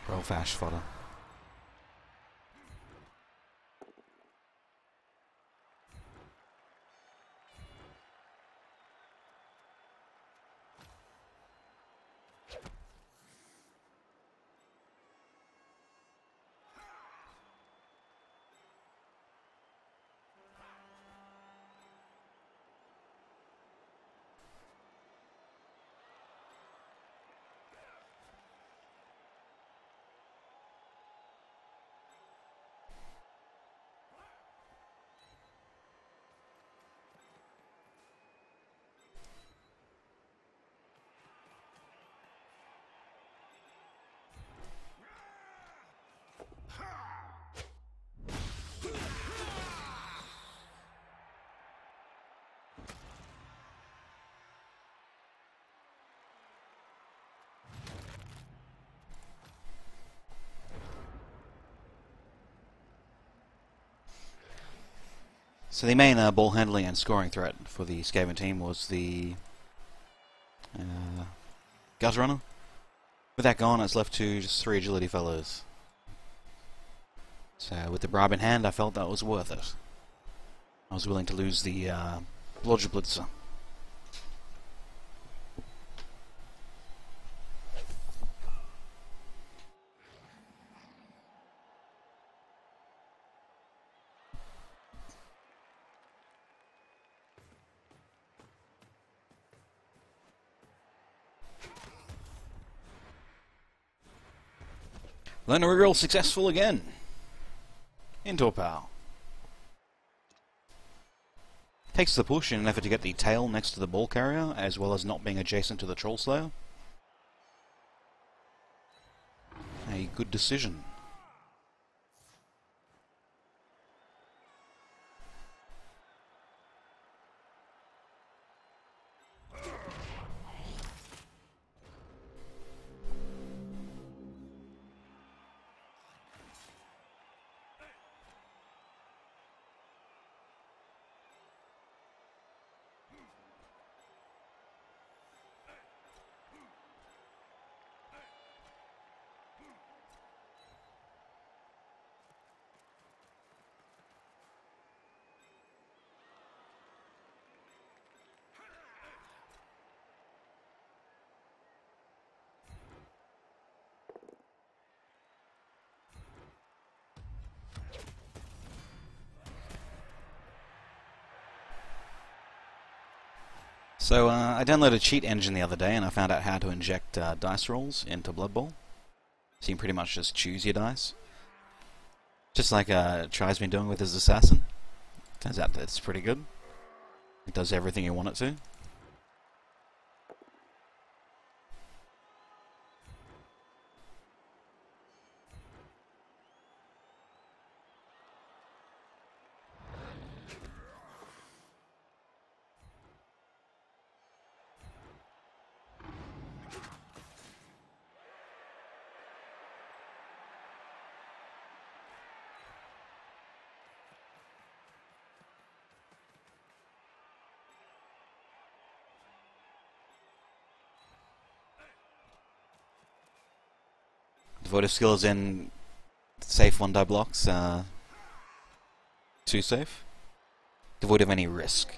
Roll fash fodder. So the main ball handling and scoring threat for the Skaven team was the Gut Runner. With that gone, it's left to just 3 agility fellows. So with the bribe in hand, I felt that was worth it. I was willing to lose the Blodge Blitzer. Learner reroll successful again. Into a pow. Takes the push in an effort to get the tail next to the ball carrier, as well as not being adjacent to the Troll Slayer. A good decision. So I downloaded Cheat Engine the other day and I found out how to inject dice rolls into Blood Bowl. So you can pretty much just choose your dice. Just like Try's been doing with his Assassin. Turns out that it's pretty good. It does everything you want it to. Devoid of skill is in safe 1-die blocks, too safe. Devoid of any risk.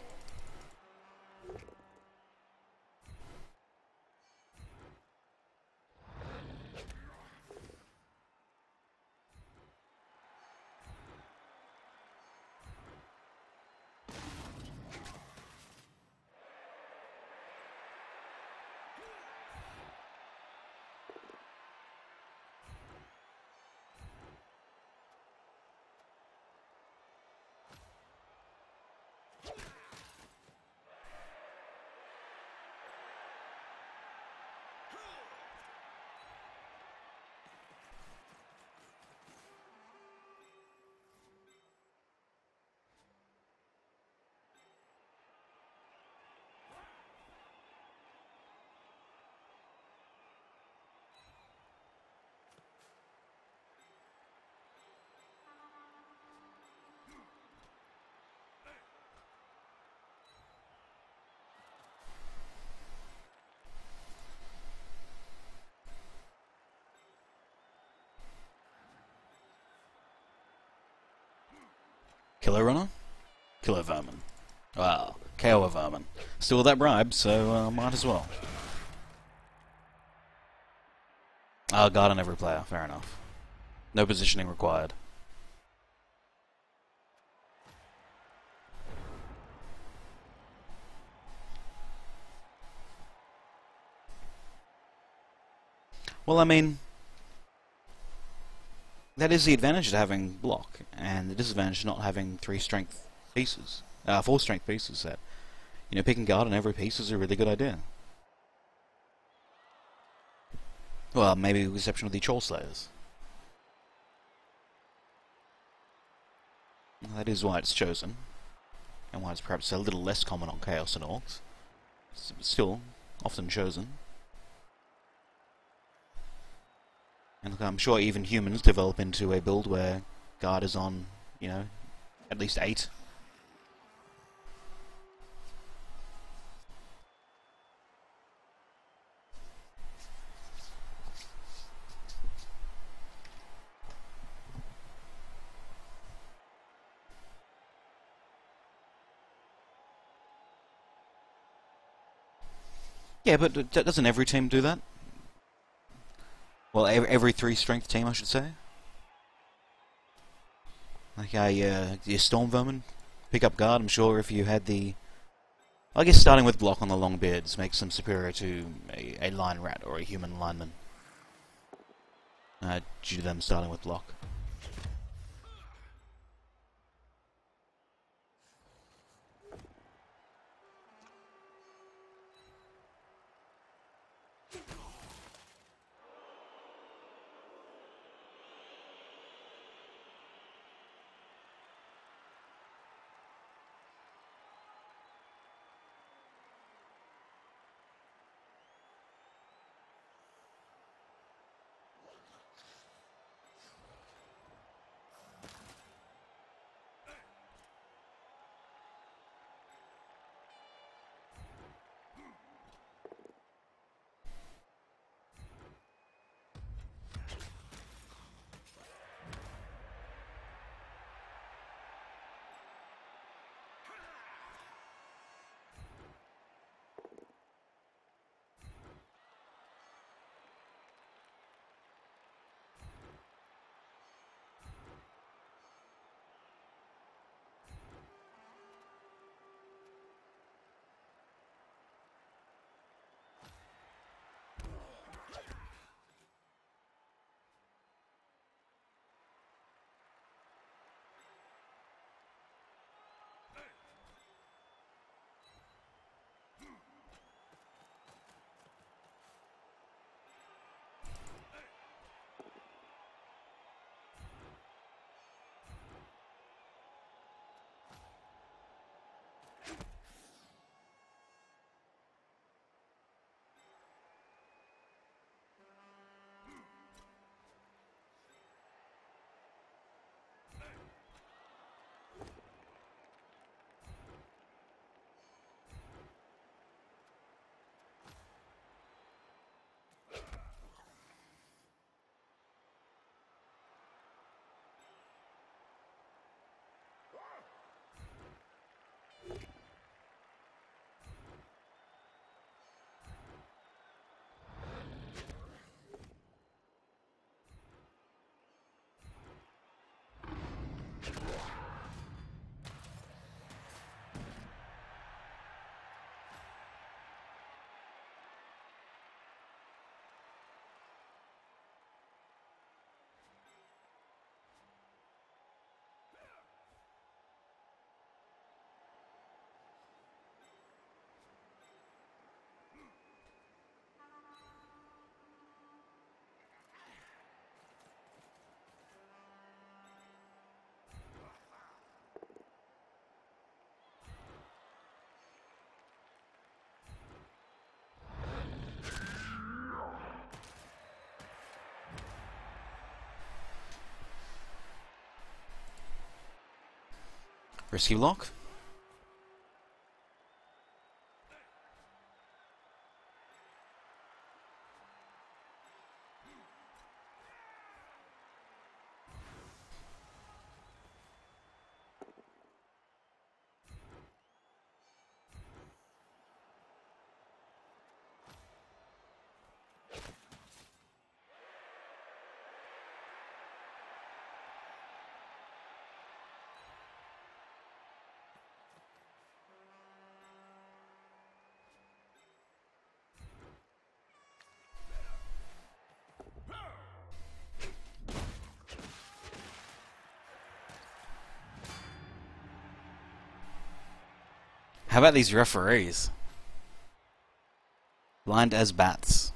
Killer runner? Killer vermin. Wow. KO a vermin. Still with that bribe, so might as well. Guard on every player. Fair enough. No positioning required. Well, I mean, that is the advantage of having block, and the disadvantage of not having 3 strength pieces. 4 strength pieces. That, you know, picking guard on every piece is a really good idea. Well, maybe with the exception of the Troll Slayers. That is why it's chosen, and why it's perhaps a little less common on Chaos and Orcs. It's still often chosen. And I'm sure even humans develop into a build where guard is on, you know, at least 8. Yeah, but doesn't every team do that? Well, every 3 strength team, I should say. Like your Storm Vermin, pick up guard. I'm sure if you had the, I guess starting with block on the long beards makes them superior to a line rat or a human lineman. Due to them starting with block. Risky block. How about these referees? Blind as bats.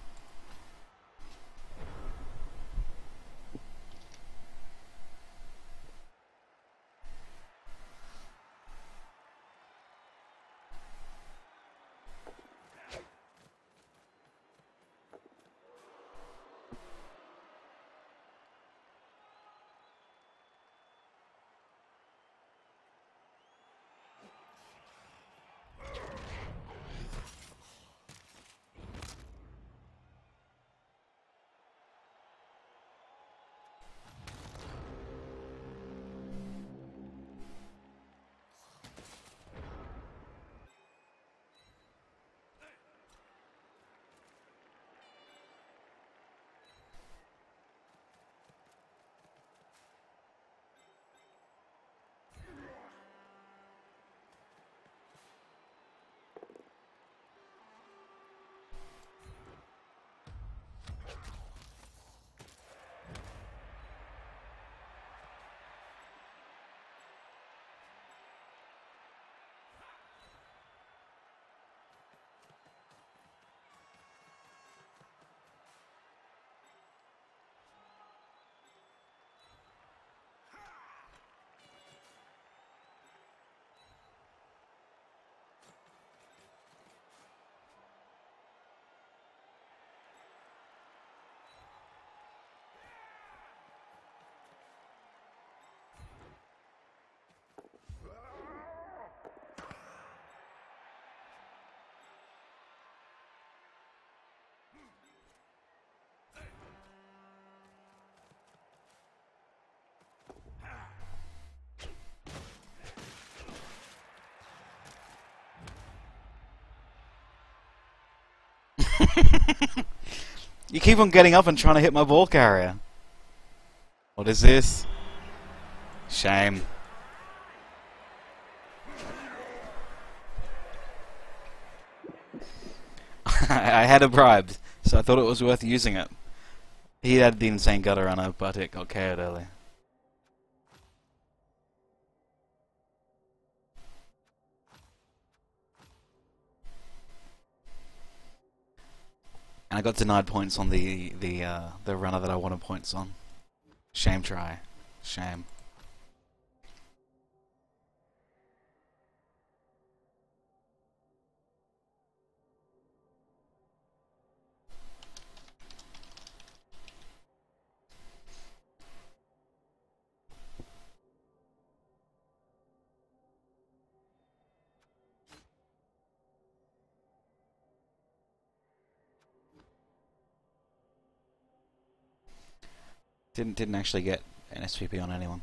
You keep on getting up and trying to hit my ball carrier. What is this? Shame. I had a bribe, so I thought it was worth using it. He had the insane gutter runner, but it got KO'd early. And I got denied points on the runner that I wanted points on. Shame try. Shame. Didn't actually get an SPP on anyone.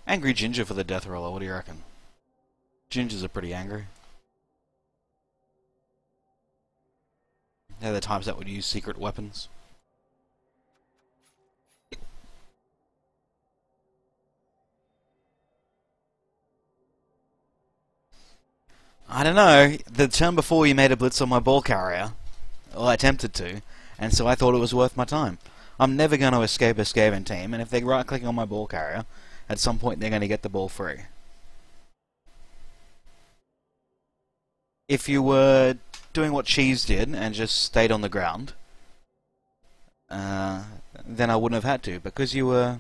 Angry Ginger for the death roller, what do you reckon? Gingers are pretty angry. They're the types that would use secret weapons. I don't know. The turn before you made a blitz on my ball carrier. Well, I attempted to, and so I thought it was worth my time. I'm never going to escape a Skaven team, and if they're right-clicking on my ball carrier, at some point they're going to get the ball free. If you were doing what Cheese did and just stayed on the ground, then I wouldn't have had to, because you were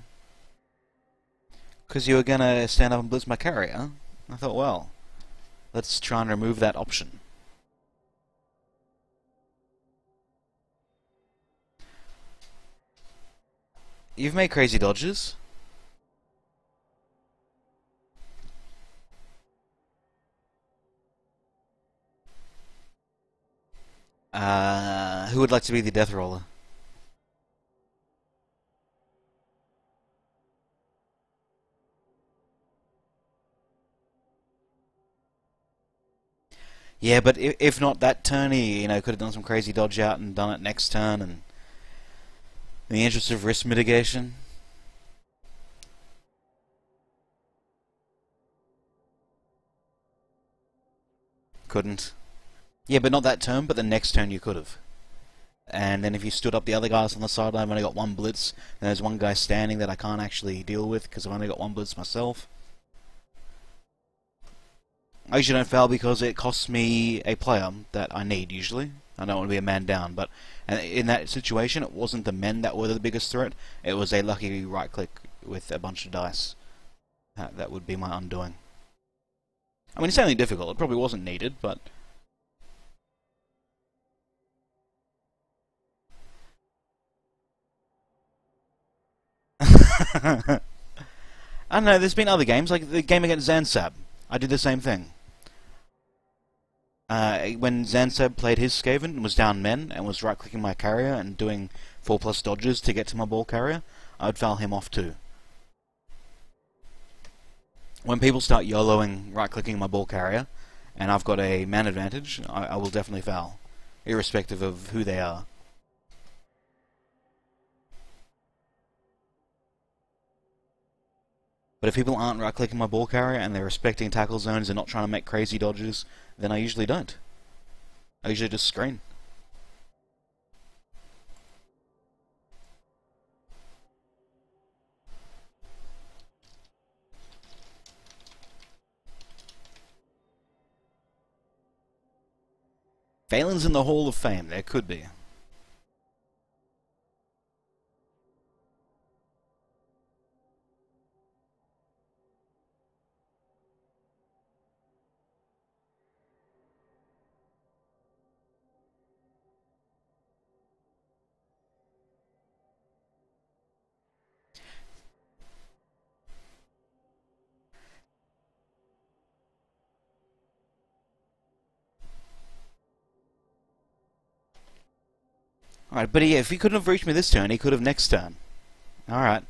going to stand up and blitz my carrier. I thought, well, let's try and remove that option. You've made crazy dodges. Who would like to be the death roller? Yeah, but if not that turn, he could have done some crazy dodge out and done it next turn, and in the interest of risk mitigation. couldn't. Yeah, but not that turn, but the next turn you could have. And then if you stood up the other guys on the sideline, I've only got one blitz, and there's one guy standing that I can't actually deal with because I've only got one blitz myself. I usually don't foul because it costs me a player that I need, usually. I don't want to be a man down, but in that situation, it wasn't the men that were the biggest threat. It was a lucky right click with a bunch of dice. That would be my undoing. I mean, it's only difficult. It probably wasn't needed, but... I don't know, there's been other games, like the game against Zansab. I did the same thing. When Zansab played his Skaven and was down men and was right-clicking my carrier and doing 4+ dodges to get to my ball carrier, I would foul him off too. When people start YOLOing right-clicking my ball carrier, and I've got a man advantage, I will definitely foul, irrespective of who they are. But if people aren't right-clicking my ball carrier and they're respecting tackle zones and not trying to make crazy dodges, then I usually don't. I usually just screen. Phelan's in the Hall of Fame. There could be. Alright, but yeah, if he couldn't have reached me this turn, he could have next turn. Alright.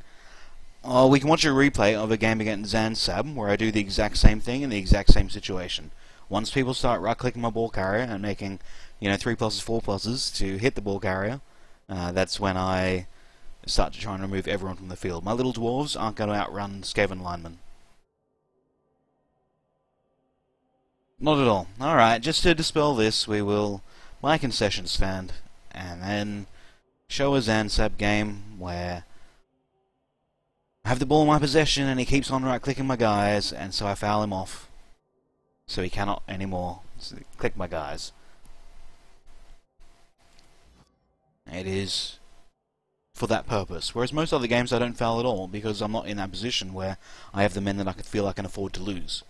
Oh, we can watch a replay of a game against Zansab, where I do the exact same thing in the exact same situation. Once people start right-clicking my ball carrier and making, 3+, 4+ to hit the ball carrier, that's when I start to try and remove everyone from the field. My little dwarves aren't going to outrun Skaven linemen. Not at all. Alright, just to dispel this, we will buy a concession stand, and then show a Zansab game where I have the ball in my possession and he keeps on right-clicking my guys, and so I foul him off. So he cannot anymore click my guys. It is for that purpose. Whereas most other games I don't foul at all, because I'm not in that position where I have the men that I could feel I can afford to lose.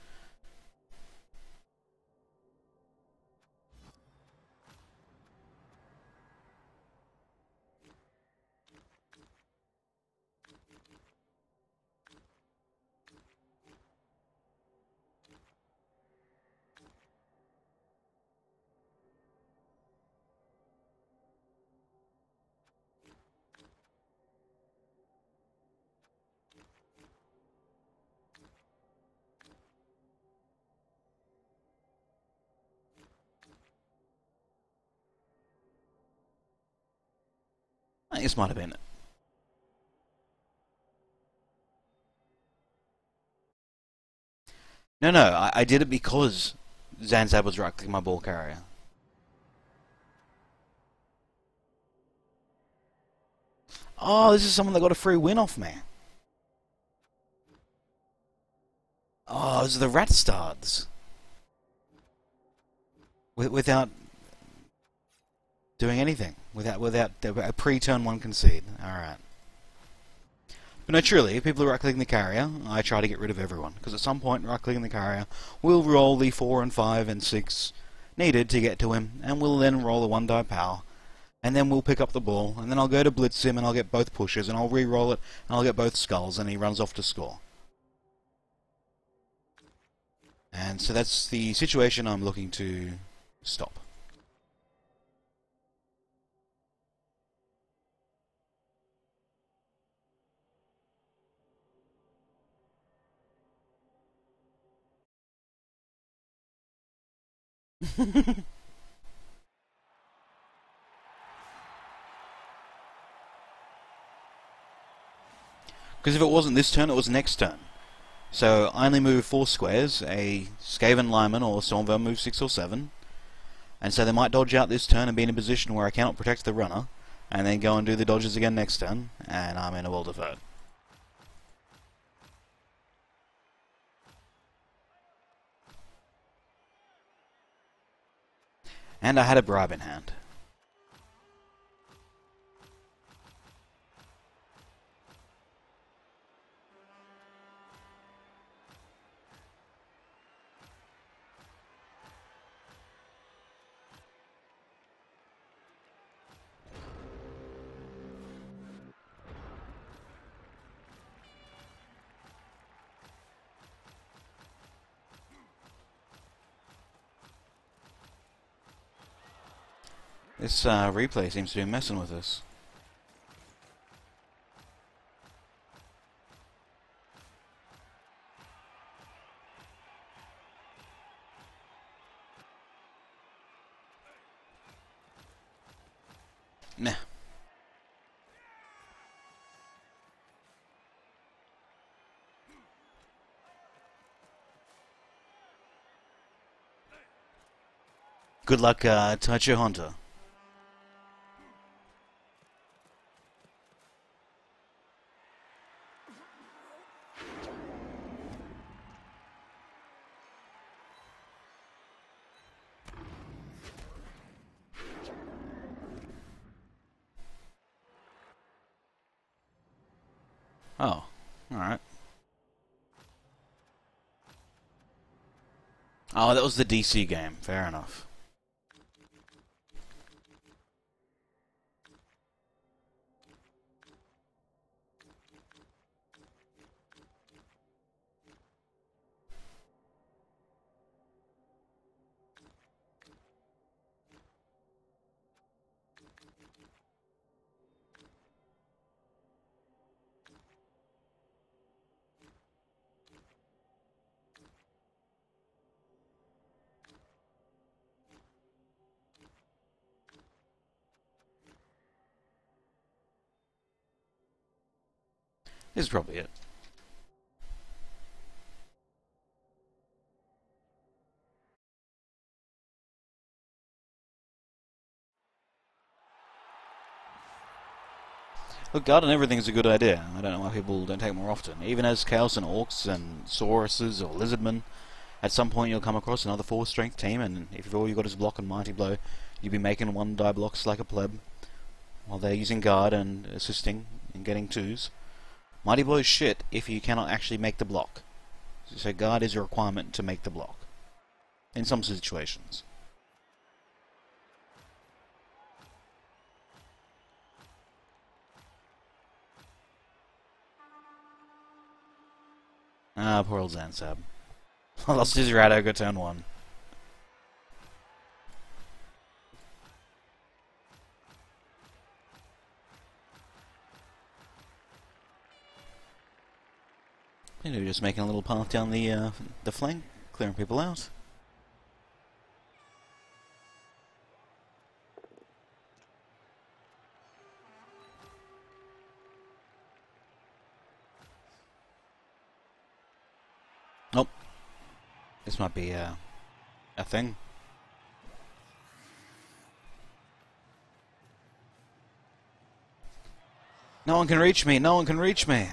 I think this might have been it. No, I did it because Zansab was right-clicking my ball carrier. Oh, this is someone that got a free win off me. Oh, those are the rat stards. Without doing anything. Without a pre-turn 1 concede. Alright. But no, truly, if people are right-clicking the carrier, I try to get rid of everyone. Because at some point, right-clicking the carrier will roll the 4 and 5 and 6 needed to get to him, and we'll then roll a 1-die power. And then we'll pick up the ball, and then I'll go to blitz him, and I'll get both pushes, and I'll re-roll it, and I'll get both skulls, and he runs off to score. And so that's the situation I'm looking to stop. Because if it wasn't this turn, it was next turn. So I only move 4 squares, a Skaven lineman or Stormverm moves 6 or 7, and so they might dodge out this turn and be in a position where I cannot protect the runner, and then go and do the dodges again next turn, and I'm in a world of hurt. And I had a bribe in hand. This replay seems to be messing with us. Nah. Good luck, Taicho Hunter. Oh, alright. Oh, that was the DC game. Fair enough. This is probably it. Look, guard and everything is a good idea. I don't know why people don't take it more often. Even as Chaos and Orcs and Sauruses or Lizardmen, at some point you'll come across another 4-strength team, and if all you got is block and Mighty Blow, you'll be making 1-die blocks like a pleb, while they're using guard and assisting and getting 2s. Mighty Blow is shit if you cannot actually make the block. So guard is a requirement to make the block. In some situations. Ah, poor old Zansab. Lost his Rad Ogre turn 1. You know, just making a little path down the flank, clearing people out. Nope. This might be a thing. No one can reach me! No one can reach me!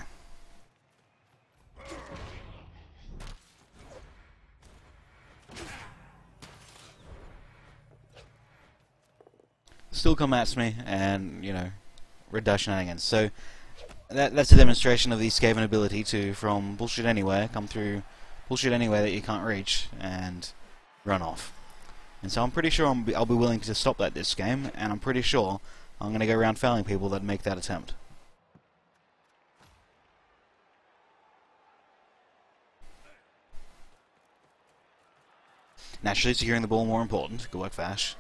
Still come at me, and, you know, red dash shenanigans. So, that's a demonstration of the Skaven ability to, from bullshit anywhere, come through bullshit anywhere that you can't reach, and run off. And so I'm pretty sure I'll be willing to stop that this game, and I'm pretty sure I'm going to go around fouling people that make that attempt. Naturally, securing the ball more important. Good work, Vash.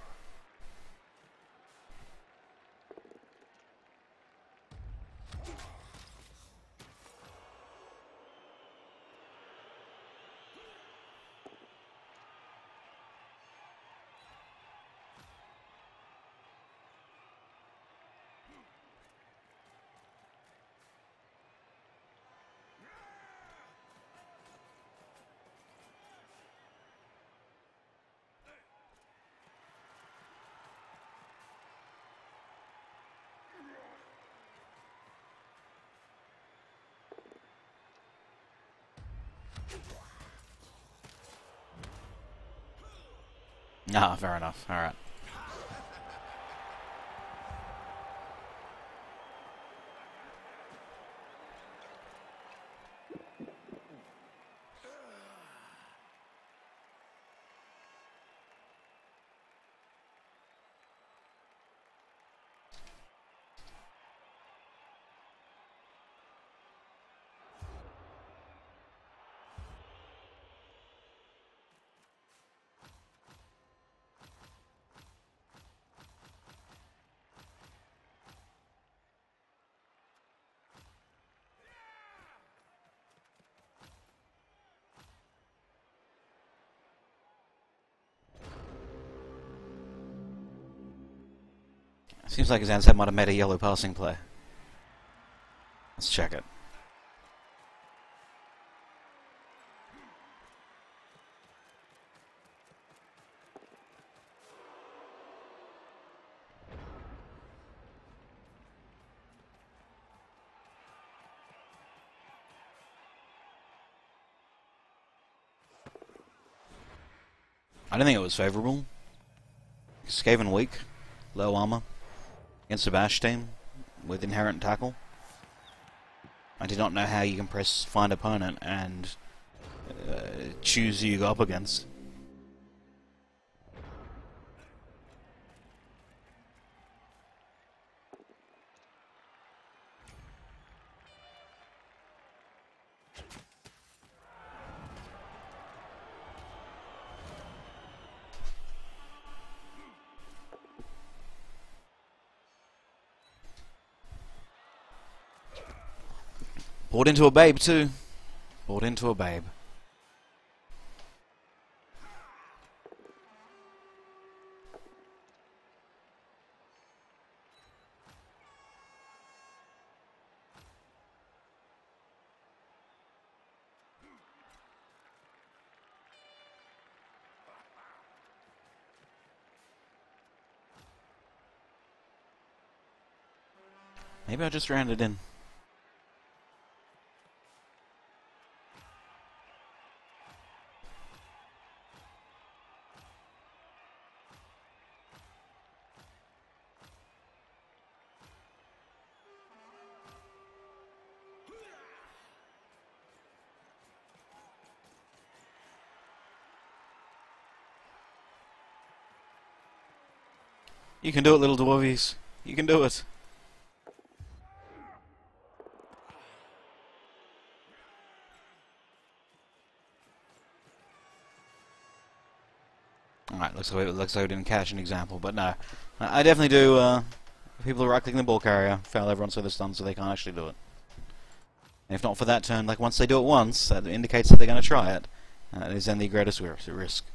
Ah, fair enough. Alright. Seems like his handset might have made a yellow passing play. Let's check it. I don't think it was favourable. Skaven weak, low armour, against a bash team with inherent tackle. I do not know how you can press find opponent and choose who you go up against. Bought into a babe too. Bought into a babe. Maybe I just ran it in. You can do it, little dwarvies. You can do it. Alright, looks like we didn't catch an example, but no. I definitely do, people are right-clicking the ball carrier, fail everyone so they're stunned so they can't actually do it. And if not for that turn, like once they do it once, that indicates that they're going to try it. It is then the greatest risk.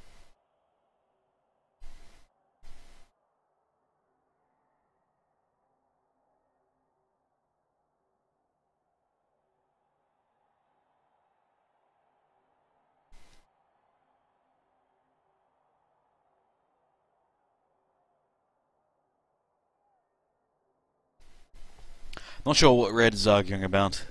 Not sure what Red is arguing about.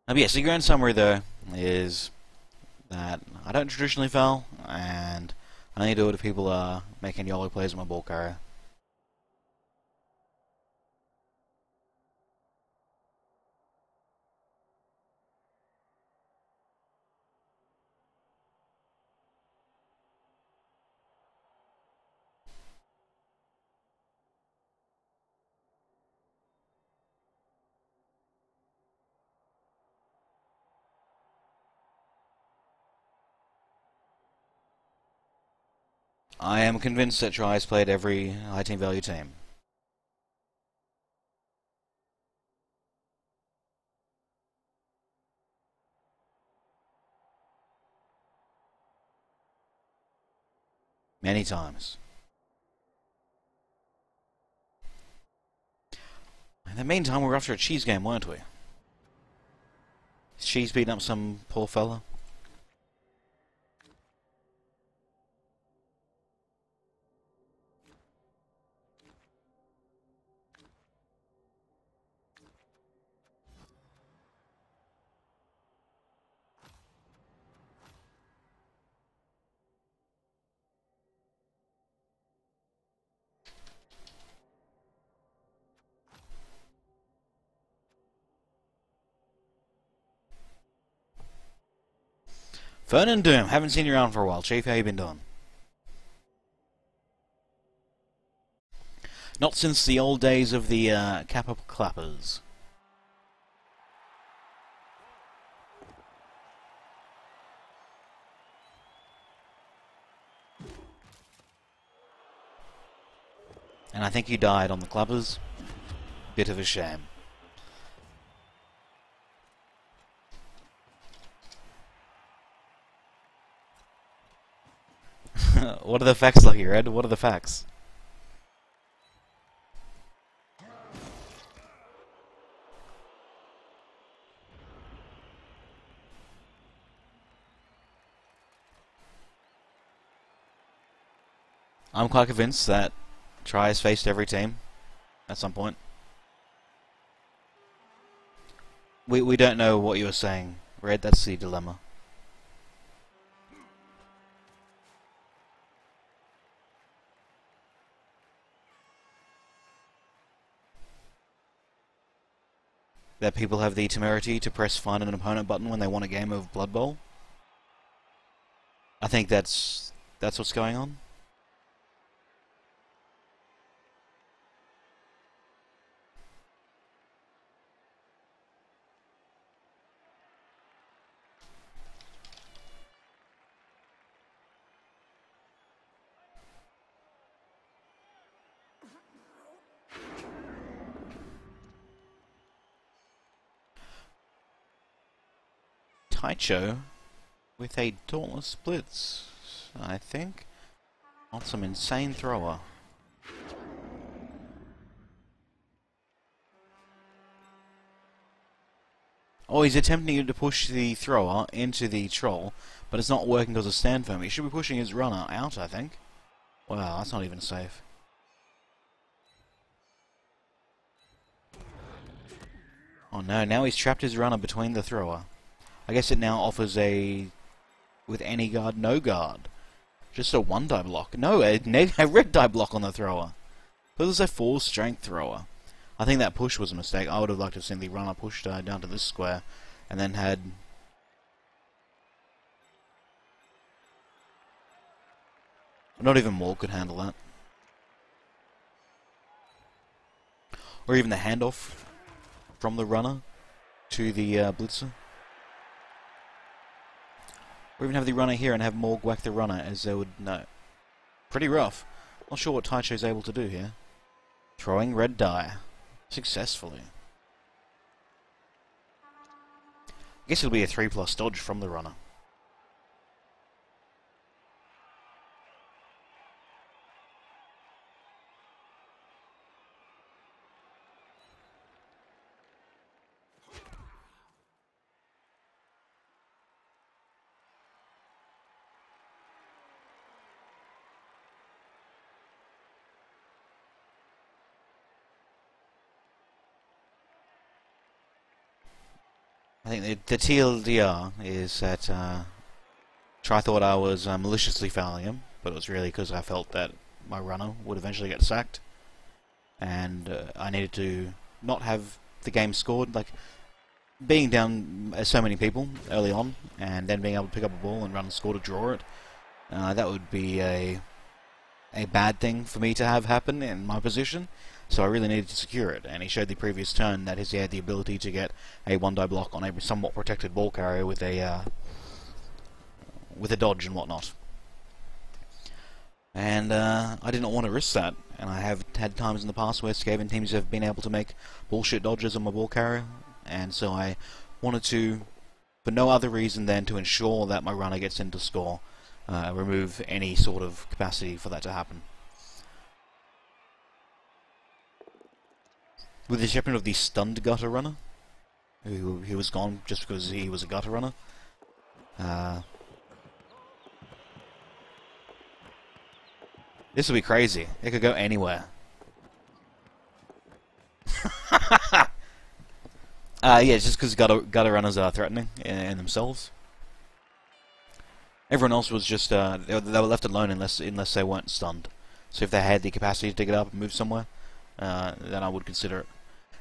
But yes, the grand summary though is that I don't traditionally foul, and I only do it if people are making YOLO plays on my ball carrier. I am convinced that Try's played every high team value team. Many times. In the meantime, we were after a cheese game, weren't we? It's cheese beating up some poor fella? Vernon Doom, haven't seen you around for a while. Chief, how you been doing? Not since the old days of the Kappa Clappers. And I think you died on the Clappers. Bit of a shame. What are the facts, Lucky Red? What are the facts? I'm quite convinced that Try has faced every team at some point. We don't know what you were saying, Red. That's the dilemma. That people have the temerity to press find an opponent button when they want a game of Blood Bowl. I think that's what's going on. Taicho with a Dauntless Blitz, I think, on some insane thrower. Oh, he's attempting to push the thrower into the troll, but it's not working because of stand firm. He should be pushing his runner out, I think. Wow, that's not even safe. Oh no, now he's trapped his runner between the thrower. I guess it now offers a, with any guard, no guard. Just a 1-die block. No, a red die block on the thrower. This is a 4-strength thrower. I think that push was a mistake. I would have liked to have seen the runner pushed down to this square, and then had... Not even Maul could handle that. Or even the handoff from the runner to the blitzer. Or even have the runner here and have Morg whack the runner, as they would know. Pretty rough. Not sure what Taicho's able to do here. Throwing red die. Successfully. I guess it'll be a 3+ dodge from the runner. I think the TLDR is that Try thought I was maliciously fouling him, but it was really because I felt that my runner would eventually get sacked, and I needed to not have the game scored. Like, being down so many people early on, and then being able to pick up a ball and run and score to draw it, that would be a bad thing for me to have happen in my position. So I really needed to secure it, and he showed the previous turn that he had the ability to get a 1-die block on a somewhat protected ball carrier with a dodge and whatnot. And I did not want to risk that, and I have had times in the past where Skaven teams have been able to make bullshit dodges on my ball carrier, and so I wanted to, for no other reason than to ensure that my runner gets into score, remove any sort of capacity for that to happen. With the exception of the stunned gutter runner, He was gone just because he was a gutter runner. This would be crazy. It could go anywhere. Yeah, just because gutter runners are threatening in themselves. Everyone else was just they were left alone unless they weren't stunned. So if they had the capacity to get up and move somewhere, then I would consider it.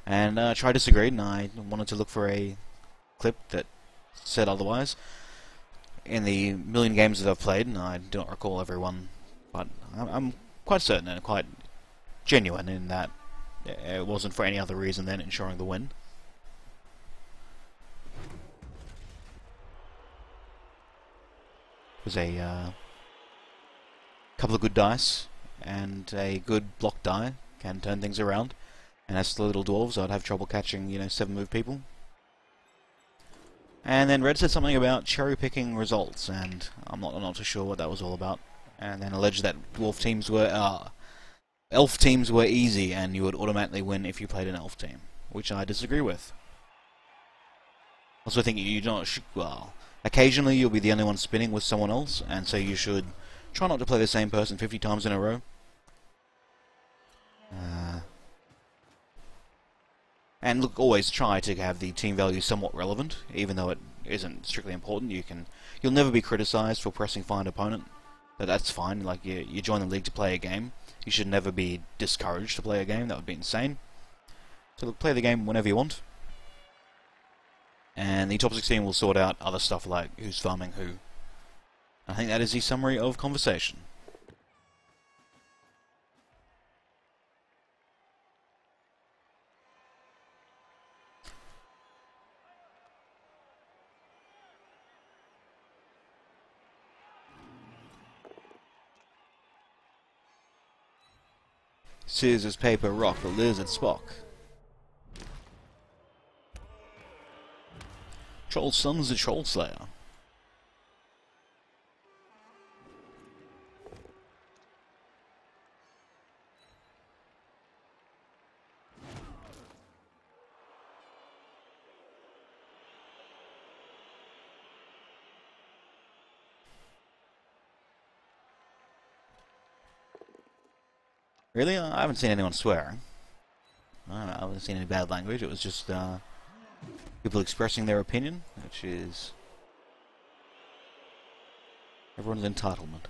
And Try disagreed, and I wanted to look for a clip that said otherwise. In the million games that I've played, and I do not recall everyone, but I'm quite certain and quite genuine in that it wasn't for any other reason than ensuring the win. It was a couple of good dice, and a good block die can turn things around. And as the little dwarves, I'd have trouble catching, 7-move people. And then Red said something about cherry-picking results, and I'm not too sure what that was all about. And then alleged that elf teams were easy, and you would automatically win if you played an elf team, which I disagree with. Also, I think you don't. Well, occasionally you'll be the only one spinning with someone else, and so you should try not to play the same person 50 times in a row. And look, always try to have the team value somewhat relevant, even though it isn't strictly important. You'll never be criticised for pressing find opponent. That's fine. Like you join the league to play a game. You should never be discouraged to play a game. That would be insane. So look, play the game whenever you want. And the top 16 will sort out other stuff like who's farming who. I think that is the summary of conversation. Scissors, paper, rock, the lizard, Spock. Troll's son's a troll slayer. Really? I haven't seen anyone swearing. I haven't seen any bad language. It was just people expressing their opinion, which is everyone's entitlement.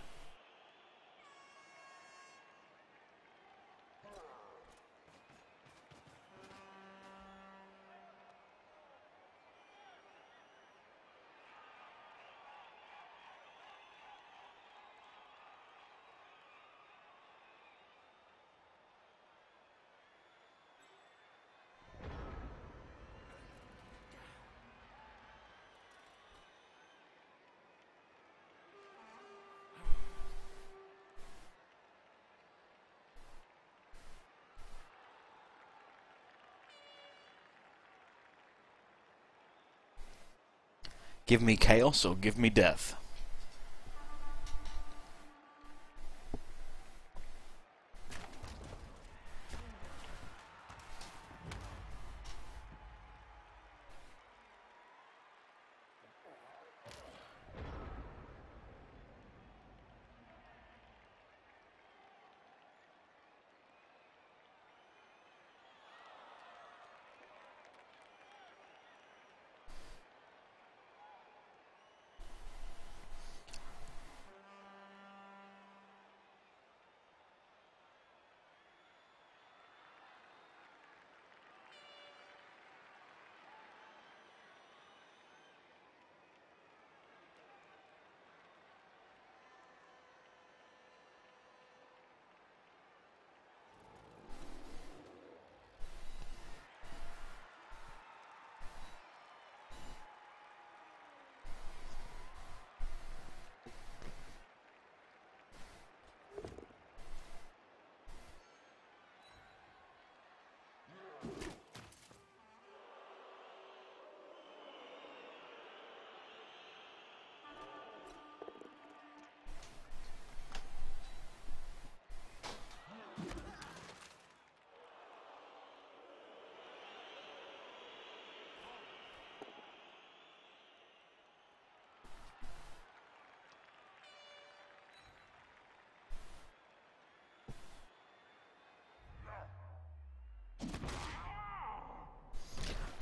Give me chaos or give me death.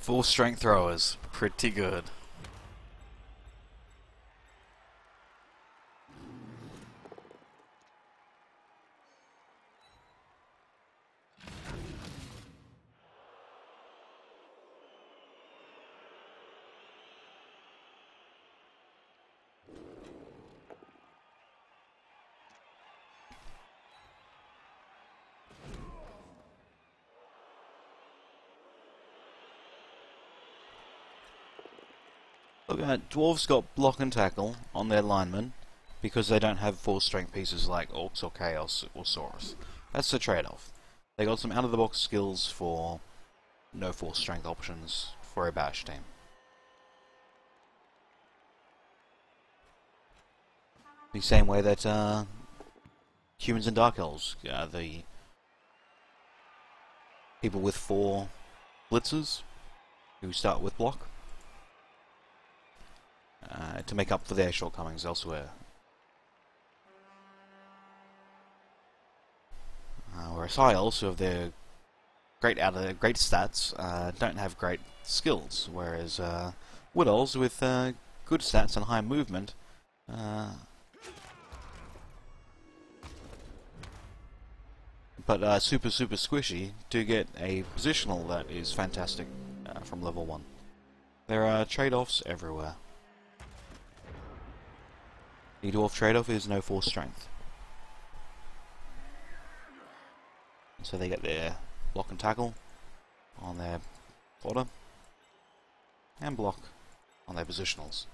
Full strength throwers, pretty good. Look, dwarves got block and tackle on their linemen because they don't have full strength pieces like orcs or chaos or saurus. That's the trade-off. They got some out-of-the-box skills for no full strength options for a bash team. The same way that humans and dark elves, the people with 4 blitzers who start with block, to make up for their shortcomings elsewhere. Whereas high elves, who have their great stats, don't have great skills, whereas wood elves with good stats and high movement but super squishy to get a positional that is fantastic from level 1. There are trade-offs everywhere. The dwarf trade-off is no full strength. So they get their block and tackle on their fodder, and block on their positionals.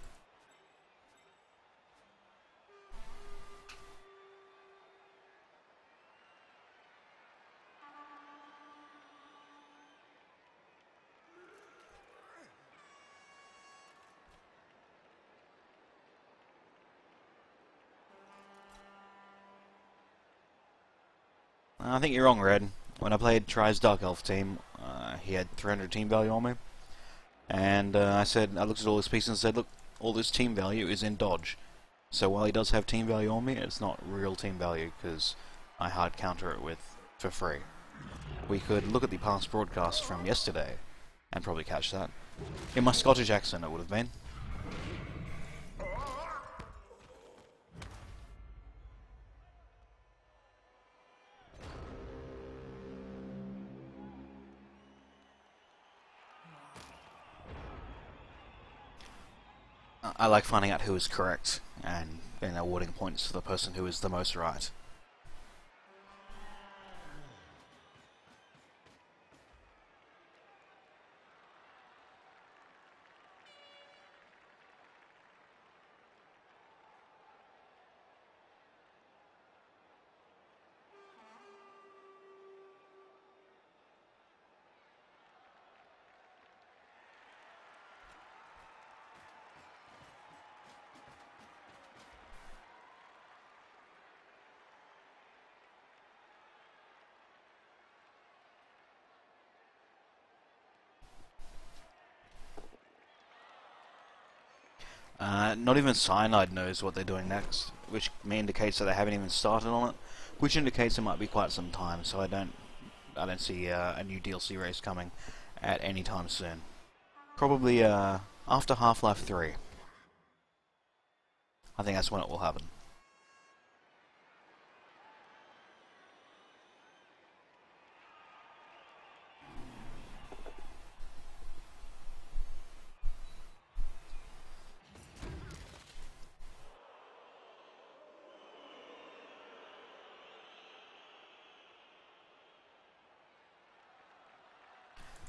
I think you're wrong, Red. When I played Try's Dark Elf team, he had 300 team value on me, and I looked at all his pieces and said, look, all this team value is in dodge. So while he does have team value on me, it's not real team value, because I hard counter it for free. We could look at the past broadcast from yesterday, and probably catch that. In my Scottish accent, it would have been. I like finding out who is correct, and then awarding points to the person who is the most right. Not even Cyanide knows what they're doing next, which indicates that they haven't even started on it, which indicates it might be quite some time. So I don't see a new DLC race coming at any time soon. Probably after Half-Life 3. I think that's when it will happen.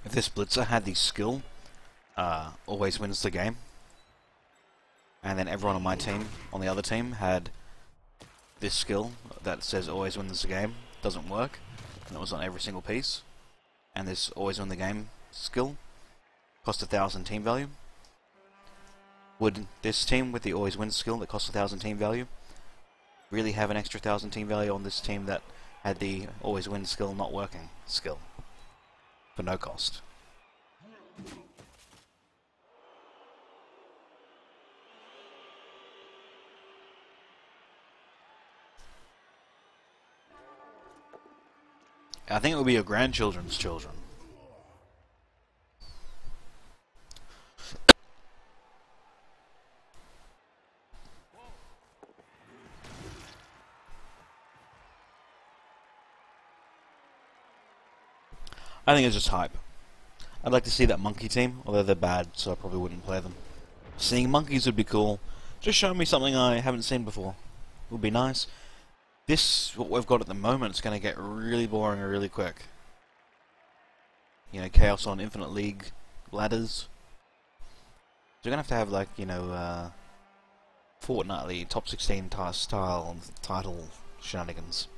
If this blitzer had the skill, always wins the game, and then everyone on my team, on the other team, had this skill that says always wins the game, doesn't work, and it was on every single piece, and this always win the game skill cost 1,000 team value, would this team with the always win skill that costs 1,000 team value really have an extra 1,000 team value on this team that had the always win skill not working skill? For no cost. I think it will be your grandchildren's children. I think it's just hype. I'd like to see that monkey team, although they're bad, so I probably wouldn't play them. Seeing monkeys would be cool. Just show me something I haven't seen before. Would be nice. This, what we've got at the moment, is going to get really boring really quick. You know, Chaos on Infinite League ladders. So you're going to have like, you know, fortnightly top 16 style title shenanigans.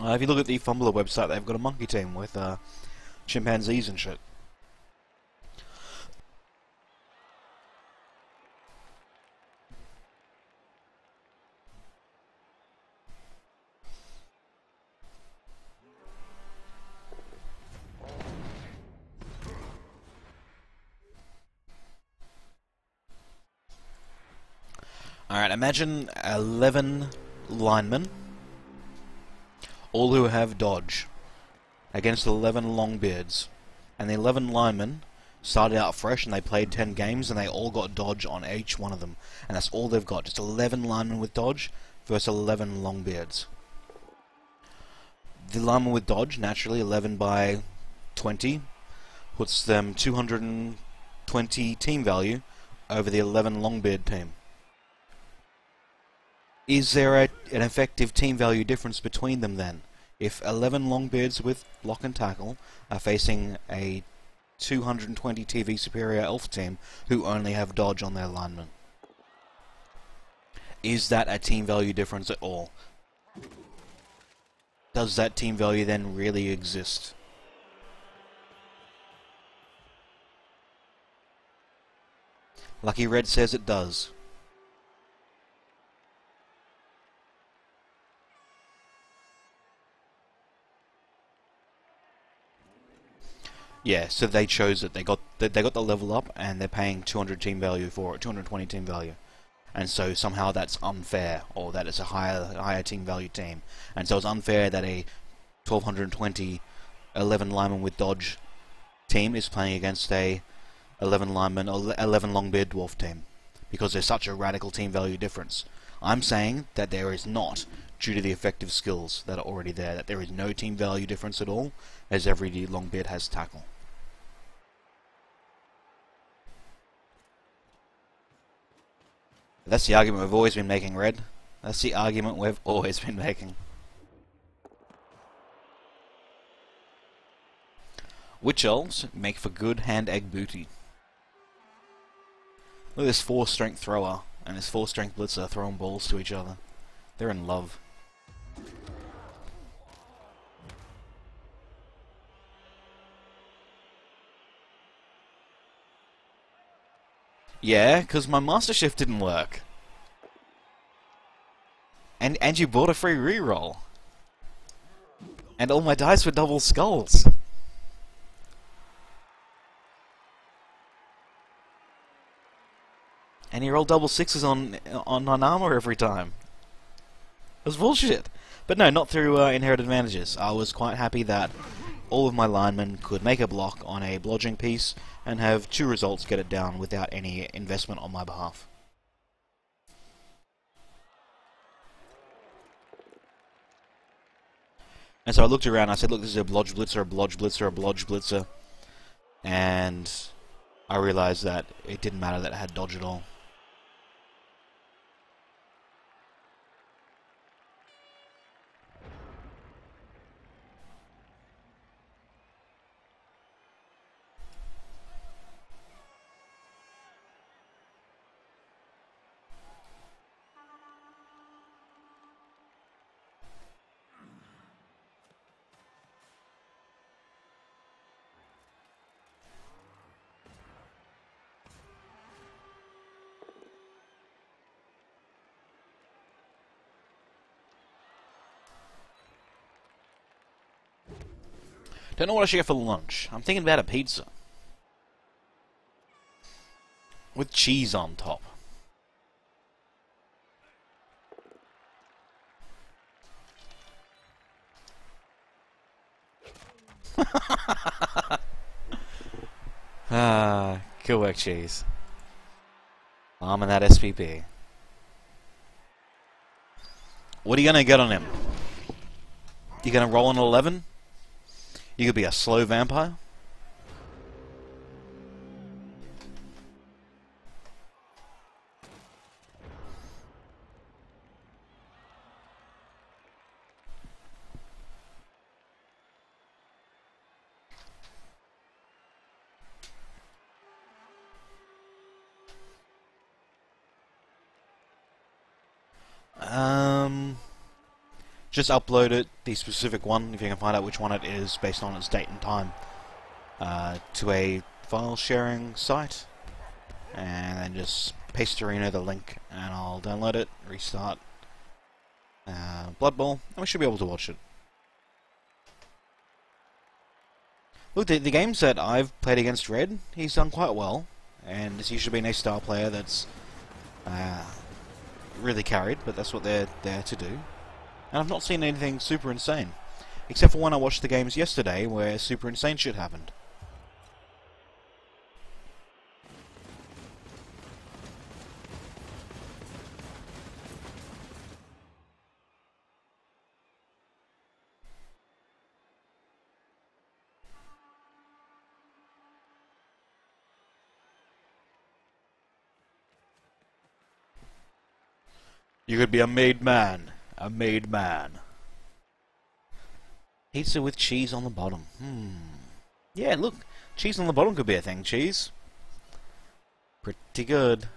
If you look at the Fumbler website, they've got a monkey team with chimpanzees and shit. Alright, imagine 11 linemen, all who have dodge, against 11 longbeards. And the 11 linemen started out fresh and they played 10 games and they all got dodge on each one of them. And that's all they've got, just 11 linemen with dodge versus 11 longbeards. The linemen with dodge, naturally, 11 by 20, puts them 220 team value over the 11 longbeard team. Is there an effective team value difference between them then? If 11 longbeards with block and tackle are facing a 220 TV superior elf team who only have dodge on their linemen, is that a team value difference at all? Does that team value then really exist? Lucky Red says it does. Yeah, so they chose it. They got the level up, and they're paying 200 team value for it, 220 team value, and so somehow that's unfair, or that it's a higher team value team, and so it's unfair that a 1220 11 lineman with dodge team is playing against a 11 lineman or 11 longbeard dwarf team, because there's such a radical team value difference. I'm saying that there is not, due to the effective skills that are already there, that there is no team value difference at all, as every longbeard has tackle. That's the argument we've always been making, Red. That's the argument we've always been making. Witch elves make for good hand-egg booty. Look at this 4-strength thrower and this 4-strength blitzer throwing balls to each other. They're in love. Yeah, because my Master Shift didn't work. And you bought a free reroll. And all my dice were double skulls. And you roll double sixes on armor every time. It was bullshit. But no, not through inherited advantages. I was quite happy that all of my linemen could make a block on a blodging piece and have 2 results get it down without any investment on my behalf. And so I looked around, I said, look, this is a blodge blitzer, a blodge blitzer, a blodge blitzer. And I realized that it didn't matter that it had dodge at all. Don't know what I should get for lunch. I'm thinking about a pizza. With cheese on top. Good work, Cheese. Arming that SPP. What are you gonna get on him? You gonna roll an 11? You could be a slow vampire? Just upload it, the specific one, if you can find out which one it is based on its date and time, to a file sharing site, and then just paste Arena the link, and I'll download it, restart Blood Bowl, and we should be able to watch it. Look, the games that I've played against Red, he's done quite well, and he's usually been a star player that's really carried, but that's what they're there to do. And I've not seen anything super insane. Except for when I watched the games yesterday where super insane shit happened. You could be a made man. A made man. Pizza with cheese on the bottom. Yeah, look. Cheese on the bottom could be a thing, Cheese. Pretty good.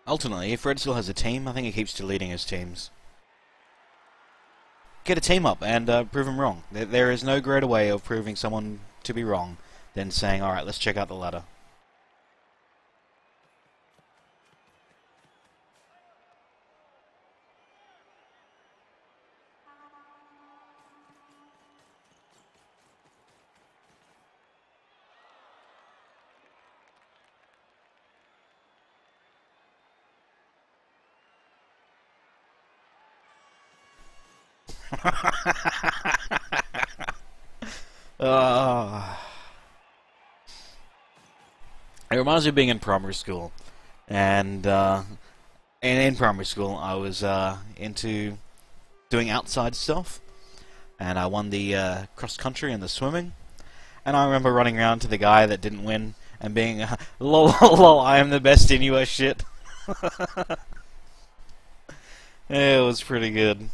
Ultimately, if Red still has a team, I think he keeps deleting his teams. Get a team up and prove him wrong. There is no greater way of proving someone to be wrong than saying, alright, let's check out the ladder. It reminds me of being in primary school, and in primary school I was into doing outside stuff, and I won the cross country and the swimming, and I remember running around to the guy that didn't win and being lol lol I am the best in US shit. It was pretty good.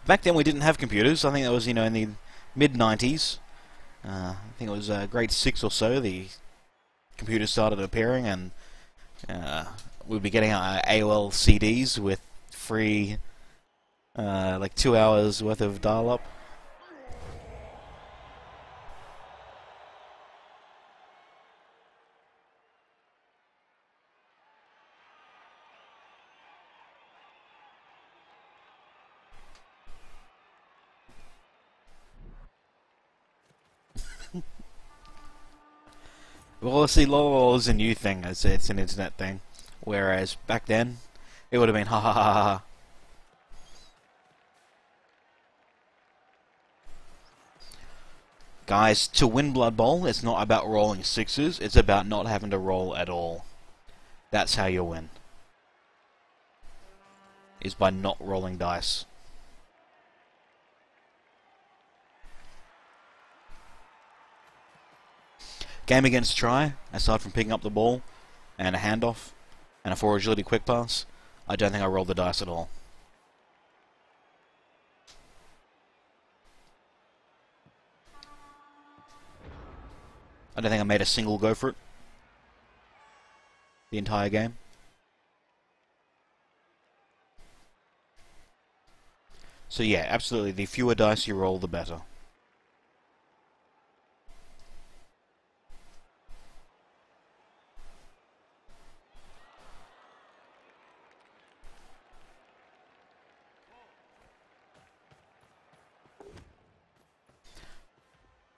Back then we didn't have computers. I think that was, in the mid-90s. I think it was grade 6 or so, the computers started appearing, and we'd be getting our AOL CDs with free, like 2 hours worth of dial-up. Well, see, LOL is a new thing. It's an internet thing. Whereas back then, it would have been ha ha ha ha ha. Guys, to win Blood Bowl, it's not about rolling sixes. It's about not having to roll at all. That's how you win. Is by not rolling dice. Game against try, aside from picking up the ball, and a handoff, and a forward agility quick pass, I don't think I rolled the dice at all. I don't think I made a single go for it. The entire game. So yeah, absolutely, the fewer dice you roll, the better.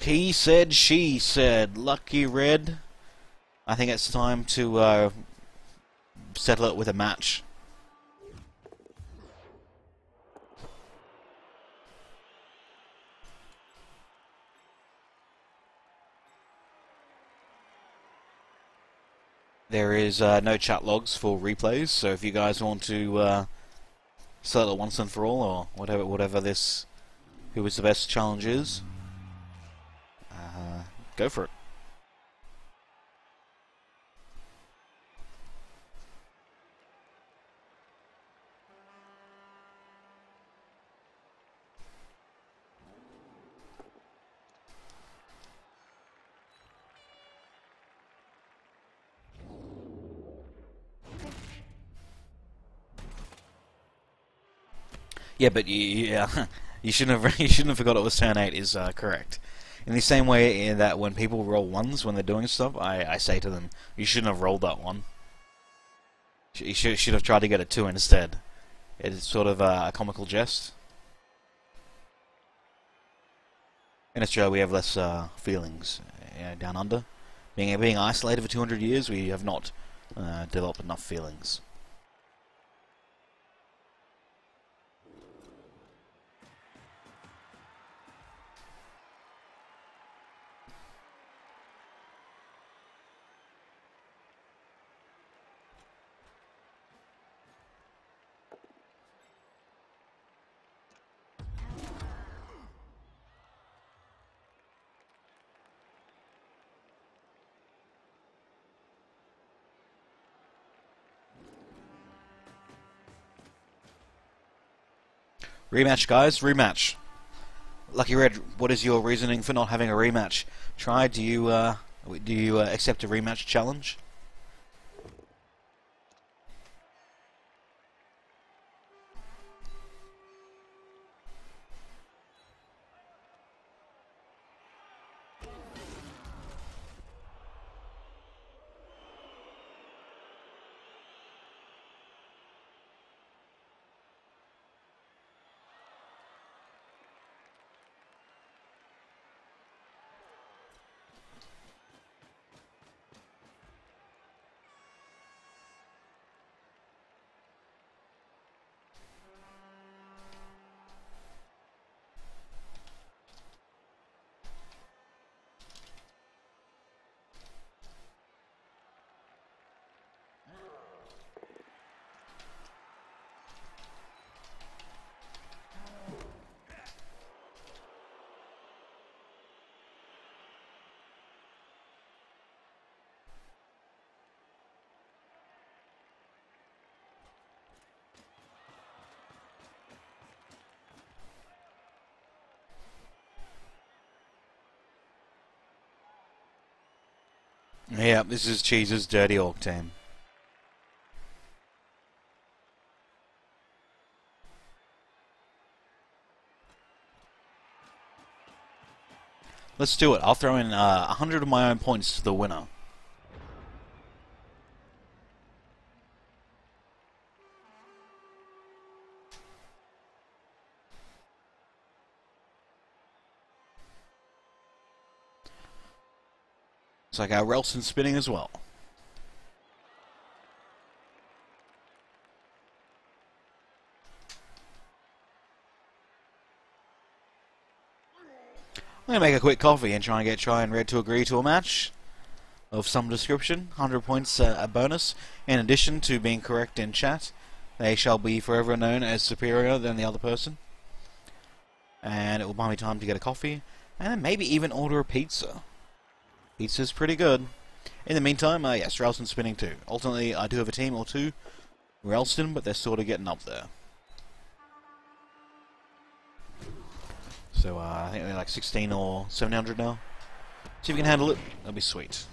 He said, she said, lucky Red. I think it's time to settle it with a match. There is no chat logs for replays, so if you guys want to settle it once and for all, or whatever this who is the best challenge is, go for it. Yeah, but you shouldn't have you shouldn't have forgot it was turn 8 is correct. In the same way in that when people roll ones when they're doing stuff, I say to them, you shouldn't have rolled that one. You should have tried to get a 2 instead. It's sort of a comical jest. In Australia, we have less feelings down under. Being isolated for 200 years, we have not developed enough feelings. Rematch, guys, rematch. Lucky Red, what is your reasoning for not having a rematch? Do you accept a rematch challenge? Yeah, this is Cheese's Dirty Orc team. Let's do it. I'll throw in 100 of my own points to the winner. It's like our Relson spinning as well. I'm going to make a quick coffee and try and get Try and Red to agree to a match of some description. 100 points a bonus. In addition to being correct in chat, they shall be forever known as superior than the other person. And it will buy me time to get a coffee. And then maybe even order a pizza. Pizza's pretty good. In the meantime, yes, Ralston spinning too. Ultimately, I do have a team or two. Ralston, but they're sort of getting up there. So I think they're like 16 or 700 now. See if we can handle it. That'll be sweet.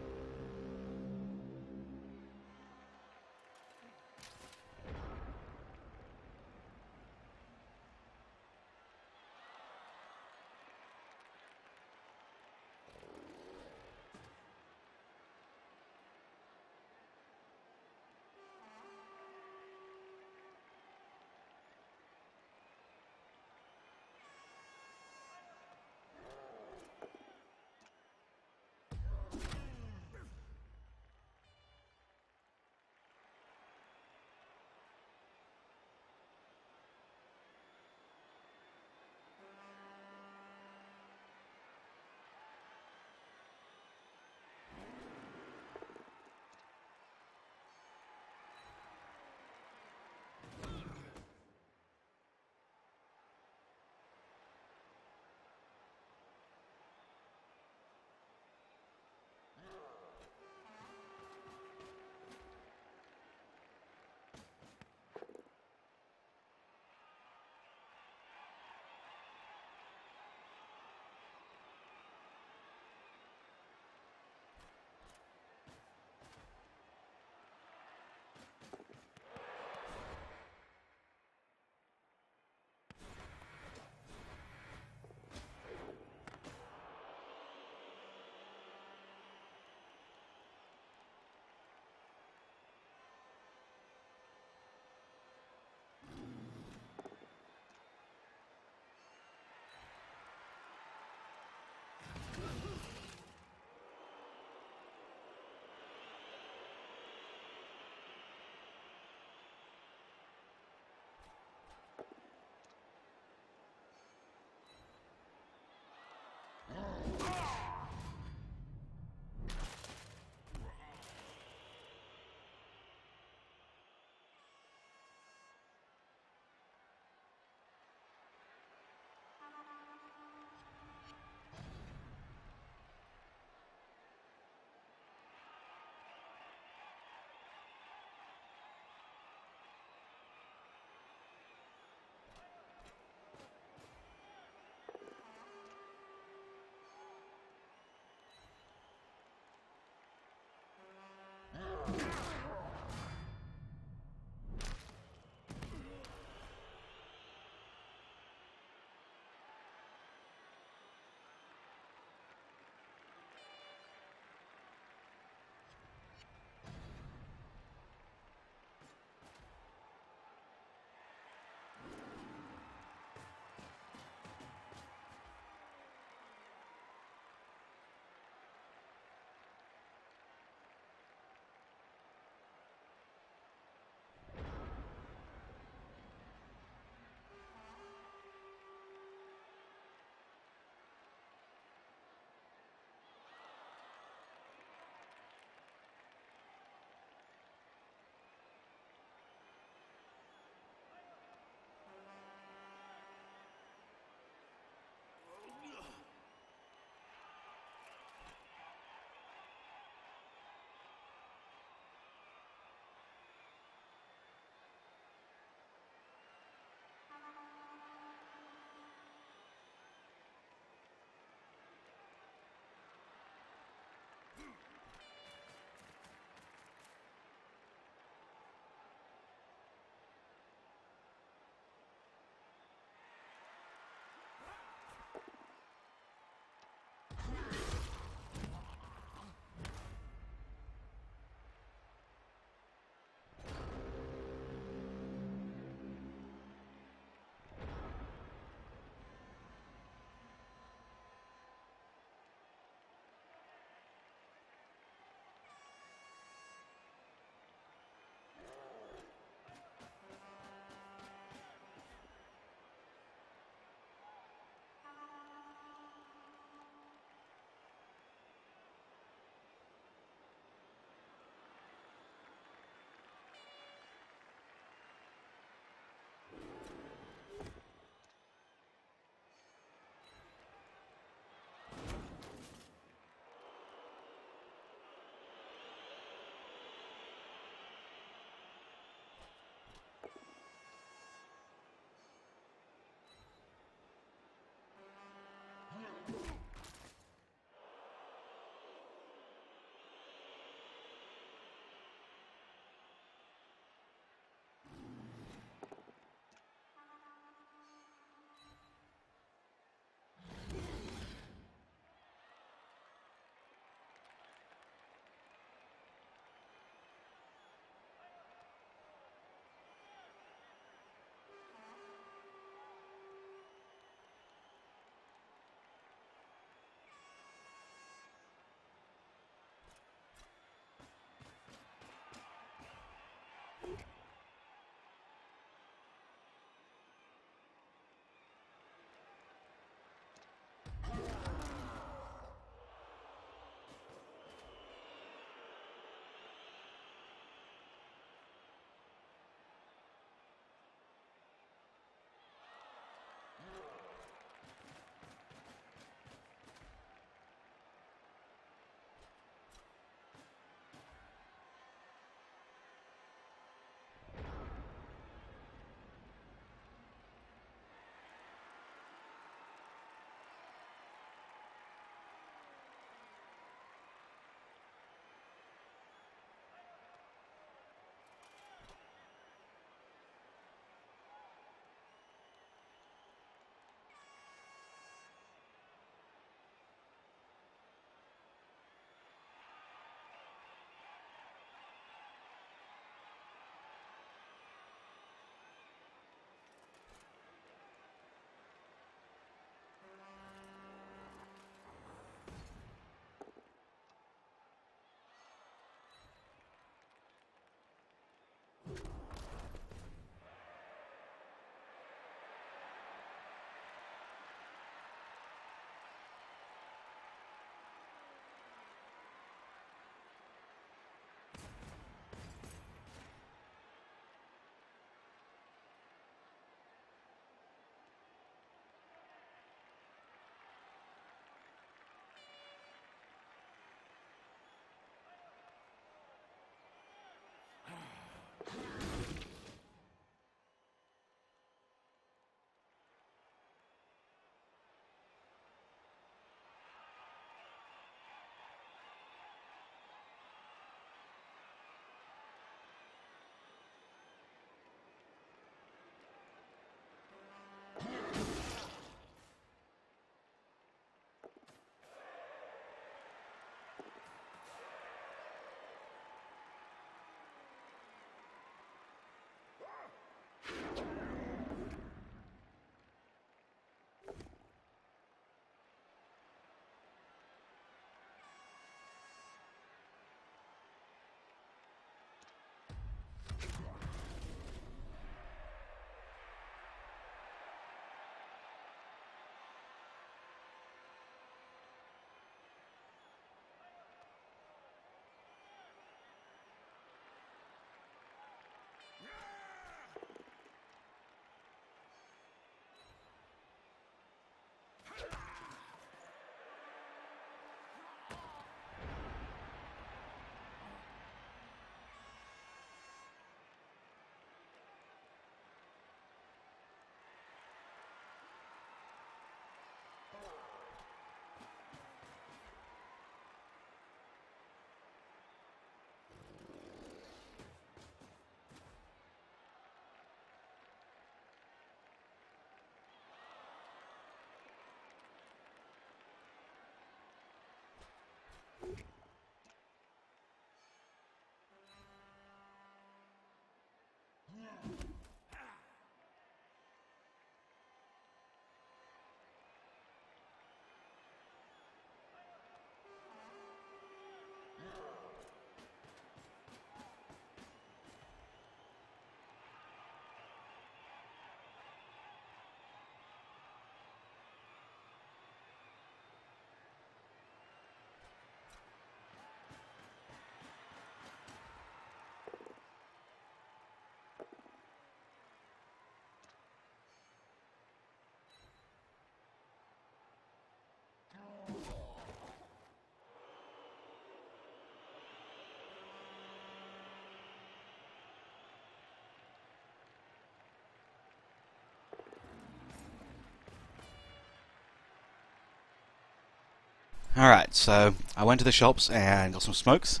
Alright, so I went to the shops and got some smokes.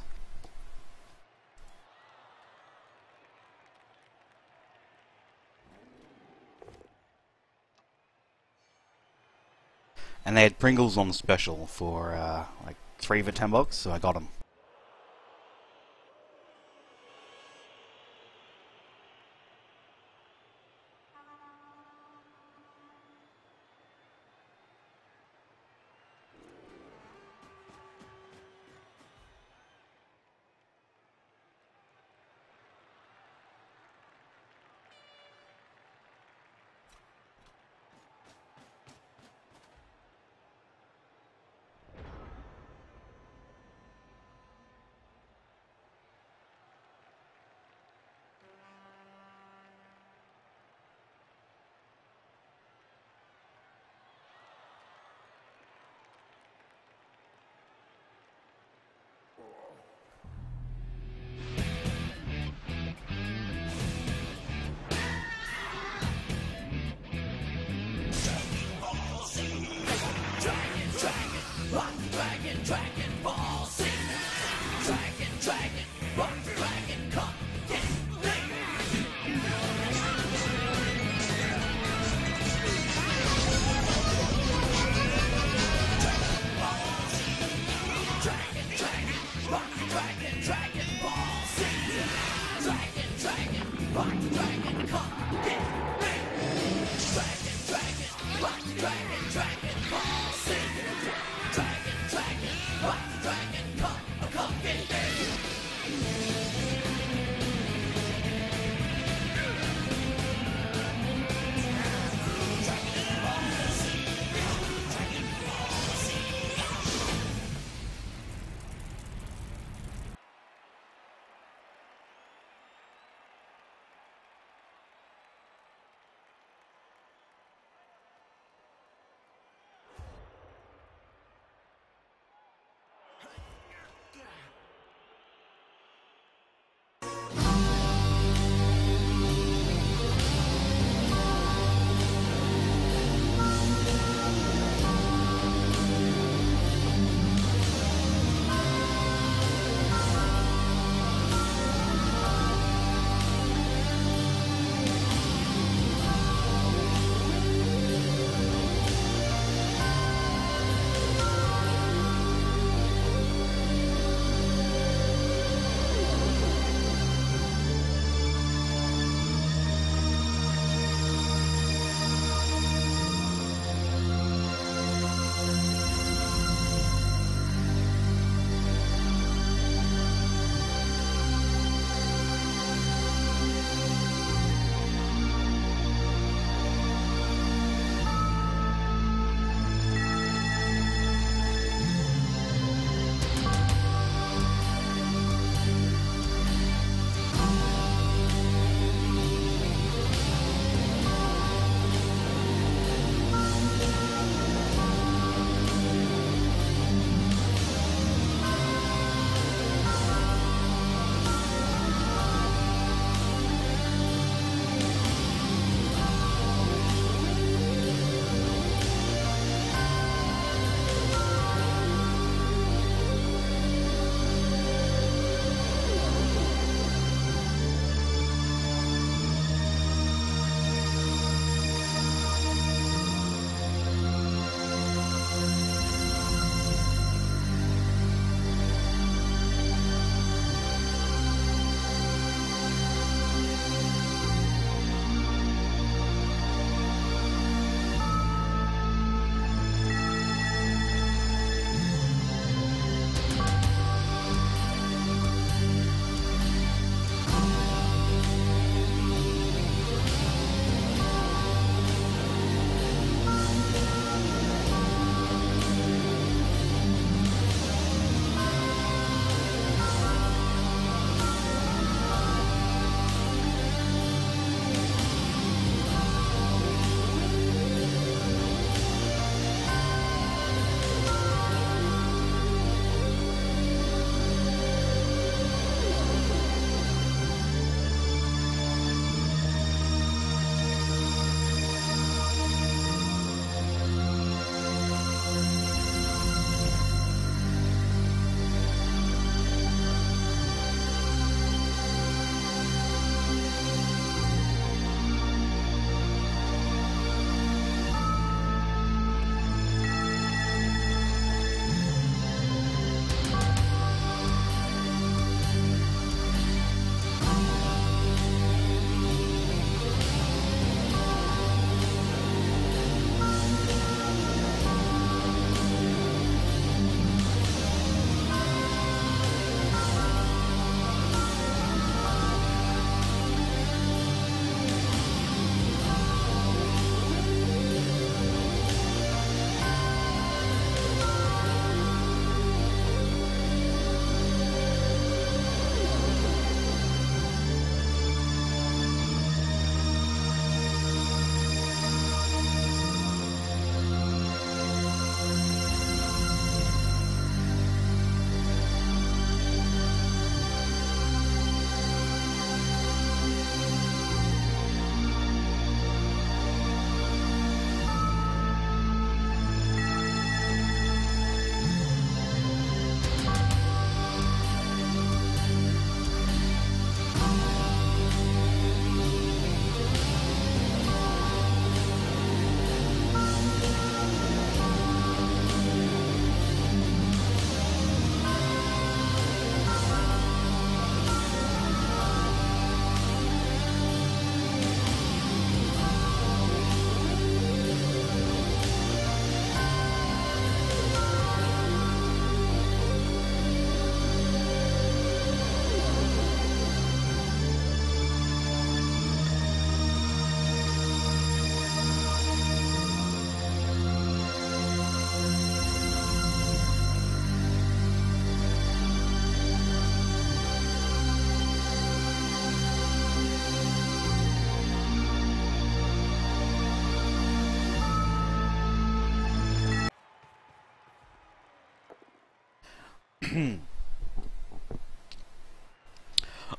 And they had Pringles on special for like 3 for $10, so I got them.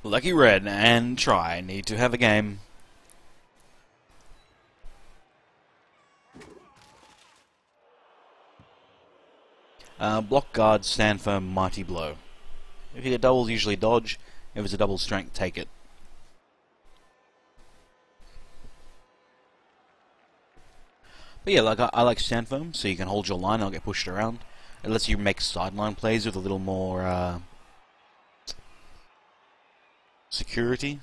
Lucky Red and Try need to have a game. Block guard, stand firm, mighty blow. If you get doubles, usually dodge. If it's a double strength, take it. But yeah, like I like stand firm, so you can hold your line and not get pushed around. It lets you make sideline plays with a little more security.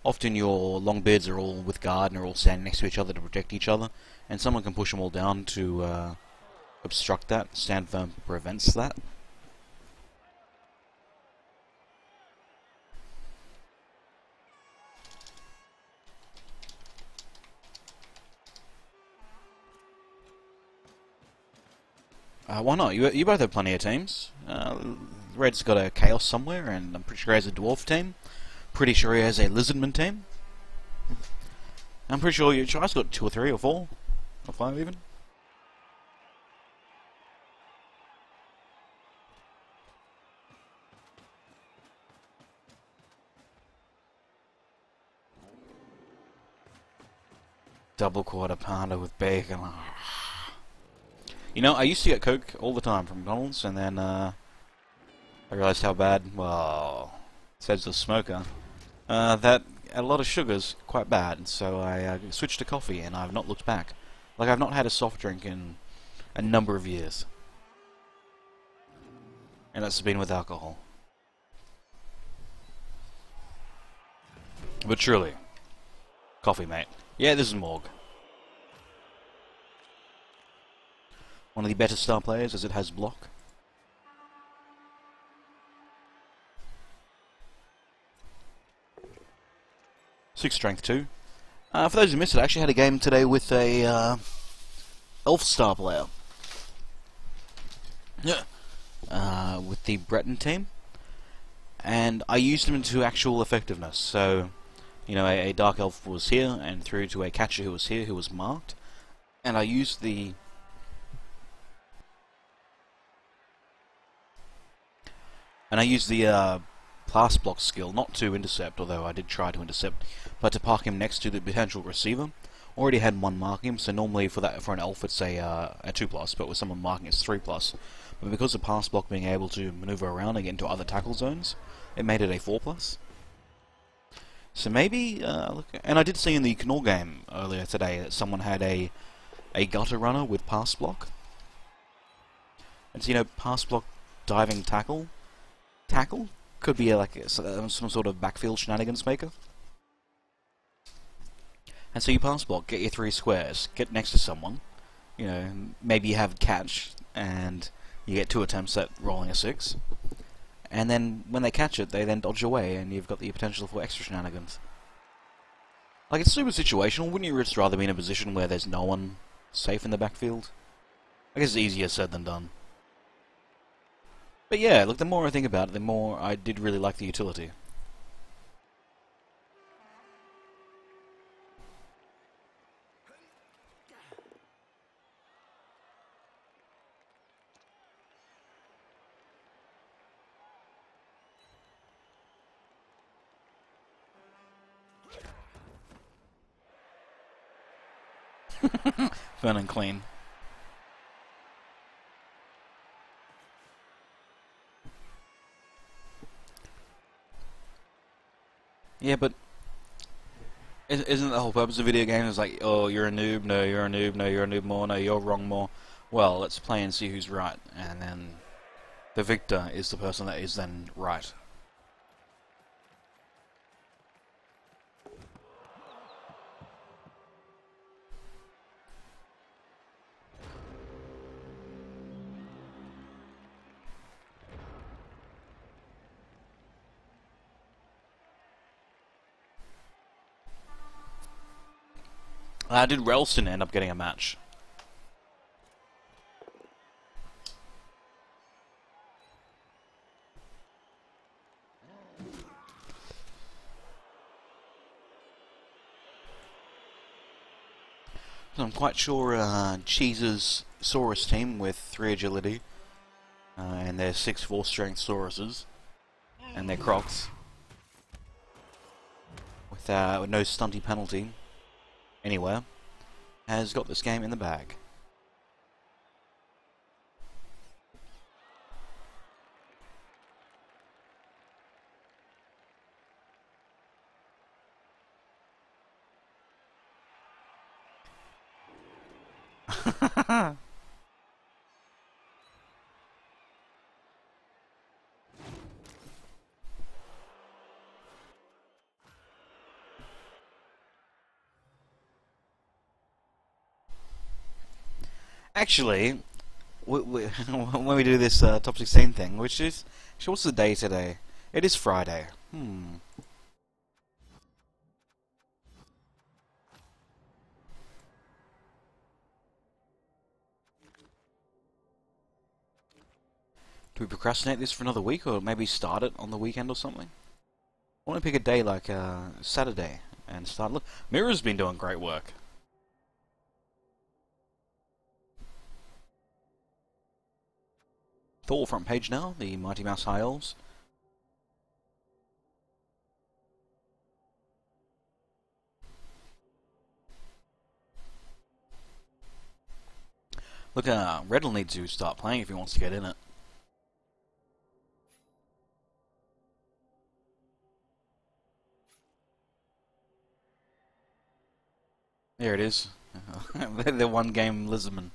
Often your long beards are all with guard and are all standing next to each other to protect each other, and someone can push them all down to obstruct that. Stand firm prevents that. Why not? You both have plenty of teams. Red's got a Chaos somewhere, and I'm pretty sure he has a Dwarf team. Pretty sure he has a Lizardman team. I'm pretty sure your Try's got 2 or 3 or 4 or 5 even. Double quarter pounder with bacon. You know, I used to get Coke all the time from McDonald's, and then I realised how bad, well, says the smoker, that a lot of sugar's quite bad, and so I switched to coffee, and I've not looked back. Like, I've not had a soft drink in a number of years. And that's been with alcohol. But truly, coffee, mate. Yeah, this is Morg. One of the better star players, as it has block. Six strength 2. For those who missed it, I actually had a game today with a elf star player. Yeah. With the Breton team. And I used him into actual effectiveness. So, you know, a dark elf was here, and through to a catcher who was here, who was marked. And I used the pass block skill, not to intercept, although I did try to intercept, but to park him next to the potential receiver. Already had one marking him, so normally for an elf it's a 2+, but with someone marking it's 3+. But because of pass block being able to maneuver around and get into other tackle zones, it made it a 4+. So maybe, look, and I did see in the Knorr game earlier today that someone had a gutter runner with pass block. And so, you know, pass block, diving, tackle could be like some sort of backfield shenanigans maker. And so you pass block, get your 3 squares, get next to someone, you know, maybe you have catch, and you get 2 attempts at rolling a 6, and then when they catch it, they then dodge away, and you've got the potential for extra shenanigans. Like, it's super situational. Wouldn't you just rather be in a position where there's no one safe in the backfield? I guess it's easier said than done. But yeah, look, the more I think about it, the more I did really like the utility. Fun and clean. Yeah, but isn't the whole purpose of video games is like, oh, you're a noob, no, you're a noob, no, you're a noob more, no, you're wrong more. Well, let's play and see who's right, and then the victor is the person that is then right. Did Ralston end up getting a match? So I'm quite sure Cheese's Saurus team with 3 agility and their 6'4" strength Sauruses, and their Crocs, with no stunty penalty anywhere, has got this game in the bag. Actually, when we do this top 16 thing, which is... Actually, what's the day today? It is Friday. Do we procrastinate this for another week, or maybe start it on the weekend or something? I want to pick a day like Saturday and start... Look, Mirror's been doing great work. Thor front page now, the Mighty Mouse High Elves. Look, Red will need to start playing if he wants to get in it. There it is. The one game Lisbon.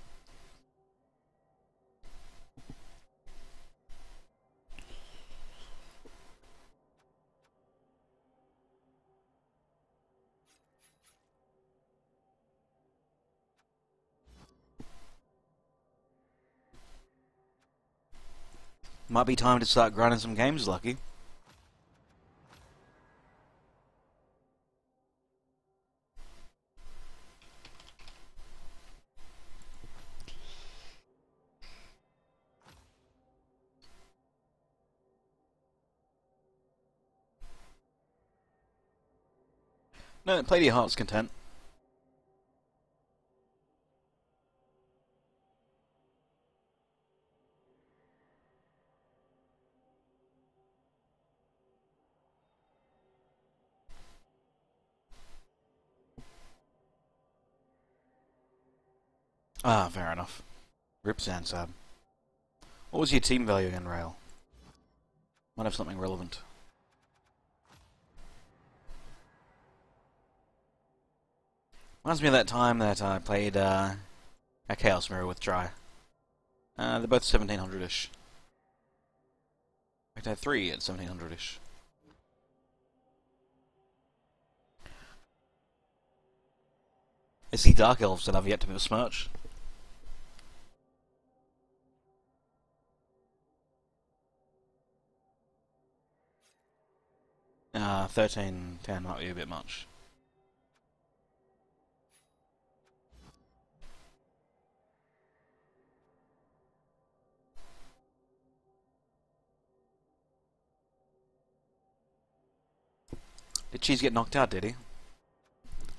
Might be time to start grinding some games, Lucky. No, play to your heart's content. Ah, fair enough. Rip Sansab. What was your team value again, Rail? Might have something relevant. Reminds me of that time that I played a Chaos Mirror with Dry. They're both 1700-ish. In fact, I had 3 at 1700-ish. It's the Dark Elves that I've yet to besmirch. Ah, 1310 might be a bit much. Did Cheese get knocked out, did he? I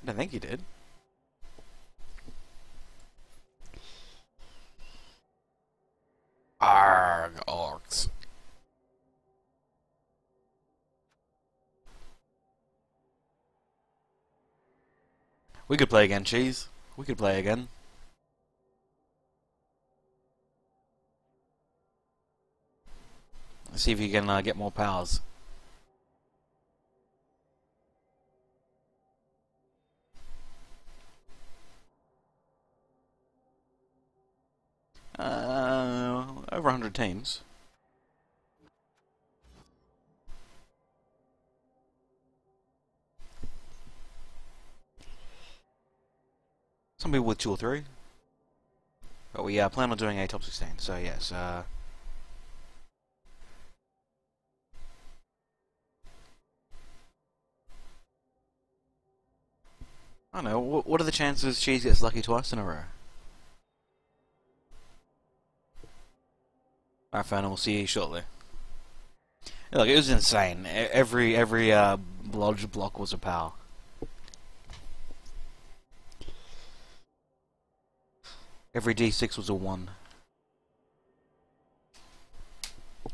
don't think he did. Arg, orcs. We could play again, Cheese. We could play again. Let's see if you can get more powers. Over 100 teams. Some people with 2 or 3. But we plan on doing a top 16, so yes. I don't know, what are the chances Cheese gets lucky twice in a row? Alright, fine, we'll see you shortly. Look, it was insane. Every lodge block was a power. Every D6 was a 1.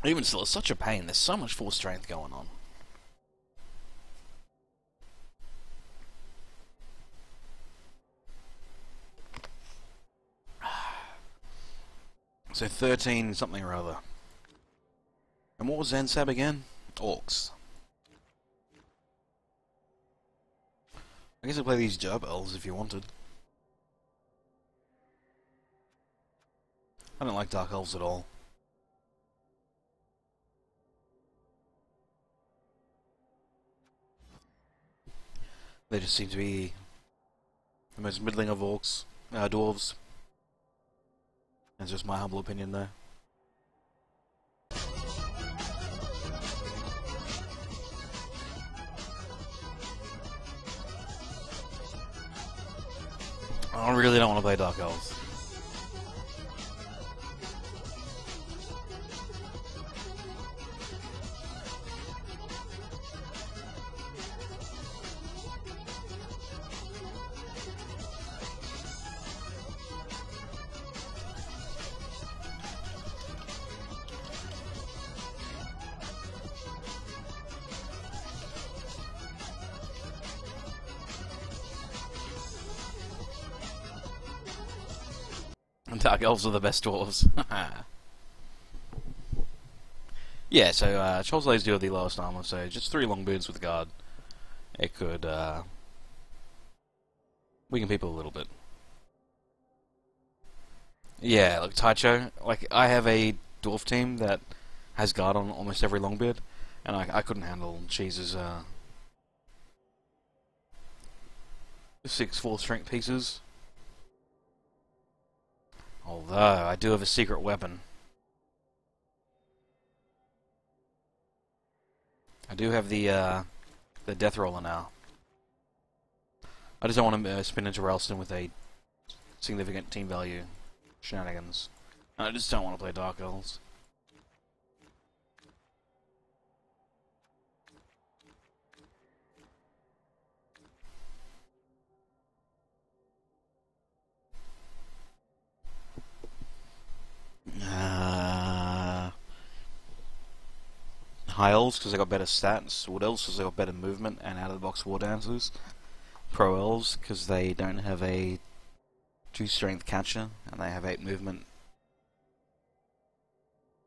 Even still, it's such a pain. There's so much force strength going on. So 13 something or other. And what was Zansab again? Orcs. I guess I'd play these Gerb elves if you wanted. I don't like Dark Elves at all. They just seem to be the most middling of orcs, dwarves. That's just my humble opinion there. I really don't want to play Dark Elves. Dark Elves are the best dwarves. Yeah, so Trollslays do have the lowest armor, so just 3 longbeards with guard. It could weaken people a little bit. Yeah, like Taicho, like I have a dwarf team that has guard on almost every longbeard, and I couldn't handle Cheese's 6 4 strength pieces. Although, I do have a secret weapon. I do have the Death Roller now. I just don't want to spin into Ralston with a significant team value shenanigans. I just don't want to play Dark Elves. High Elves because they got better stats, Wood Elves because they got better movement and out-of-the-box War Dancers, Pro Elves because they don't have a 2 strength catcher and they have 8 movement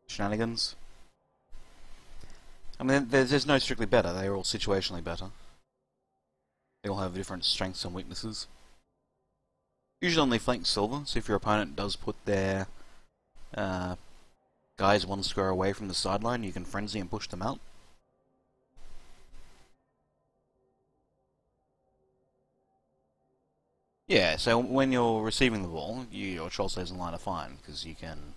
shenanigans. I mean, there's no strictly better, they're all situationally better. They all have different strengths and weaknesses. Usually only flank silver, so if your opponent does put their guys 1 square away from the sideline, you can frenzy and push them out. Yeah, so when you're receiving the ball, your troll stays in line of fine, because you can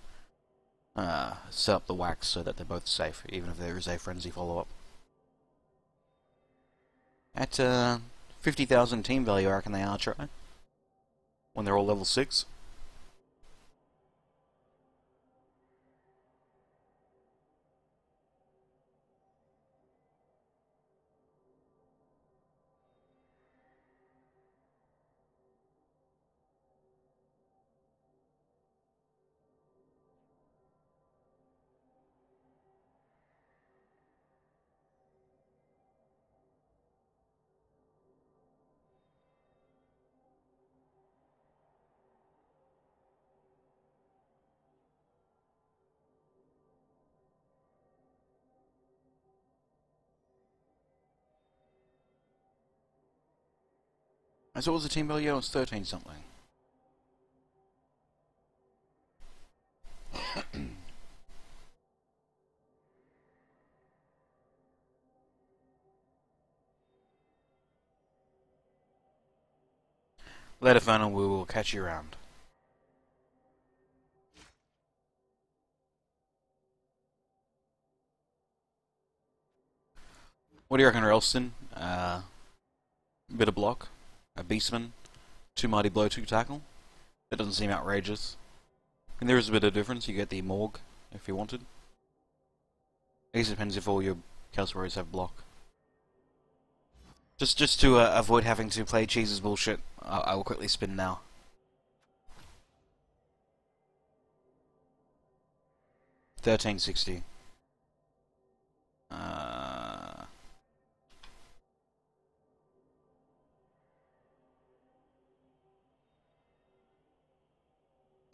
set up the wax so that they're both safe, even if there is a frenzy follow-up. At 50,000 team value, I reckon they are try. When they're all level 6. And so what was the team value? It was 13 something. Later, Fernal, we will catch you around. What do you reckon, Ralston? Bit of block, a beastman, 2 mighty blow, 2 tackle. That doesn't seem outrageous. And there is a bit of difference. You get the morgue if you wanted. I guess it depends if all your Chaos Warriors have block. Just to avoid having to play Cheese's bullshit, I will quickly spin now. $13.60.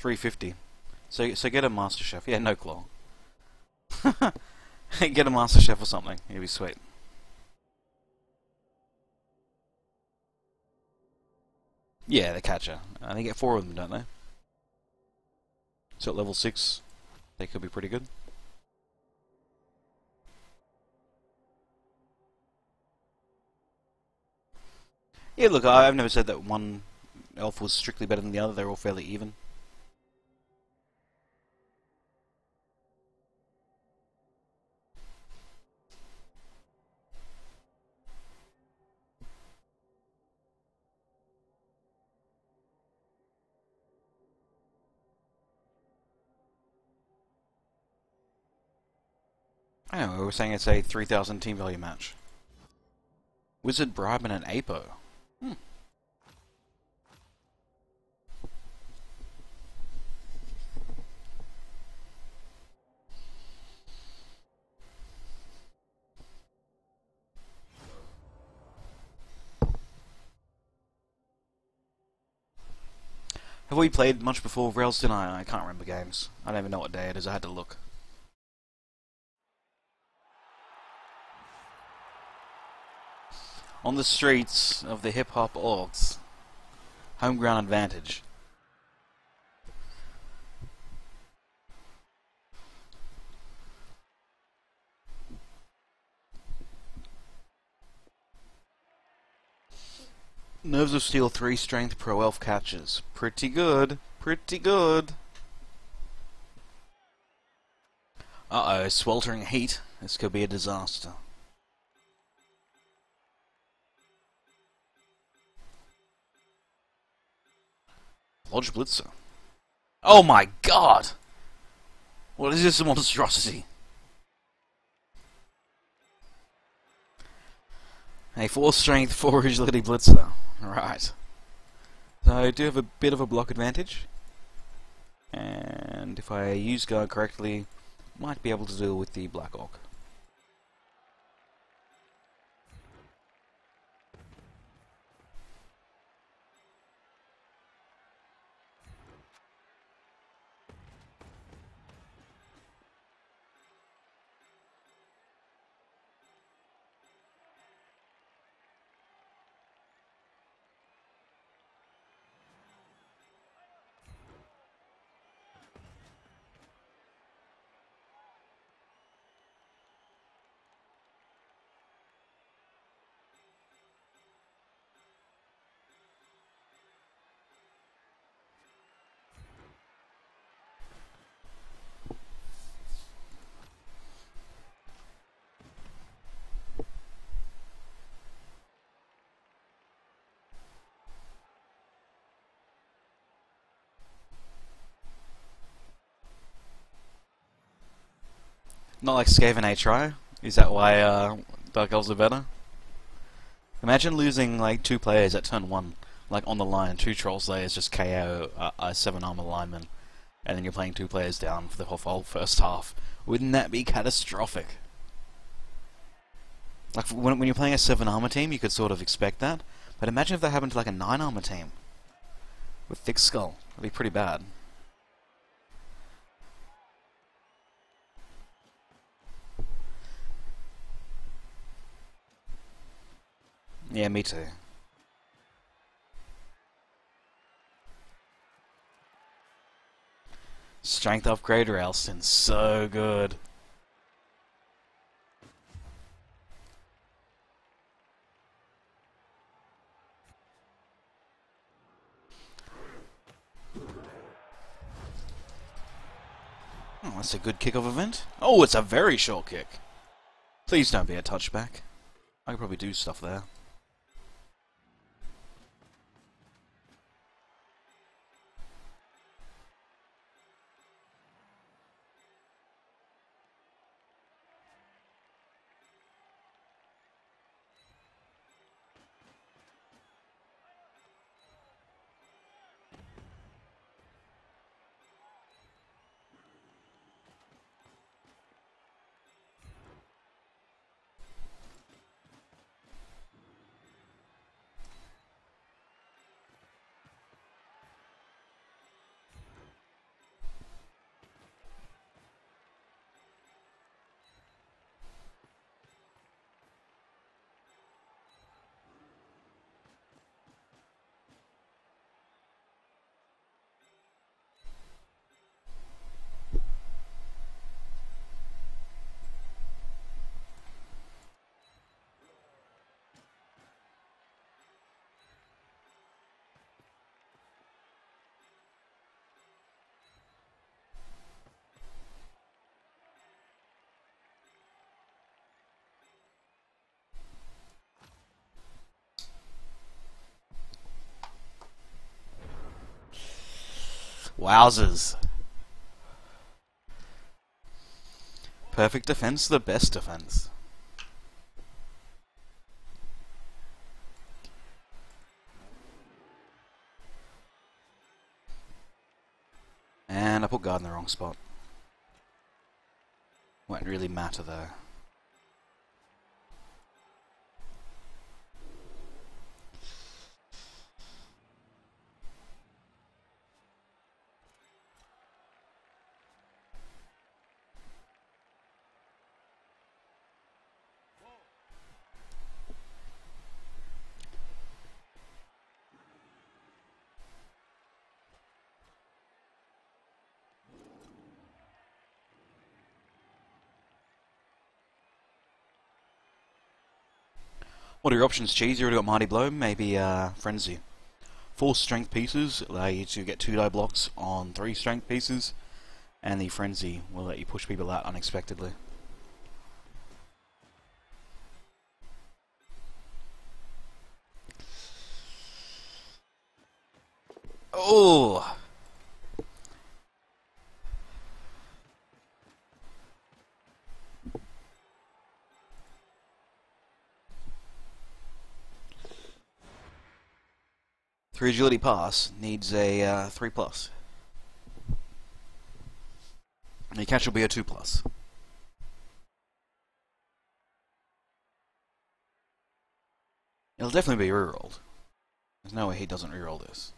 350. So get a Master Chef. Yeah, no claw. Get a Master Chef or something. It'd be sweet. Yeah, the catcher. They get 4 of them, don't they? So at level 6, they could be pretty good. Yeah, look, I've never said that one elf was strictly better than the other. They're all fairly even. I know, we were saying it's a 3,000 team value match. Wizard, Bribe, and an Apo. Have we played much before Railston? I can't remember games. I don't even know what day it is. I had to look. On the streets of the hip-hop orgs. Home ground advantage. Nerves of Steel 3 Strength Pro Elf catches. Pretty good. Pretty good. Uh-oh, sweltering heat. This could be a disaster. Lodge Blitzer. Oh my god! What is this monstrosity? A 4 Strength, 4 Agility Blitzer. Right. So I do have a bit of a block advantage. And if I use guard correctly, might be able to deal with the Black Orc. Not like Skaven HRI? Is that why Dark Elves are better? Imagine losing like 2 players at turn 1, like on the line, 2 Troll Slayers just KO a 7 armor lineman, and then you're playing 2 players down for the whole first half. Wouldn't that be catastrophic? Like when you're playing a 7 armor team, you could sort of expect that, but imagine if that happened to like a 9 armor team with Thick Skull. That'd be pretty bad. Yeah, me too. Strength upgrade Railston, so good. Oh, that's a good kickoff event. Oh, it's a very short kick. Please don't be a touchback. I could probably do stuff there. Wowzers. Perfect defense, the best defense. And I put guard in the wrong spot. Won't really matter though. What are your options, Cheese? You already got Mighty Blow, maybe Frenzy. 4 strength pieces allow you to get 2 die blocks on 3 strength pieces, and the Frenzy will let you push people out unexpectedly. Oh! Three agility pass needs a 3+. And your catch will be a 2+. It'll definitely be rerolled. There's no way he doesn't reroll this.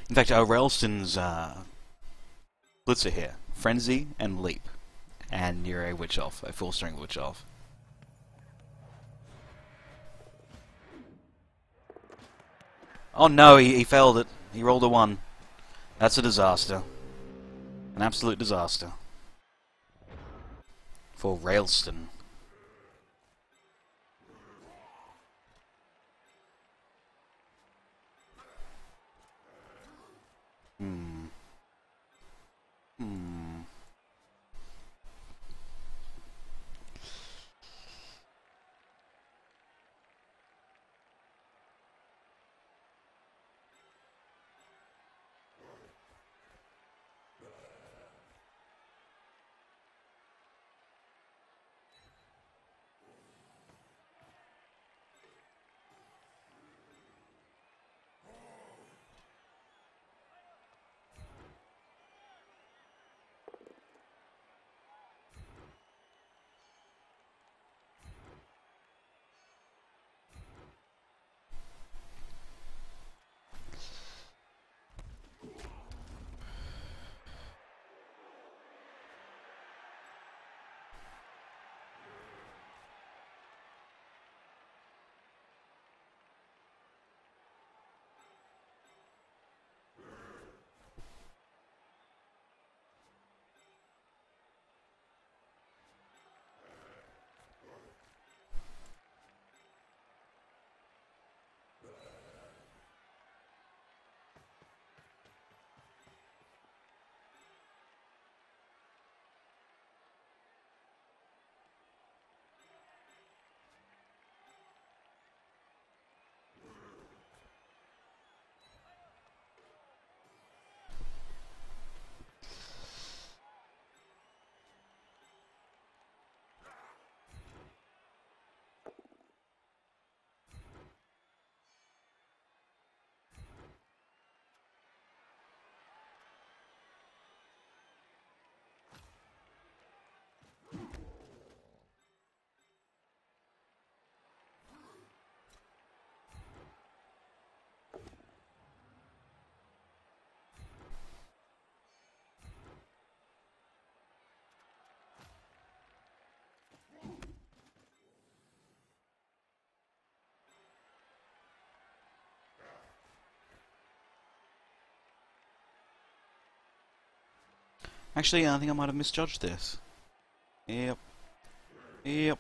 In fact, Railston's blitzer here. Frenzy and Leap. And you're a Witch Elf, a full strength Witch Elf. Oh no, he failed it. He rolled a 1. That's a disaster. An absolute disaster. For Railston. Actually, I think I might have misjudged this. Yep. Yep.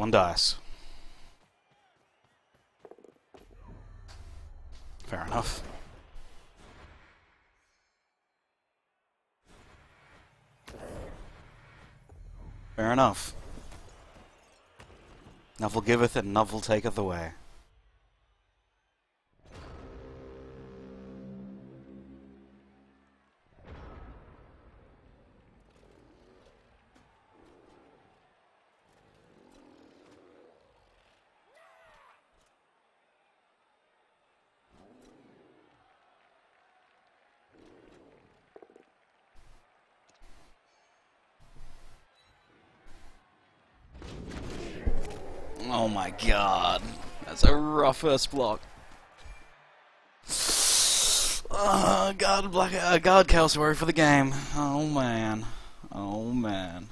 one dice. Fair enough. Fair enough. Nuffle giveth and Nuffle taketh away. Oh my god. That's a rough first block. God Chaos Warrior for the game. Oh man. Oh man.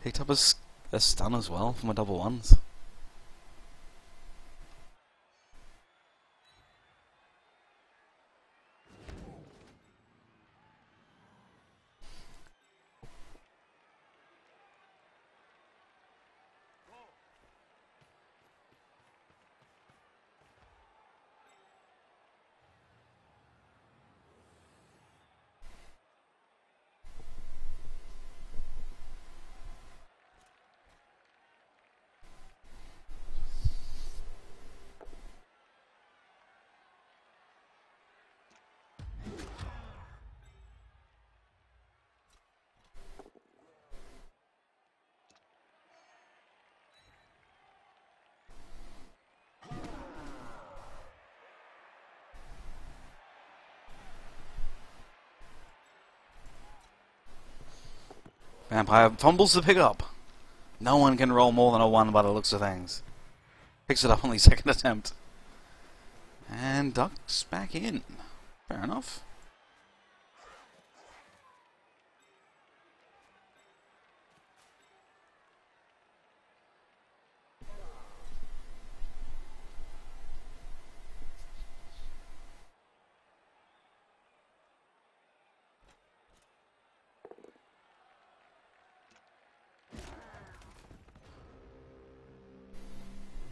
Picked up a stun as well for my double ones. Vampire fumbles to pick up. No one can roll more than a 1 by the looks of things. Picks it up on the second attempt. And ducks back in. Fair enough.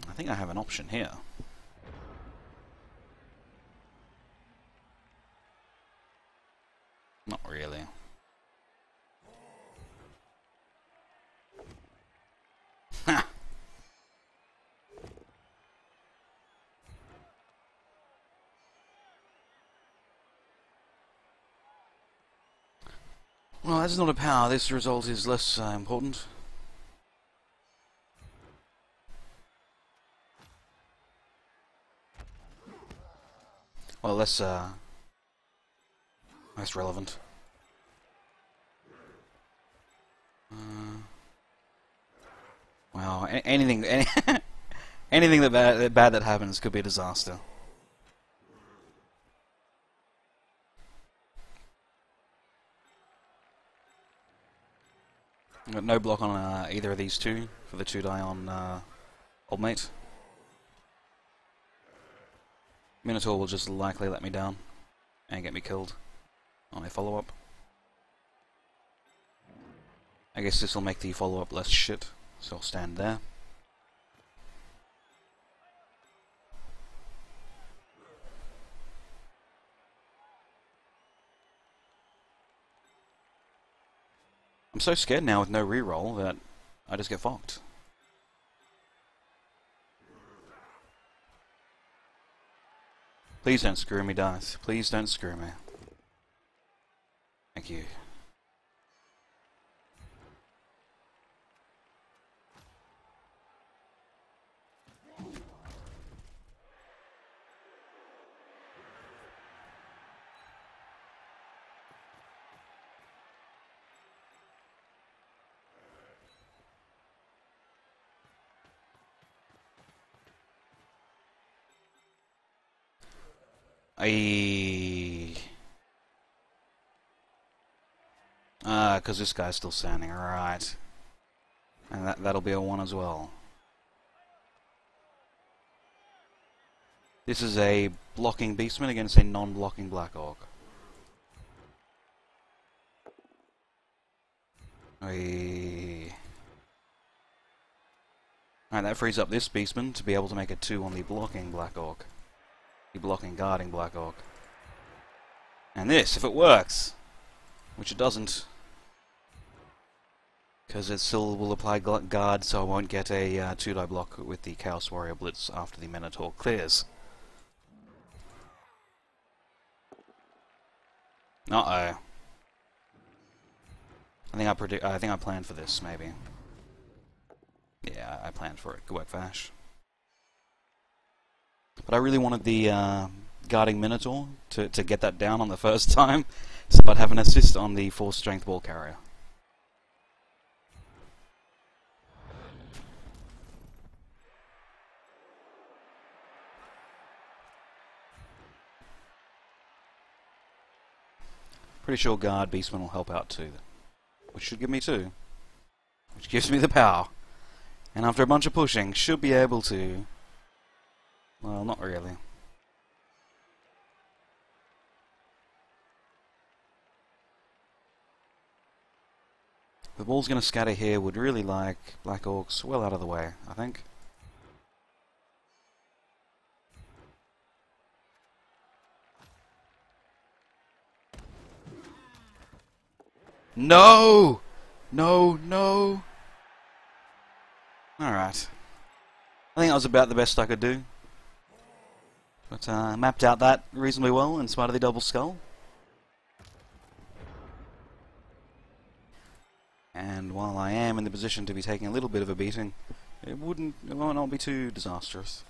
I think I have an option here. Not really. Ha! Well, that's not a power. This result is less important. Well, less relevant. Well, anything that bad that happens could be a disaster. Got no block on either of these two for the 2 die on old mate. Minotaur will just likely let me down and get me killed on a follow-up. I guess this will make the follow-up less shit, so I'll stand there. I'm so scared now with no reroll that I just get fucked. Please don't screw me, dice. Please don't screw me. Thank you. Because this guy's still standing, right. And that'll be a 1 as well. This is a blocking Beastman against a non-blocking Black Orc. Alright, that frees up this beastman to be able to make a 2 on the blocking Black Orc. The blocking guarding Black Orc. And this, if it works, which it doesn't, because it still will apply guard, so I won't get a 2-die block with the Chaos Warrior Blitz after the Minotaur clears. Uh-oh. I think I planned for this, maybe. Yeah, I planned for it. Good work, Vash. But I really wanted the guarding Minotaur to get that down on the first time, so I'd have an assist on the 4-strength ball carrier. Pretty sure guard beastman will help out too, which should give me 2, which gives me the power. And after a bunch of pushing, should be able to... Well, not really. The ball's going to scatter here would really like Black Orcs well out of the way, I think. No! No, no! Alright. I think that was about the best I could do. But mapped out that reasonably well in spite of the double skull. And while I am in the position to be taking a little bit of a beating, it might not be too disastrous.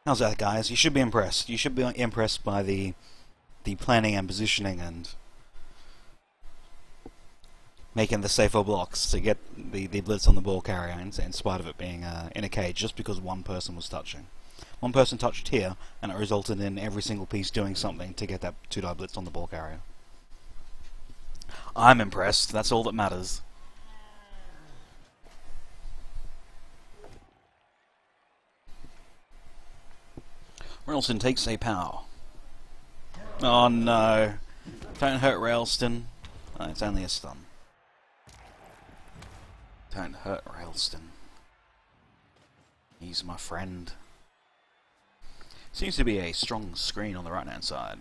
How's that, guys? You should be impressed. You should be impressed by the planning and positioning and making the safer blocks to get the blitz on the ball carrier in spite of it being in a cage, just because one person was touching. One person touched here, and it resulted in every single piece doing something to get that 2-die blitz on the ball carrier. I'm impressed. That's all that matters. Railston takes a pow. Oh no. Don't hurt Railston. Oh, it's only a stun. Don't hurt Railston. He's my friend. Seems to be a strong screen on the right hand side.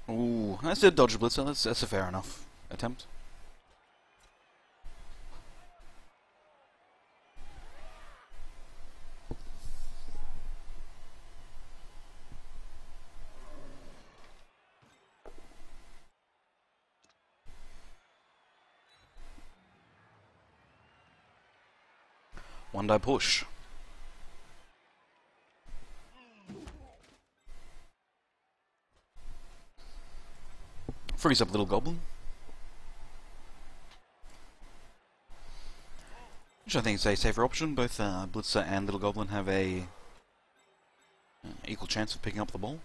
Ooh, that's a dodge blitzer. That's a fair enough attempt. One die push. Frees up little Goblin. Which I think is a safer option. Both Blitzer and Little Goblin have a equal chance of picking up the ball.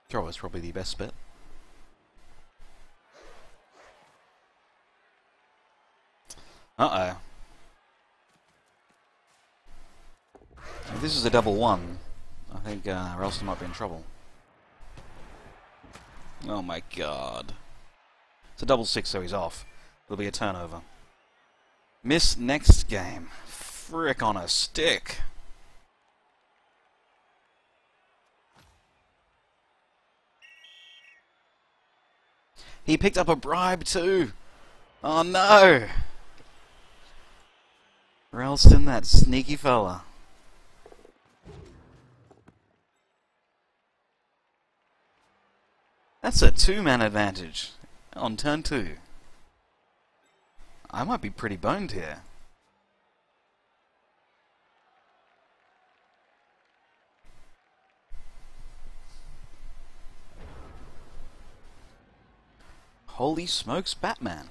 Throw is probably the best bet. Uh-oh. If this is a double 1, I think Ralston might be in trouble. Oh my god. It's a double 6, so he's off. It'll be a turnover. Miss next game. Frick on a stick. He picked up a bribe too. Oh no. Ralston, that sneaky fella. That's a 2-man advantage on turn 2. I might be pretty boned here. Holy smokes, Batman.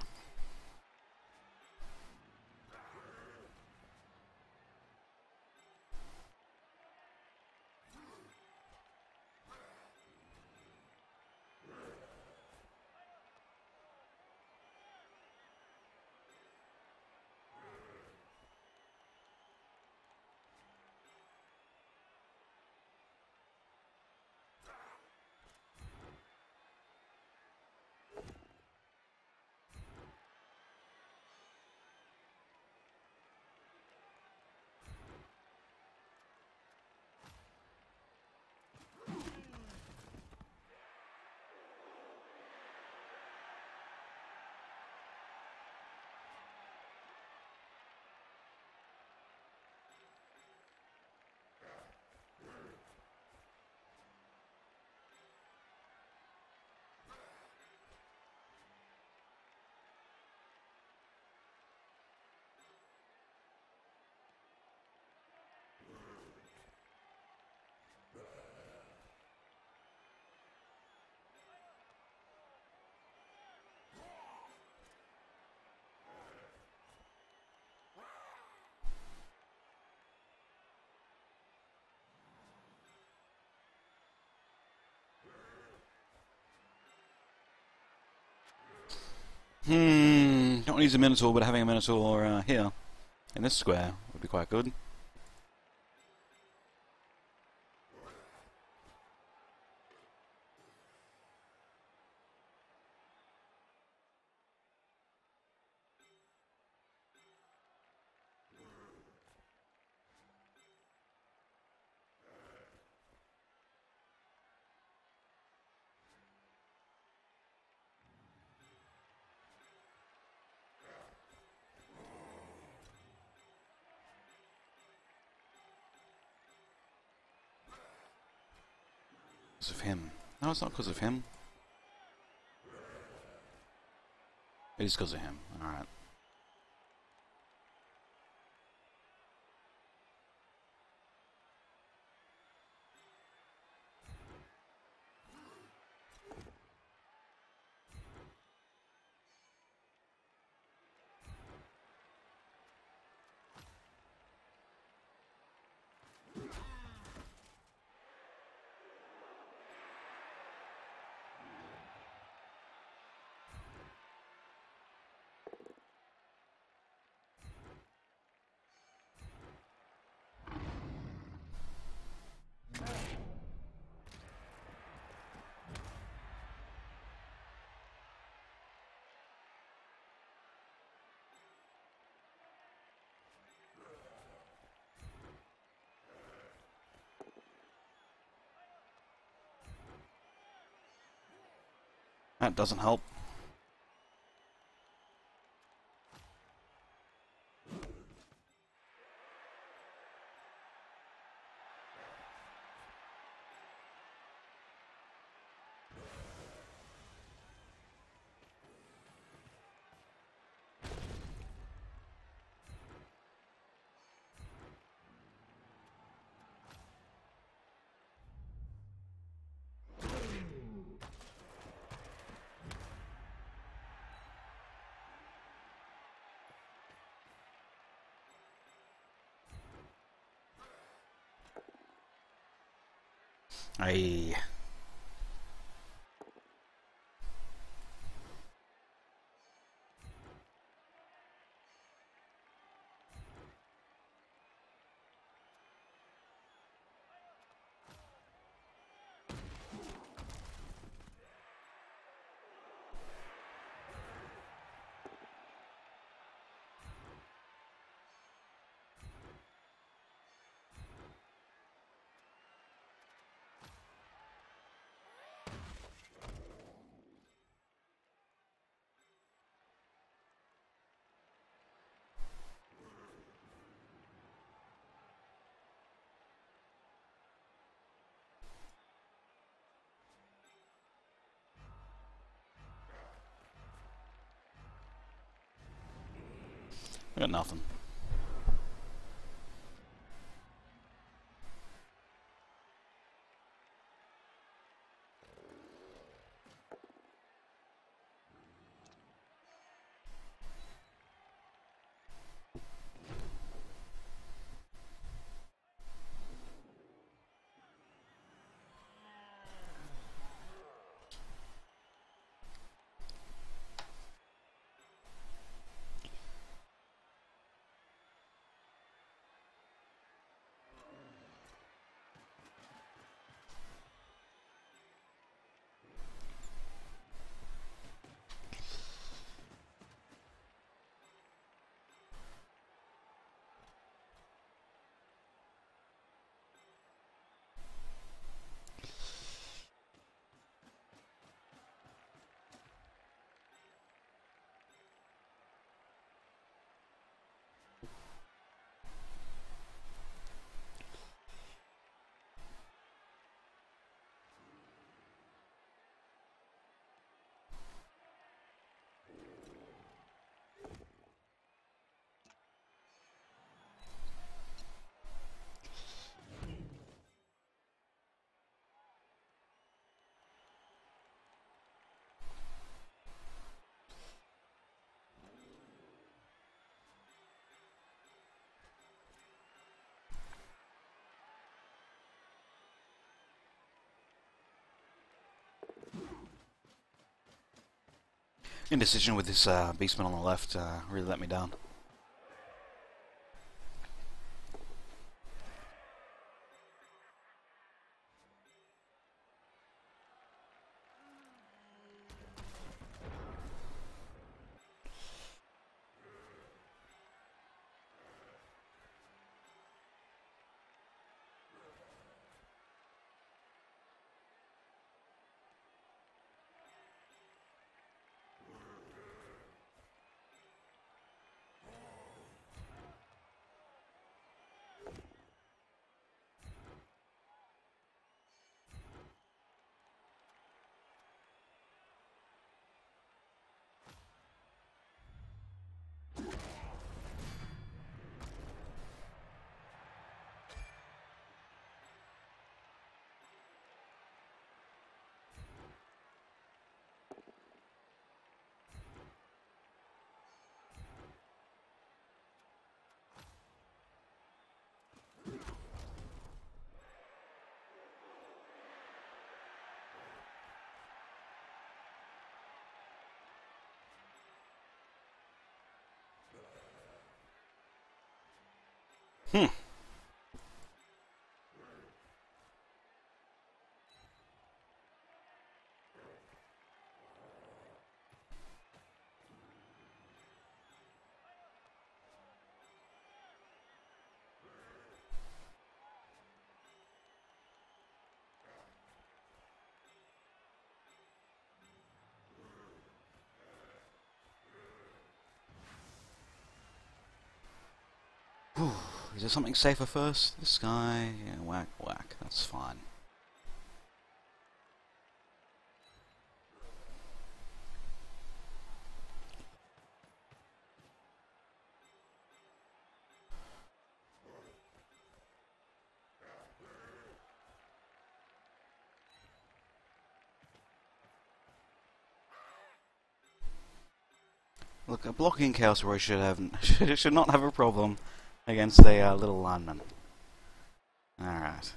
Don't use a Minotaur, but having a Minotaur here, in this square, would be quite good. Because of him. No, it's not because of him. It is because of him. Alright. That doesn't help. Aye. I got nothing. Indecision with this beastman on the left really let me down. Hmm. Whew. Is there something safer first? This guy? Yeah, whack, whack. That's fine. Look, a blocking Chaos Warrior should not have a problem against a little lineman. Alright.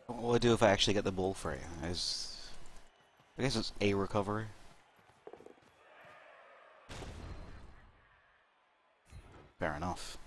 What will I do if I actually get the ball free? I guess it's a recovery. Fair enough.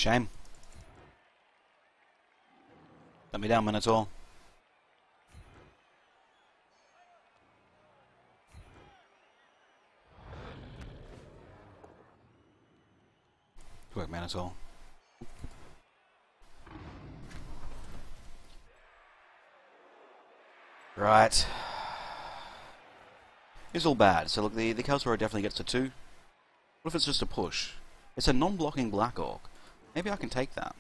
Shame. Let me down, Minotaur. Good work, Minotaur. Right. It's all bad. So look, the Kalsara definitely gets to 2. What if it's just a push? It's a non-blocking Black Orc. Maybe I can take that.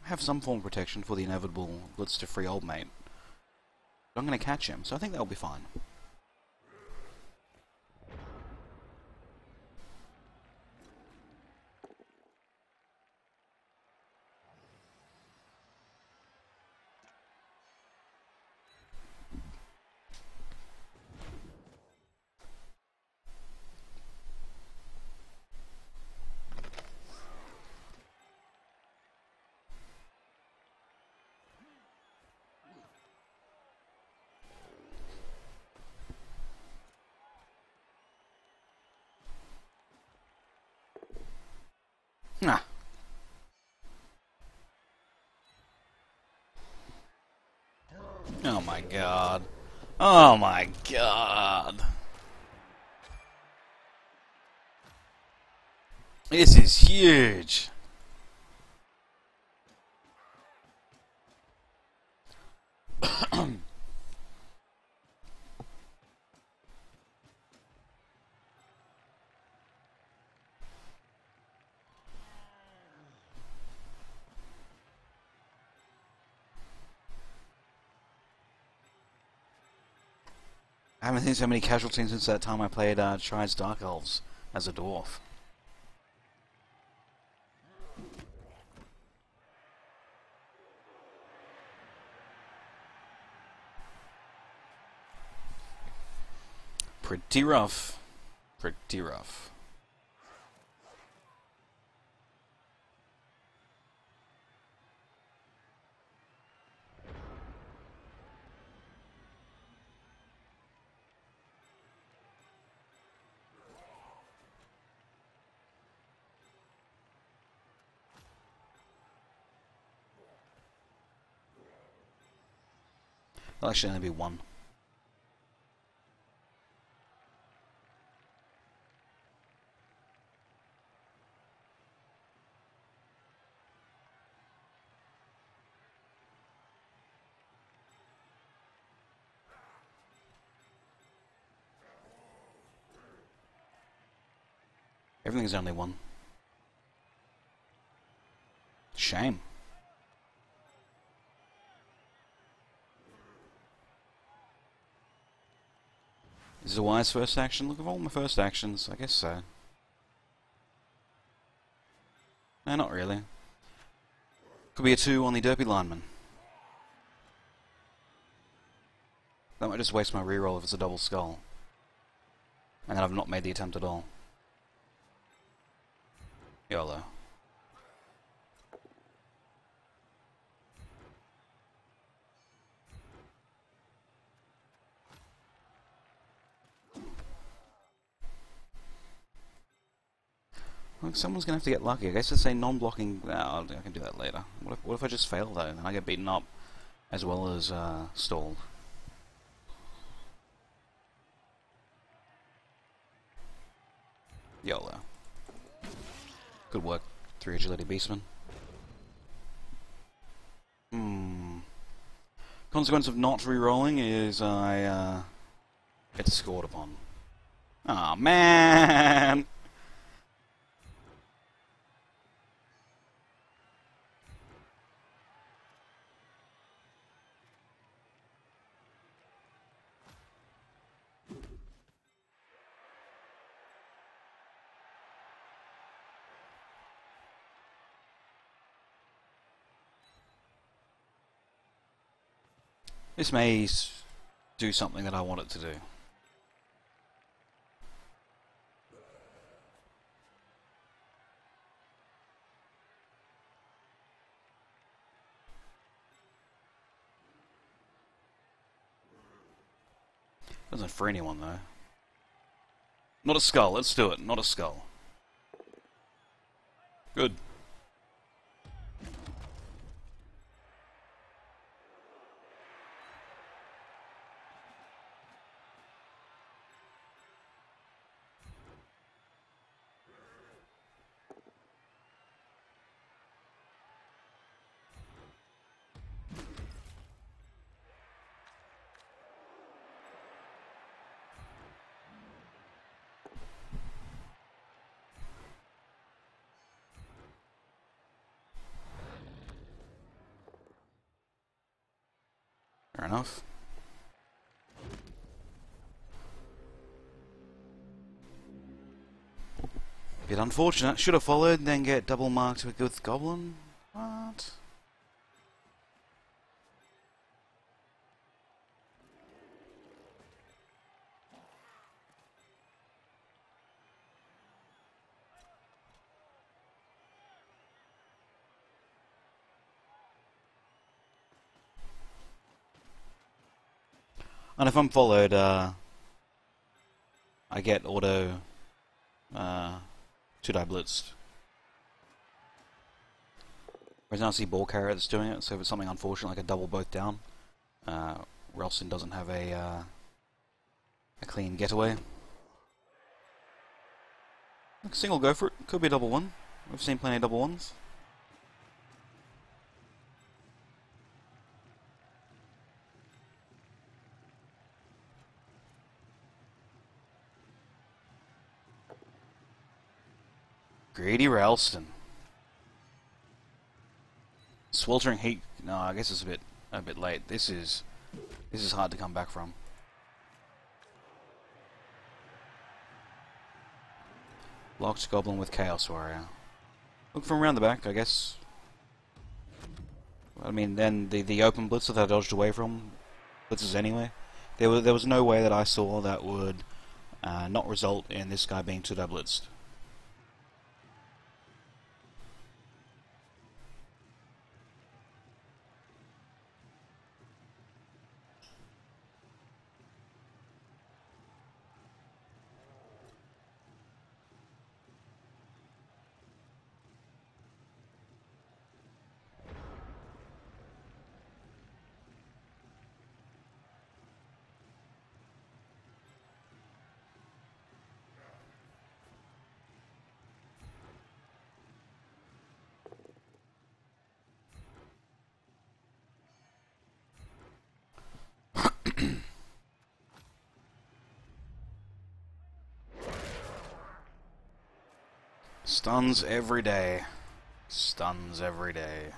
I have some form of protection for the inevitable blitz to free old mate. But I'm going to catch him, so I think that'll be fine. Nah. Oh my god. Oh my god. This is huge. I haven't seen so many casualties since that time I played Tri's Dark Elves as a dwarf. Pretty rough. Pretty rough. There'll actually only be 1. Everything's only 1. Shame. Is it a wise first action? Look at all my first actions. I guess so. No, not really. Could be a 2 on the Derpy lineman. That might just waste my reroll if it's a double skull. And then I've not made the attempt at all. YOLO. Well, someone's gonna have to get lucky. I guess it's a non-blocking. I can do that later. What if I just fail though? Then I get beaten up as well as stalled. YOLO. Good work, 3 agility beastmen. Consequence of not re-rolling is I get scored upon. Aw, man! This may do something that I want it to do. Doesn't for anyone though. Not a skull, let's do it, not a skull. Good. Fair enough. Bit unfortunate. Should have followed and then get double marked with Goblin. What? And if I'm followed, I get auto 2-die blitzed. Whereas now I see ball carrier that's doing it, so if it's something unfortunate like a double both down, Ralston doesn't have a clean getaway. Like a single go for it, could be a double one. We've seen plenty of double ones. Greedy Ralston. Sweltering heat. No, I guess it's a bit late. This is hard to come back from. Locked Goblin with Chaos Warrior. Look from around the back, I guess. I mean, then the open blitz that I dodged away from blitzes anyway. There was no way that I saw that would not result in this guy being 2-die blitzed. Stuns every day. Stuns every day.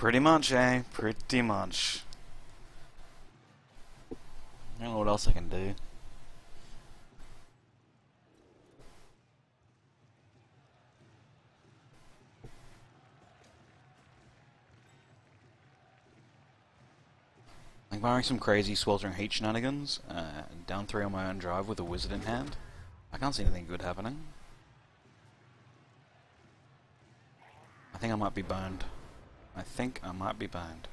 Pretty much, eh? Pretty much. I don't know what else I can do. Like barring some crazy sweltering heat shenanigans, down 3 on my own drive with a wizard in hand, I can't see anything good happening. I think I might be boned. I think I might be boned.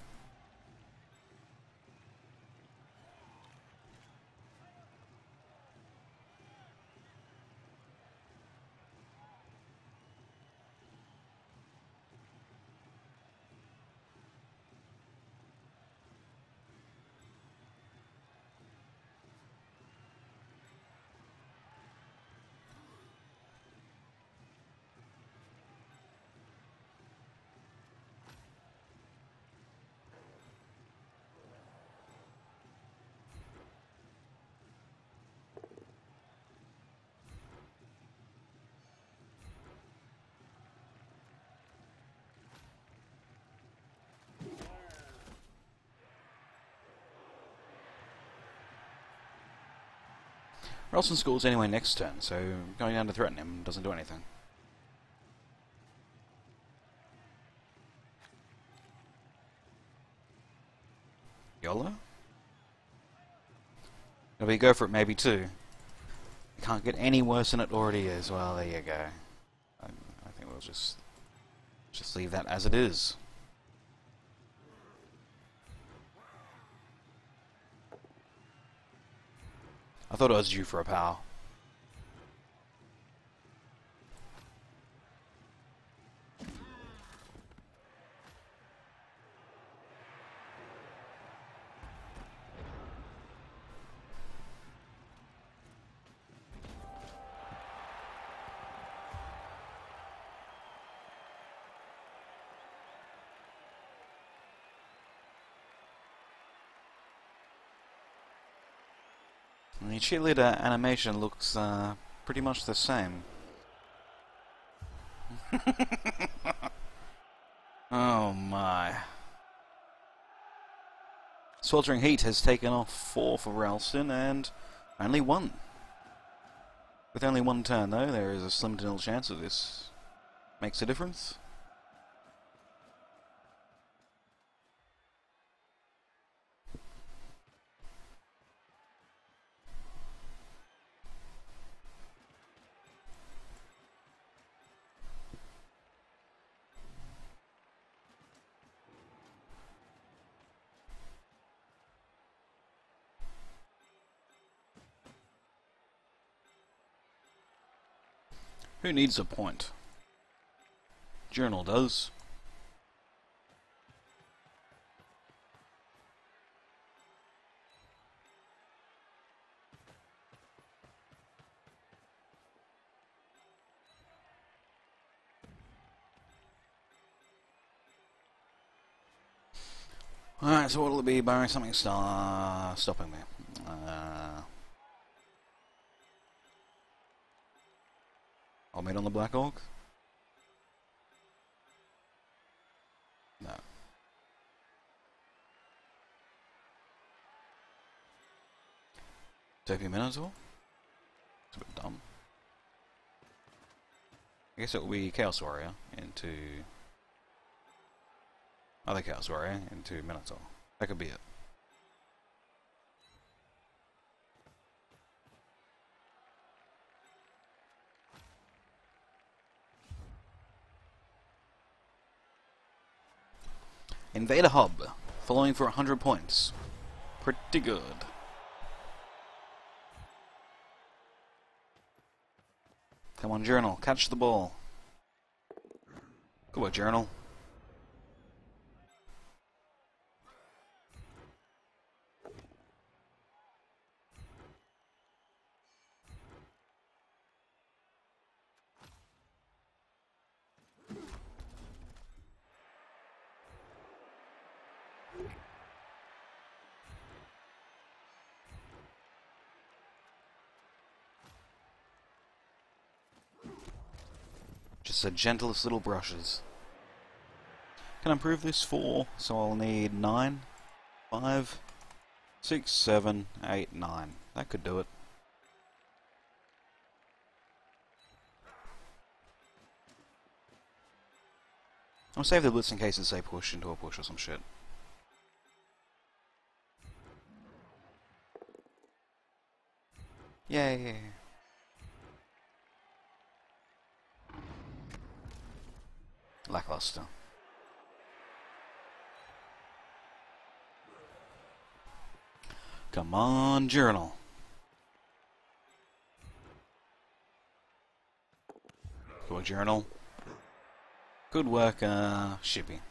Ralston scores anyway next turn, so going down to threaten him doesn't do anything. YOLO? If we go for it maybe too. It can't get any worse than it already is. Well, there you go. I think we'll just leave that as it is. I thought I was due for a power. The cheerleader animation looks pretty much the same. Oh my. Sweltering Heat has taken off 4 for Ralston and only 1. With only 1 turn though, there is a slim to nil chance that this makes a difference. Who needs a point? Journal does. Alright, so what'll it be? Barring something stopping me. I'll meet on the Black Orc? No. Topi Minotaur? It's a bit dumb. I guess it will be Chaos Warrior into other Chaos Warrior into Minotaur. That could be it. Invader Hub, following for 100 points. Pretty good. Come on, Journal, catch the ball. Go on, Journal. Just the gentlest little brushes. Can I improve this? 4, so I'll need 9, 5, 6, 7, 8, 9. That could do it. I'll save the blitz in case it's a push into a push or some shit. Yay! Lackluster. Come on, journal. Go journal. Good work, Shippy.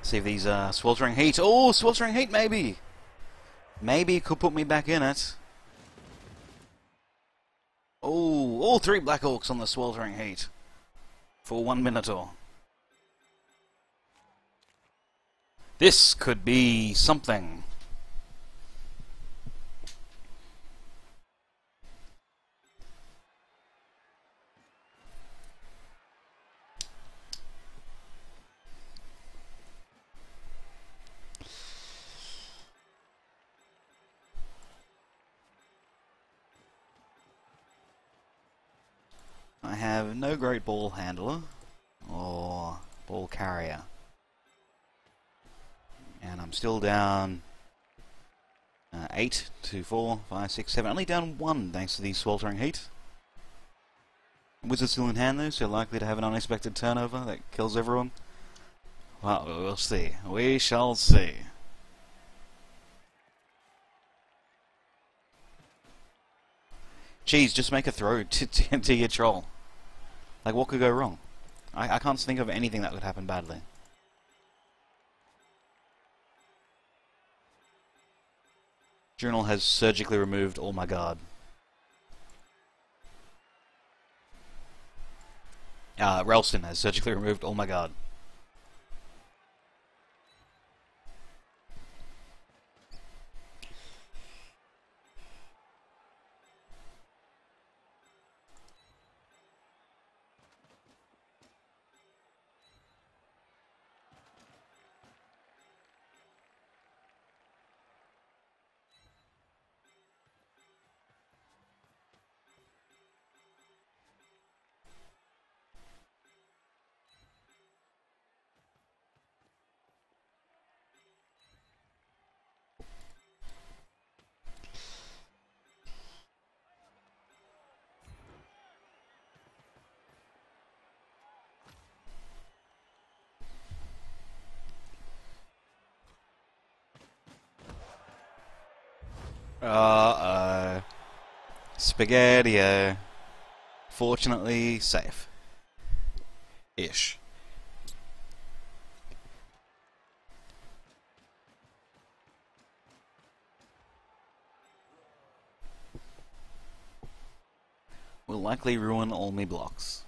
See if these sweltering heat. Oh, sweltering heat, maybe. Maybe could put me back in it. Oh, all 3 Black Orcs on the sweltering heat for 1 Minotaur. This could be something. I have no great ball handler or ball carrier. And I'm still down 8 to 4, 5, 6, 7. Only down 1 thanks to the sweltering heat. Wizard's still in hand though, so likely to have an unexpected turnover that kills everyone. Well, we'll see. We shall see. Geez, just make a throw to your troll. Like, what could go wrong? I can't think of anything that could happen badly. Journal has surgically removed all my guard. Ralston has surgically removed all my guard. Uh-oh. Spaghetti-o. Fortunately, safe. Ish. Will likely ruin all me blocks.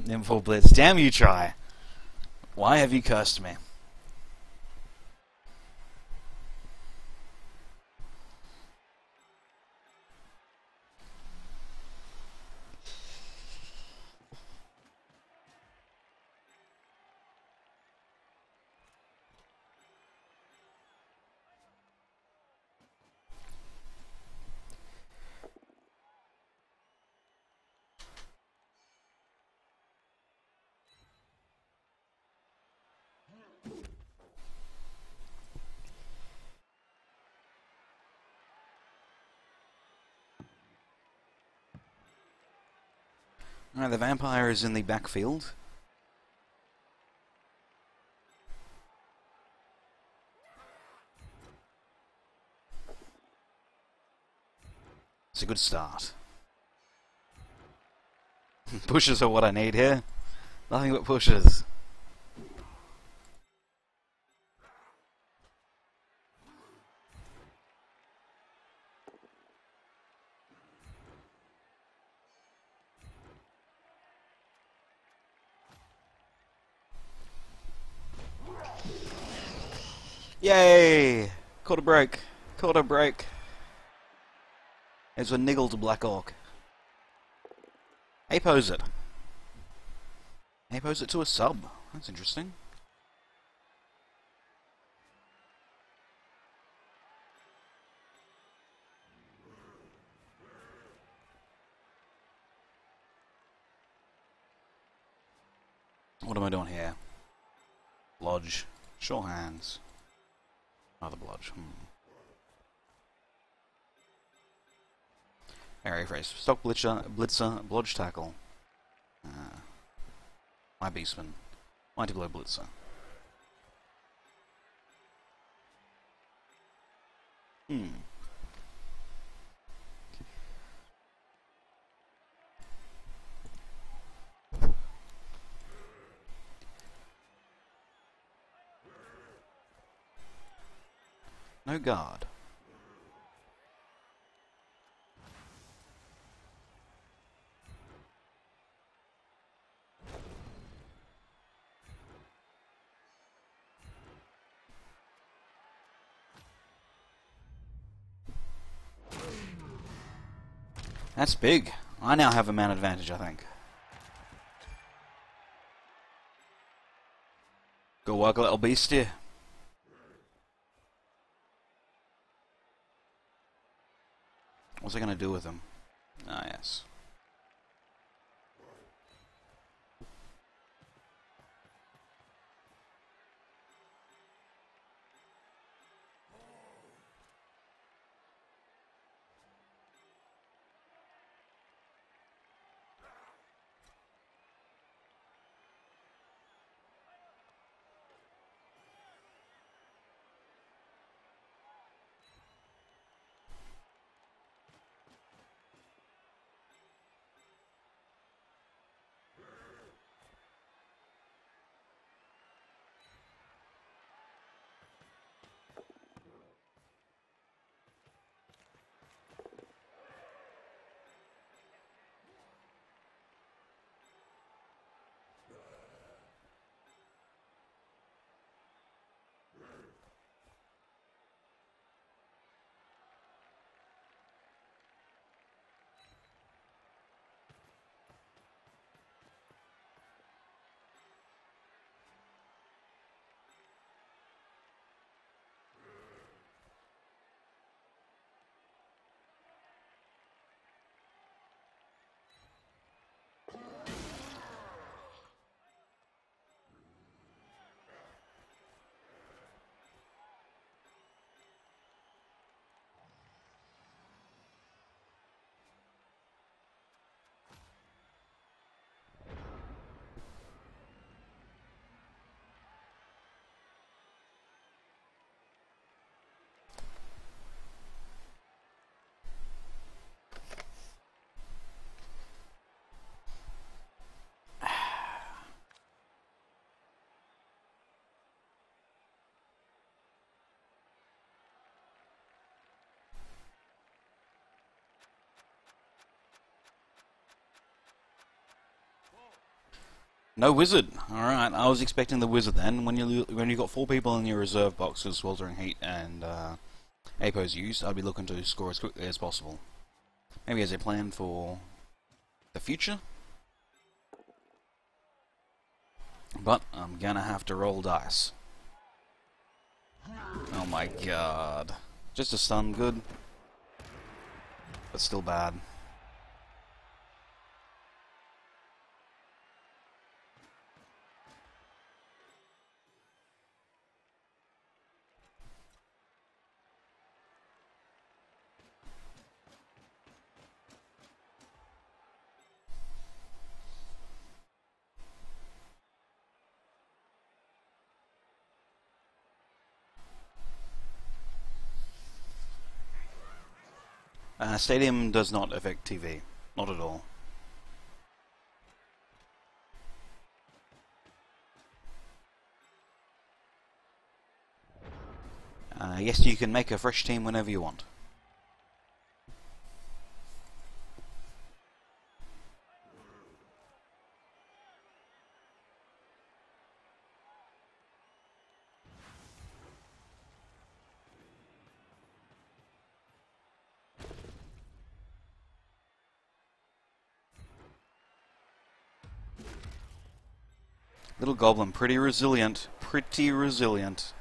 Nympho Blitz. Damn you, Try! Why have you cursed me? Alright, the vampire is in the backfield. It's a good start. Pushes are what I need here. Nothing but pushes. Yay! Caught a break. Caught a break. It's a niggle to Black Orc. Apos it. Apos it to a sub. That's interesting. What am I doing here? Blodge. Sure hands. Another blodge. Area phrase. Stock blitzer, blodge tackle. My beastman. Mighty blow blitzer. No guard. That's big. I now have a man advantage, I think. Go work, little beastie. What's I gonna do with him? Ah, yes. No wizard. Alright, I was expecting the wizard then. When you got 4 people in your reserve boxes, Sweltering Heat and Apos used, I'd be looking to score as quickly as possible. Maybe as a plan for the future? But I'm gonna have to roll dice. Oh my god. Just a stun, good. But still bad. Stadium does not affect TV. Not at all. Yes, you can make a fresh team whenever you want. Little goblin, pretty resilient. Pretty resilient.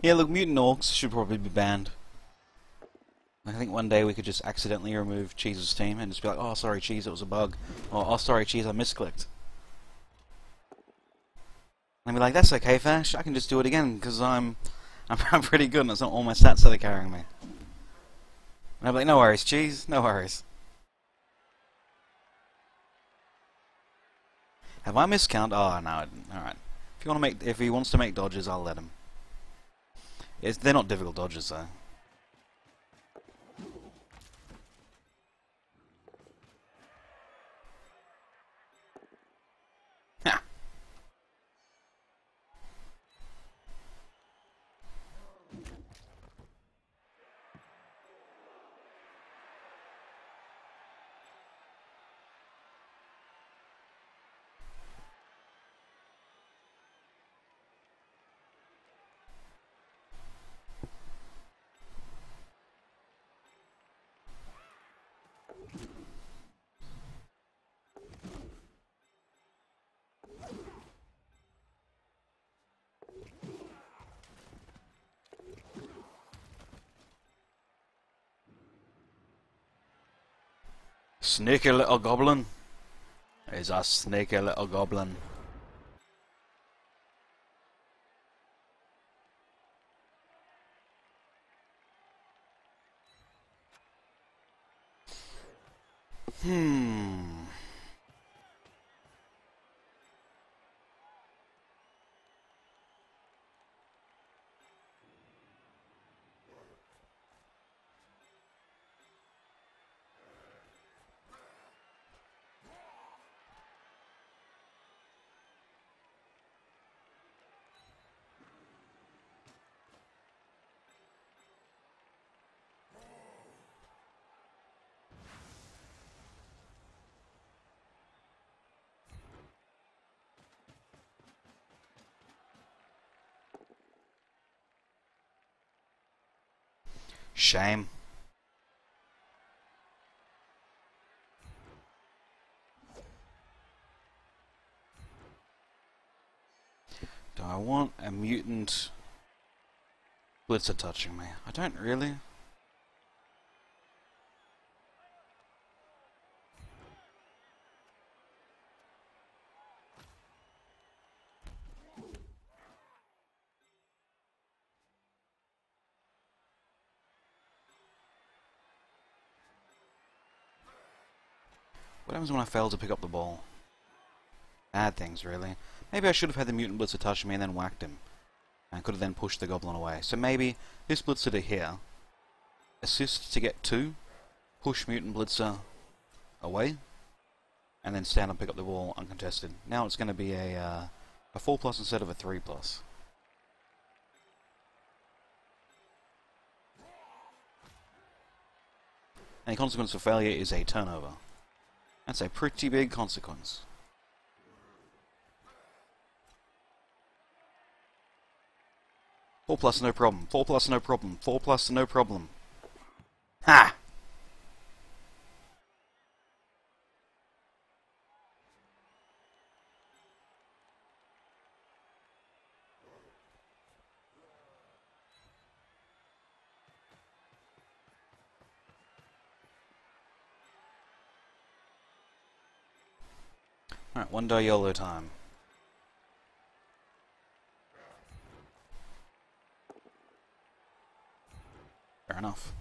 Yeah, look, mutant orcs should probably be banned. I think one day we could just accidentally remove Cheese's team and just be like, oh, sorry, Cheese, it was a bug. Or, oh, sorry, Cheese, I misclicked. And be like, that's okay, Fash, I can just do it again, because I'm pretty good and it's not all my stats that are carrying me. And I'd be like, no worries, Cheese, no worries. Have I miscount? Oh, no, I didn't. Alright. If he wants to make dodges, I'll let him. They're not difficult dodges, though. Ha! Sneaky little goblin. He's a sneaky little goblin. Shame. Do I want a mutant blitzer touching me? I don't really. What happens when I fail to pick up the ball? Bad things, really. Maybe I should have had the Mutant Blitzer touch me and then whacked him. I could have then pushed the Goblin away. So maybe this Blitzer to here, assist to get 2, push Mutant Blitzer away, and then stand and pick up the ball uncontested. Now it's going to be a 4+ instead of a 3+. And the consequence of failure is a turnover. That's a pretty big consequence. Four plus, no problem. 4+, no problem. 4+, no problem. Ha! Alright, 1 die YOLO time. Fair enough.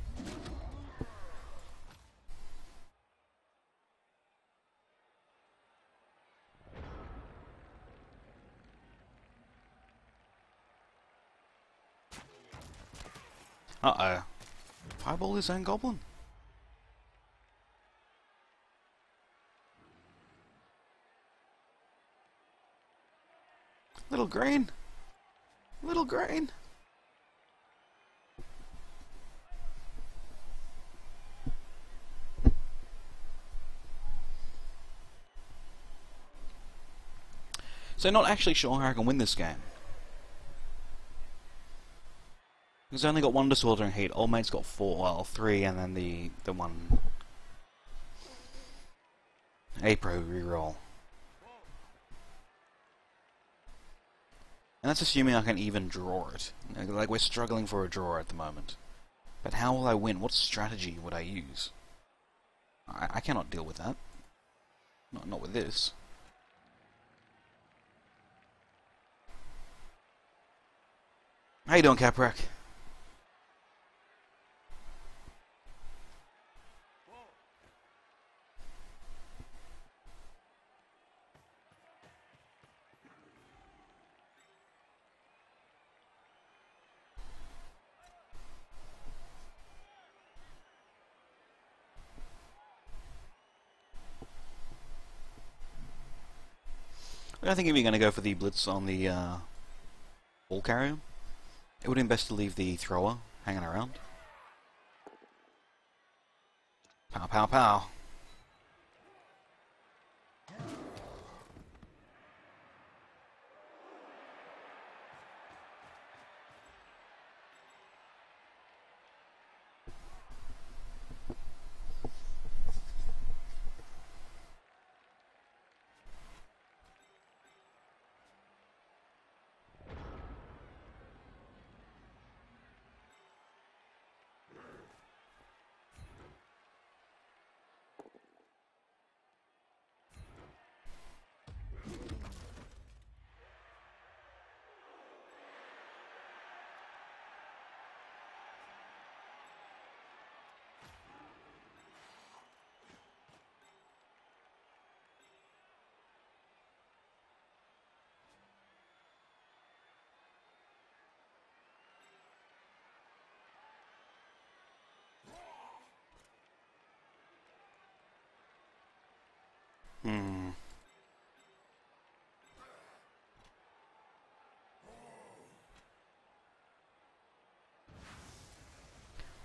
Uh-oh. Fireball his own Goblin? Little green! Little green! So not actually sure how I can win this game. Because I only got 1 Disordering Heat, old mate's got 4, well, 3, and then the one A-Pro reroll. And that's assuming I can even draw it. Like, we're struggling for a draw at the moment. But how will I win? What strategy would I use? I cannot deal with that. Not with this. How you doing, Caprack? I think if you're going to go for the blitz on the ball carrier, it would have been best to leave the thrower hanging around. Pow, pow, pow.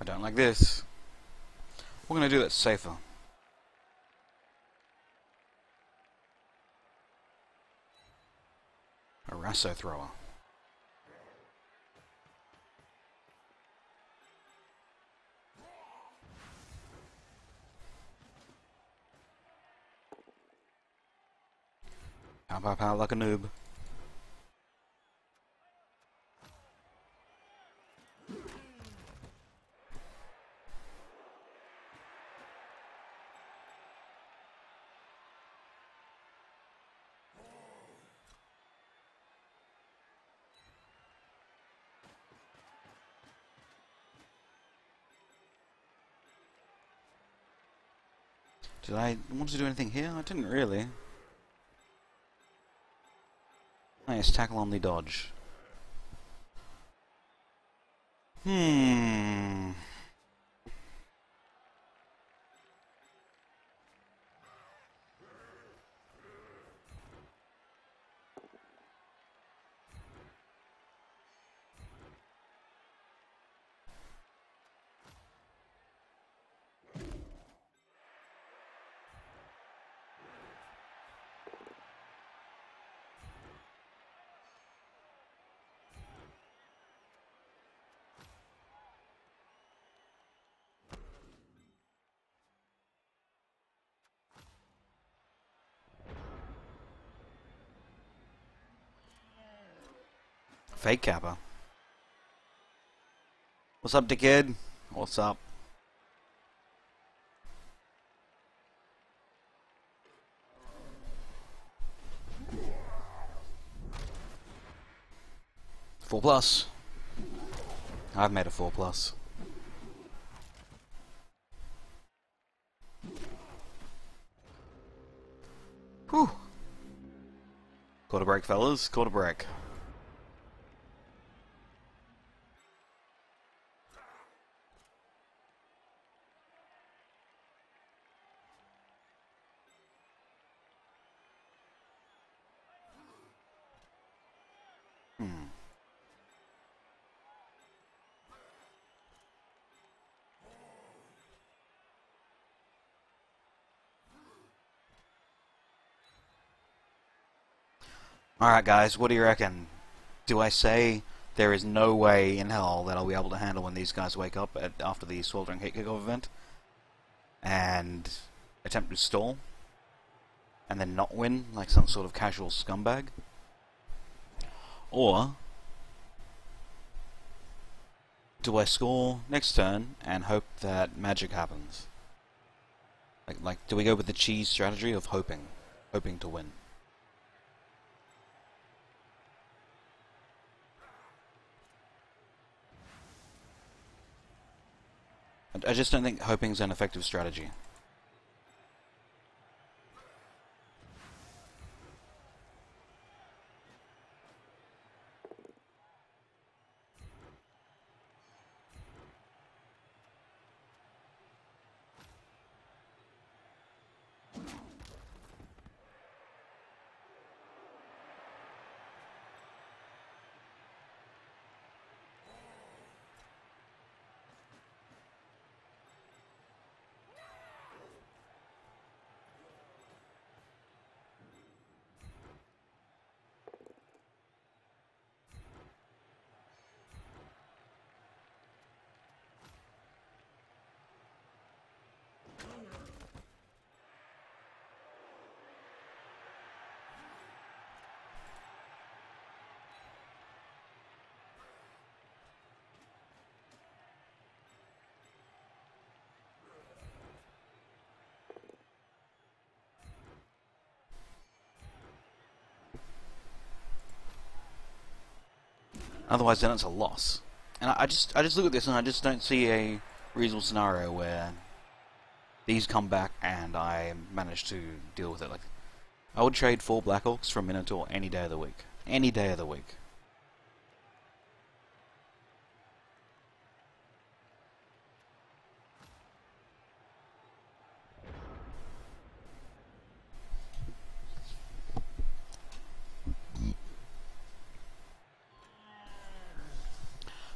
I don't like this. We're going to do it safer. A Rasso thrower. Pow pow pow like a noob. Did I want to do anything here? I didn't really. Nice, tackle on the dodge. Fake Kappa. What's up, dickhead? What's up? Four plus. I've made a 4 plus. Whew. Caught a break, fellas. Caught a break. Alright guys, what do you reckon? Do I say there is no way in hell that I'll be able to handle when these guys wake up after the Sweltering Heat Kickoff event and attempt to stall and then not win like some sort of casual scumbag? Or do I score next turn and hope that magic happens? Like do we go with the cheese strategy of hoping to win? I just don't think hoping's an effective strategy. Otherwise, then it's a loss. And I just look at this and I just don't see a reasonable scenario where these come back and I manage to deal with it. Like, I would trade 4 Black Orcs for a Minotaur any day of the week. Any day of the week.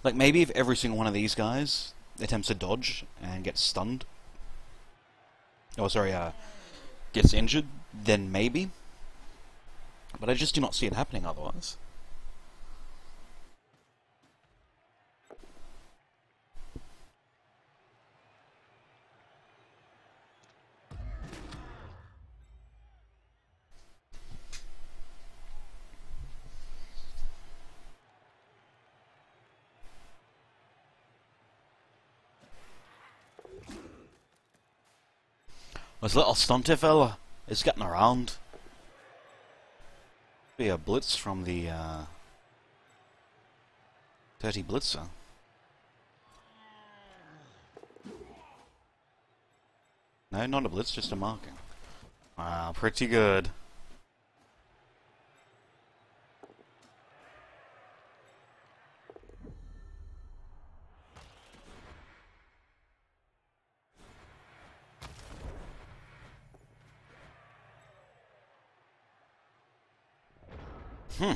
Like, maybe if every single one of these guys attempts to dodge and gets stunned, oh sorry, gets injured, then maybe. But I just do not see it happening otherwise. This little stunty fella is getting around. Be a blitz from the Dirty Blitzer. No, not a blitz, just a marking. Wow, pretty good. Hmm.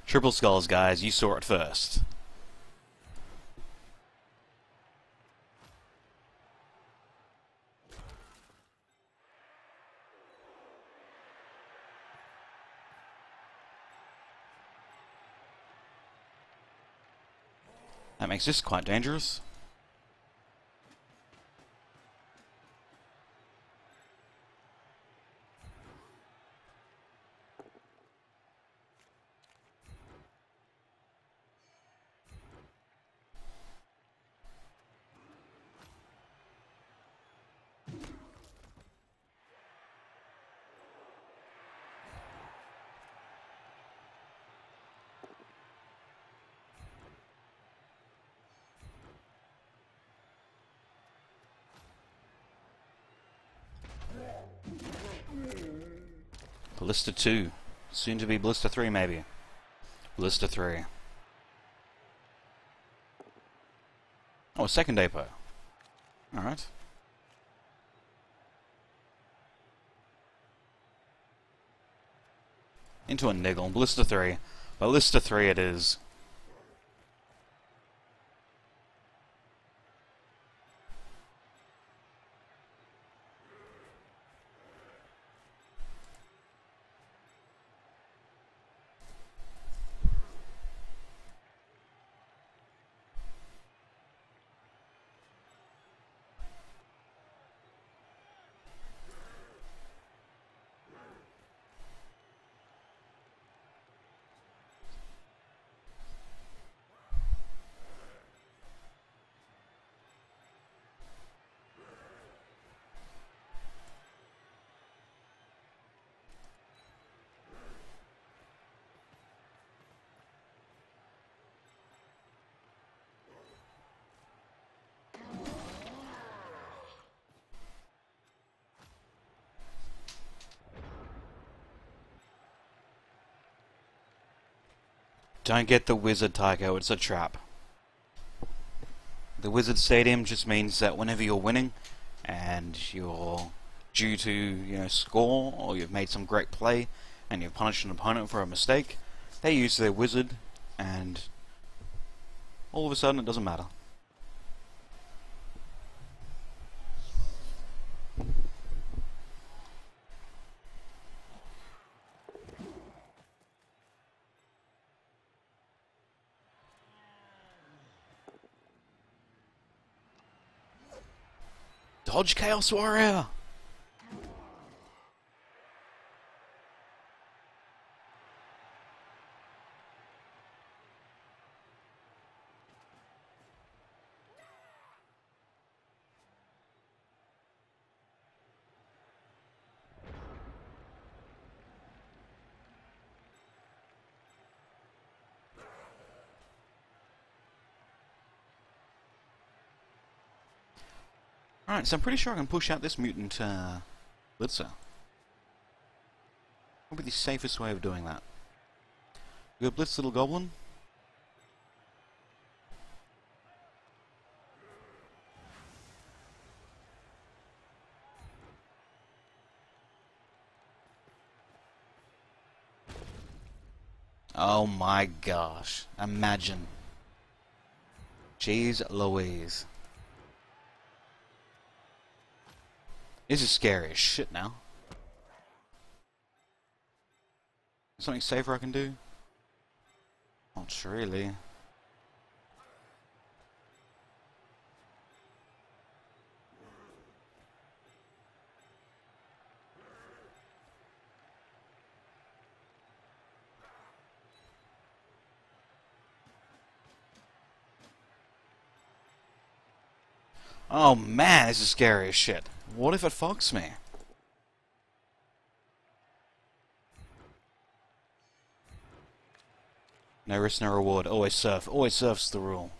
Triple skulls, guys. You saw it first. That makes this quite dangerous. Ballista 2. Soon to be Ballista 3, maybe. Ballista 3. Oh, a second depot. Alright. Into a niggle. Ballista 3. Ballista 3 it is. Don't get the wizard, Tycho. It's a trap. The wizard stadium just means that whenever you're winning and you're due to, score, or you've made some great play and you've punished an opponent for a mistake, they use their wizard and all of a sudden it doesn't matter. Dodge, Chaos Warrior! Alright, so I'm pretty sure I can push out this mutant Blitzer. What would be the safest way of doing that? Go Blitz, little goblin. Oh my gosh. Imagine. Jeez Louise. This is scary as shit now. Something safer I can do? Not really. Oh man, this is scary as shit. What if it fucks me? No risk, no reward. Always surf. Always surf's the rule.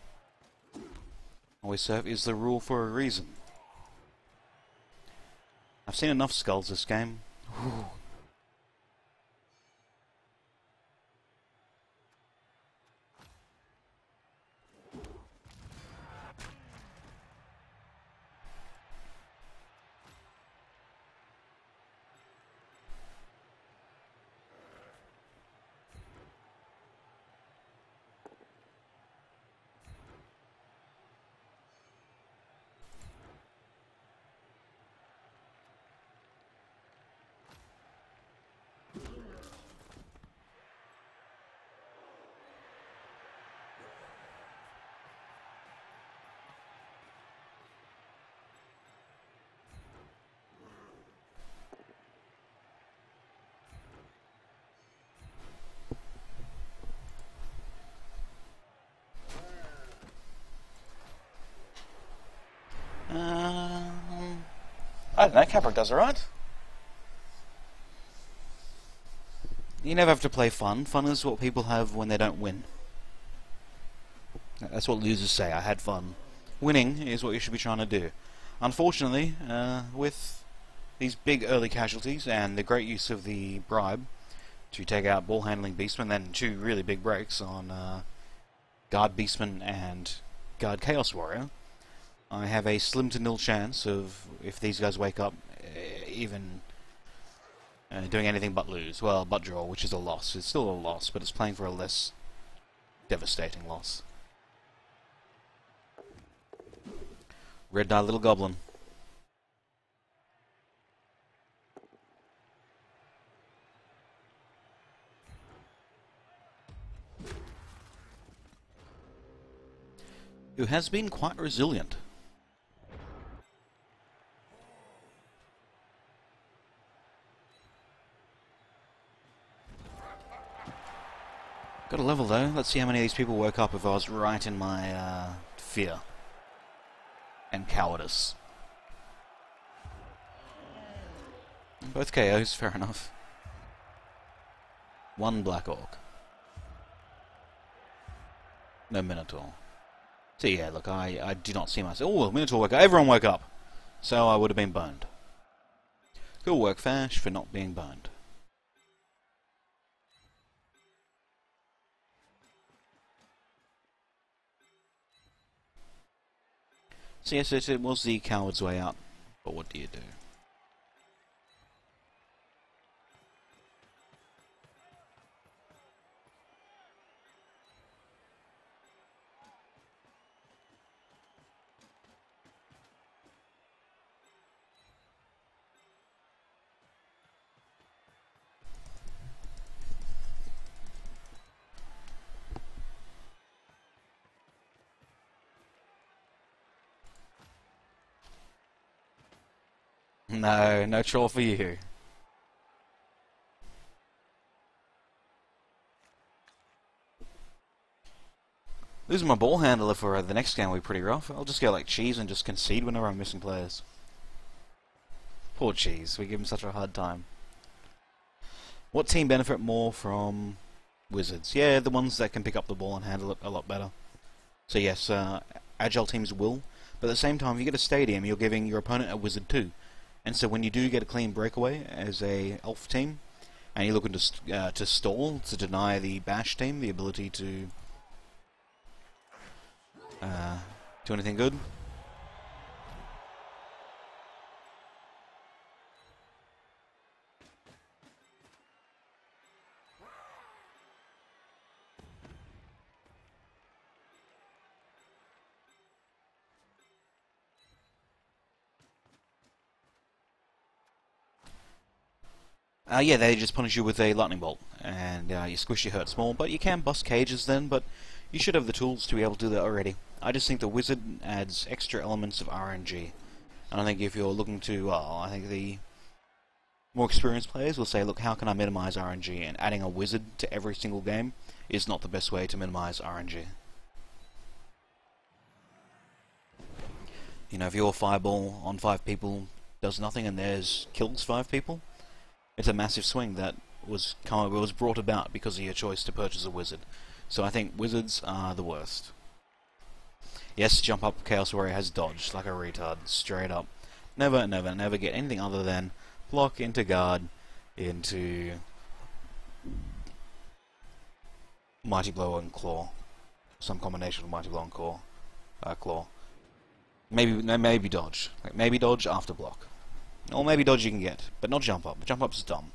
Always surf is the rule for a reason. I've seen enough skulls this game. Whew. I don't know, Capric does alright. You never have to play fun. Fun is what people have when they don't win. That's what losers say, I had fun. Winning is what you should be trying to do. Unfortunately, with these big early casualties and the great use of the bribe to take out ball handling beastmen, then 2 really big breaks on guard beastman and guard chaos warrior, I have a slim to nil chance of, if these guys wake up, even doing anything but lose. Well, but draw, which is a loss. It's still a loss, but it's playing for a less devastating loss. Red die little goblin. Who has been quite resilient. Got a level though. Let's see how many of these people woke up if I was right in my fear and cowardice. Both KOs, fair enough. 1 Black Orc. No Minotaur. So yeah, look, I do not see myself. Oh, Minotaur woke up. Everyone woke up. So I would have been burned. Good work, Fash, for not being burned. So yes, it was the coward's way out, but what do you do? No, no troll for you. Losing my ball handler for the next game will be pretty rough. I'll just go like Cheese and just concede whenever I'm missing players. Poor Cheese, we give him such a hard time. What team benefit more from Wizards? Yeah, the ones that can pick up the ball and handle it a lot better. So yes, agile teams will, but at the same time, if you get a stadium, you're giving your opponent a Wizard too. And so when you do get a clean breakaway as a elf team, and you're looking to stall, to deny the bash team the ability to do anything good. Yeah, they just punish you with a lightning bolt, and your squishy hurts more, but you can bust cages then, but you should have the tools to be able to do that already. I just think the wizard adds extra elements of RNG, and I think if you're looking to, well, I think the more experienced players will say, look, how can I minimize RNG, and adding a wizard to every single game is not the best way to minimize RNG. You know, if your fireball on 5 people does nothing and theirs kills 5 people, it's a massive swing that was brought about because of your choice to purchase a wizard. So I think wizards are the worst. Yes, jump up Chaos Warrior has dodged like a retard, straight up. Never, never, never get anything other than block into guard, into Mighty Blow and Claw. Some combination of Mighty Blow and Claw. Maybe dodge. Like maybe dodge after block. Or maybe dodge you can get, but not jump up. Jump up's dumb.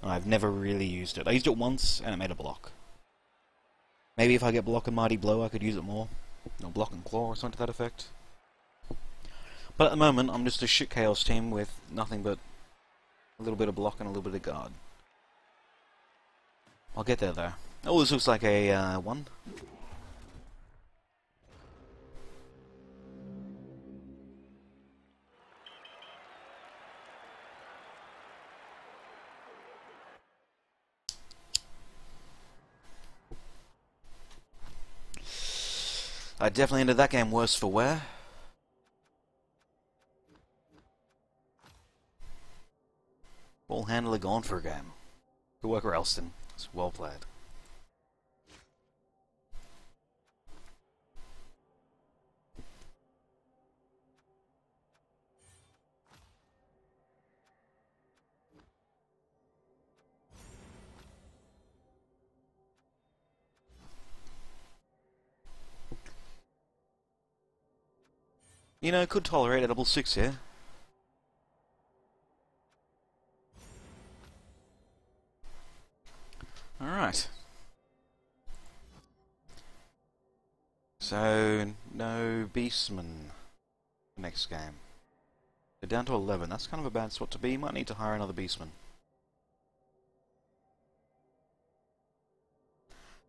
And I've never really used it. I used it once and it made a block. Maybe if I get block and Mighty Blow I could use it more. Or block and claw or something to that effect. But at the moment I'm just a shit chaos team with nothing but a little bit of block and a little bit of guard. I'll get there though. Oh, this looks like a 1. I definitely ended that game worse for wear. Ball handler gone for a game. Good work, Ralston. It's well played. You know, could tolerate a double 6 here. Alright. So, no Beastman next game. They're down to 11. That's kind of a bad spot to be. Might need to hire another Beastman.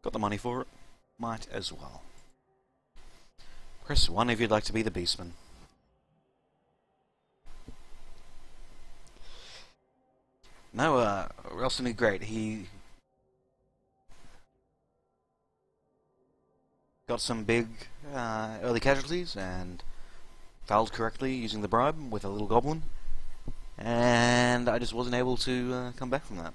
Got the money for it. Might as well. Press 1 if you'd like to be the Beastman. No, Ralston did great. He got some big early casualties and fouled correctly using the bribe with a little goblin. And I just wasn't able to come back from that.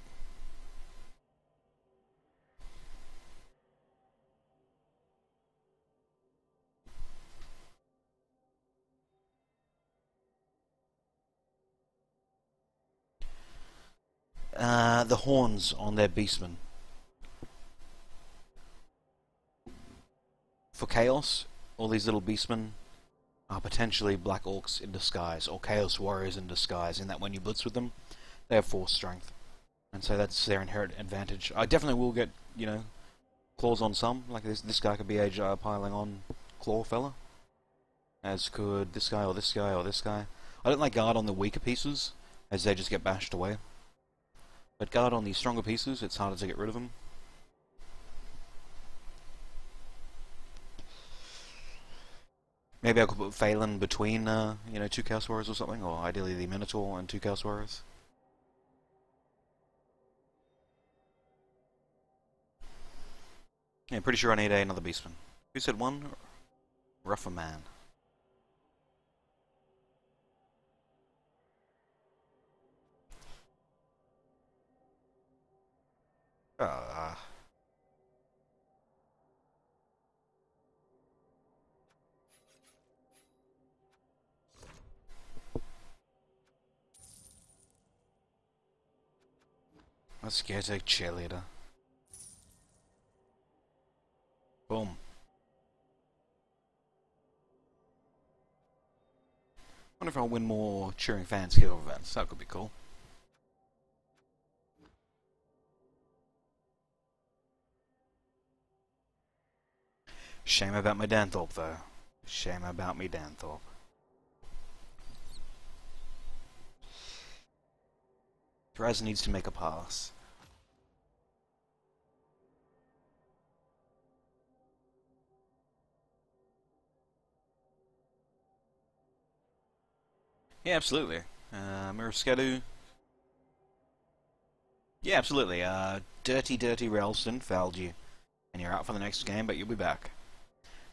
The horns on their beastmen. For Chaos, all these little beastmen are potentially Black Orcs in disguise, or Chaos Warriors in disguise, in that when you blitz with them, they have 4 strength. And so that's their inherent advantage. I definitely will get, you know, claws on some, like this guy could be a piling on claw fella. As could this guy, or this guy, or this guy. I don't like guard on the weaker pieces, as they just get bashed away. But guard on the stronger pieces, it's harder to get rid of them. Maybe I could put Phelan between, you know, 2 Chaos Warriors or something, or ideally the Minotaur and 2 Chaos Warriors. Yeah, pretty sure I need another Beastman. Who said 1? Rougher man. Let's get a cheerleader. Boom. Wonder if I'll win more cheering fans hero events. That could be cool. Shame about my Danthorpe, though. Shame about me Danthorpe. Raz needs to make a pass. Yeah, absolutely. Muraskedu. Yeah, absolutely. Dirty Ralston fouled you. And you're out for the next game, but you'll be back.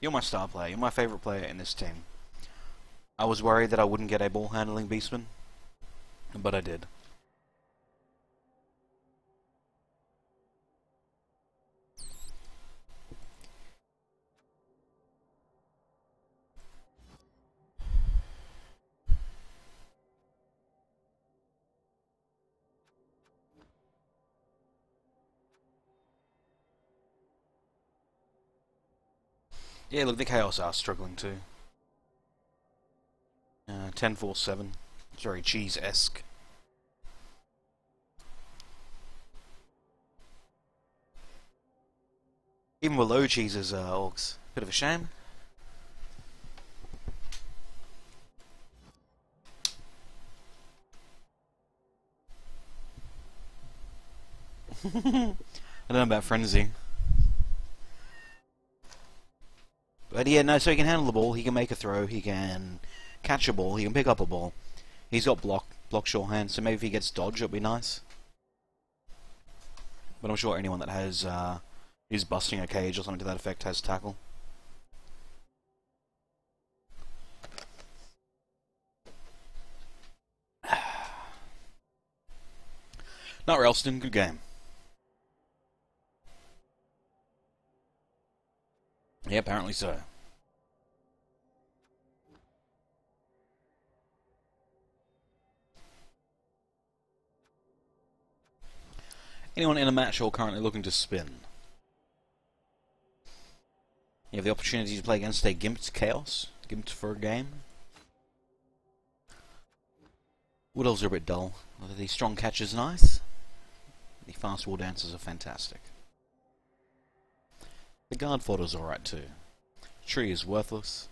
You're my star player. You're my favourite player in this team. I was worried that I wouldn't get a ball handling beastman, but I did. Yeah, look, the Chaos are struggling too. 10-4-7. It's very cheese-esque. Even below cheeses, orcs. Bit of a shame. I don't know about Frenzy. But yeah, no, so he can handle the ball, he can make a throw, he can catch a ball, he can pick up a ball. He's got block shorthand, so maybe if he gets dodge, it'll be nice. But I'm sure anyone that has, is busting a cage or something to that effect has tackle. Not Ralston, good game. Yeah, apparently so. Anyone in a match or currently looking to spin? You have the opportunity to play against a Gimped Chaos. Gimped for a game. Wood Elves are a bit dull. The strong catch is nice. The fast war dancers are fantastic. The guard fodder's alright too. Tree is worthless.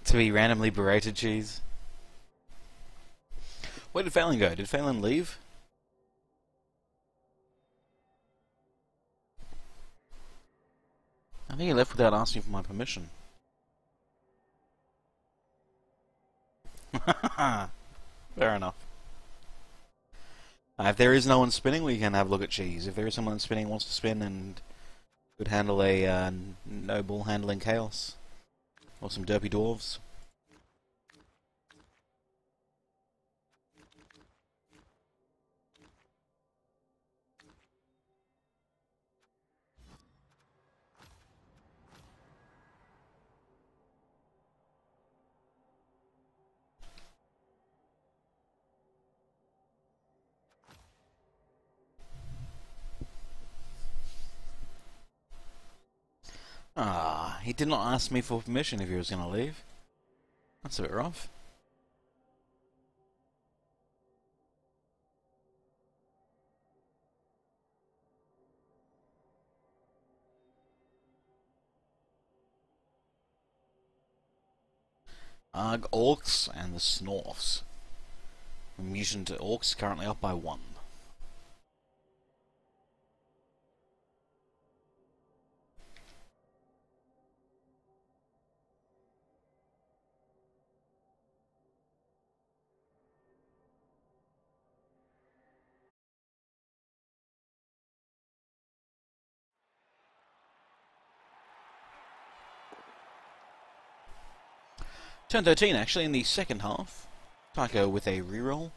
To be randomly berated cheese. Where did Phelan go? Did Phelan leave? I think he left without asking for my permission. Fair enough. If there is no one spinning, we can have a look at cheese. If there is someone spinning wants to spin and could handle a no ball handling chaos. Or some derpy dwarves. He did not ask me for permission if he was going to leave. That's a bit rough. Orcs and the Snorfs. Mutant Orcs currently up by 1. Turn 13 actually in the second half. Tycho with a reroll.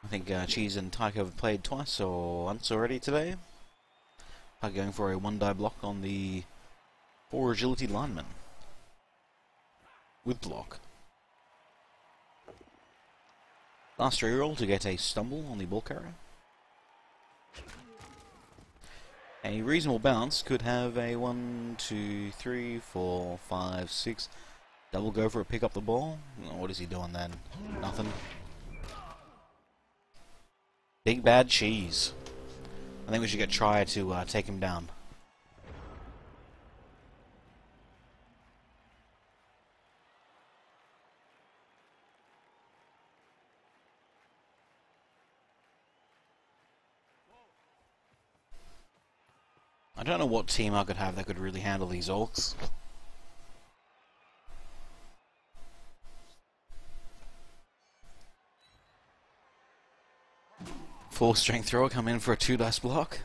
I think Cheese and Tycho have played twice or once already today. Tycho going for a 1-die block on the 4 agility lineman. With block. Last reroll to get a stumble on the ball carrier. A reasonable bounce could have a 1, 2, 3, 4, 5, 6... Double go for a pick up the ball. What is he doing then? Nothing. Big bad cheese. I think we should try to take him down. I don't know what team I could have that could really handle these orcs. 4 strength thrower come in for a 2 dice block.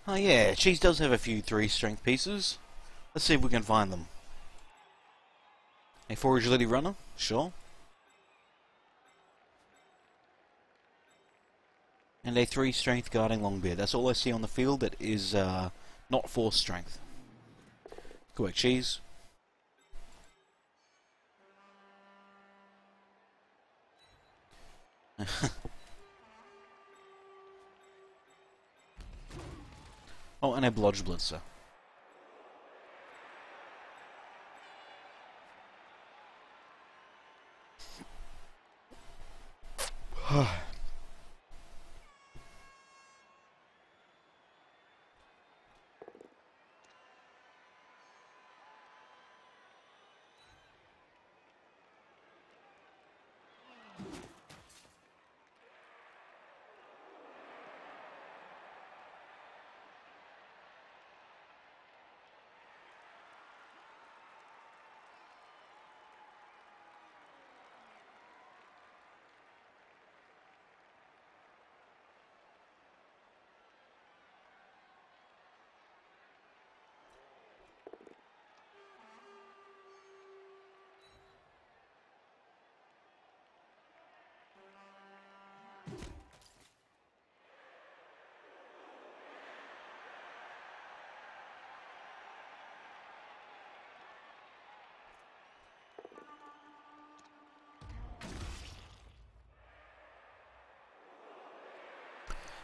Oh yeah, Cheese does have a few 3 strength pieces. Let's see if we can find them. A 4 agility runner? Sure. And a 3 strength guarding Longbeard. That's all I see on the field that is not 4 strength. Go back, Cheese. Oh, and a Blodge Blitzer.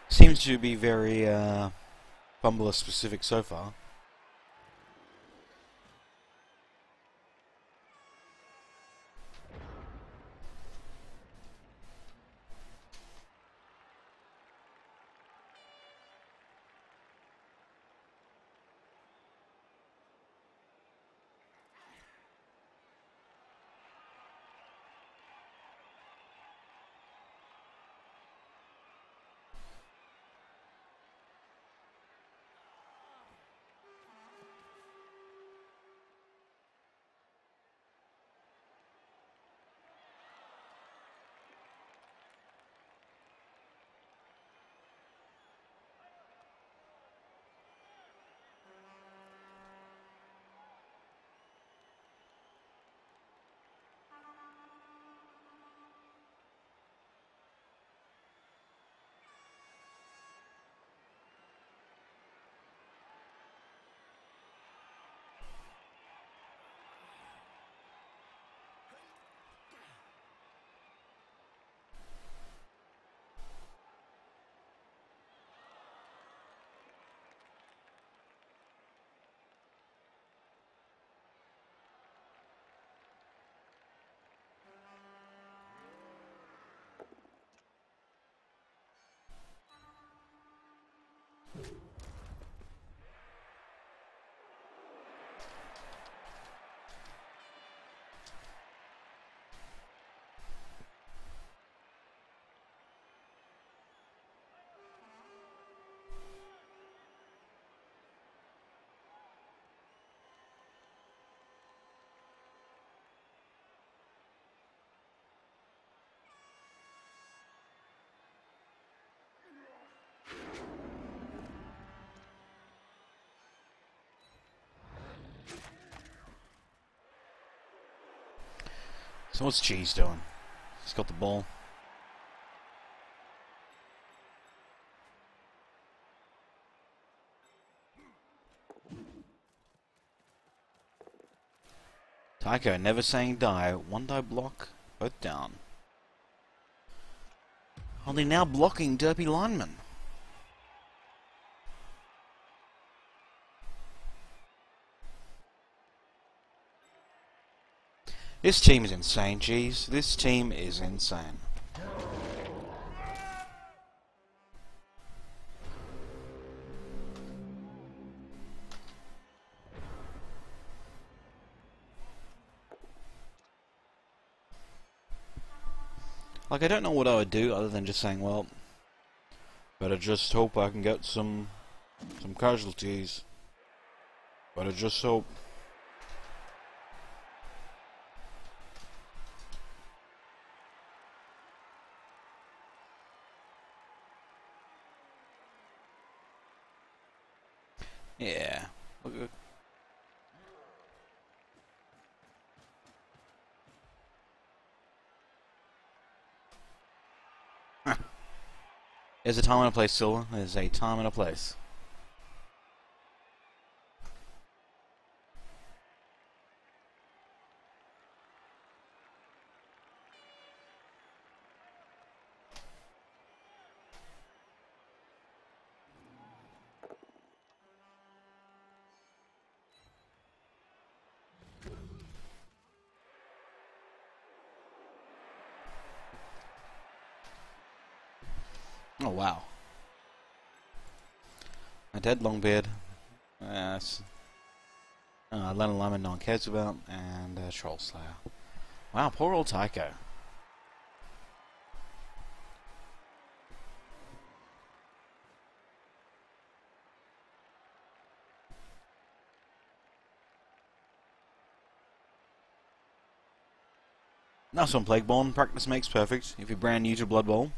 Seems to be very Bumbler specific so far. So what's Cheese doing? He's got the ball. Tycho, never saying die. 1 die block, both down. Only now blocking derpy lineman. This team is insane, jeez. This team is insane. Like, I don't know what I would do other than just saying, well, better just hope I can get some casualties. Better just hope. Yeah. There's a time and a place, Silver. There's a time and a place. Oh, wow. A dead Longbeard. Lena Lyman no one cares about. And Troll Slayer. Wow, poor old Tycho. Nice one, Plagueborn. Practice makes perfect. If you're brand new to Blood Bowl,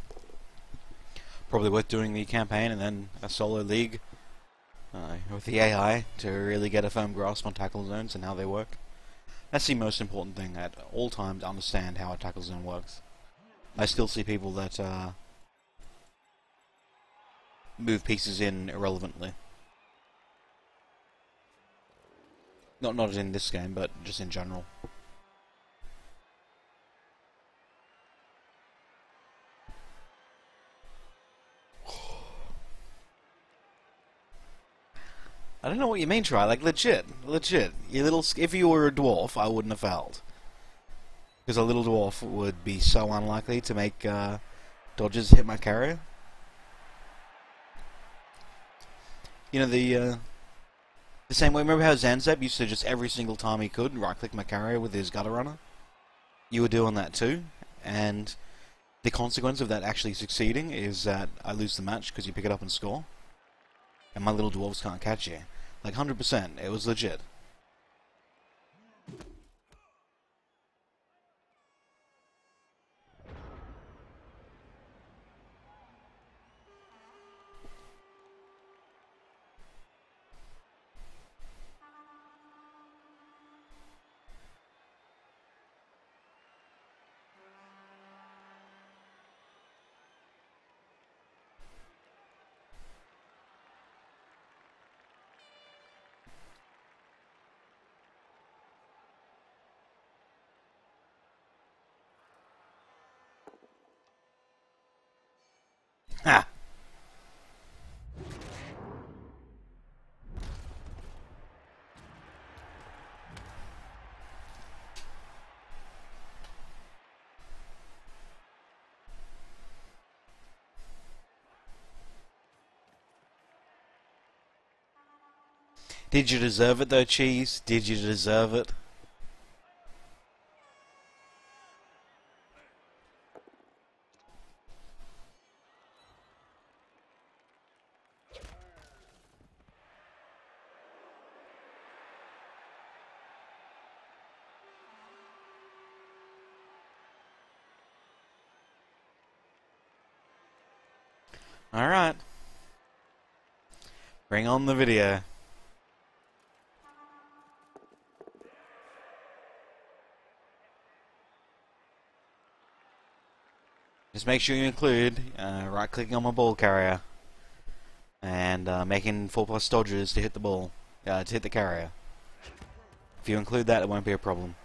probably worth doing the campaign and then a solo league with the AI to really get a firm grasp on tackle zones and how they work. That's the most important thing at all times, to understand how a tackle zone works. I still see people that move pieces in irrelevantly. Not in this game, but just in general. I don't know what you mean, Try. Like, legit. You little. If you were a dwarf, I wouldn't have failed. Because a little dwarf would be so unlikely to make dodges hit my carrier. You know, the same way. Remember how Zanzeb used to just every single time he could right-click my carrier with his gutter runner? You were doing that too, and the consequence of that actually succeeding is that I lose the match because you pick it up and score. And my little dwarves can't catch you. Like, 100%. It was legit. Ha! Did you deserve it though, Cheese? Did you deserve it? Alright. Bring on the video. Just make sure you include right-clicking on my ball carrier and making 4+ dodges to hit the ball, to hit the carrier. If you include that, it won't be a problem.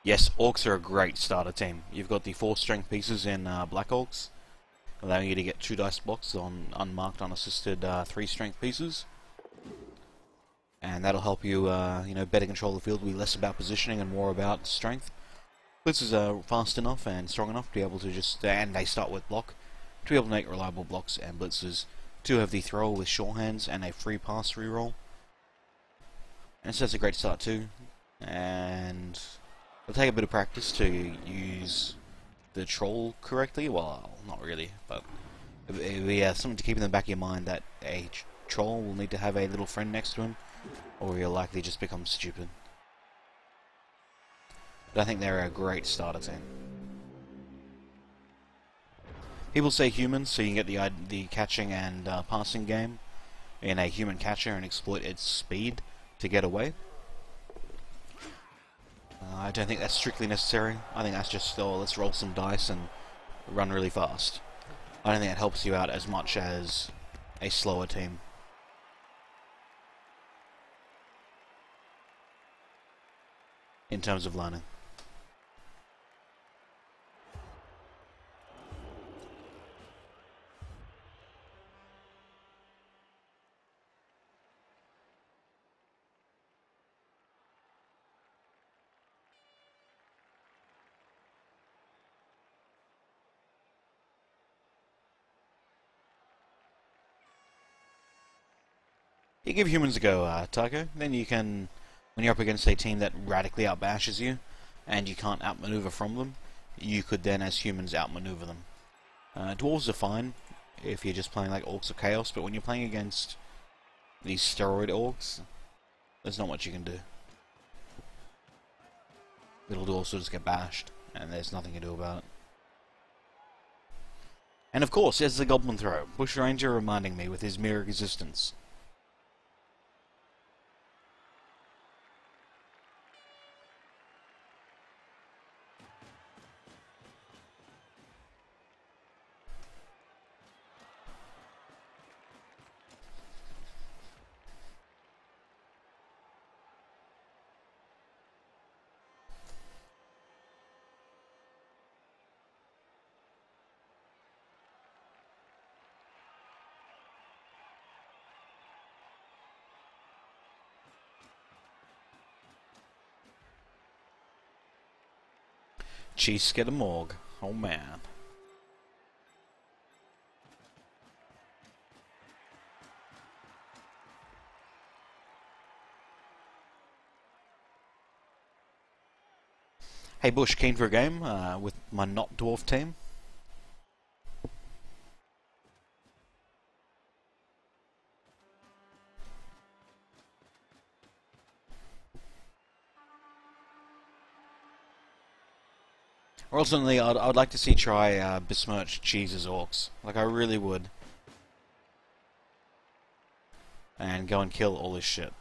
Yes, Orcs are a great starter team. You've got the 4 strength pieces in Black Orcs, allowing you to get 2 dice blocks on unmarked, unassisted 3 strength pieces. And that'll help you, better control the field. Will be less about positioning and more about strength. Blitzers are fast enough and strong enough to be able to just, and they start with block, to be able to make reliable blocks, and blitzers do have the throw with sure hands and a free pass reroll. And so that's a great start too. And it'll take a bit of practice to use the troll correctly. Well, not really, but it'll be something to keep in the back of your mind that a troll will need to have a little friend next to him, or he'll likely just become stupid. But I think they're a great starter team. People say humans, so you can get the catching and passing game in a human catcher and exploit its speed to get away. I don't think that's strictly necessary. I think that's just, let's roll some dice and run really fast. I don't think that helps you out as much as a slower team. In terms of learning. You give humans a go, Taco. Then you can, when you're up against a team that radically outbashes you, and you can't outmaneuver from them, you could then, as humans, outmaneuver them. Dwarves are fine if you're just playing like Orcs or Chaos, but when you're playing against these steroid Orcs, there's not much you can do. Little dwarves will just get bashed, and there's nothing you can do about it. And of course, there's the Goblin Throw. Bushranger reminding me with his mere existence. Cheese get a morgue. Oh man. Hey Bush, keen for a game with my not dwarf team? Or ultimately, I'd like to see try besmirch Cheese's Orcs. Like, I really would. And go and kill all this shit.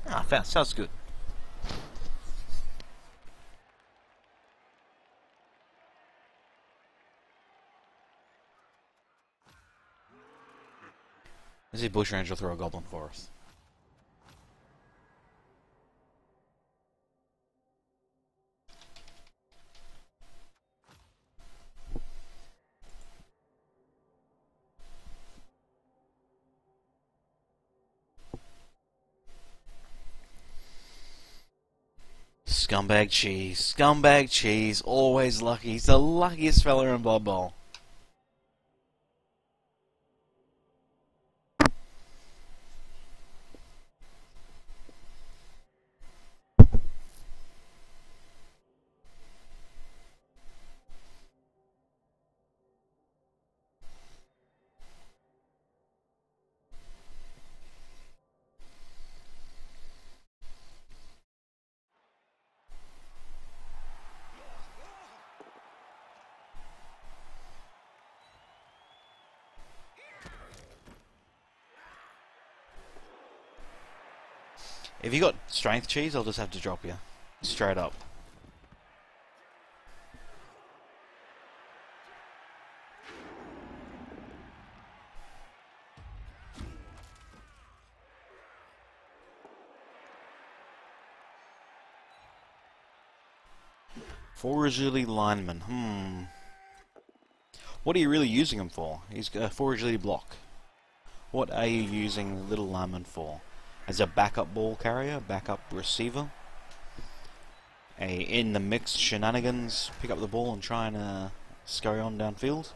Ah, fast. Sounds good. This is Bushranger throw a Goblin for us. Scumbag Cheese. Scumbag Cheese. Always lucky. He's the luckiest fella in Blood Bowl. If you got strength Cheese, I'll just have to drop you. Straight up. Four agility lineman. What are you really using him for? He's got a 4 agility block. What are you using little lineman for? As a backup ball carrier, backup receiver? A in the mix shenanigans, pick up the ball and try and scurry on downfield?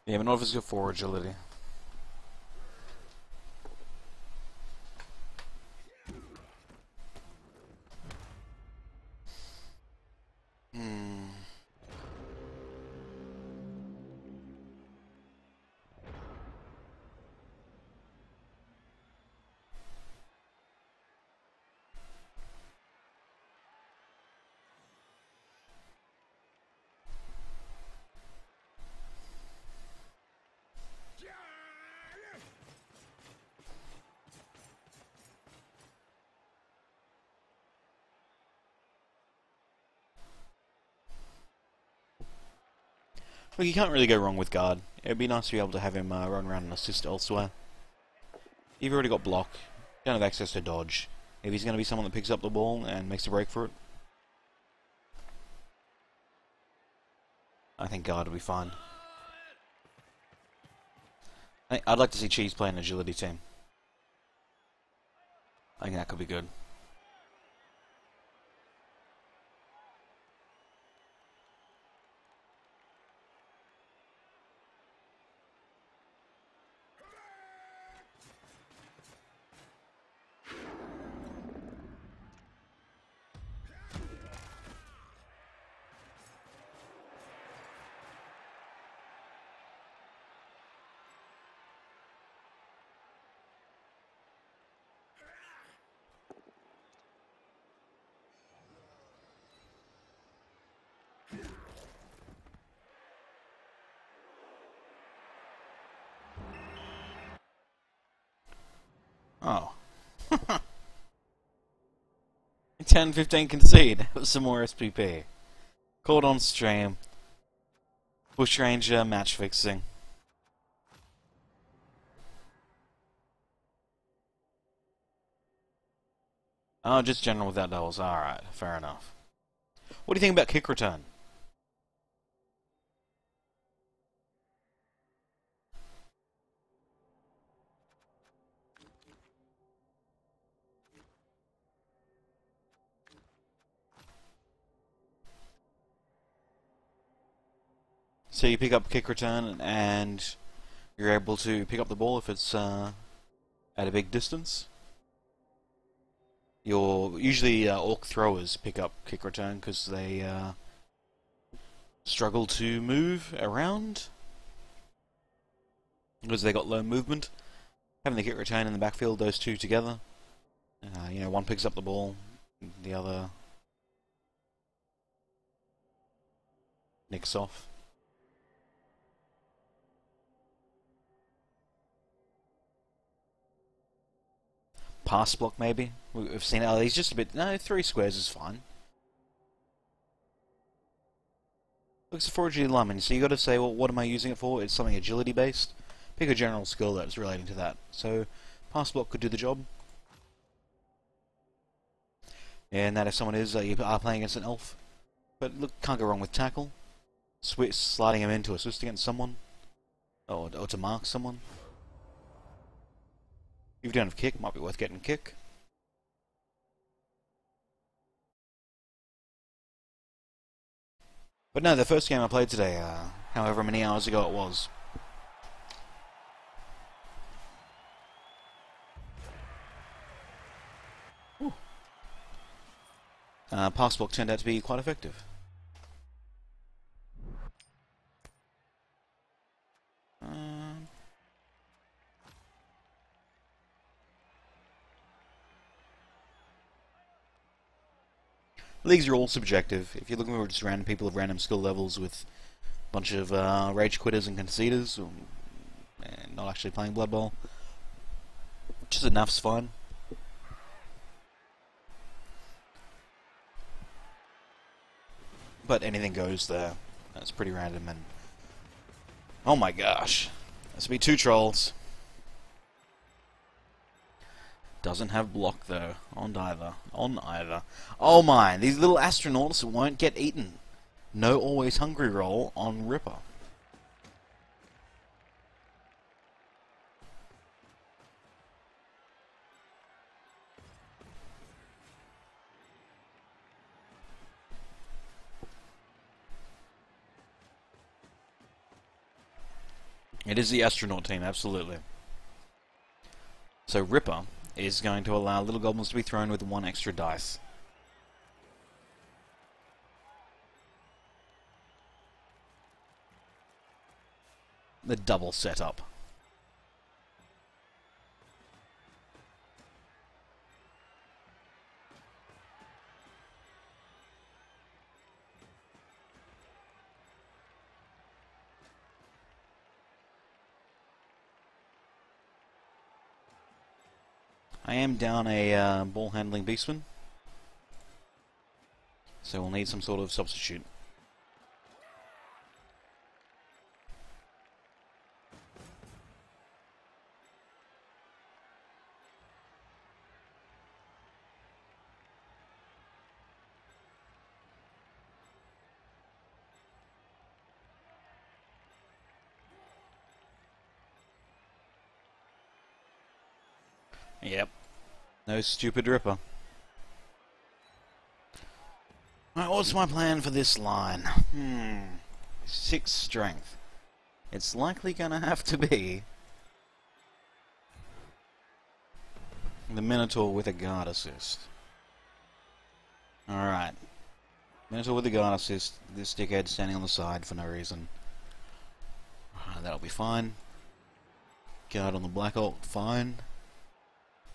Yeah, but not if it's got 4 agility. Look, you can't really go wrong with guard. It'd be nice to be able to have him run around and assist elsewhere. You've already got block. You don't have access to dodge. If he's going to be someone that picks up the ball and makes a break for it, I think guard will be fine. I'd like to see Cheese play an agility team. I think that could be good. Oh. 10-15 concede. That was some more SPP. Called on stream. Bushranger match fixing. Oh, just general without doubles. Alright, fair enough. What do you think about kick return? So you pick up kick return and you're able to pick up the ball if it's at a big distance. Usually orc throwers pick up kick return because they struggle to move around because they got low movement. Having the kick return in the backfield, those two together, one picks up the ball, the other nicks off. Pass block maybe. We've seen he's just a bit. No, 3 squares is fine. Looks for agility lineman, so you got to say, well, what am I using it for? It's something agility based. Pick a general skill that's relating to that. So, pass block could do the job. And that if someone is you are playing against an elf, but look, can't go wrong with tackle. Sliding him in to assist against someone, or to mark someone. If you don't have kick, might be worth getting kick. But no, the first game I played today, however many hours ago it was. Pass block turned out to be quite effective. Leagues are all subjective. If you're looking for just random people of random skill levels with a bunch of rage quitters and conceders, and not actually playing Blood Bowl, just enough's fine. But anything goes there. That's pretty random, and oh my gosh, that's be 2 trolls. Doesn't have block though on either. Oh my! These little astronauts won't get eaten. No always hungry roll on Ripper. It is the astronaut team, absolutely. So Ripper is going to allow little goblins to be thrown with 1 extra dice. The double setup. I am down a ball handling beastman, so we'll need some sort of substitute. Yep. No stupid Ripper. Right, what's my plan for this line? 6 strength. It's likely gonna have to be the Minotaur with a guard assist. Alright. Minotaur with a guard assist. This dickhead standing on the side for no reason. That'll be fine. Guard on the Black Alt, fine.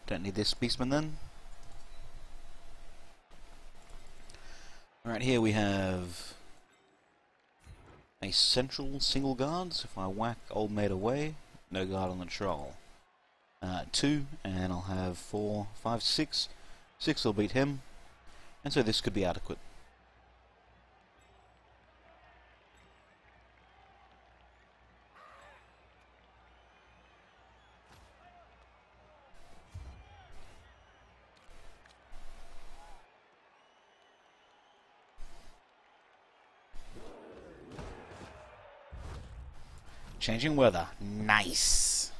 Don't need this beastman then. Right here we have a central single guard. So if I whack old mate away, no guard on the troll. 2, and I'll have 4, 5, 6. 6 will beat him, and so this could be adequate. Changing weather. Nice.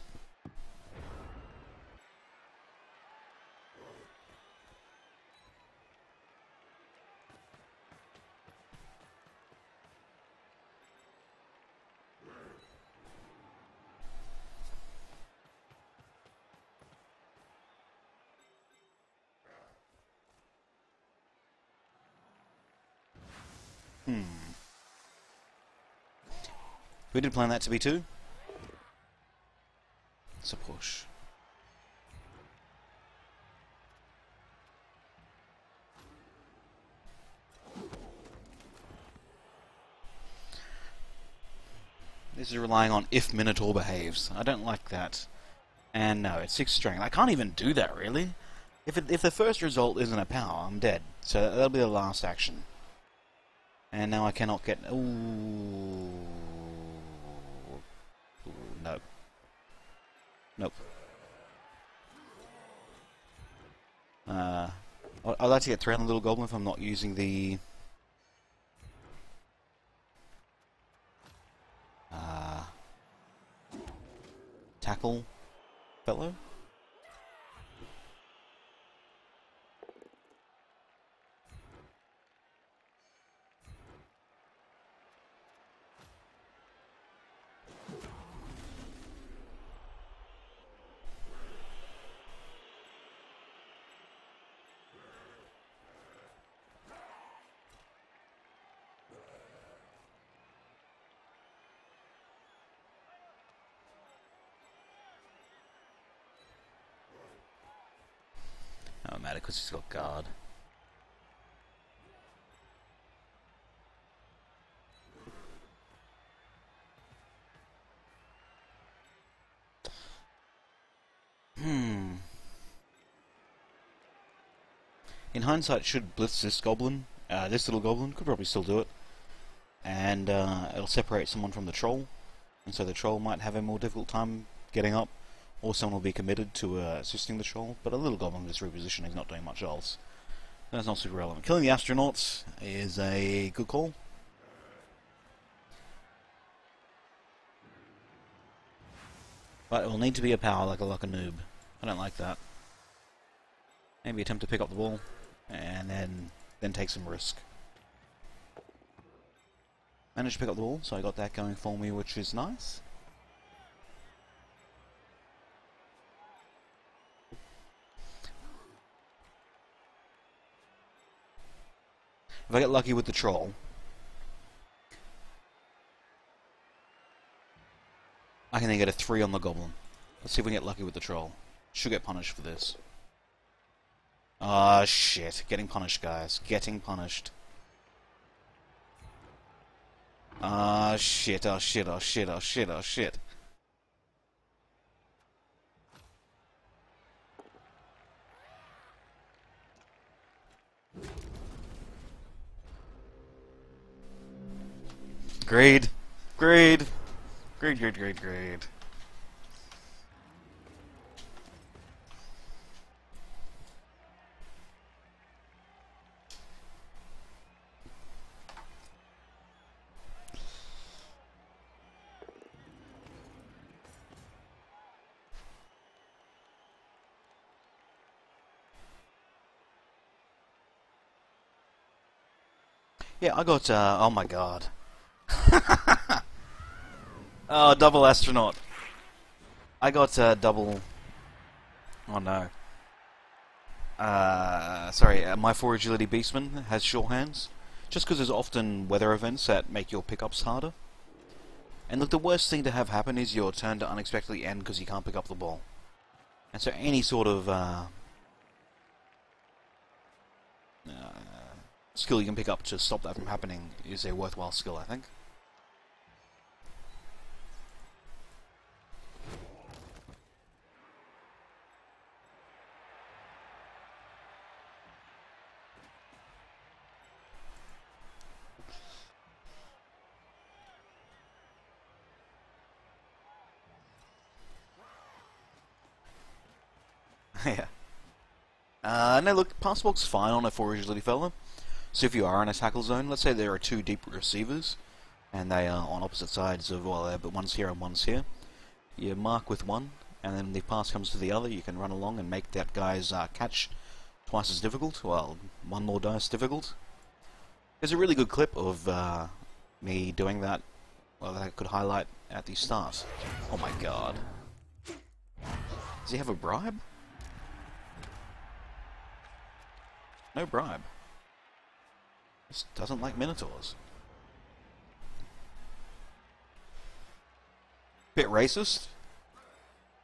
We did plan that to be 2. It's a push. This is relying on if Minotaur behaves. I don't like that. And no, it's 6 strength. I can't even do that, really. If the first result isn't a power, I'm dead. So that'll be the last action. And now I cannot get... Ooh. No. Nope. I'd like to get 3 on the little goblin if I'm not using the... tackle fellow. Oh, matter because he's got guard. In hindsight, should blitz this goblin. This little goblin could probably still do it, and it'll separate someone from the troll, and so the troll might have a more difficult time getting up, or someone will be committed to assisting the troll. But a little goblin with this repositioning is not doing much else. That's not super relevant. Killing the astronauts is a good call. But it will need to be a power like a noob. I don't like that. Maybe attempt to pick up the ball, and then take some risk. Managed to pick up the ball, so I got that going for me, which is nice. If I get lucky with the troll, I can then get a 3 on the goblin. Let's see if we can get lucky with the troll. Should get punished for this. Ah, shit. Getting punished, guys. Getting punished. Ah, shit. Oh, shit. Oh, shit. Oh, shit. Oh, shit. Grade. Grade. Grade, grade, grade, grade. Yeah, I got, oh my god. Oh, double astronaut. I got, double... Oh no. Sorry, my 4 agility beastman has sure hands. Just because there's often weather events that make your pickups harder. And look, the worst thing to have happen is your turn to unexpectedly end because you can't pick up the ball. And so any sort of, skill you can pick up to stop that from happening is a worthwhile skill, I think. Yeah. No, look, pass block's fine on a 4 agility fella. So if you are in a tackle zone, let's say there are 2 deep receivers, and they are on opposite sides of, well, but one's here and one's here. You mark with one, and then the pass comes to the other, you can run along and make that guy's catch twice as difficult, well, 1 more dice difficult. There's a really good clip of me doing that, well, that I could highlight at the start. Oh my god. Does he have a bribe? No bribe. Just doesn't like minotaurs. Bit racist.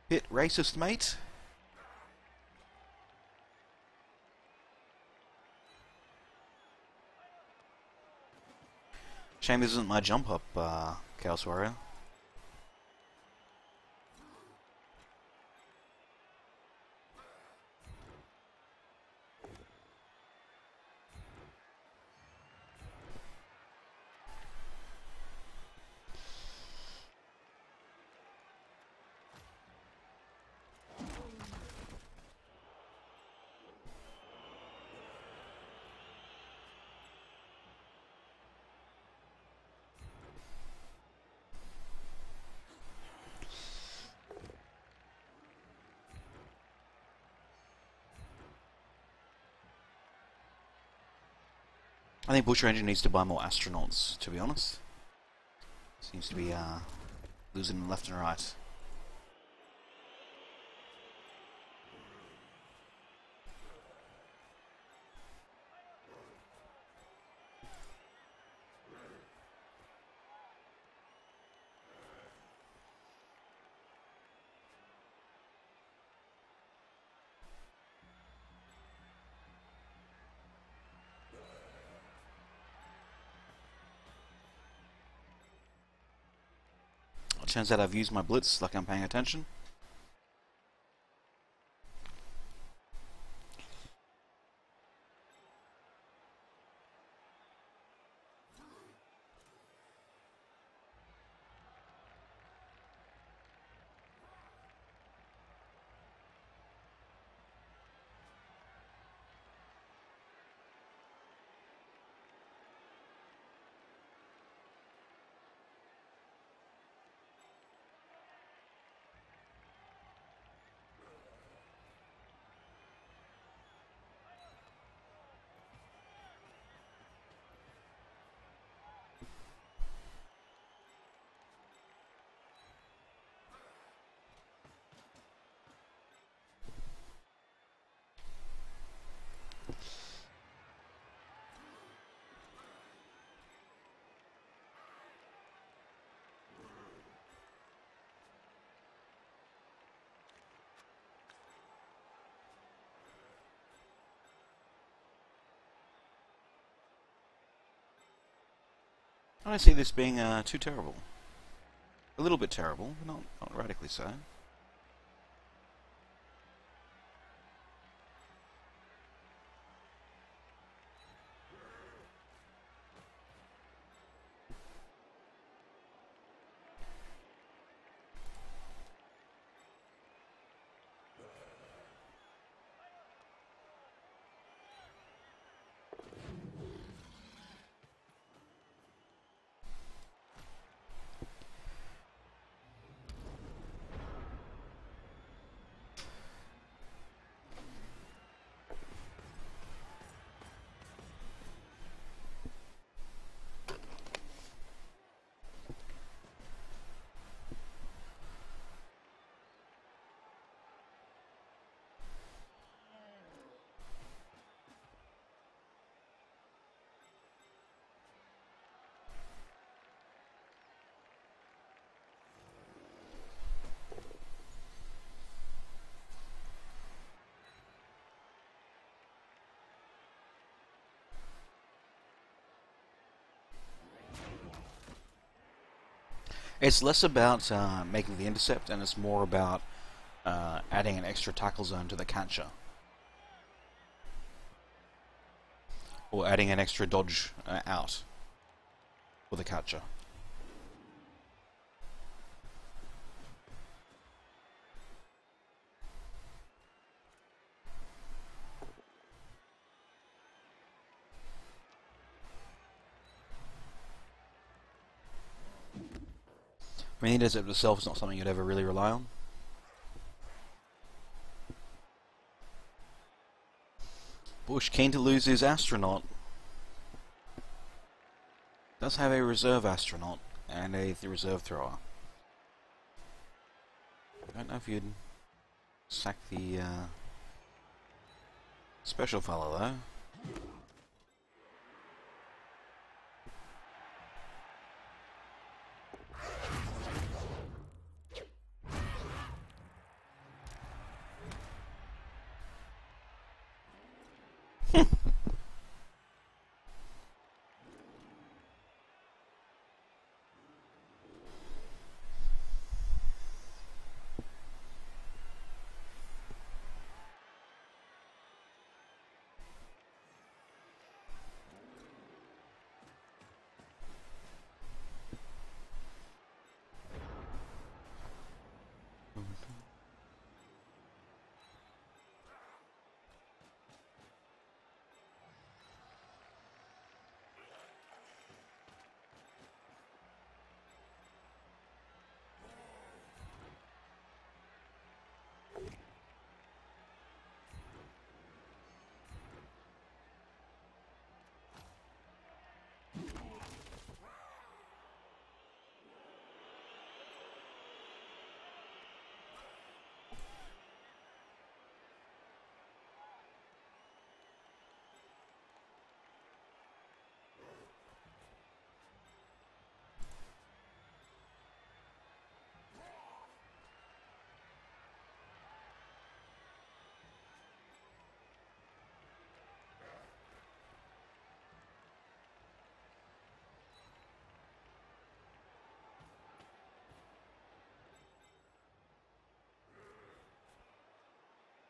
Bit racist, mate. Shame this isn't my jump up, Chaos Warrior. I think Butcher Engine needs to buy more astronauts, to be honest. Seems to be losing them left and right. Turns out I've used my blitz like I'm paying attention. I don't see this being too terrible. A little bit terrible, but not radically so. It's less about making the intercept, and it's more about adding an extra tackle zone to the catcher. Or adding an extra dodge out for the catcher. I mean, the intercept itself is not something you'd ever really rely on. Bush keen to lose his astronaut. Does have a reserve astronaut and a reserve thrower. I don't know if you'd sack the special fellow though.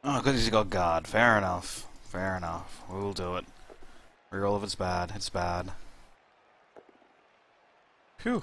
Oh, because he's got guard. Fair enough. Fair enough. We'll do it. Reroll if it's bad. It's bad. Phew.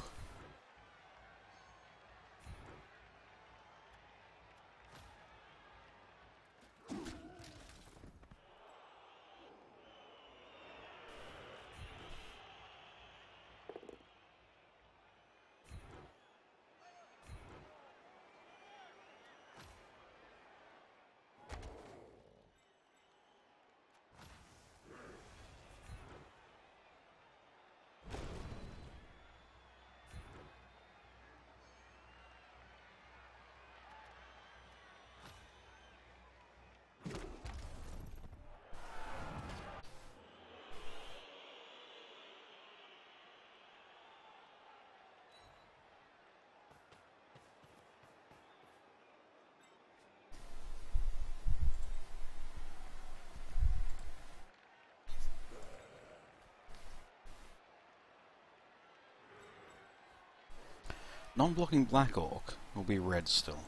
Non-blocking Black Orc will be red still.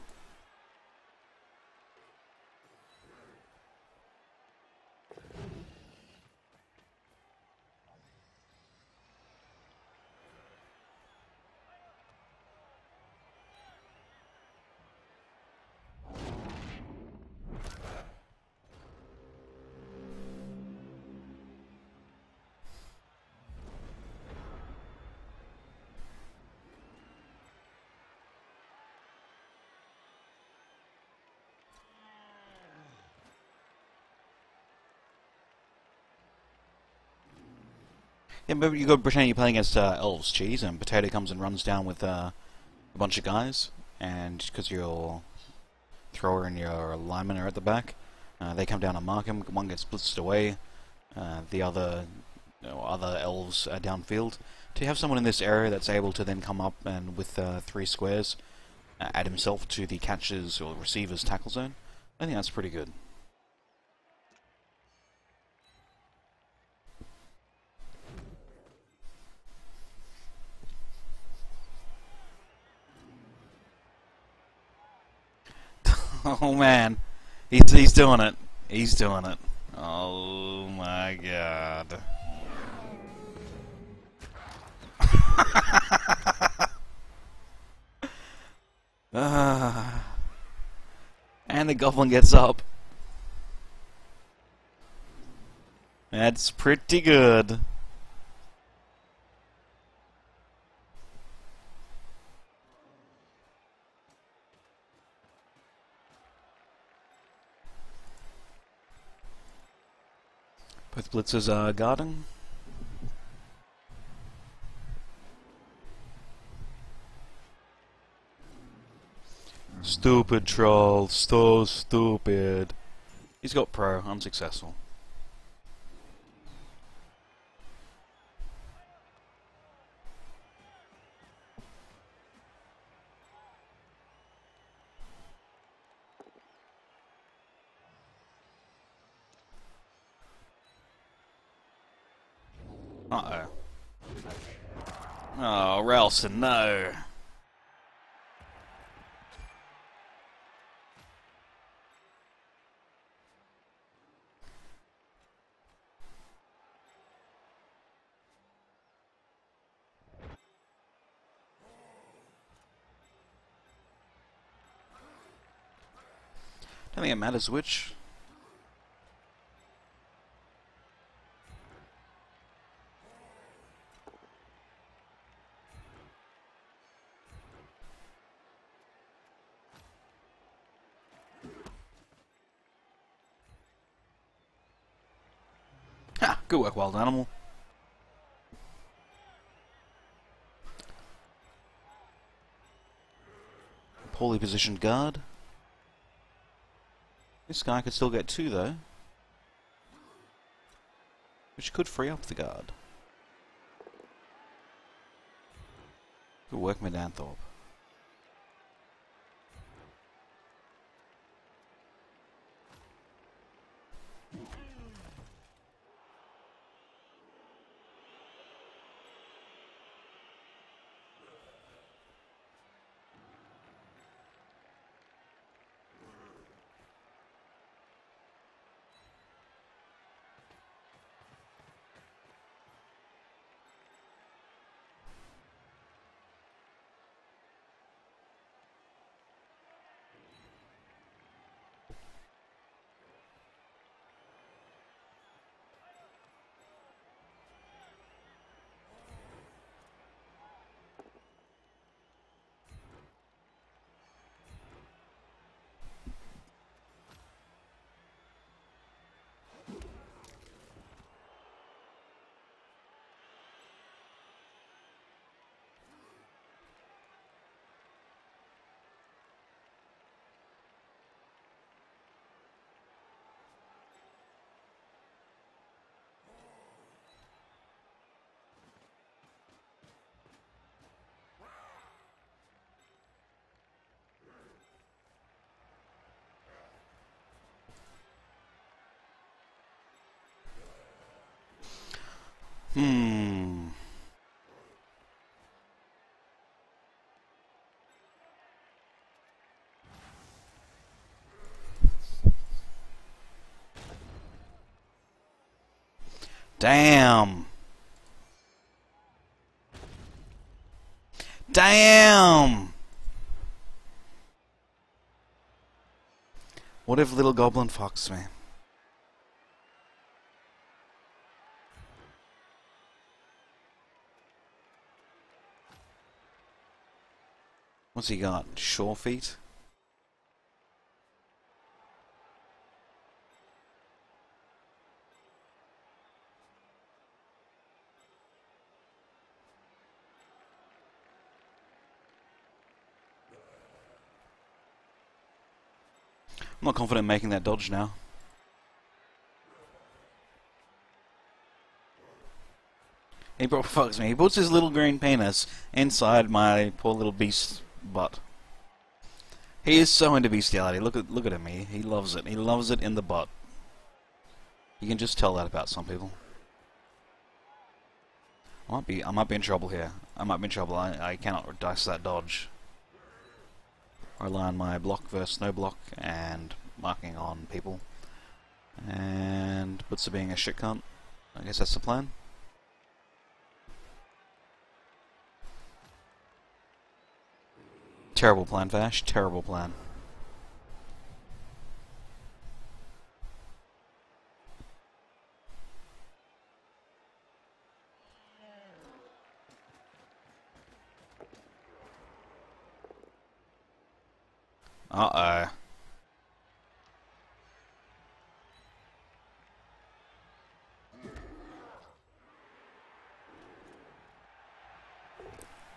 Yeah, but you got to pretend you're playing against elves, cheese, and Potato comes and runs down with a bunch of guys, and because your thrower and your lineman are at the back, they come down and mark him. One gets blitzed away, the other other elves are downfield. To have someone in this area that's able to then come up and with 3 squares add himself to the catcher's or receiver's tackle zone, I think that's pretty good. Oh man, he's doing it. He's doing it. Oh my god. And the goblin gets up. That's pretty good. Both blitzers are guarding. Stupid troll, so stupid. He's got pro, unsuccessful. Uh-oh. Oh, Ralston, no. Don't think it matters which. Ha! Good work, wild animal. Poorly positioned guard. This guy could still get 2 though, which could free up the guard. Good work, Medanthorpe. Hmm. Damn! Damn! What if little goblin foxed me? What's he got? Shore feet? I'm not confident in making that dodge now. He fucks me. He puts his little green penis inside my poor little beast butt. He is so into bestiality. Look at him. He loves it. He loves it in the butt. You can just tell that about some people. I might be in trouble here. I might be in trouble. I cannot dice that dodge. I rely on my block versus no block and marking on people. And Butzer being a shit cunt. I guess that's the plan. Terrible plan, Vash. Terrible plan. Uh-oh.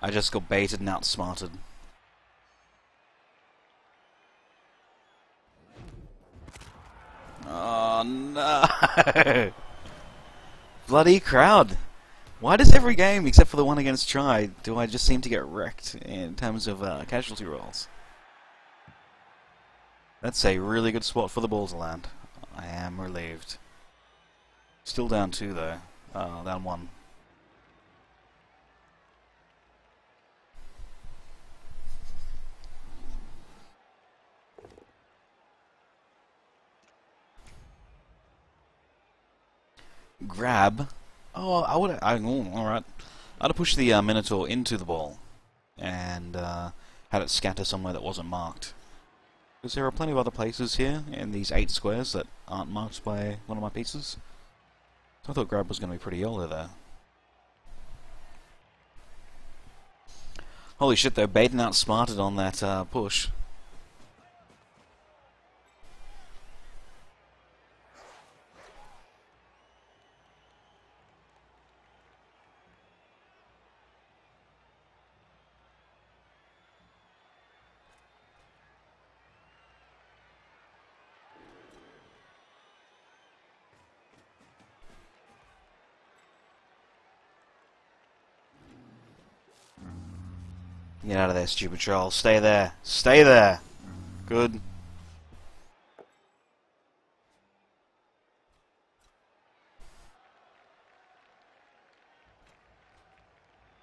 I just got baited and outsmarted. Oh no! Bloody crowd! Why does every game, except for the one against Try, do I just seem to get wrecked in terms of casualty rolls? That's a really good spot for the ball to land. I am relieved. Still down 2 though. Down 1. Grab. Oh, alright. I'd have pushed the Minotaur into the ball and had it scatter somewhere that wasn't marked. Because there are plenty of other places here in these 8 squares that aren't marked by one of my pieces. So I thought grab was going to be pretty YOLO there. Holy shit, they're baiting outsmarted on that push. Get out of there, stupid troll. Stay there. Stay there. Good.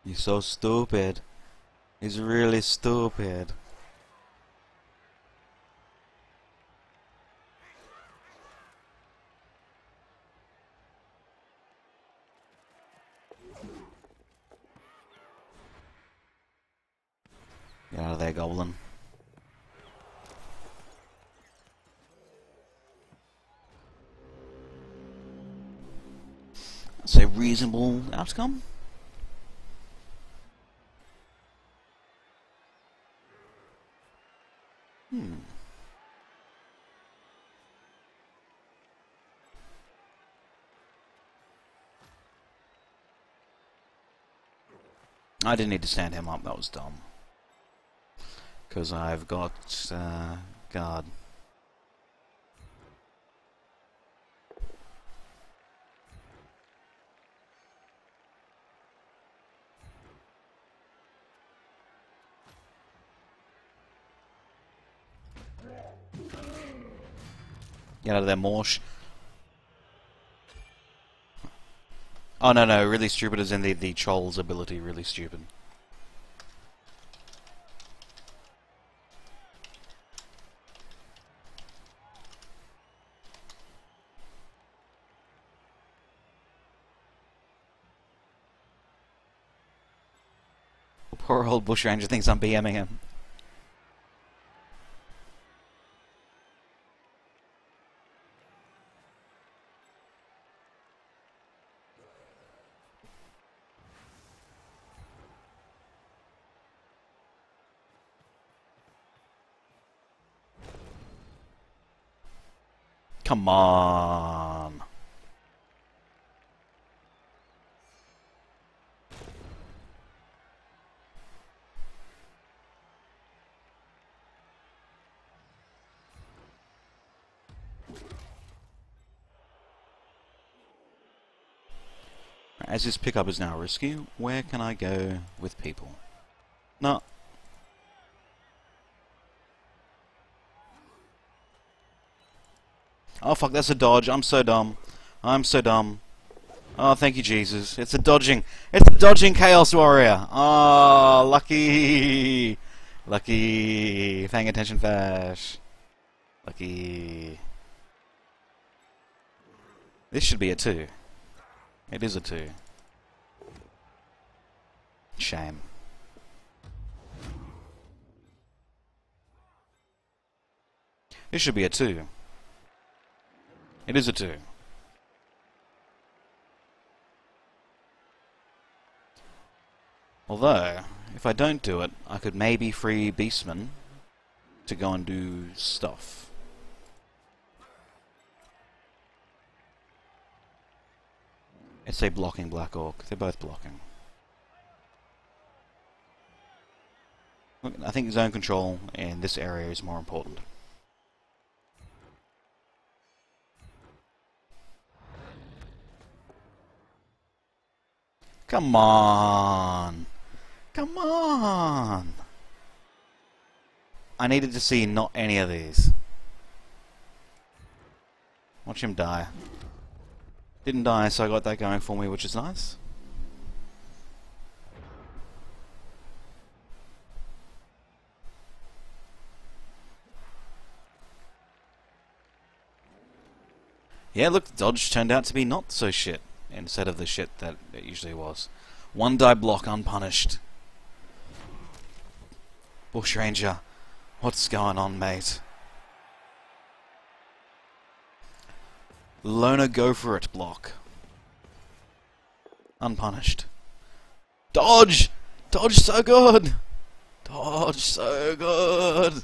He's so stupid. He's really stupid. Get out of there, Goblin. That's a reasonable outcome. I didn't need to stand him up, that was dumb. Because I've got, guard. Get out of there, Morsh. Oh, no, really stupid as in the Troll's ability, really stupid. Poor old bushranger thinks I'm BMing him. Come on. As this pickup is now risky, where can I go with people? No. Oh fuck, that's a dodge. I'm so dumb. I'm so dumb. Oh, thank you, Jesus. It's a dodging. It's a dodging Chaos Warrior. Oh, lucky. Lucky. Paying attention, Fash. Lucky. This should be a 2. It is a 2. Shame. This should be a 2. It is a 2. Although, if I don't do it, I could maybe free Beastman to go and do stuff. It's a blocking Black Orc. They're both blocking. Look, I think zone control in this area is more important. Come on! Come on! I needed to see not any of these. Watch him die. Didn't die, so I got that going for me, which is nice. Yeah, look, the dodge turned out to be not so shit, instead of the shit that it usually was. 1 die block unpunished. Bushranger, what's going on, mate? Loner go for it block. Unpunished. Dodge! Dodge so good! Dodge so good!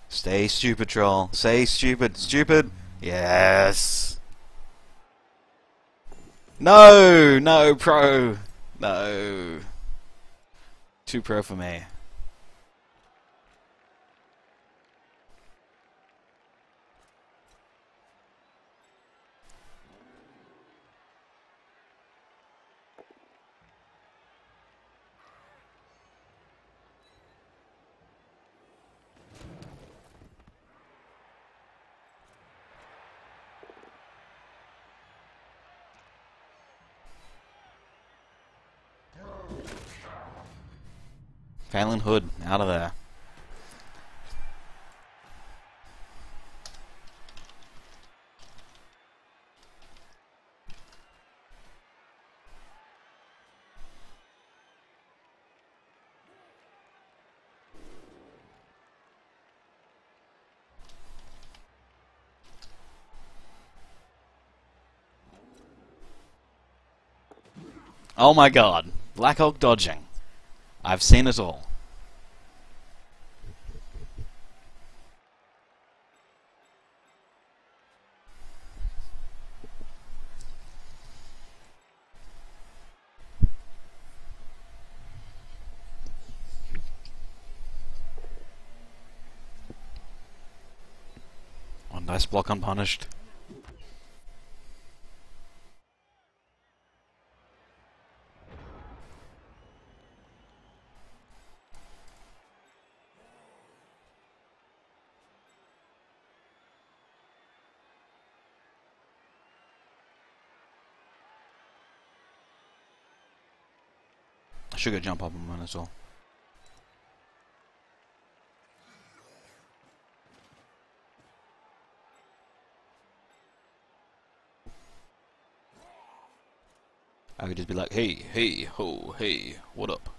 Stay stupid, troll. Say stupid. Stupid. Yes. No! No, pro! No. Too pro for me. Phelan Hood, out of there. Oh my god. Black Hulk dodging. I've seen it all. One dice block unpunished. I should go jump up on one as well. I could just be like, hey, hey, ho, hey, what up?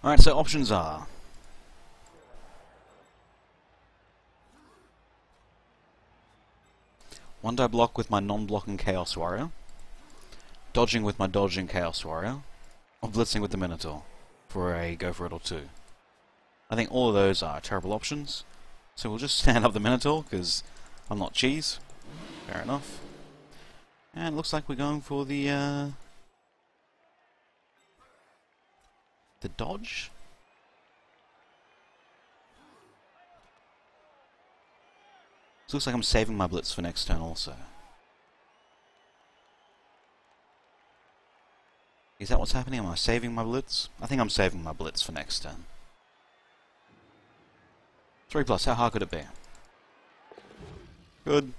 Alright, so options are... one die block with my non-blocking Chaos Warrior, dodging with my dodging Chaos Warrior, or blitzing with the Minotaur for a go for it or two. I think all of those are terrible options, so we'll just stand up the Minotaur, because I'm not cheese. Fair enough. And it looks like we're going for the dodge? This looks like I'm saving my blitz for next turn also. Is that what's happening? Am I saving my blitz? I think I'm saving my blitz for next turn. 3+, how hard could it be? Good.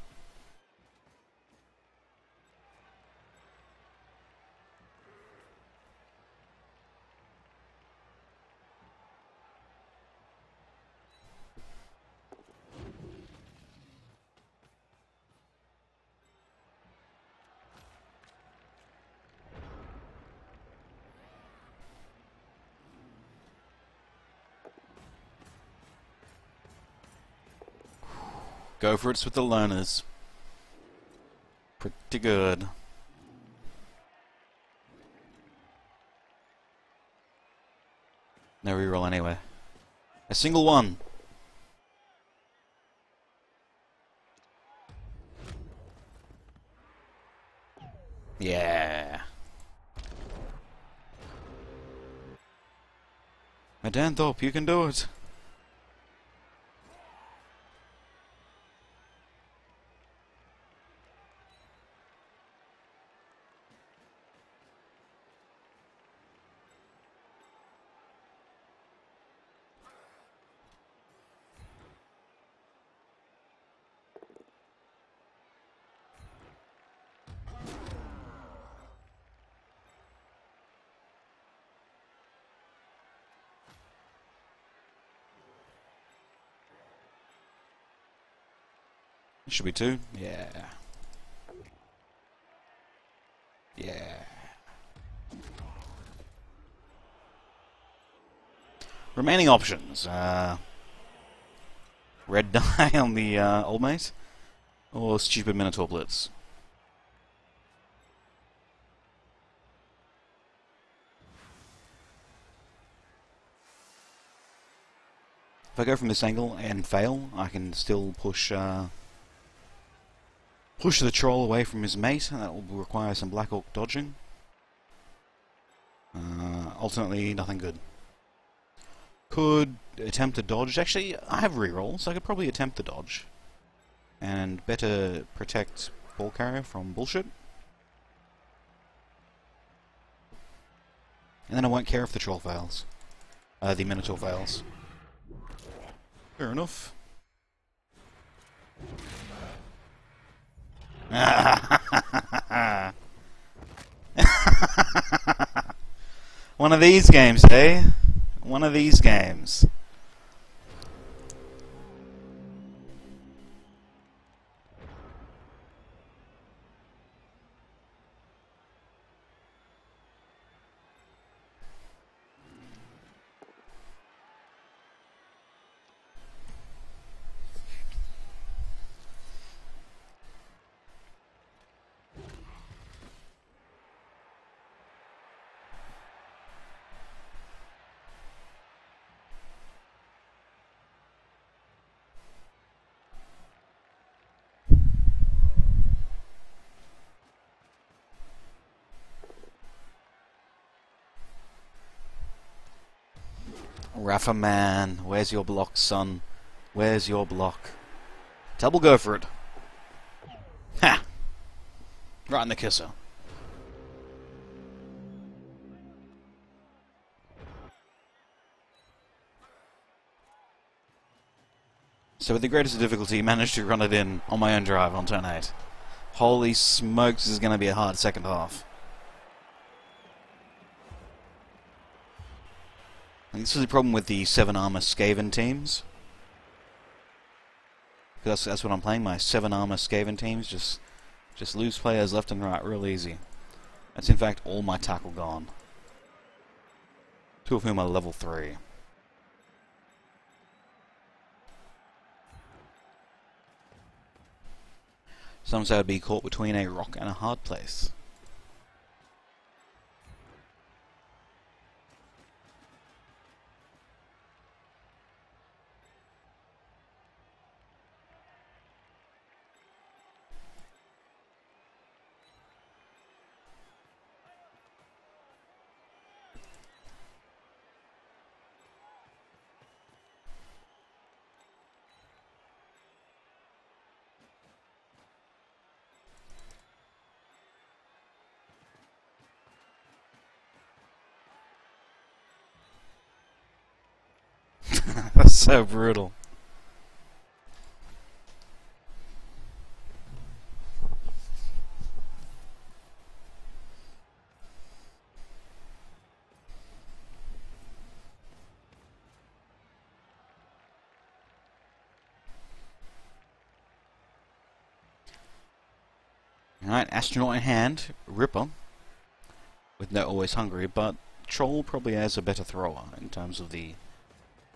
Go for it with the learners. Pretty good. No reroll anyway. A single one. Yeah. Madanthorpe, you can do it. Should be 2. Yeah. Yeah. Remaining options. Red die on the old mate, or stupid Minotaur Blitz. If I go from this angle and fail, I can still push push the troll away from his mate, and that will require some Black Orc dodging. Ultimately, nothing good. Could attempt to dodge. Actually, I have rerolls, so I could probably attempt to dodge. And better protect ball carrier from bullshit. And then I won't care if the troll fails. The Minotaur fails. Fair enough. One of these games, eh? One of these games. Rafa man, where's your block, son? Where's your block? Double go for it. Ha! Right in the kisser. So with the greatest difficulty, managed to run it in on my own drive on turn 8. Holy smokes, this is going to be a hard second half. And this is the problem with the 7 armor Skaven teams. Because that's what I'm playing, my 7 armor Skaven teams. Just lose players left and right real easy. That's in fact all my tackle gone. 2 of whom are level 3. Some say I'd be caught between a rock and a hard place. That's so brutal. Alright, Astronaut in hand, Ripper, with no Always Hungry, but Troll probably has a better thrower in terms of the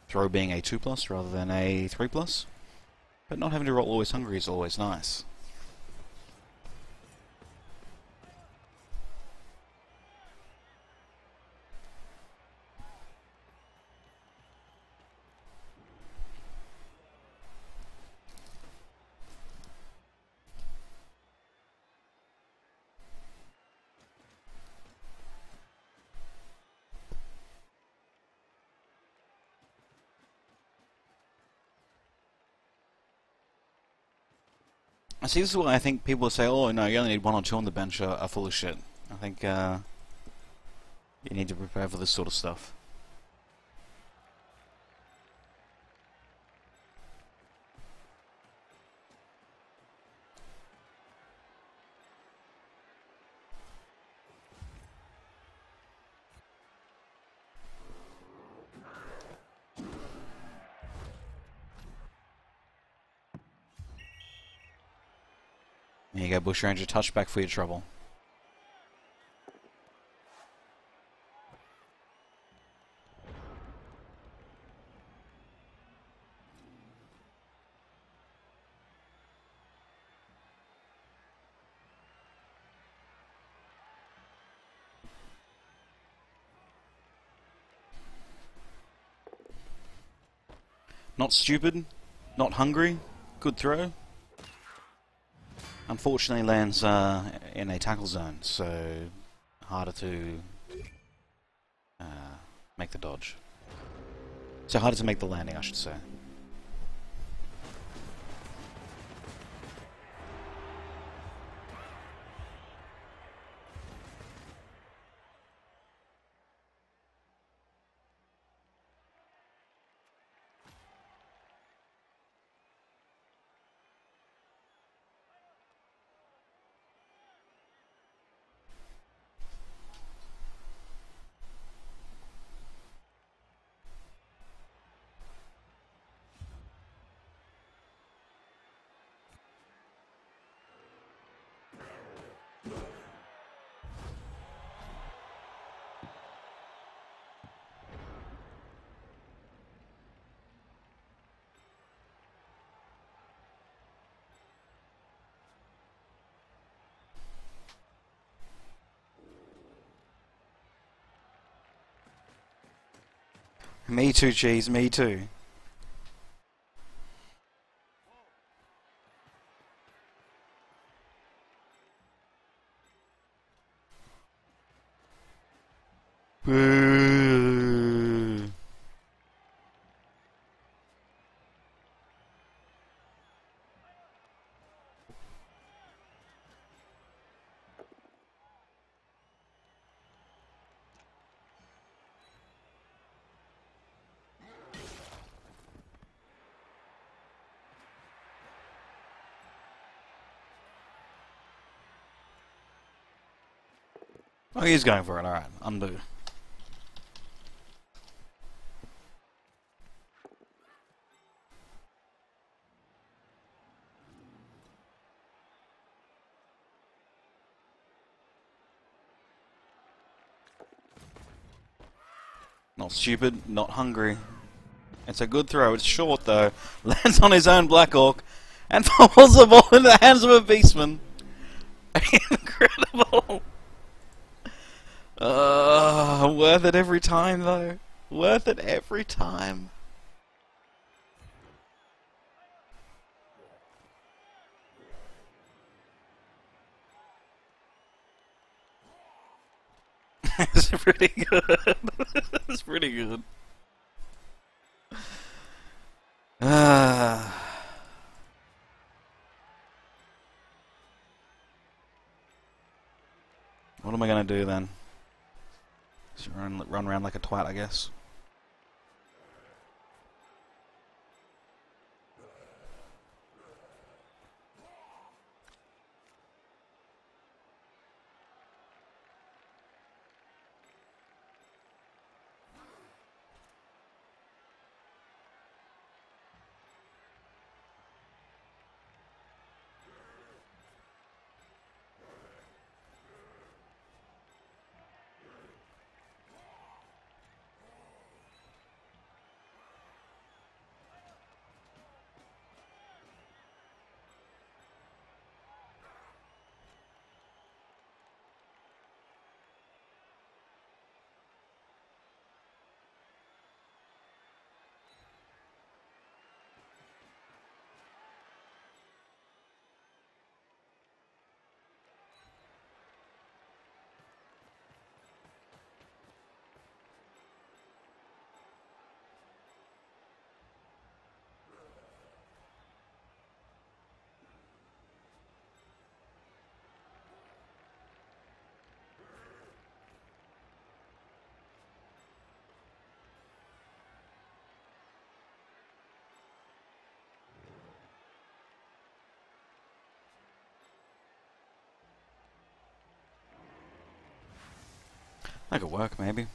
throw being a 2+ rather than a 3+. But not having to roll Always Hungry is always nice. I see, this is why I think people say, oh no, you only need 1 or 2 on the bench are full of shit. I think you need to prepare for this sort of stuff. There you go, Bushranger, touchback for your trouble. Not stupid, not hungry, good throw. Unfortunately lands in a tackle zone, so harder to make the dodge. So harder to make the landing, I should say. Me too, cheese, me too. Boo. Oh, he's going for it. Alright, undo. Not stupid, not hungry. It's a good throw. It's short though. Lands on his own Black Orc and falls the ball into the hands of a beastman. Incredible. Worth it every time though. Worth it every time. It's pretty good. It's pretty good. What am I gonna do then? Just run around like a twat, I guess. That could work, maybe.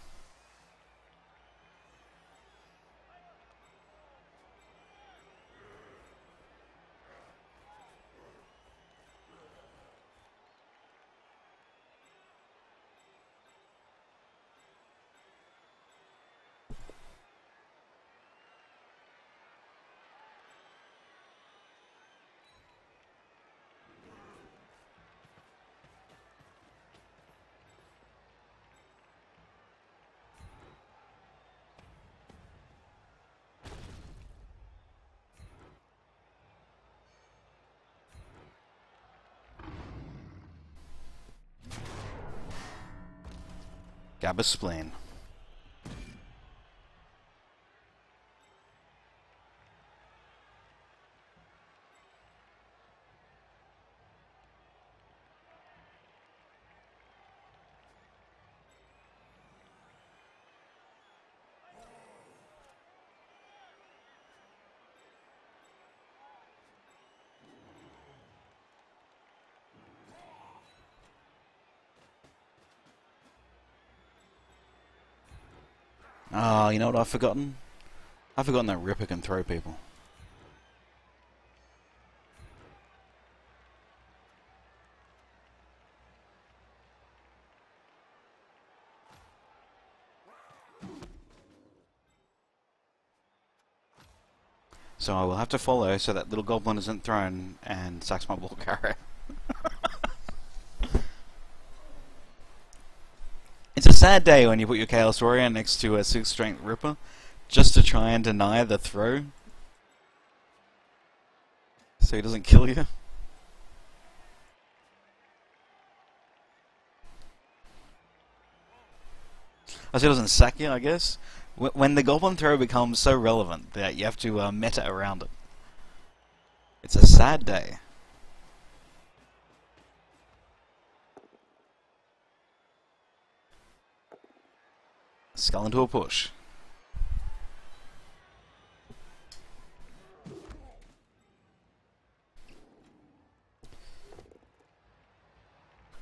Gabba's spleen. Oh, you know what I've forgotten? I've forgotten that Ripper can throw people. So I will have to follow so that little goblin isn't thrown and sacks my ball carrier. It's a sad day when you put your Chaos Warrior next to a 6 strength Ripper just to try and deny the throw so he doesn't kill you. So he doesn't sack you, I guess. When the Goblin Throw becomes so relevant that you have to meta around it. It's a sad day. Skull into a push.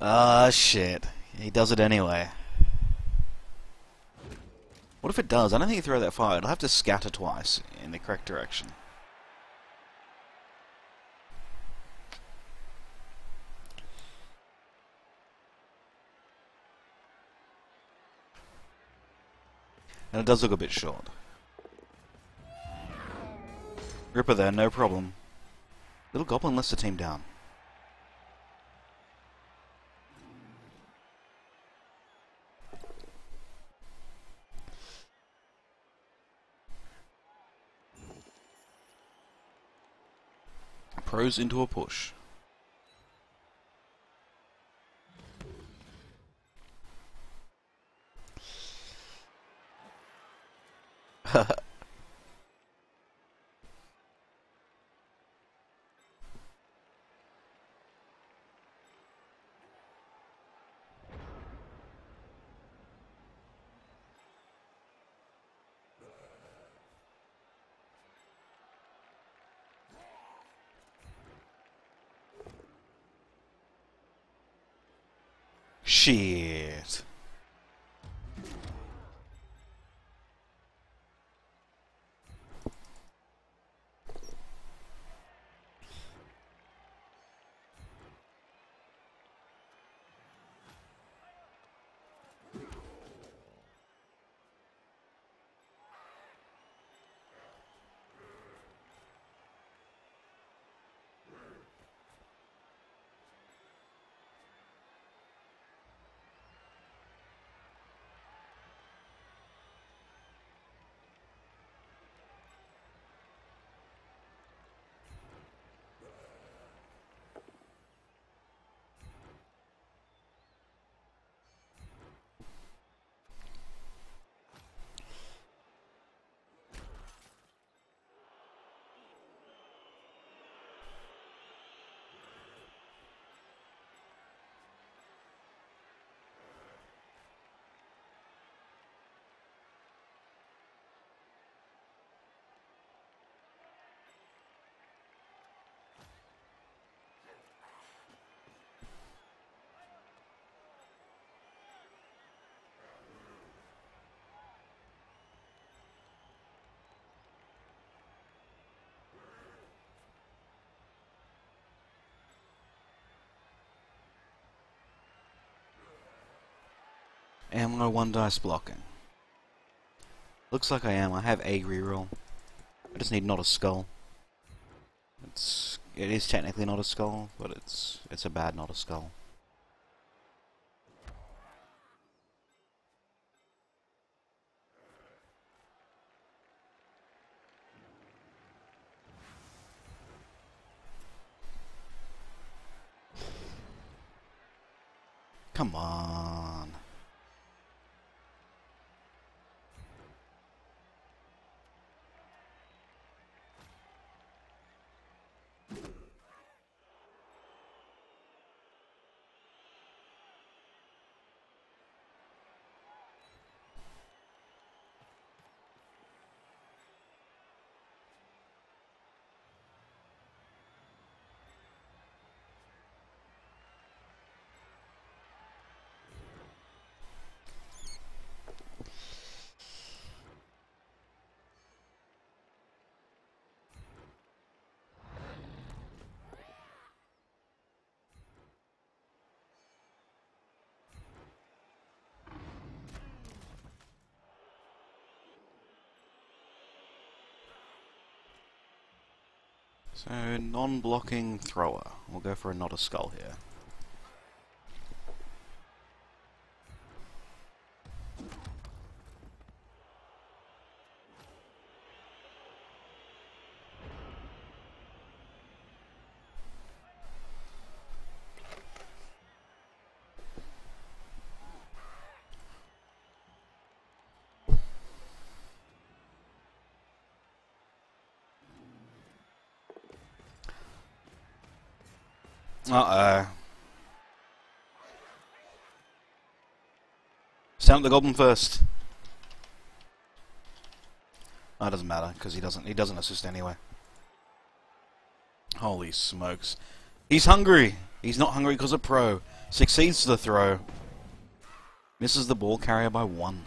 Ah, shit. He does it anyway. What if it does? I don't think you throw that far. It'll have to scatter twice in the correct direction. And it does look a bit short. Ripper there, no problem. Little Goblin lets the team down. Pros into a push. Shit. Am I one dice blocking? Looks like I am. I have a reroll. I just need not a skull. It is technically not a skull, but it's a bad not a skull. Come on. So, non-blocking thrower. We'll go for a not a skull here. Uh-oh. Stamp the goblin first. That doesn't matter, because he doesn't assist anyway. Holy smokes. He's hungry! He's not hungry because of pro. Succeeds the throw. Misses the ball carrier by 1.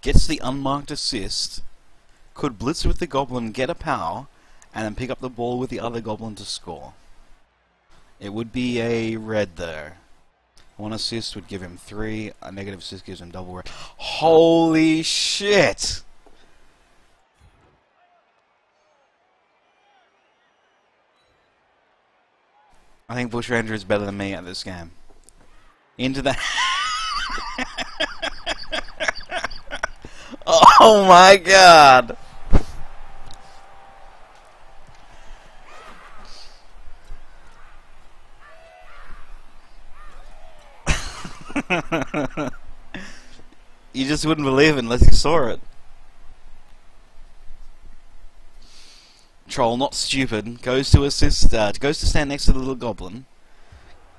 Gets the unmarked assist. Could blitz with the Goblin, get a power, and then pick up the ball with the other Goblin to score. It would be a red there. 1 assist would give him 3. A negative assist gives him double red. Holy shit! I think Bushranger is better than me at this game. Into the... Oh my god! You just wouldn't believe it unless you saw it. Troll, not stupid, goes to assist, goes to stand next to the little Goblin,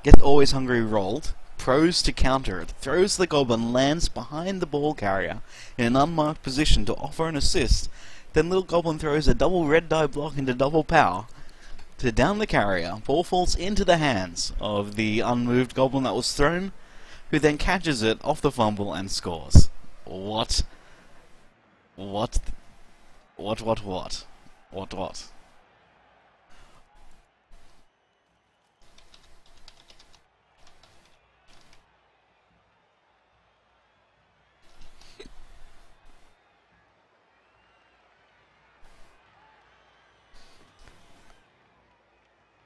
get Always Hungry rolled, pros to counter it, throws the Goblin, lands behind the ball carrier in an unmarked position to offer an assist, then little Goblin throws a double red die block into double power to down the carrier, ball falls into the hands of the unmoved Goblin that was thrown, who then catches it off the fumble and scores. What? What? What? What? What? What? What?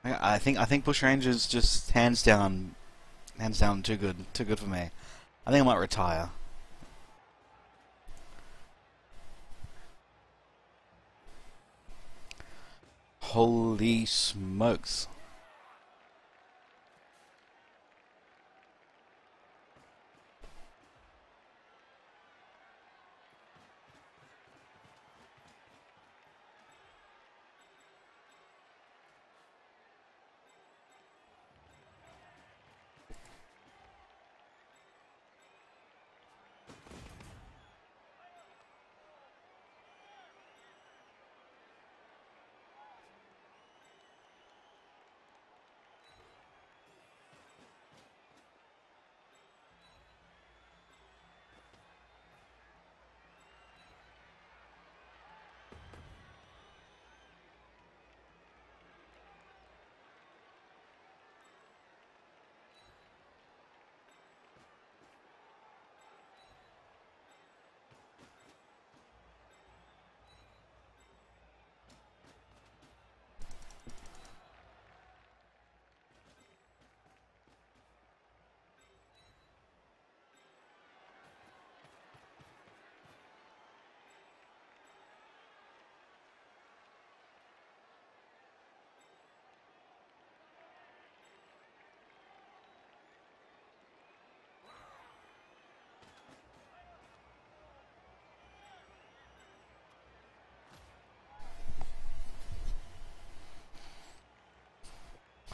I think Bushranger's just hands down too good for me. I think I might retire. Holy smokes.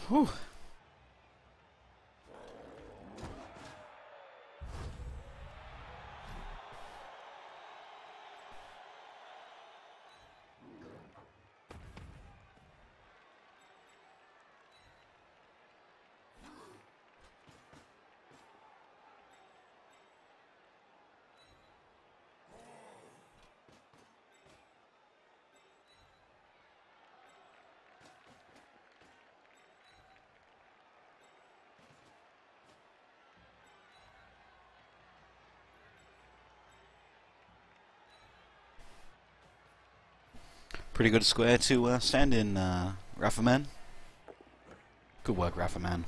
Whew. Pretty good square to stand in, Rafferman. Good work, Rafferman.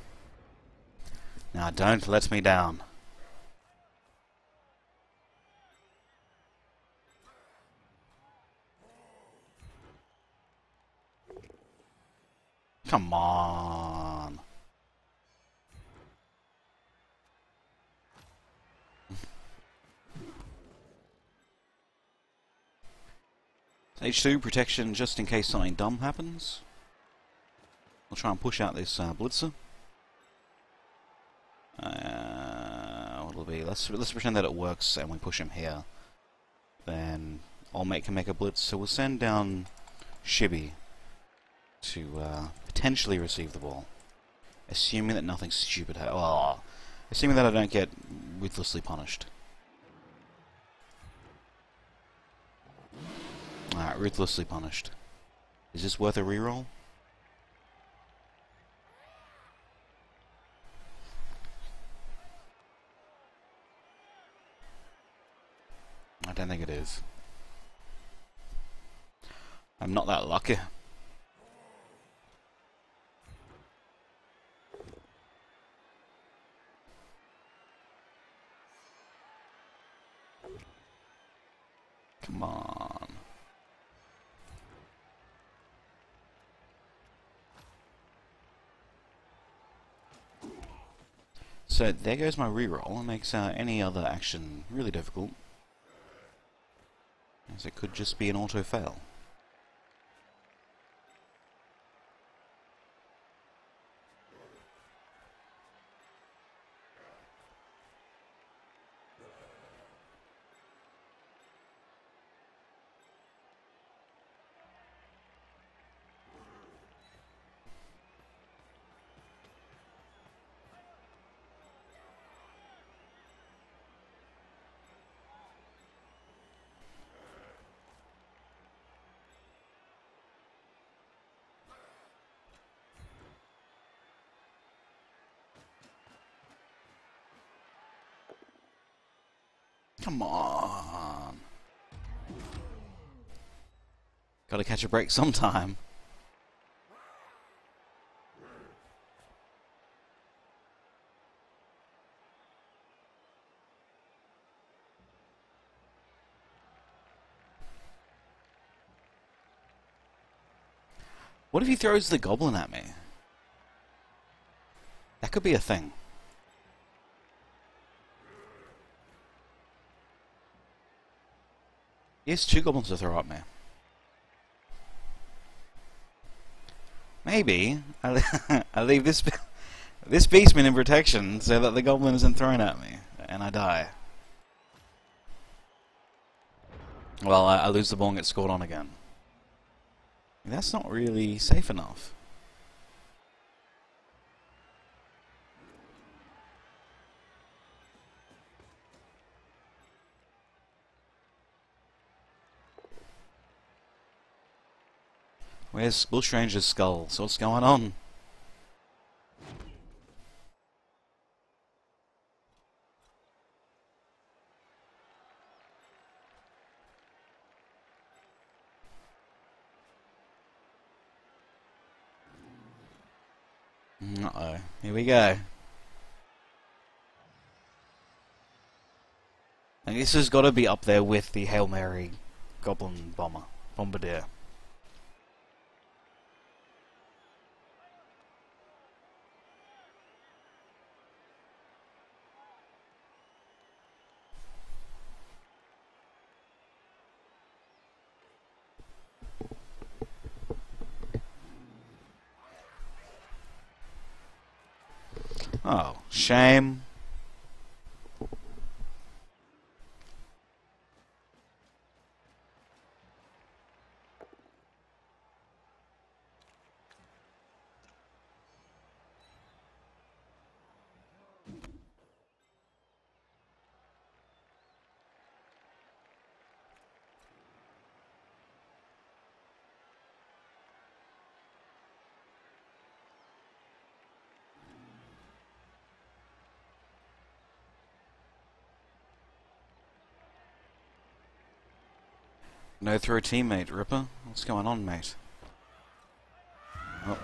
Now don't let me down. Come on. H2 protection just in case something dumb happens. We'll try and push out this blitzer. What'll be? Let's pretend that it works and we push him here. Then I'll can make a blitz. So we'll send down Shibby to potentially receive the ball. Assuming that nothing stupid happens. Oh, assuming that I don't get ruthlessly punished. Alright, ruthlessly punished. Is this worth a reroll? I don't think it is. I'm not that lucky. Come on. So there goes my reroll. It makes any other action really difficult, as it could just be an auto fail. Come on. Gotta catch a break sometime. What if he throws the goblin at me? That could be a thing. He has 2 goblins to throw at me. Maybe I leave this beastman in protection so that the goblin isn't thrown at me, and I die. Well, I lose the ball and get scored on again. That's not really safe enough. Where's Bushranger's skulls? What's going on? Uh-oh. Here we go. And this has got to be up there with the Hail Mary Goblin Bombardier. Oh, shame. No throw teammate, Ripper. What's going on, mate? Oh.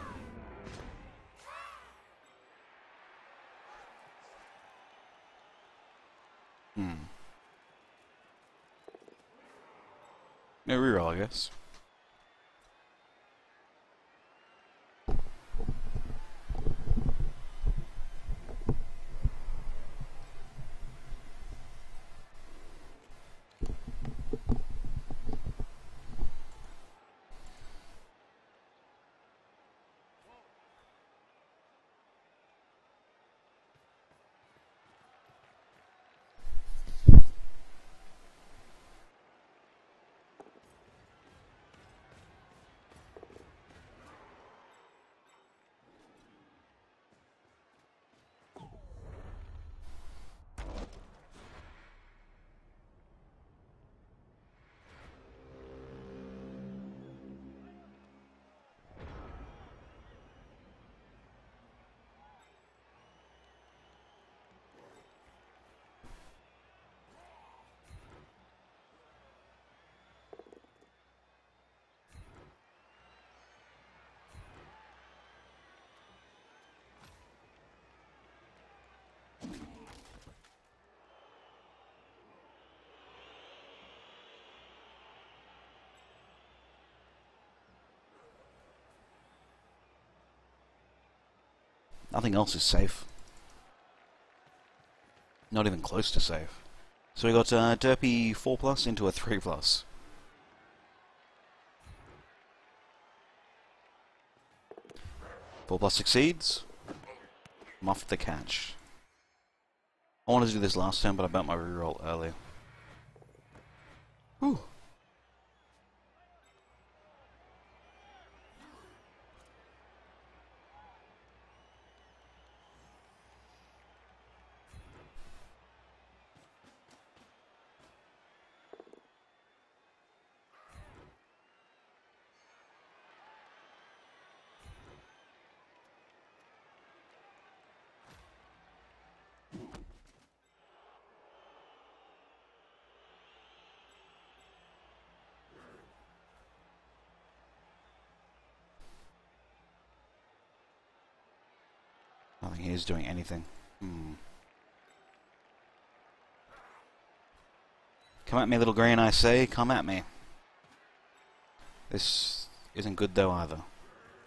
No reroll, I guess. Nothing else is safe. Not even close to safe. So we got Derpy 4+ into a 3+. 4+ succeeds. Muffed the catch. I wanted to do this last turn, but I burnt my reroll earlier. Whew. I don't think he is doing anything. Come at me, little green, I say. Come at me. This isn't good, though, either.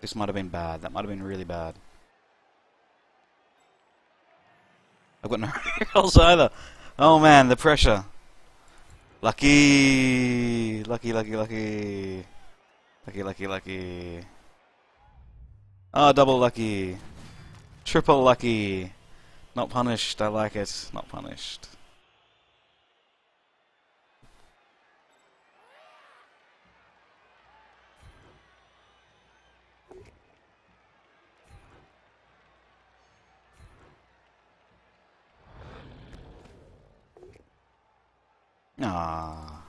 This might have been bad. That might have been really bad. I've got no rolls either. Oh, man, the pressure. Lucky. Lucky, lucky, lucky. Lucky, lucky, lucky. Oh, double lucky. Triple lucky. Not punished. I like it. Not punished. Ah.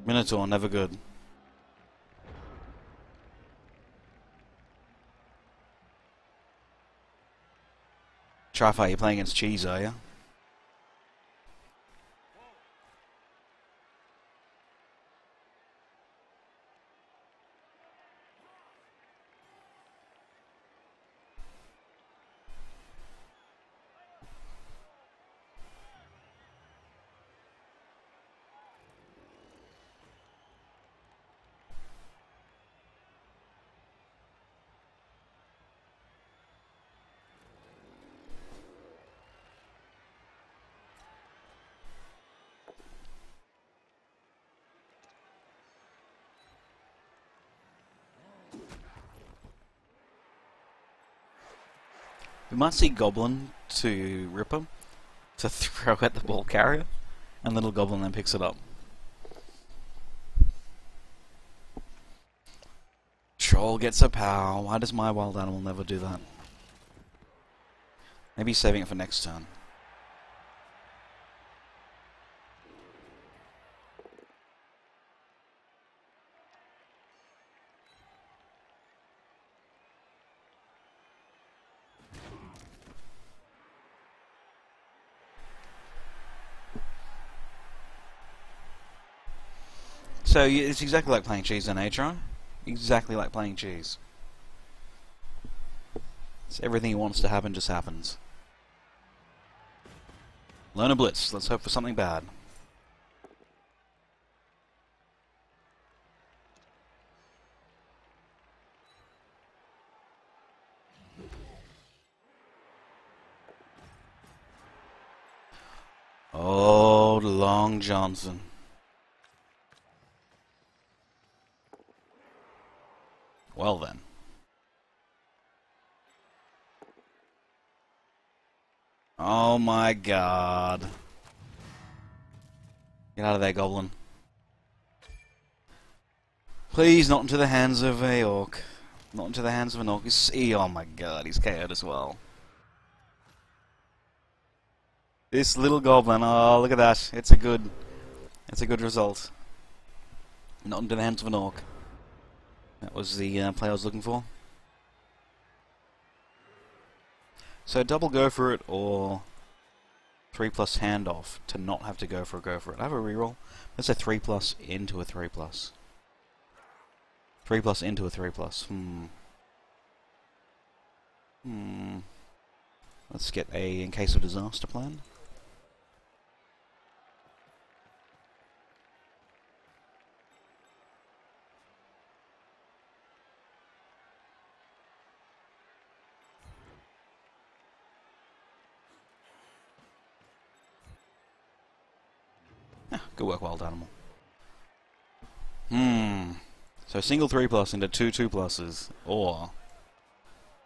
Minotaur, never good. Tri-Fi, you're playing against cheese, are you? We might see Goblin to rip him, to throw at the ball carrier, and little Goblin then picks it up. Troll gets a pow. Why does my wild animal never do that? Maybe he's saving it for next turn. So it's exactly like playing cheese in Atron. Exactly like playing cheese. It's everything he wants to happen just happens. Loner Blitz. Let's hope for something bad. Oh, Long Johnson. Well then. Oh my god. Get out of there, Goblin. Please, not into the hands of a orc. Not into the hands of an orc. Oh my god, he's KO'd as well. This little Goblin, oh look at that. It's a good result. Not into the hands of an orc. That was the play I was looking for. So double go for it or 3+ handoff to not have to go for it. I have a reroll. Let's say 3+ into a 3+. 3+ into a 3+. Let's get a in case of disaster plan. Good work, wild animal. So single 3+ into two 2+, or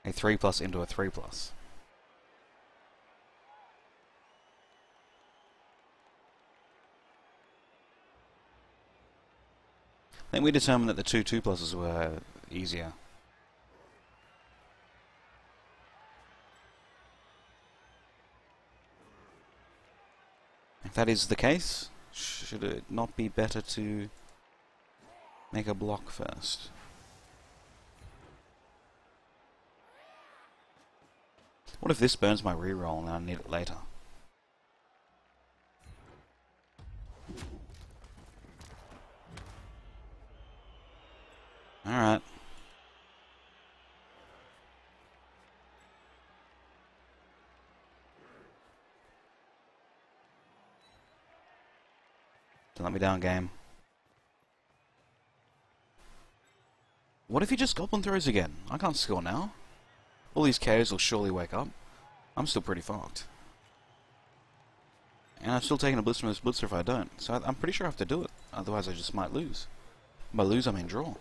a 3+ into a 3+. I think we determined that the two 2+s were easier. If that is the case, should it not be better to make a block first? What if this burns my reroll and I need it later? Alright. Don't let me down, game. What if he just Goblin Throws again? I can't score now. All these KOs will surely wake up. I'm still pretty fucked. And I'm still taking a blitz from this blitzer if I don't. So I'm pretty sure I have to do it. Otherwise I just might lose. By lose I mean draw.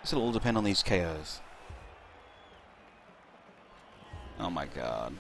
This will all depend on these KOs. Oh my god.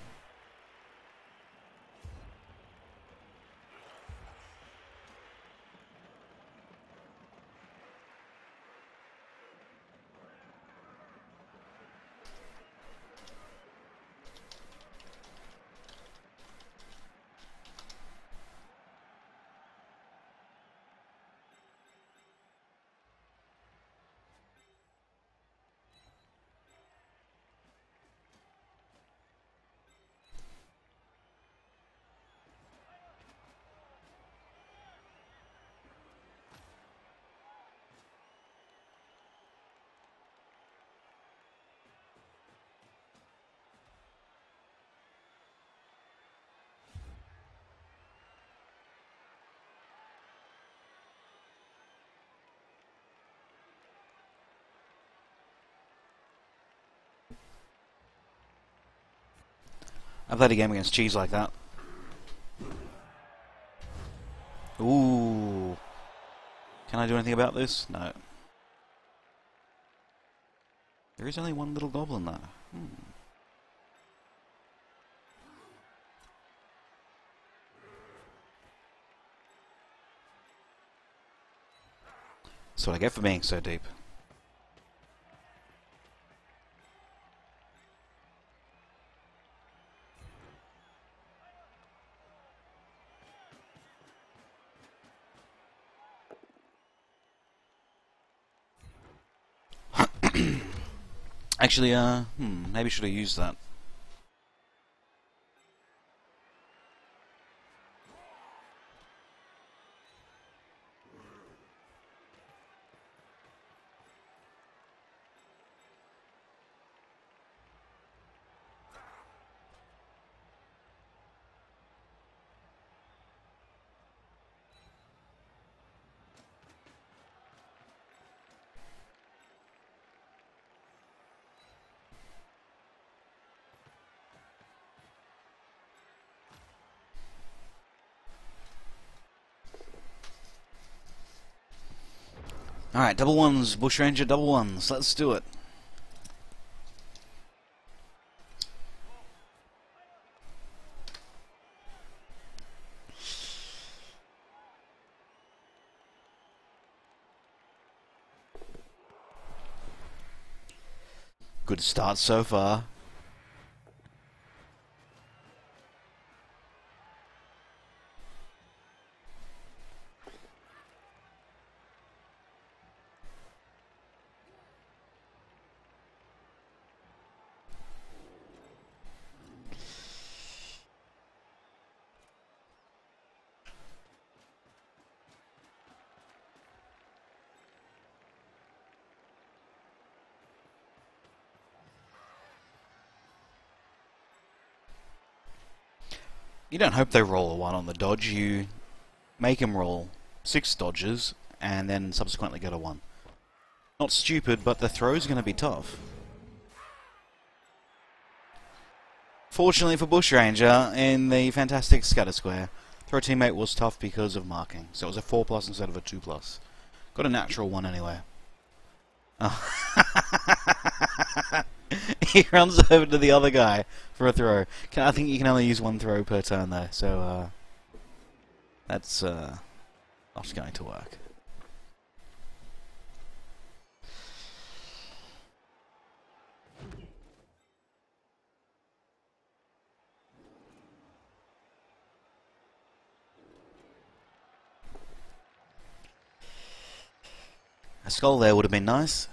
I've played a game against cheese like that. Ooh. Can I do anything about this? No. There is only one little goblin there. That's what I get for being so deep. Actually, maybe should have used that. Alright, double ones, Bushranger, double ones. Let's do it. Good start so far. You don't hope they roll a 1 on the dodge, you make him roll 6 dodges and then subsequently get a 1. Not stupid, but the throw's going to be tough. Fortunately for Bushranger, in the fantastic scatter square, throw teammate was tough because of marking, so it was a 4+ instead of a 2+. Got a natural 1 anyway. Oh. He runs over to the other guy for a throw. I think you can only use 1 throw per turn though, so that's not going to work. A skull there would have been nice.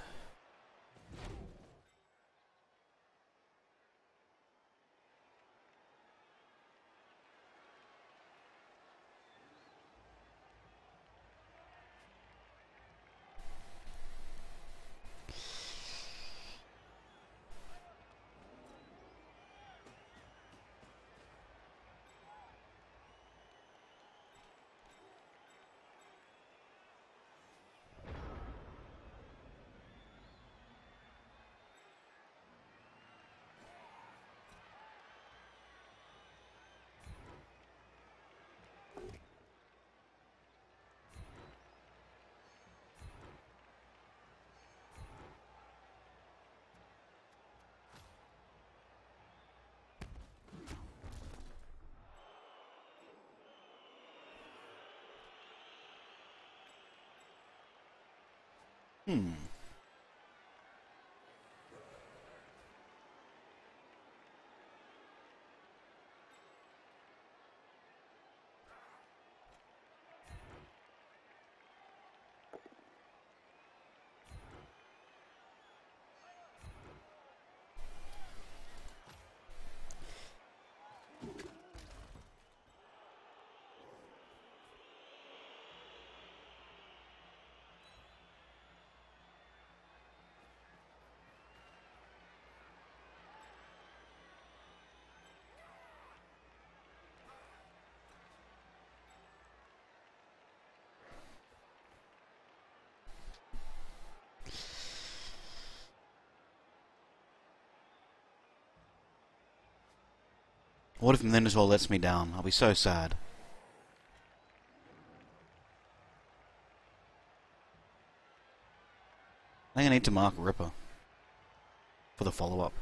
What if Mendelswell lets me down? I'll be so sad. I think I need to mark Ripper for the follow-up.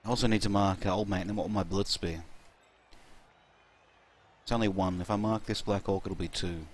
I also need to mark Old Mate, and then what will my Blitz be? It's only 1. If I mark this Black Orc, it'll be 2.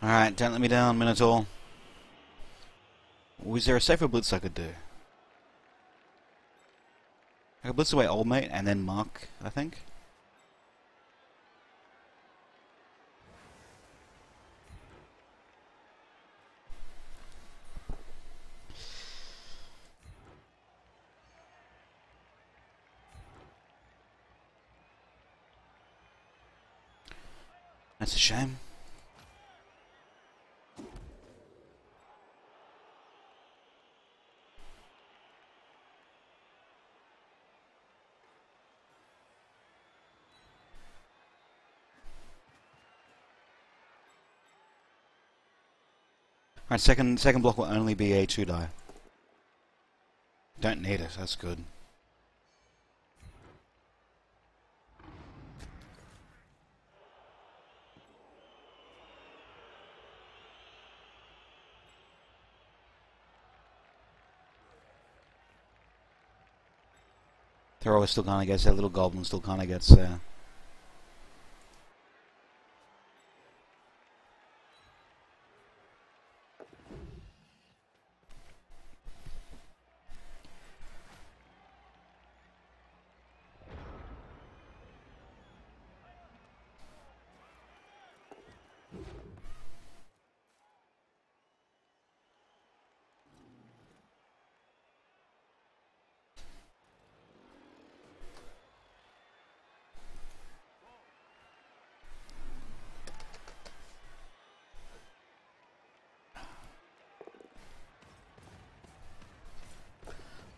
Alright, don't let me down, Minotaur. Was there a safer blitz I could do? I could blitz away Old Mate and then mark, I think. That's a shame. Alright, second block will only be a 2 die. Don't need it, that's good. Thrower still kinda gets there, little goblin still kinda gets there.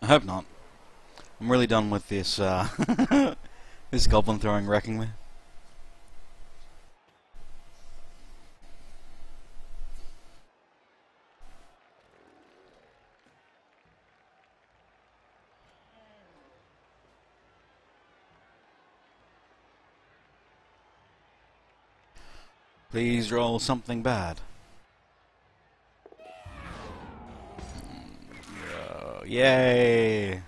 hope not. I'm really done with this, this goblin throwing wrecking me. Please roll something bad. Yay!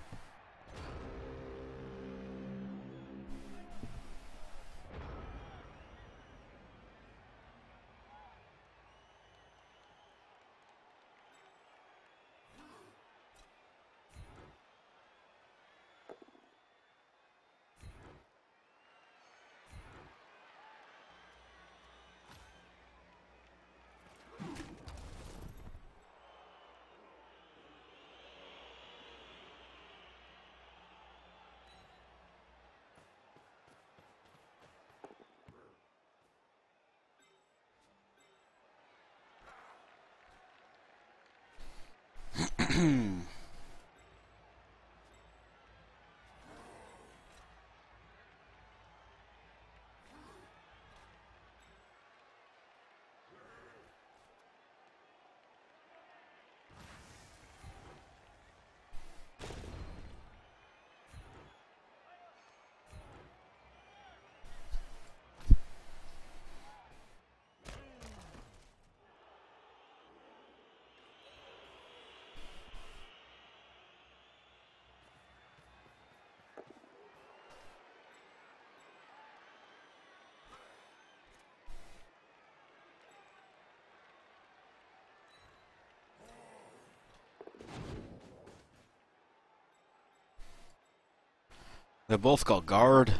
They both got guard.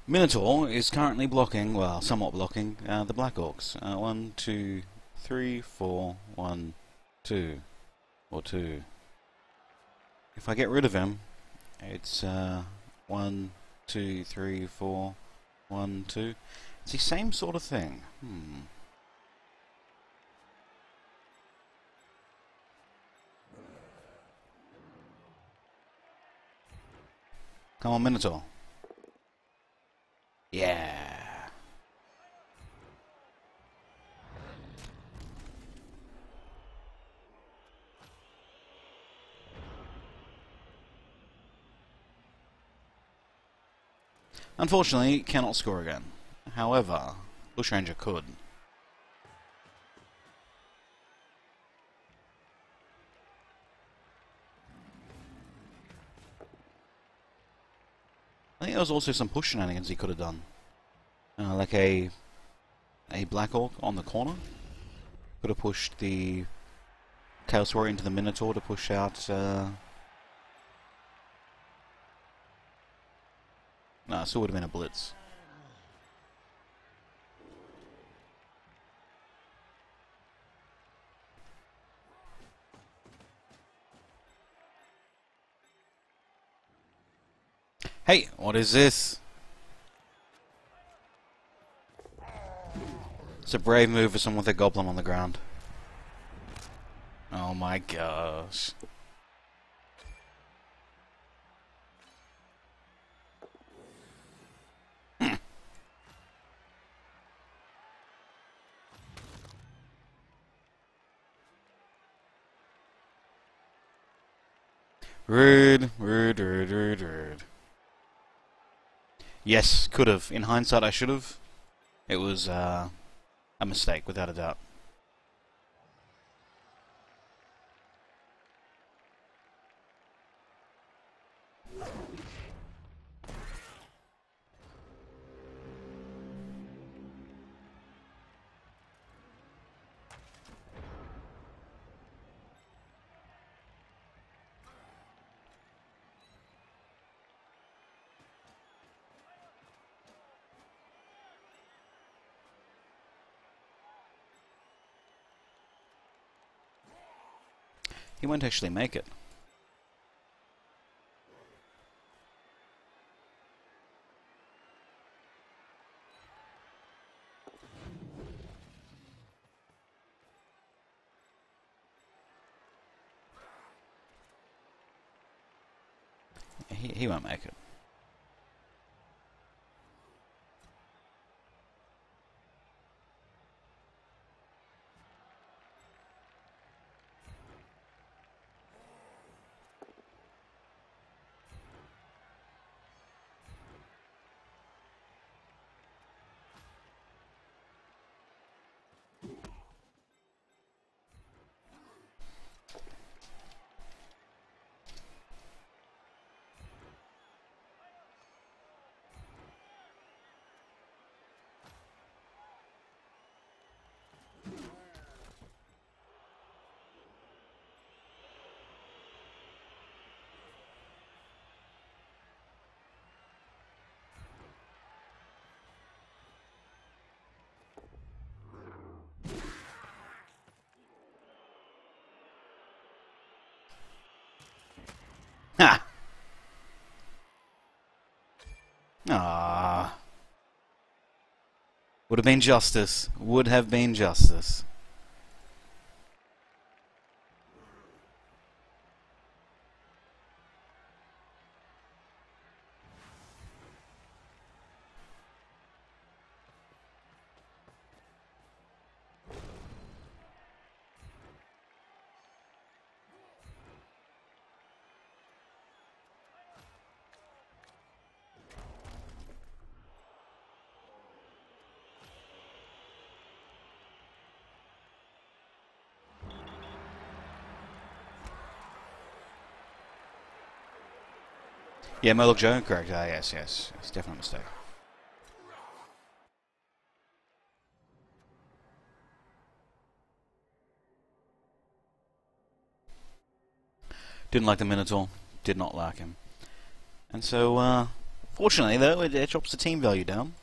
Minotaur is currently blocking, well, somewhat blocking, the Black Orcs. 1, 2, 3, 4, 1, 2, or 2. If I get rid of him, it's 1, 2, 3, 4, 1, 2. It's the same sort of thing. Come on, Minotaur. Yeah. Unfortunately, cannot score again. However, Bushranger could. I think there was also some push shenanigans he could have done. Like a Black Orc on the corner. Could have pushed the Chaos Warrior into the Minotaur to push out... No, it still would have been a blitz. Hey, what is this? It's a brave move for someone with a goblin on the ground. Oh my gosh. Rude, rude, rude, rude, rude. Yes, could have. In hindsight, I should have. It was a mistake, without a doubt. He won't actually make it. He won't make it. Ha! Ah. Would have been justice. Would have been justice. Yeah, Murloc Joe, correct. Yes, yes. It's definitely a mistake. Didn't like the Minotaur. Did not like him. And so, fortunately though, it drops the team value down.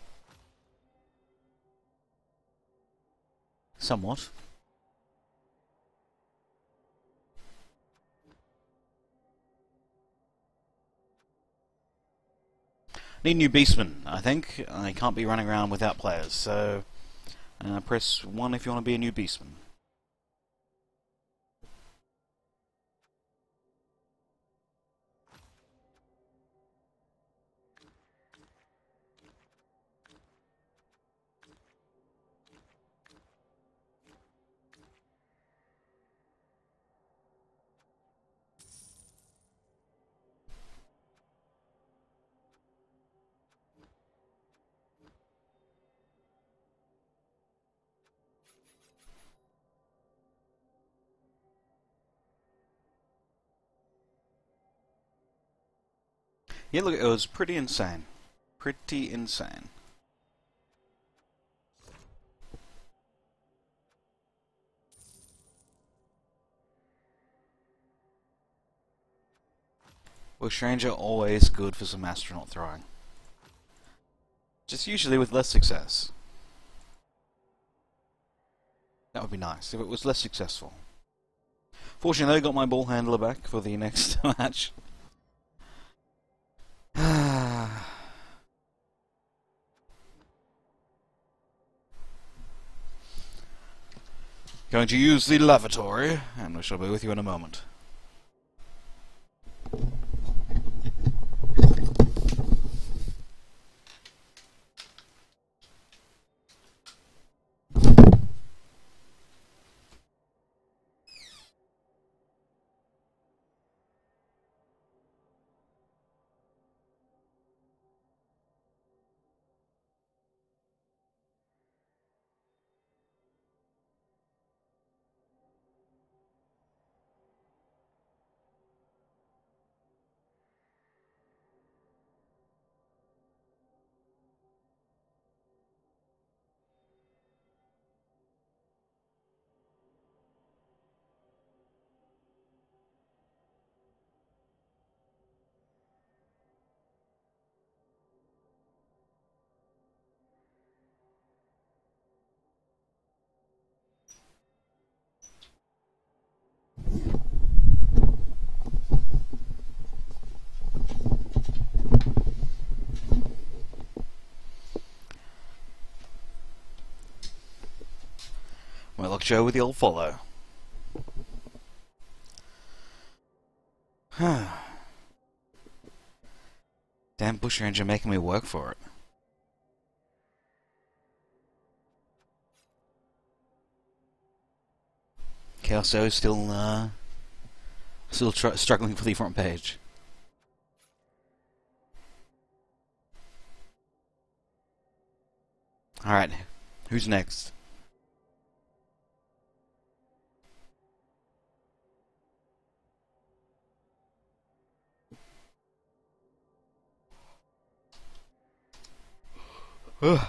Somewhat. Need new beastmen, I think. I can't be running around without players, so press 1 if you want to be a new beastman. Yeah, look, it was pretty insane. Pretty insane. Well, Stranger always good for some astronaut throwing. Just usually with less success. That would be nice if it was less successful. Fortunately, I got my ball handler back for the next match. Going to use the lavatory, and we shall be with you in a moment. Well, Joe with the old follow. Damn Busher Engine making me work for it. Chaoso is still struggling for the front page. Alright, who's next? Ugh.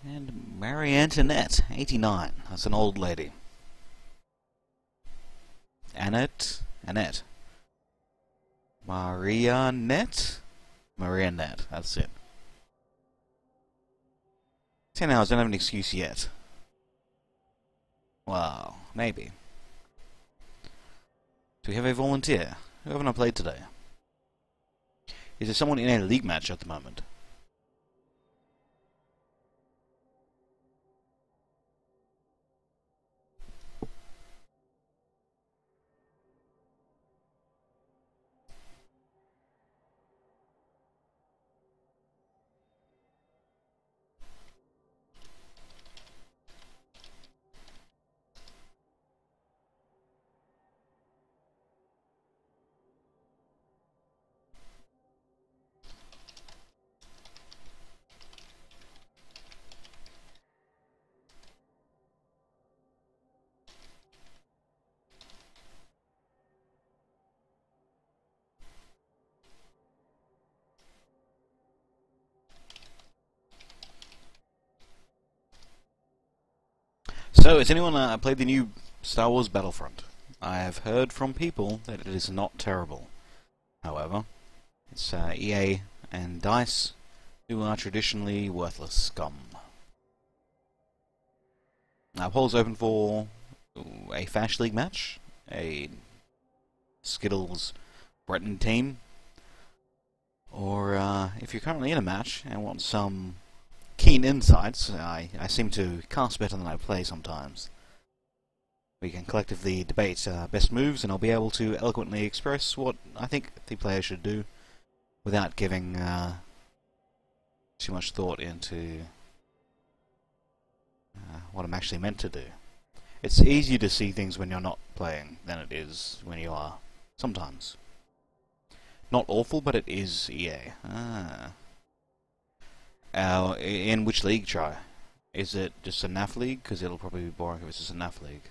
And Marie Antoinette, 89. That's an old lady. Annette? Marianette? Marianette, that's it. 10 hours, don't have an excuse yet. Well, maybe. Do we have a volunteer? Who haven't I played today? Is there someone in a league match at the moment? So, has anyone played the new Star Wars Battlefront? I have heard from people that it is not terrible. However, it's EA and DICE, who are traditionally worthless scum. Polls open for a Fash League match, a Skittles Breton team, or if you're currently in a match and want some keen insights, I seem to cast better than I play sometimes. We can collectively debate best moves, and I'll be able to eloquently express what I think the player should do without giving too much thought into what I'm actually meant to do. It's easier to see things when you're not playing than it is when you are, sometimes. Not awful, but it is EA. In which league try? Is it just a NAF league? Because it'll probably be boring if it's just a NAF league.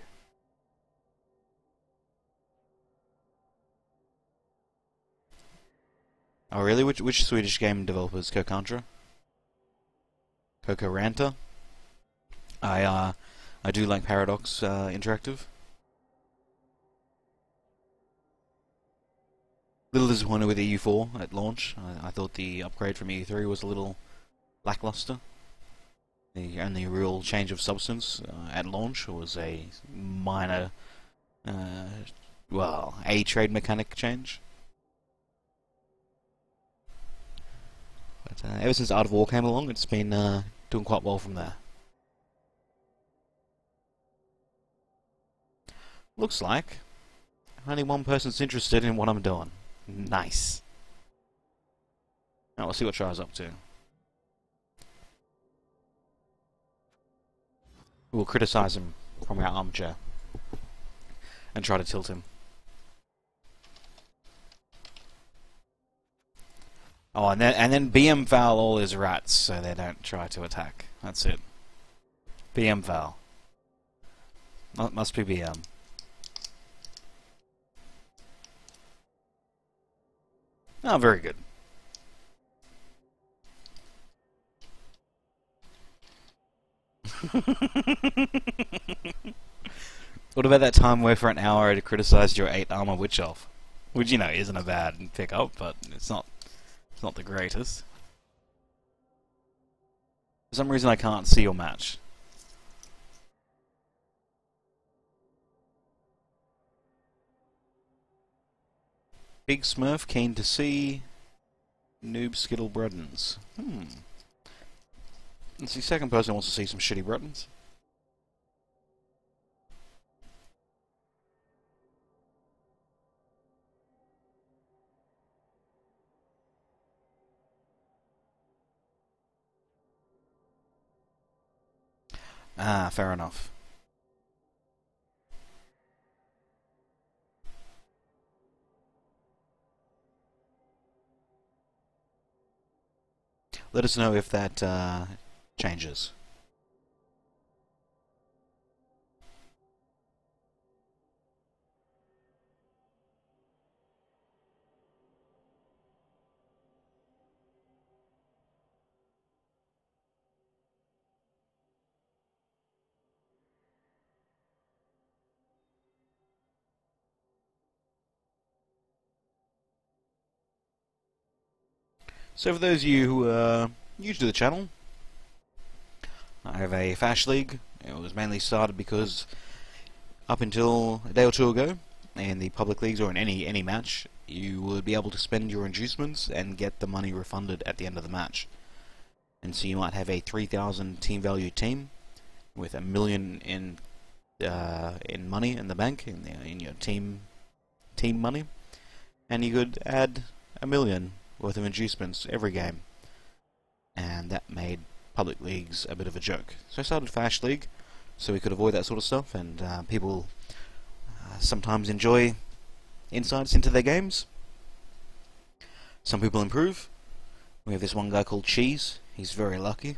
Oh really? Which Swedish game developers? Kokantra? Kokoranta? I do like Paradox Interactive. Little disappointed with EU4 at launch. I thought the upgrade from EU3 was a little lackluster. The only real change of substance at launch was a minor, well, a trade mechanic change. But ever since Art of War came along, it's been doing quite well from there. Looks like only one person's interested in what I'm doing. Nice. Now we'll see what Char's up to. We'll criticize him from our armchair and try to tilt him. Oh, and then BM foul all his rats so they don't try to attack. That's it. BM foul. Must be BM. Oh, very good. What about that time where for an hour I criticised your 8 armor witch elf? Which, you know, isn't a bad pickup, but it's not the greatest. For some reason I can't see your match. Big Smurf keen to see Noob Skittle Breddens. It's the second person who wants to see some shitty Breddens. Ah, fair enough. Let us know if that changes. So for those of you who are new to the channel, I have a Fash League. It was mainly started because up until a day or two ago, in the public leagues or in any match, you would be able to spend your inducements and get the money refunded at the end of the match. And so you might have a 3,000 team value team with $1 million in money in the bank in your team money, and you could add $1 million worth of inducements every game, and that made public leagues a bit of a joke. So I started Fash League so we could avoid that sort of stuff, and people sometimes enjoy insights into their games. Some people improve. We have this one guy called Cheese. He's very lucky.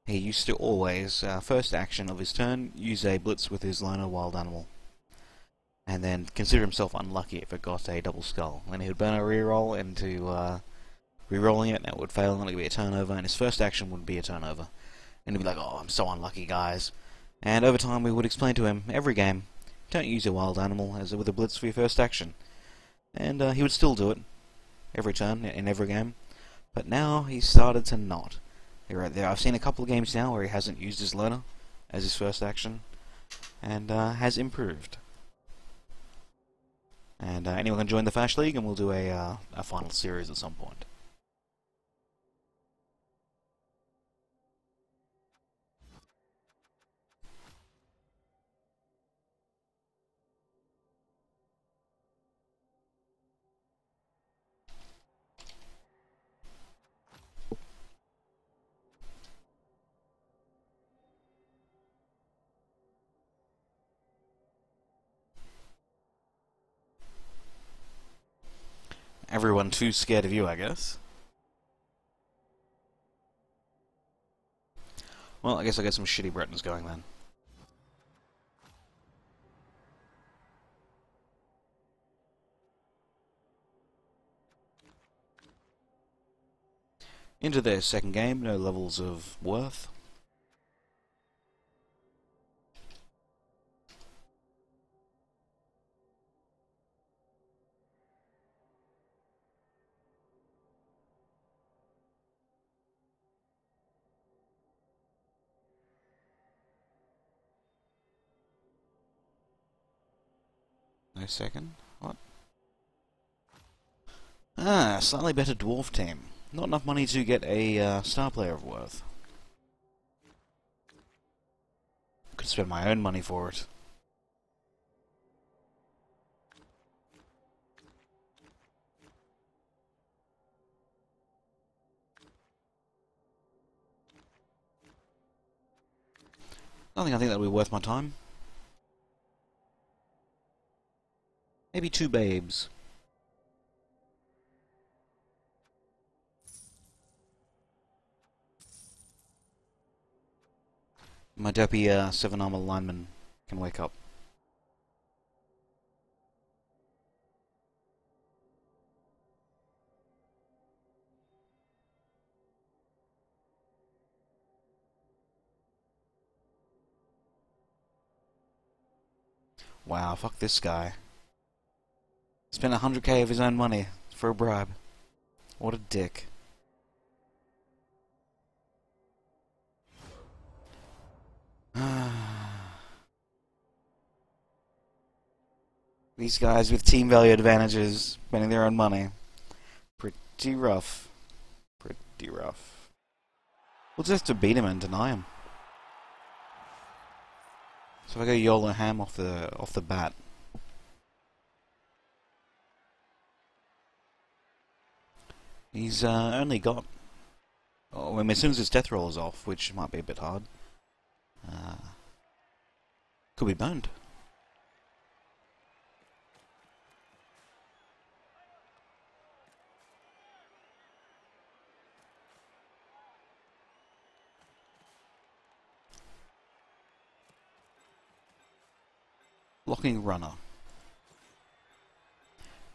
He used to always, first action of his turn, use a blitz with his loner wild animal, and then consider himself unlucky if it got a double skull. Then he would burn a reroll into re-rolling it, and it would fail, and it would be a turnover, and his first action would be a turnover. And he'd be like, "Oh, I'm so unlucky, guys." And over time we would explain to him, every game, don't use your wild animal as with a blitz for your first action. And he would still do it, every turn, in every game. But now he's started to not. I've seen a couple of games now where he hasn't used his learner as his first action, and has improved. And anyone can join the Fash League, and we'll do a final series at some point. Everyone too scared of you, I guess. Well, I guess I'll get some shitty Bretons going then. Into their second game, no levels of worth. No second. What? Ah, slightly better dwarf team. Not enough money to get a star player of worth. Could spend my own money for it. I think that'll be worth my time. Maybe 2 babes. My dopey 7-armor lineman can wake up. Wow, fuck this guy. Spent 100k of his own money for a bribe. What a dick. These guys with team value advantages, spending their own money. Pretty rough. Pretty rough. We'll just have to beat him and deny him. So if I go YOLO ham off the bat. He's only got... Oh, I mean, as soon as his death roll is off, which might be a bit hard. Could be boned. Blocking runner.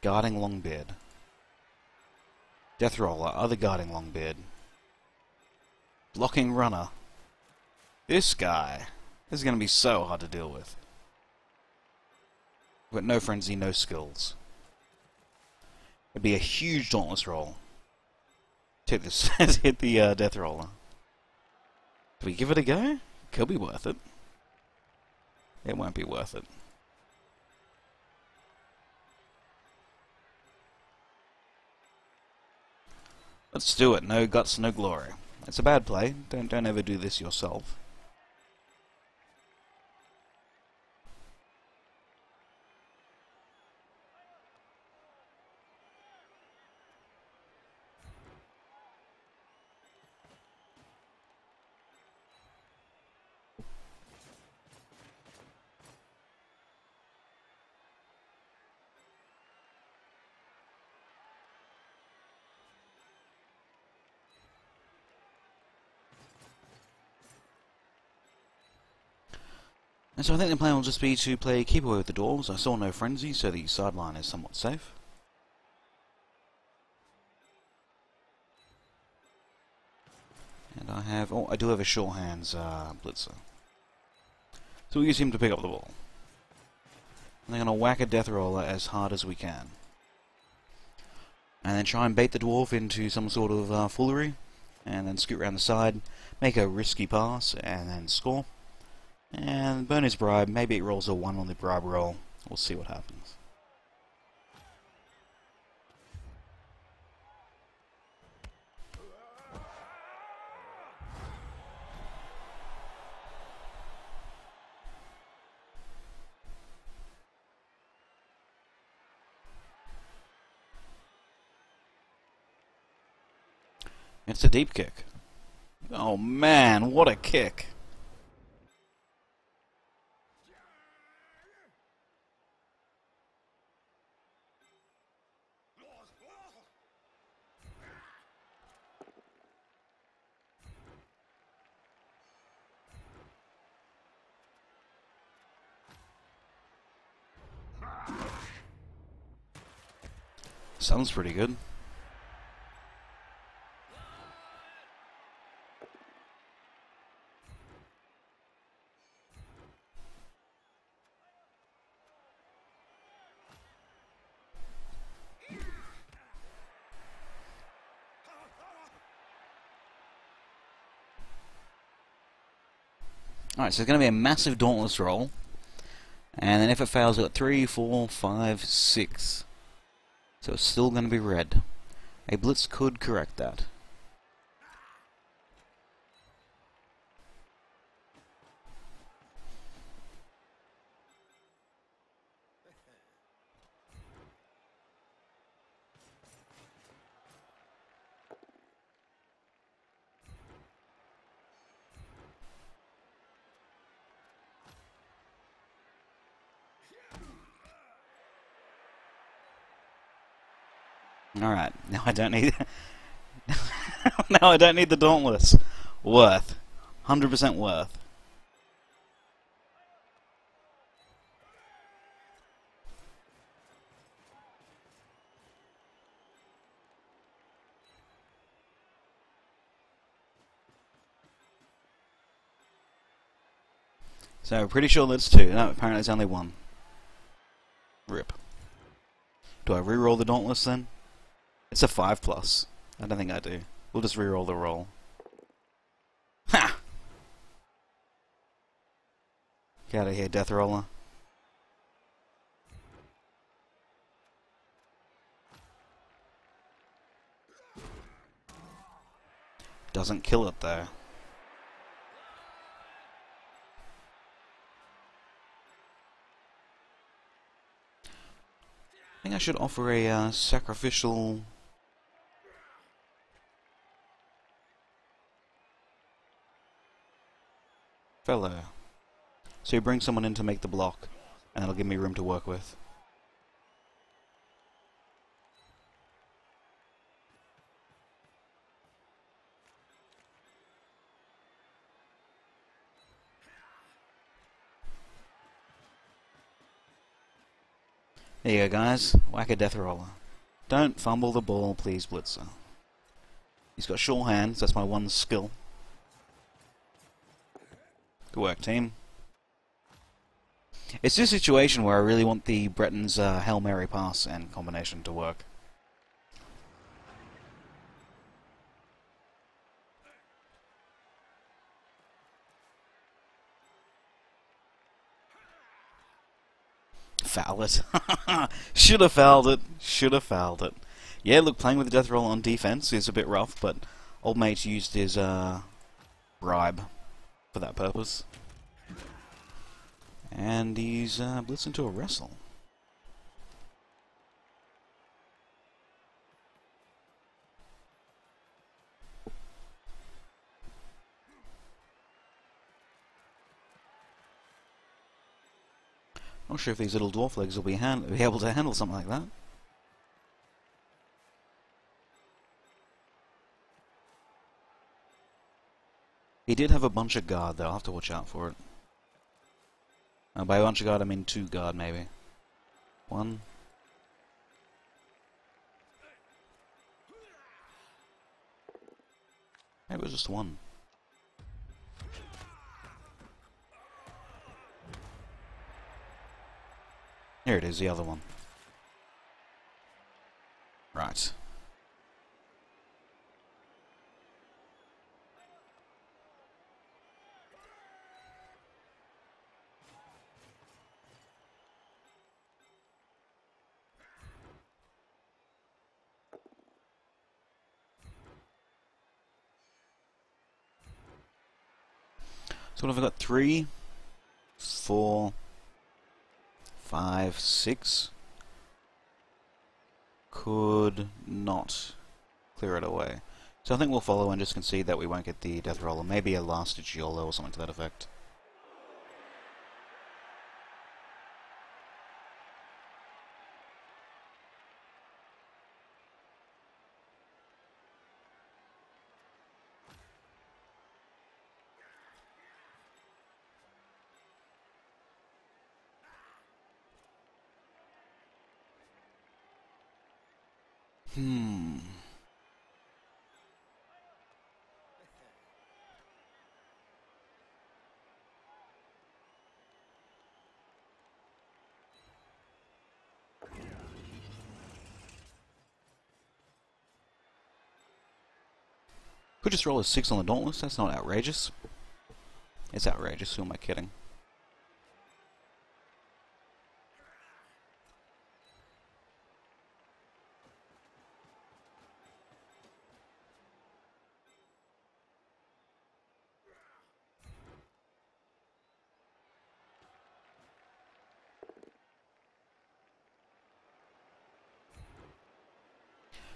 Guarding Longbeard. Death roller, other guarding Longbeard. Blocking runner. This guy. This is going to be so hard to deal with. But no frenzy, no skills. It'd be a huge dauntless roll. Take this, hit the death roller. Do we give it a go? Could be worth it. It won't be worth it. Let's do it. No guts, no glory. It's a bad play. Don't ever do this yourself. And so I think the plan will just be to play keep away with the dwarves. I saw no frenzy, so the sideline is somewhat safe. And I have... Oh, I do have a sure hands blitzer. So we'll use him to pick up the ball. And they're going to whack a death roller as hard as we can. And then try and bait the dwarf into some sort of foolery. And then scoot around the side, make a risky pass, and then score. And burn his bribe. Maybe it rolls a 1 on the bribe roll. We'll see what happens. It's a deep kick. Oh man, what a kick. Sounds pretty good. Alright, so it's going to be a massive dauntless roll. And then if it fails, we've got 3, 4, 5, 6. So it's still going to be red. A blitz could correct that. Alright, now I don't need... now I don't need the dauntless. Worth. 100% worth. So, pretty sure that's 2. No, apparently it's only 1. Rip. Do I reroll the dauntless then? It's a 5+. I don't think I do. We'll just reroll the roll. Ha! Get out of here, Death Roller. Doesn't kill it though. I think I should offer a sacrificial fellow. So you bring someone in to make the block, and that'll give me room to work with. There you go, guys. Whack a death roller. Don't fumble the ball, please, Blitzer. He's got sure hands, that's my one skill. Good work, team. It's this situation where I really want the Breton's Hail Mary pass and combination to work. Foul it. Should have fouled it. Should have fouled it. Yeah, look, playing with the death roll on defense is a bit rough, but old mate used his bribe for that purpose. And he's blitzed into a wrestle. Not sure if these little dwarf legs will be able to handle something like that. He did have a bunch of guard though, I'll have to watch out for it. By a bunch of guard I mean 2 guard maybe. 1. Maybe it was just 1. Here it is, the other one. Right. So what have I got? 3, 4, 5, 6. Could not clear it away. So I think we'll follow and just concede that we won't get the death roller. Maybe a last-ditch YOLO or something to that effect. Could just roll a 6 on the Dauntless, that's not outrageous. It's outrageous, who am I kidding?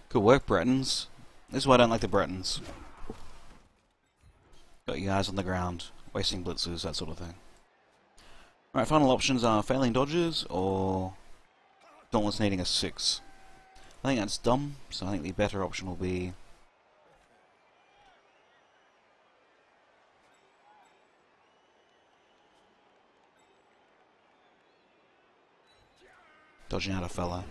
Good work, Bretons. This is why I don't like the Bretons. Got you guys on the ground, wasting blitzers, that sort of thing. Right, final options are failing dodges or Dauntless needing a 6. I think that's dumb, so I think the better option will be dodging out a fella.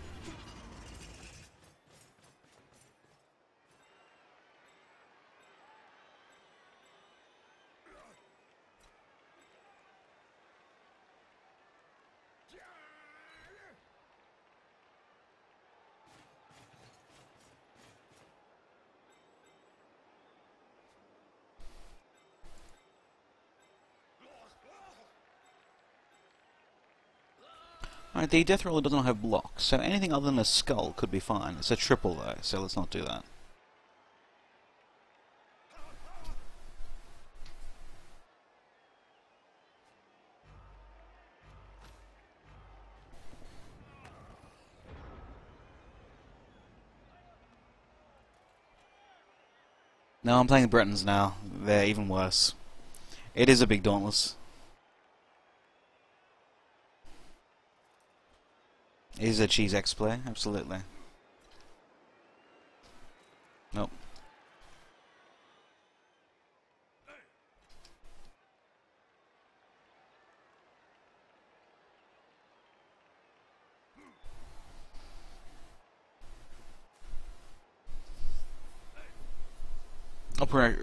Alright, the Death Roller does not have blocks, so anything other than a skull could be fine. It's a triple though, so let's not do that. No, I'm playing the Britons now. They're even worse. It is a big dauntless. It is a cheese X play, absolutely. Nope.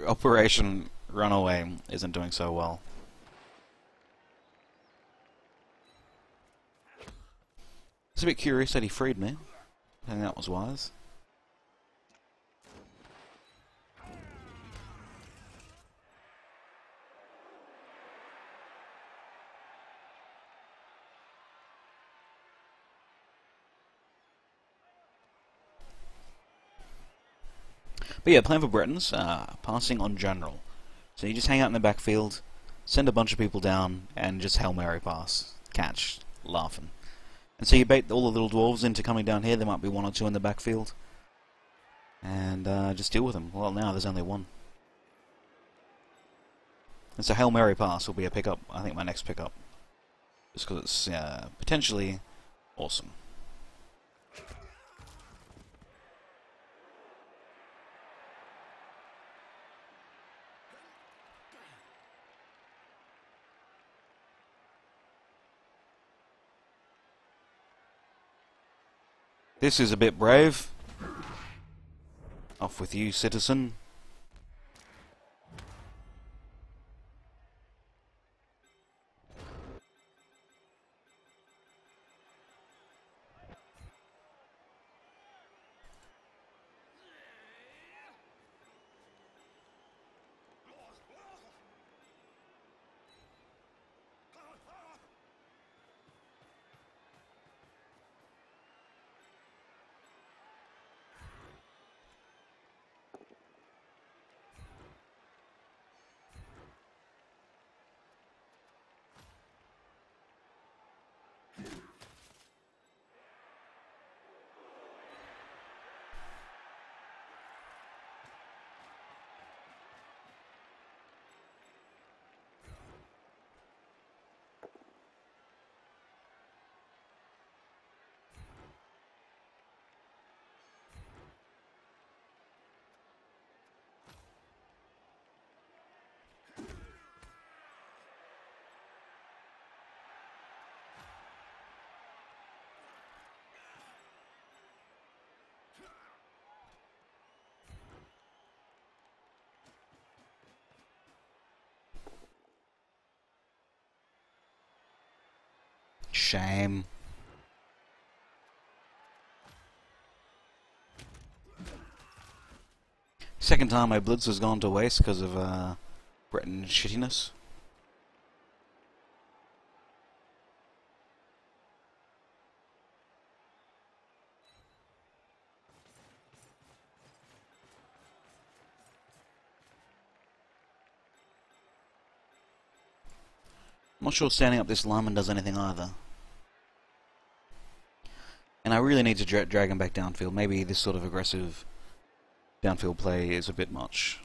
Operation Runaway isn't doing so well. It's a bit curious that he freed me. I think that was wise. But yeah, playing for Britons, passing on general. So you just hang out in the backfield, send a bunch of people down, and just Hail Mary pass. Catch. Laughing. And so you bait all the little dwarves into coming down here. There might be one or two in the backfield. And just deal with them. Well, now there's only one. And so Hail Mary pass will be a pickup. I think my next pickup. Just because it's potentially awesome. This is a bit brave. Off with you, citizen. Shame. Second time my blitz has gone to waste because of Breton shittiness. I'm not sure standing up this lineman does anything either. And I really need to drag him back downfield. Maybe this sort of aggressive downfield play is a bit much.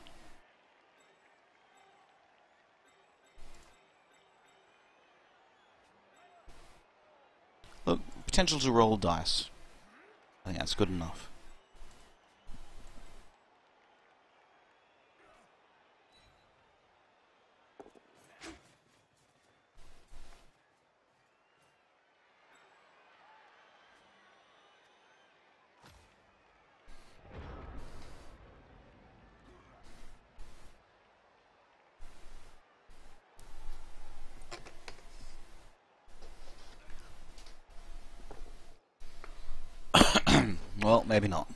Look, potential to roll dice. I think that's good enough. Well, maybe not.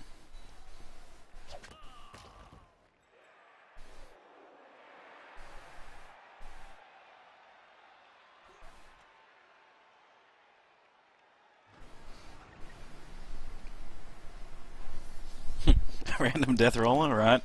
Random death roller, right?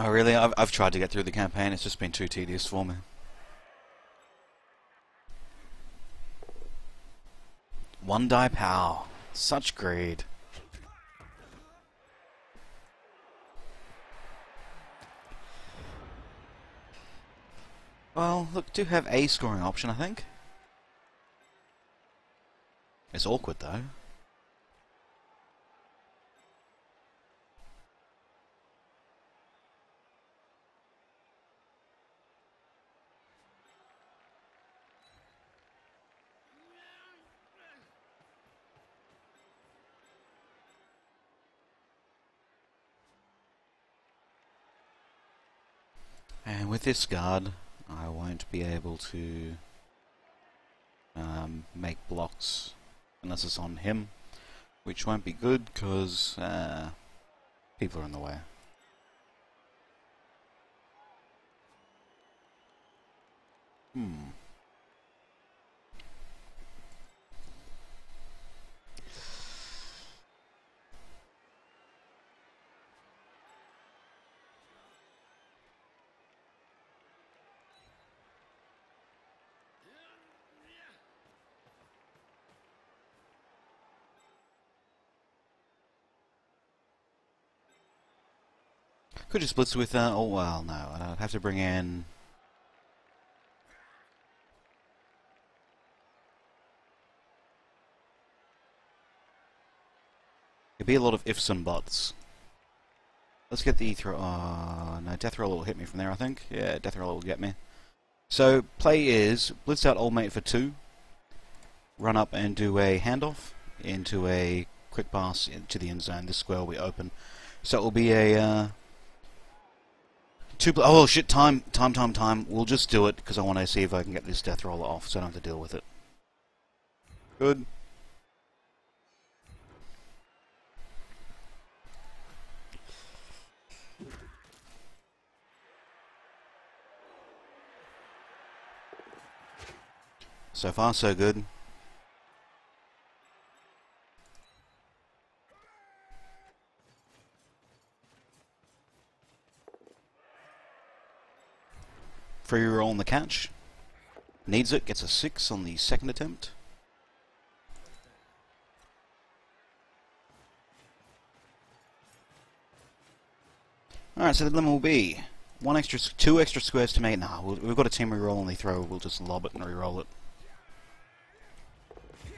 Oh really? I've tried to get through the campaign, it's just been too tedious for me. One die pow. Such greed. Well, look, do have a scoring option, I think. It's awkward though. And with this guard, I won't be able to make blocks unless it's on him, which won't be good because people are in the way. Could just blitz with, oh well, no, I'd have to bring in... It'd be a lot of ifs and buts. Let's get the throw, no, death roller will hit me from there, I think. Yeah, death roller will get me. So, play is, blitz out old mate for 2, run up and do a handoff into a quick pass into the end zone. This square will be open. So it will be a, oh shit, time. We'll just do it, because I want to see if I can get this death roller off, so I don't have to deal with it. Good. So far, so good. Free roll on the catch. Needs it, gets a 6 on the second attempt. Alright, so the limit will be 2 extra squares to make. Nah, we've got a team reroll on the throw, we'll just lob it and reroll it.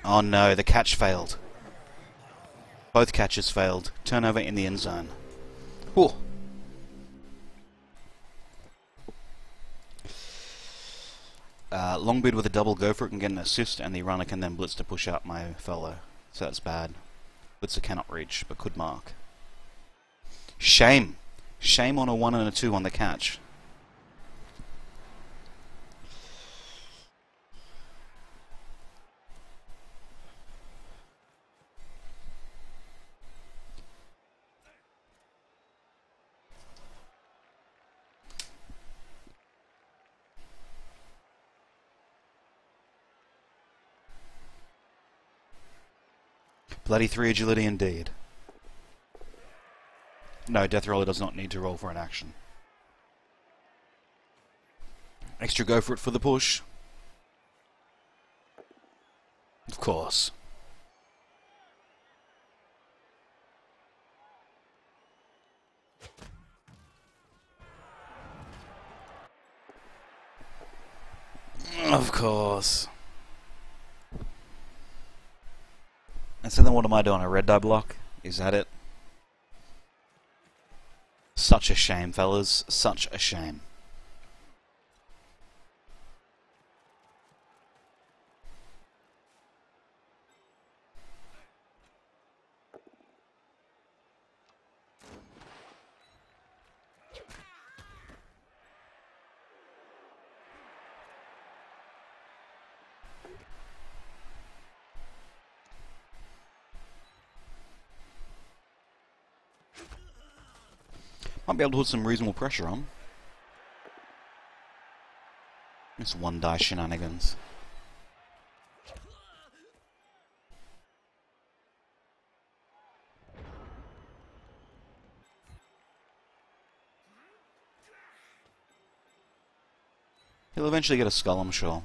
Oh no, the catch failed. Both catches failed. Turnover in the end zone. Whew. Long bid with a double go for it can get an assist, and the runner can then blitz to push out my fellow. So that's bad. Blitzer cannot reach, but could mark. Shame. Shame on a 1 and a 2 on the catch. Bloody 3 agility indeed. No, death roller does not need to roll for an action. Extra go for it for the push. Of course. Of course. And so then what am I doing? A red die block? Is that it? Such a shame, fellas. Such a shame. Might be able to put some reasonable pressure on. It's 1 die shenanigans. He'll eventually get a skull, I'm sure.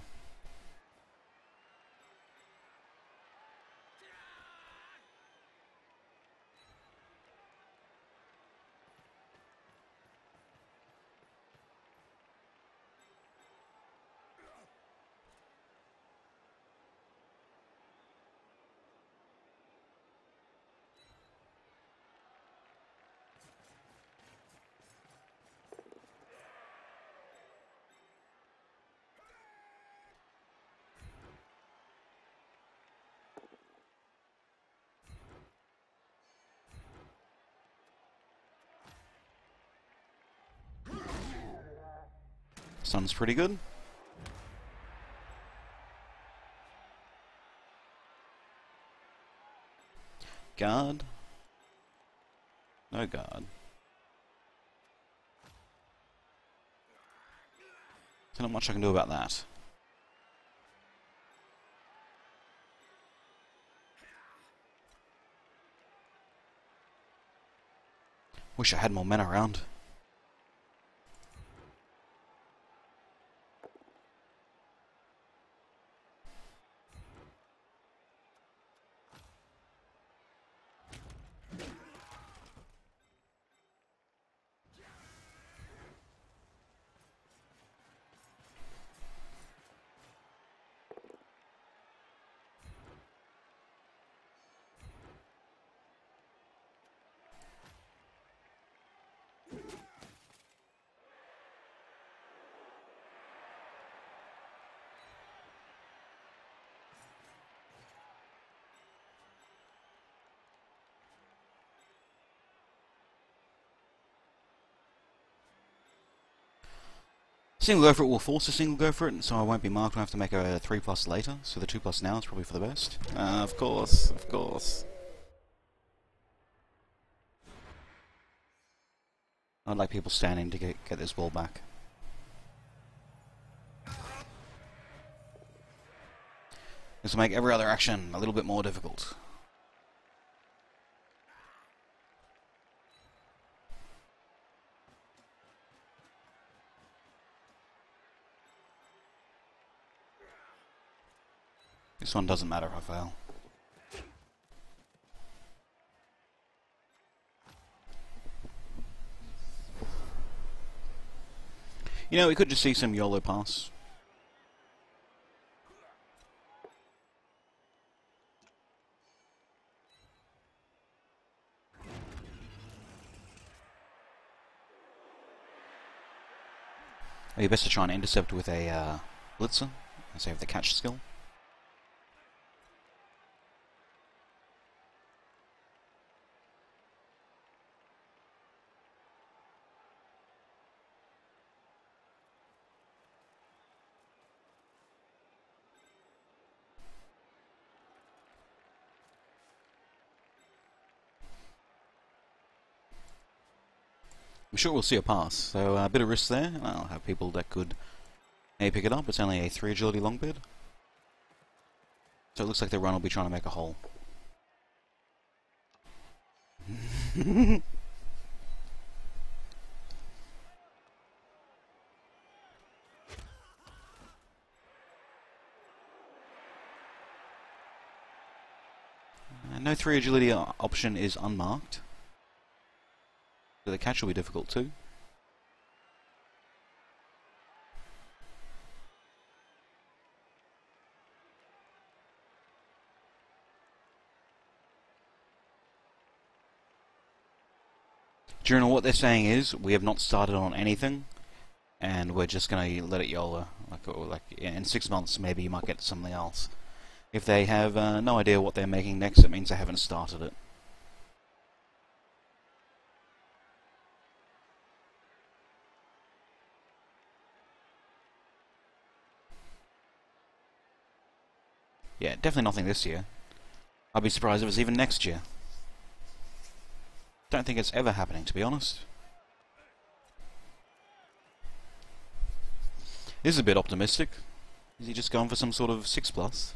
Sounds pretty good. Guard. No guard. There's not much I can do about that. Wish I had more men around. Single go for it will force a single go for it, so I won't be marked when I have to make a 3+ later, so the 2+ now is probably for the best. Of course, of course. I'd like people standing to get this ball back. This will make every other action a little bit more difficult. This one doesn't matter if I fail. You know, we could just see some YOLO pass. It'd be best to try and intercept with a blitzer, and save the catch skill. I'm sure we'll see a pass, so a bit of risk there. I'll have people that could maybe pick it up. It's only a 3 agility long bid. So it looks like the run will be trying to make a hole. No 3 agility option is unmarked. So the catch will be difficult too. Journal, what they're saying is, we have not started on anything, and we're just going to let it YOLO. Like in 6 months, maybe you might get something else. If they have no idea what they're making next, it means they haven't started it. Yeah, definitely nothing this year. I'd be surprised if it's even next year. Don't think it's ever happening, to be honest. This is a bit optimistic. Is he just going for some sort of 6+?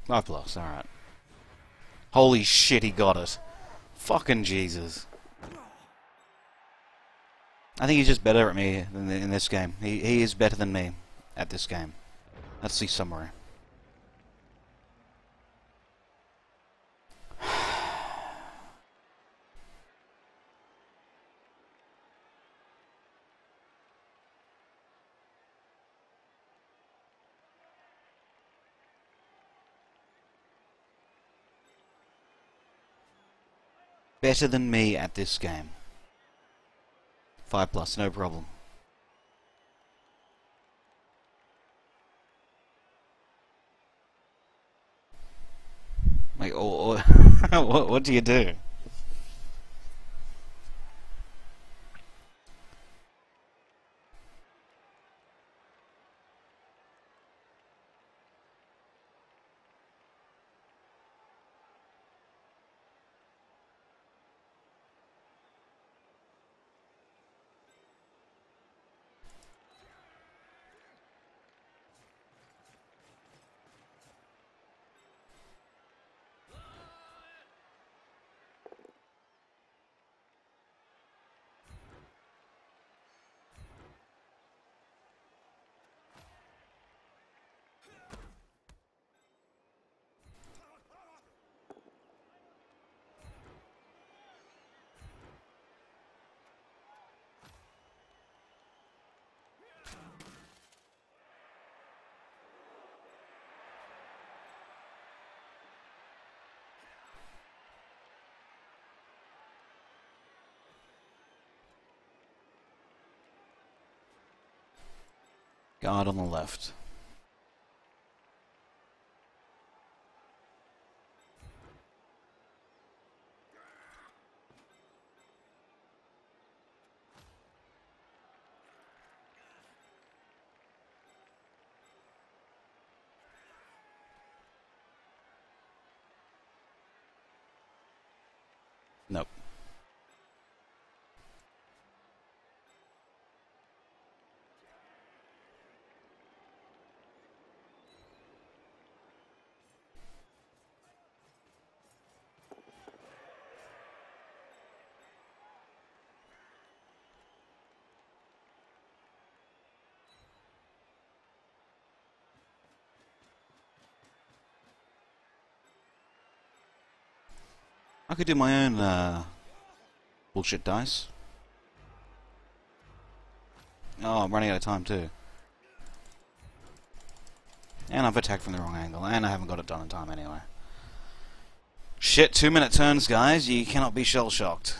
5 plus, alright. Holy shit, he got it. Fucking Jesus. I think he's just better at me than in this game. He is better than me at this game. Let's see summary. Better than me at this game. 5 plus, no problem. Like, what do you do? Guard on the left. Nope. I could do my own bullshit dice. Oh, I'm running out of time too. And I've attacked from the wrong angle, and I haven't got it done in time anyway. Shit, 2-minute turns, guys. You cannot be shell-shocked.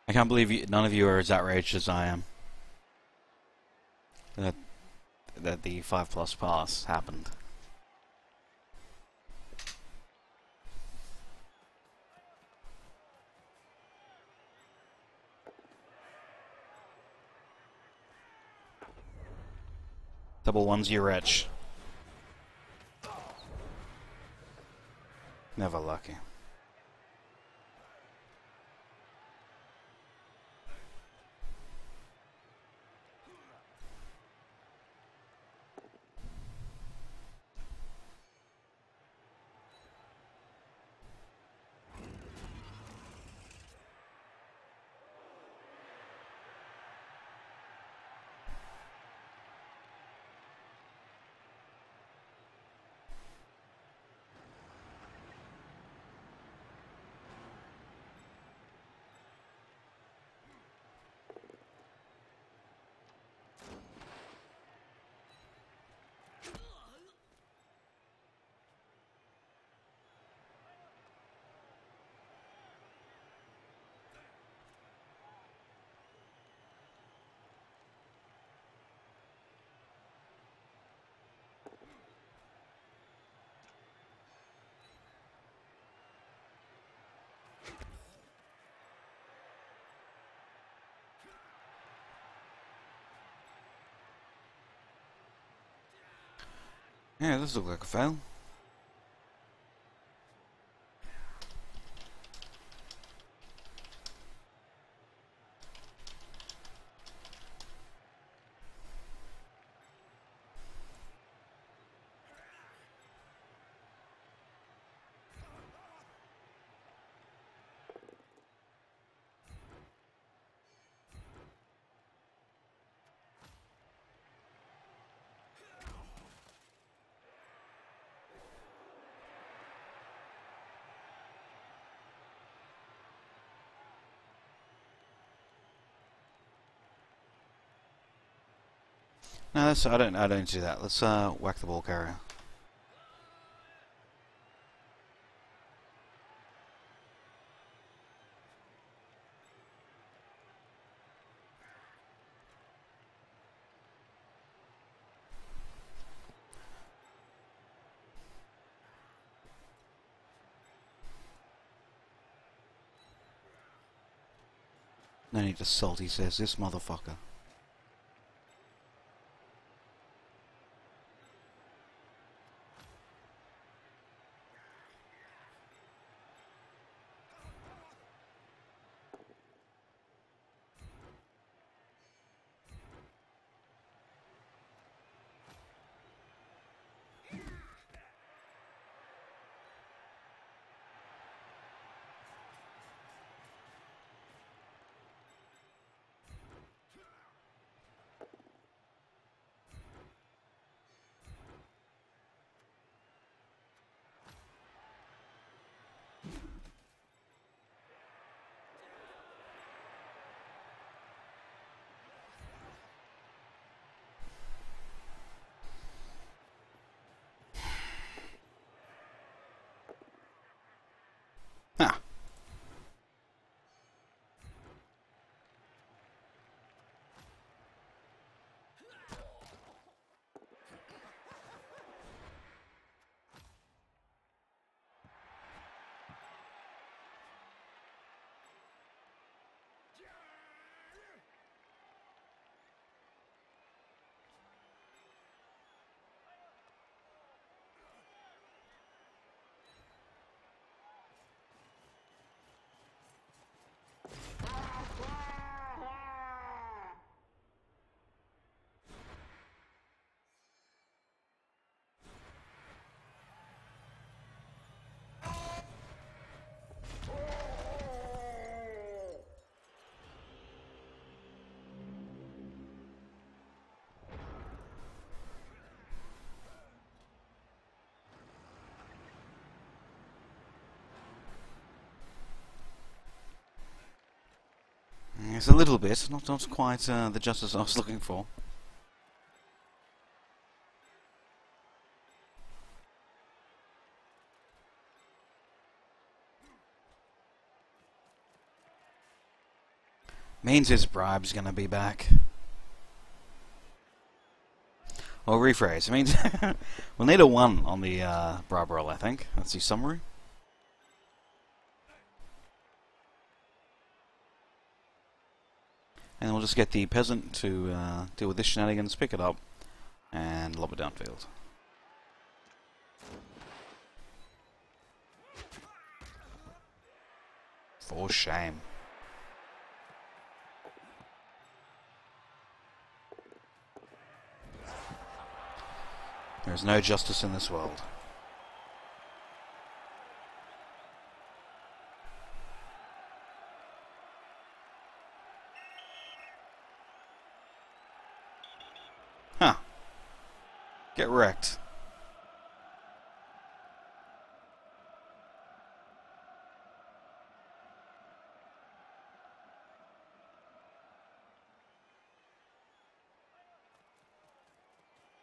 I can't believe none of you are as outraged as I am. That the 5 plus pass happened. Double one's your wretch. Never lucky. Yeah, this looks like a fail. No, that's, I don't do that. Let's whack the ball carrier. No need to salt, he says, this motherfucker. Ah. It's a little bit, not quite the justice I was looking for. Means his bribe's gonna be back. Or rephrase, it means we'll need a 1 on the bribe roll, I think. That's the summary. And we'll just get the peasant to deal with this shenanigans, pick it up, and lob it downfield. For shame. There is no justice in this world. Huh. Get wrecked.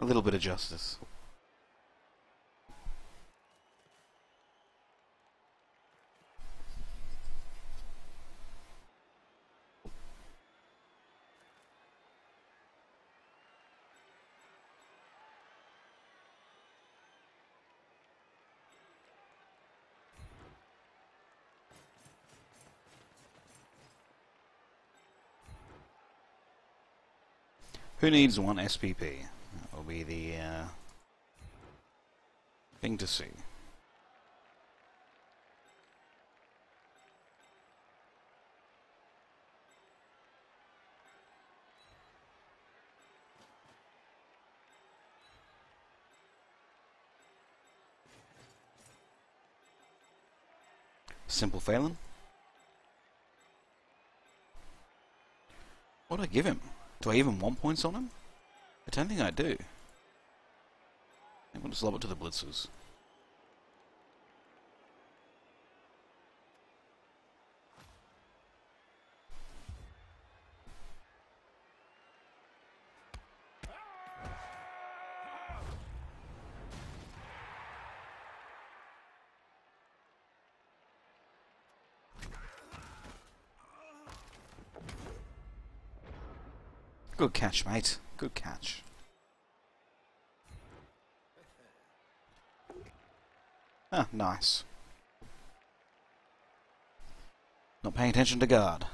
A little bit of justice. Who needs 1 SPP? That will be the Thing to see. Simple Phelan. What do I give him? Do I even want points on him? I don't think I do. I'm going to slob it to the blitzers. Good catch, mate. Good catch. Ah, nice. Not paying attention to guard.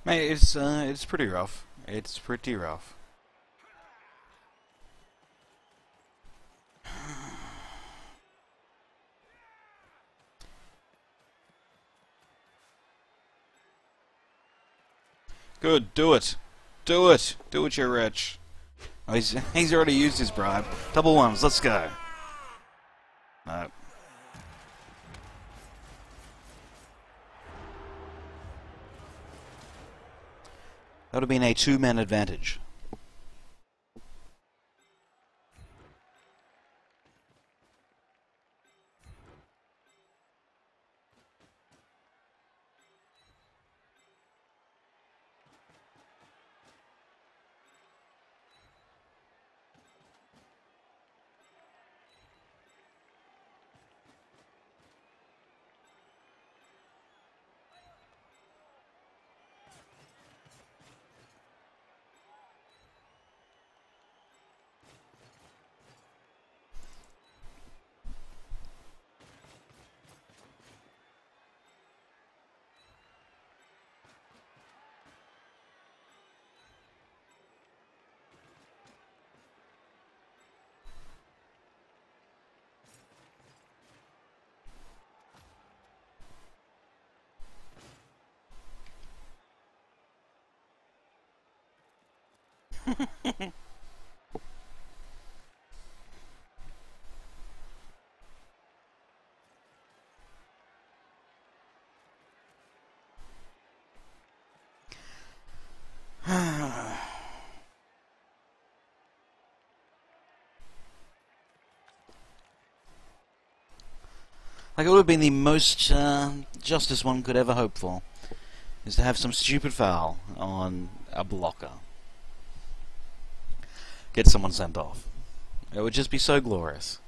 Mate, it's pretty rough. It's pretty rough. Good, do it. Do it. Do it, you wretch. Oh, he's already used his bribe. Double ones, let's go. No. That would have been a two-man advantage. Like, it would have been the most justice one could ever hope for, is to have some stupid foul on a blocker. Get someone sent off. It would just be so glorious.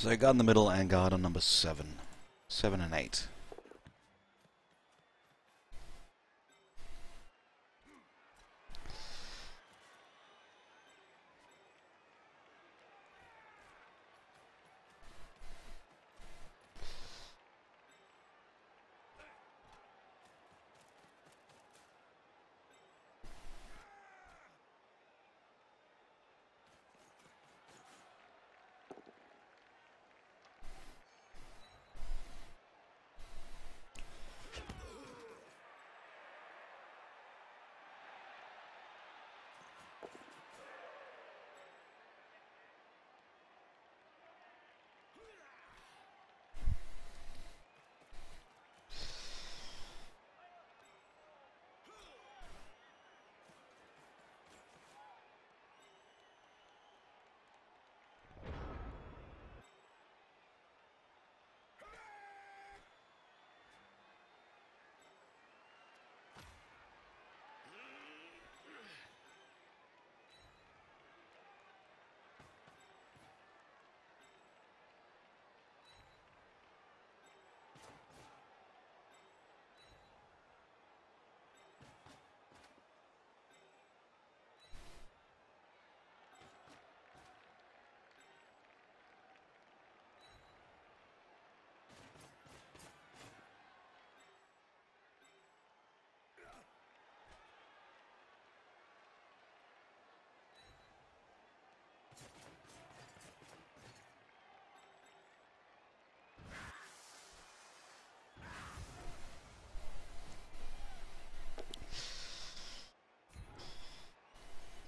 So guard in the middle and guard on number 7. 7 and 8.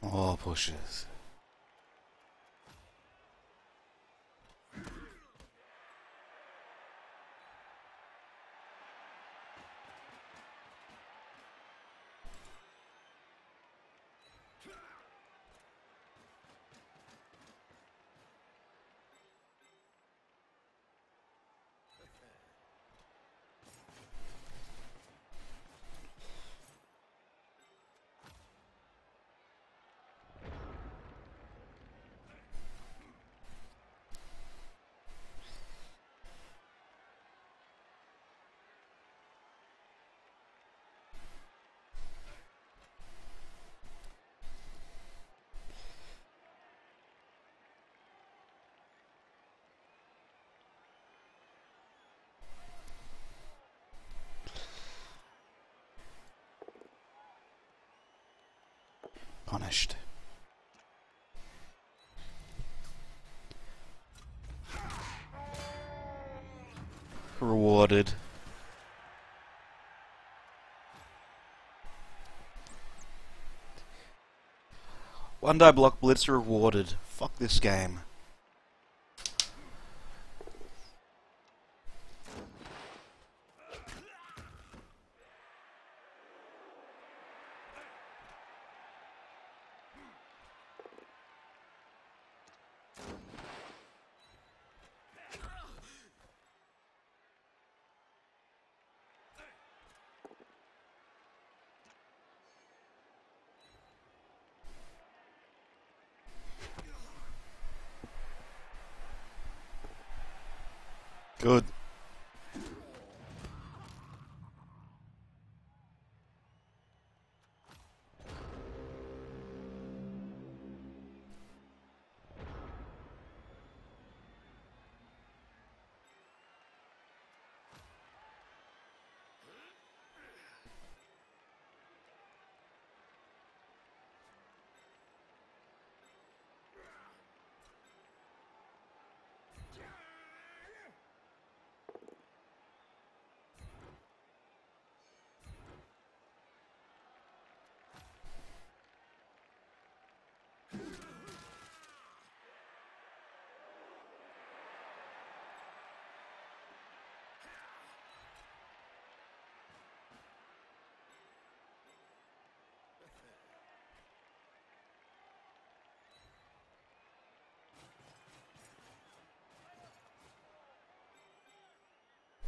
Oh, pushes. Punished. Rewarded. One die block blitz rewarded. Fuck this game. Good.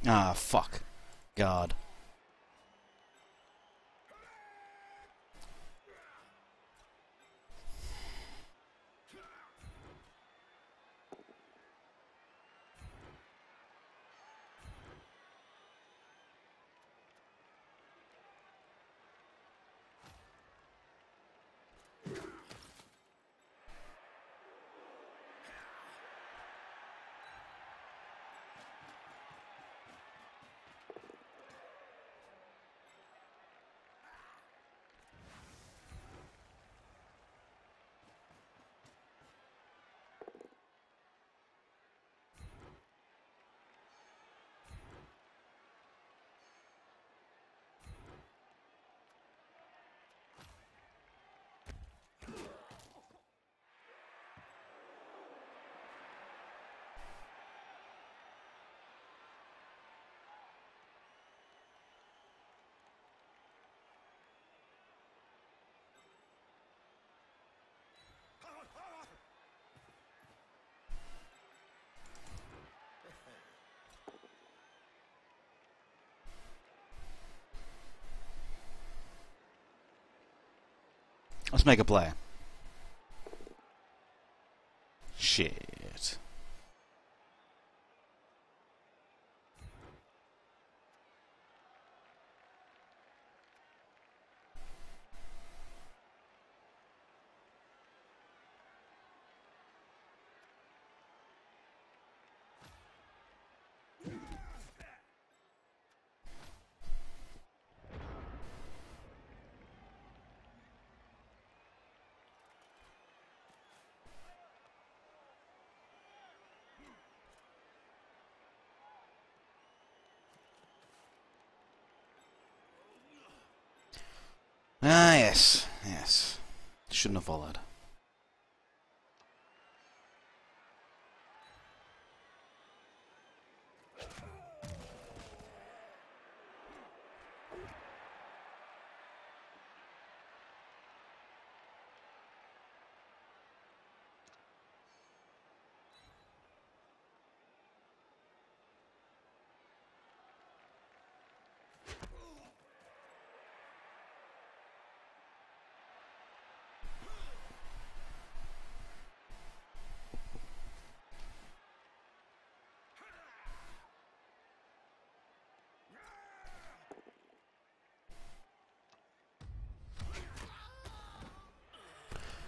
Ah, fuck. God. Let's make a play. Shit. Ah, yes. Yes. Shouldn't have followed.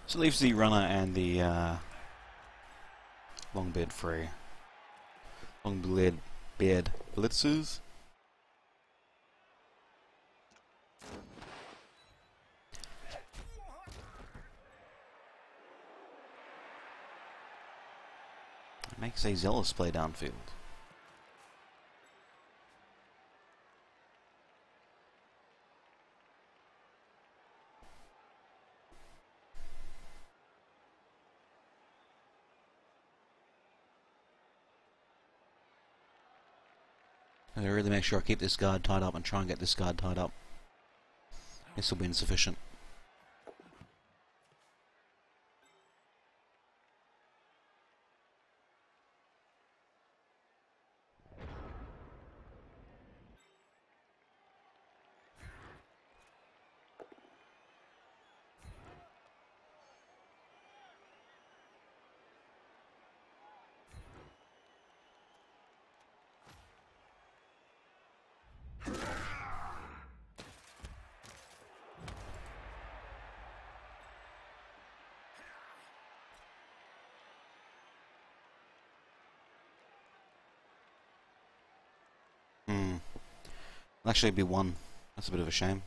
So it leaves the runner and the long beard free. Long beard blitzers. It makes a zealous play downfield. I really make sure I keep this guard tied up and try and get this guard tied up. This will be insufficient. It'll actually be one. That's a bit of a shame.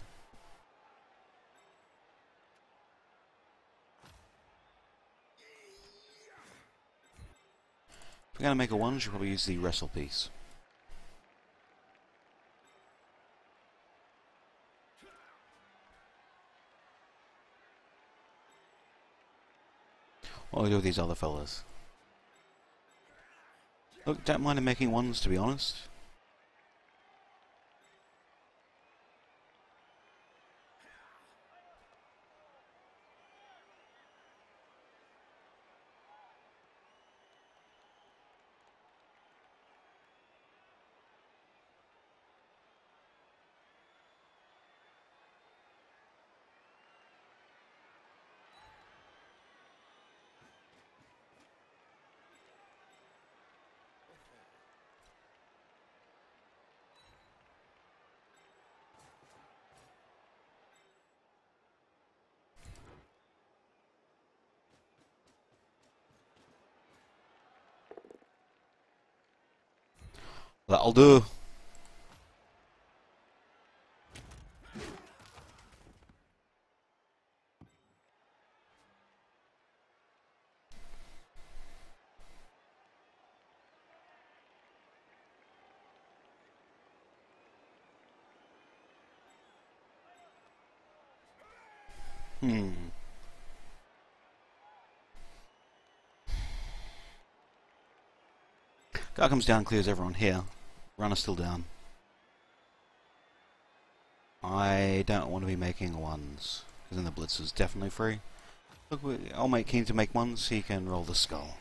If we're going to make a one, we should probably use the wrestle piece. What do we do with these other fellas? Look, don't mind him making ones, to be honest. That'll do. Guy comes down, clears everyone here. Runner's still down. I don't want to be making ones, because then the blitz is definitely free. Look, I'll make keen to make ones, he can roll the skull.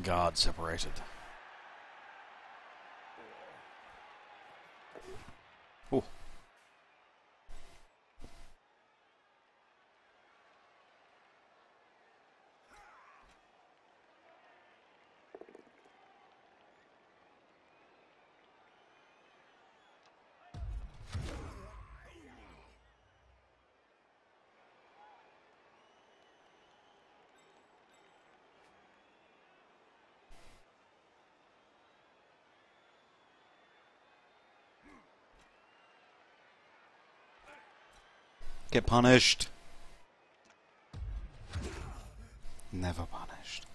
Guard separated. Ooh. Get punished. Never punished.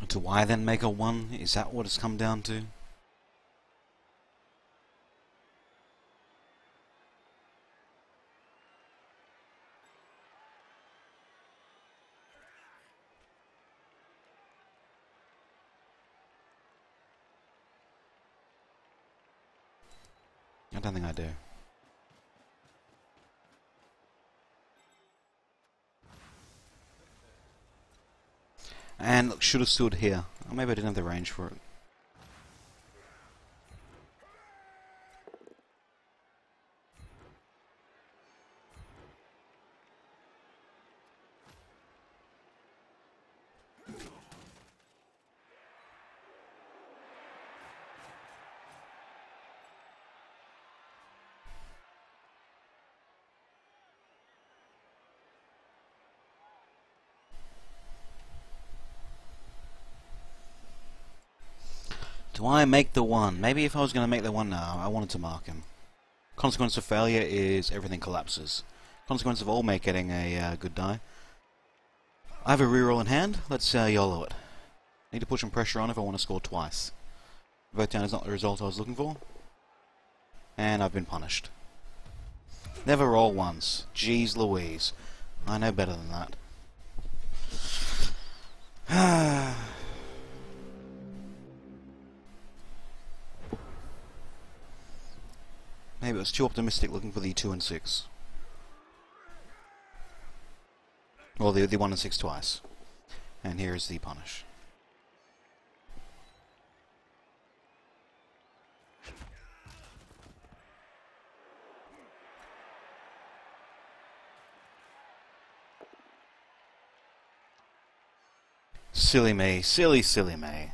Do I then make a 1? Is that what it's come down to? I don't think I do. And look, should have stood here. Or maybe I didn't have the range for it. Do I make the 1? Maybe if I was going to make the 1 now, I wanted to mark him. Consequence of failure is everything collapses. Consequence of all make getting a good die. I have a reroll in hand. Let's YOLO it. Need to put some pressure on if I want to score twice. Vote down is not the result I was looking for. And I've been punished. Never roll once. Jeez Louise. I know better than that. Maybe it was too optimistic looking for the 2 and 6. Or the 1 and 6 twice. And here is the punish. Silly me. Silly, silly me.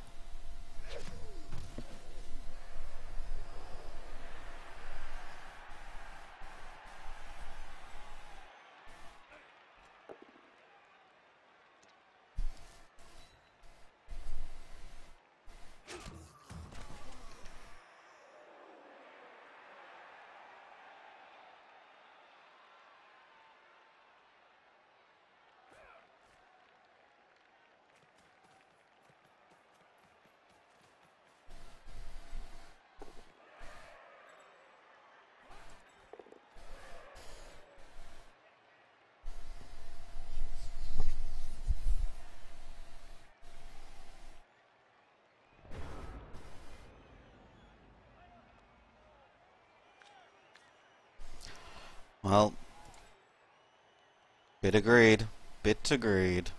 Well, bit agreed. Bit agreed.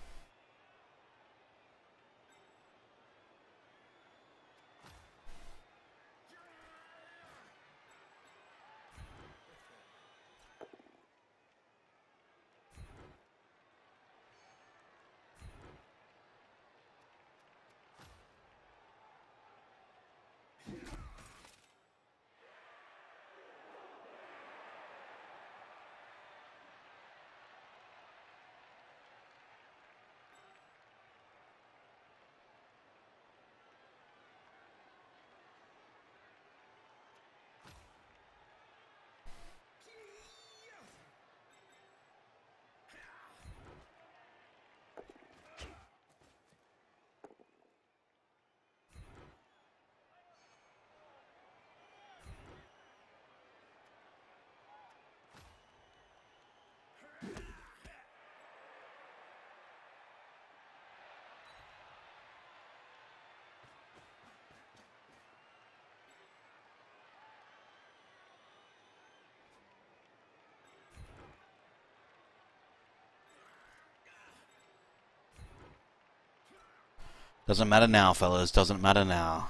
Doesn't matter now, fellas. Doesn't matter now.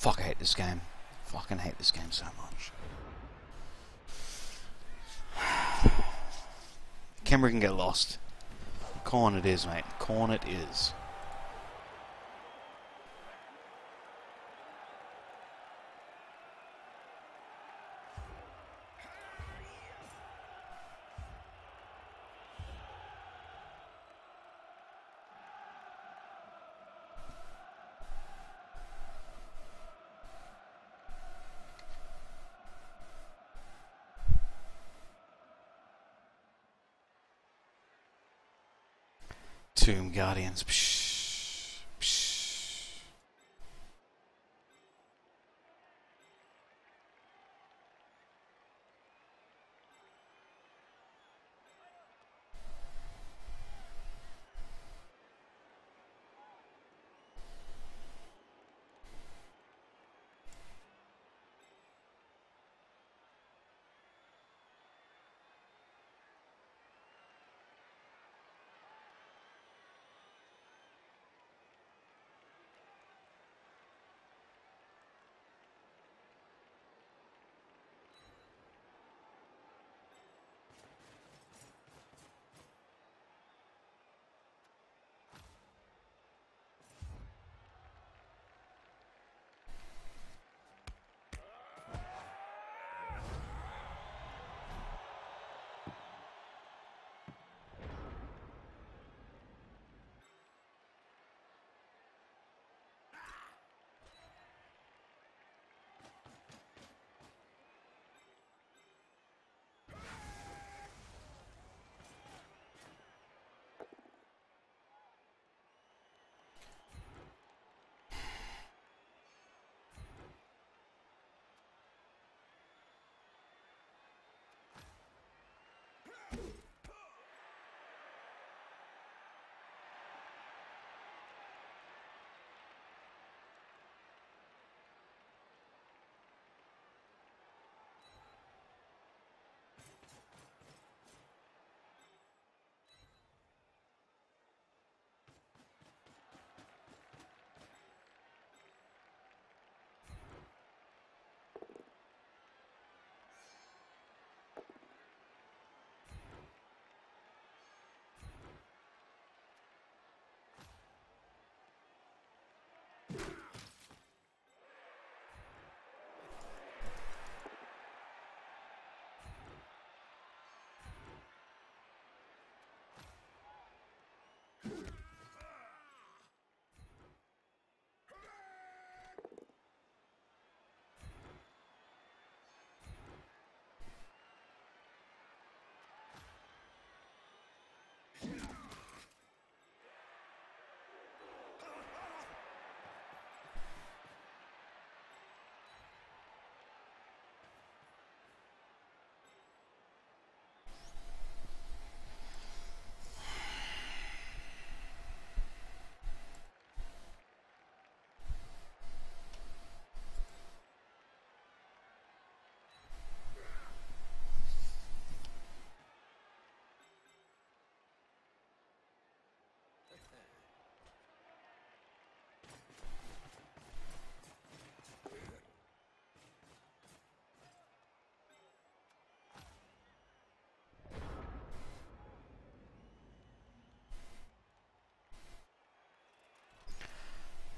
Fuck, I hate this game. Fucking hate this game so much. Camera can get lost. Corn it is, mate. Corn it is. Tomb Guardians. Psh, psh.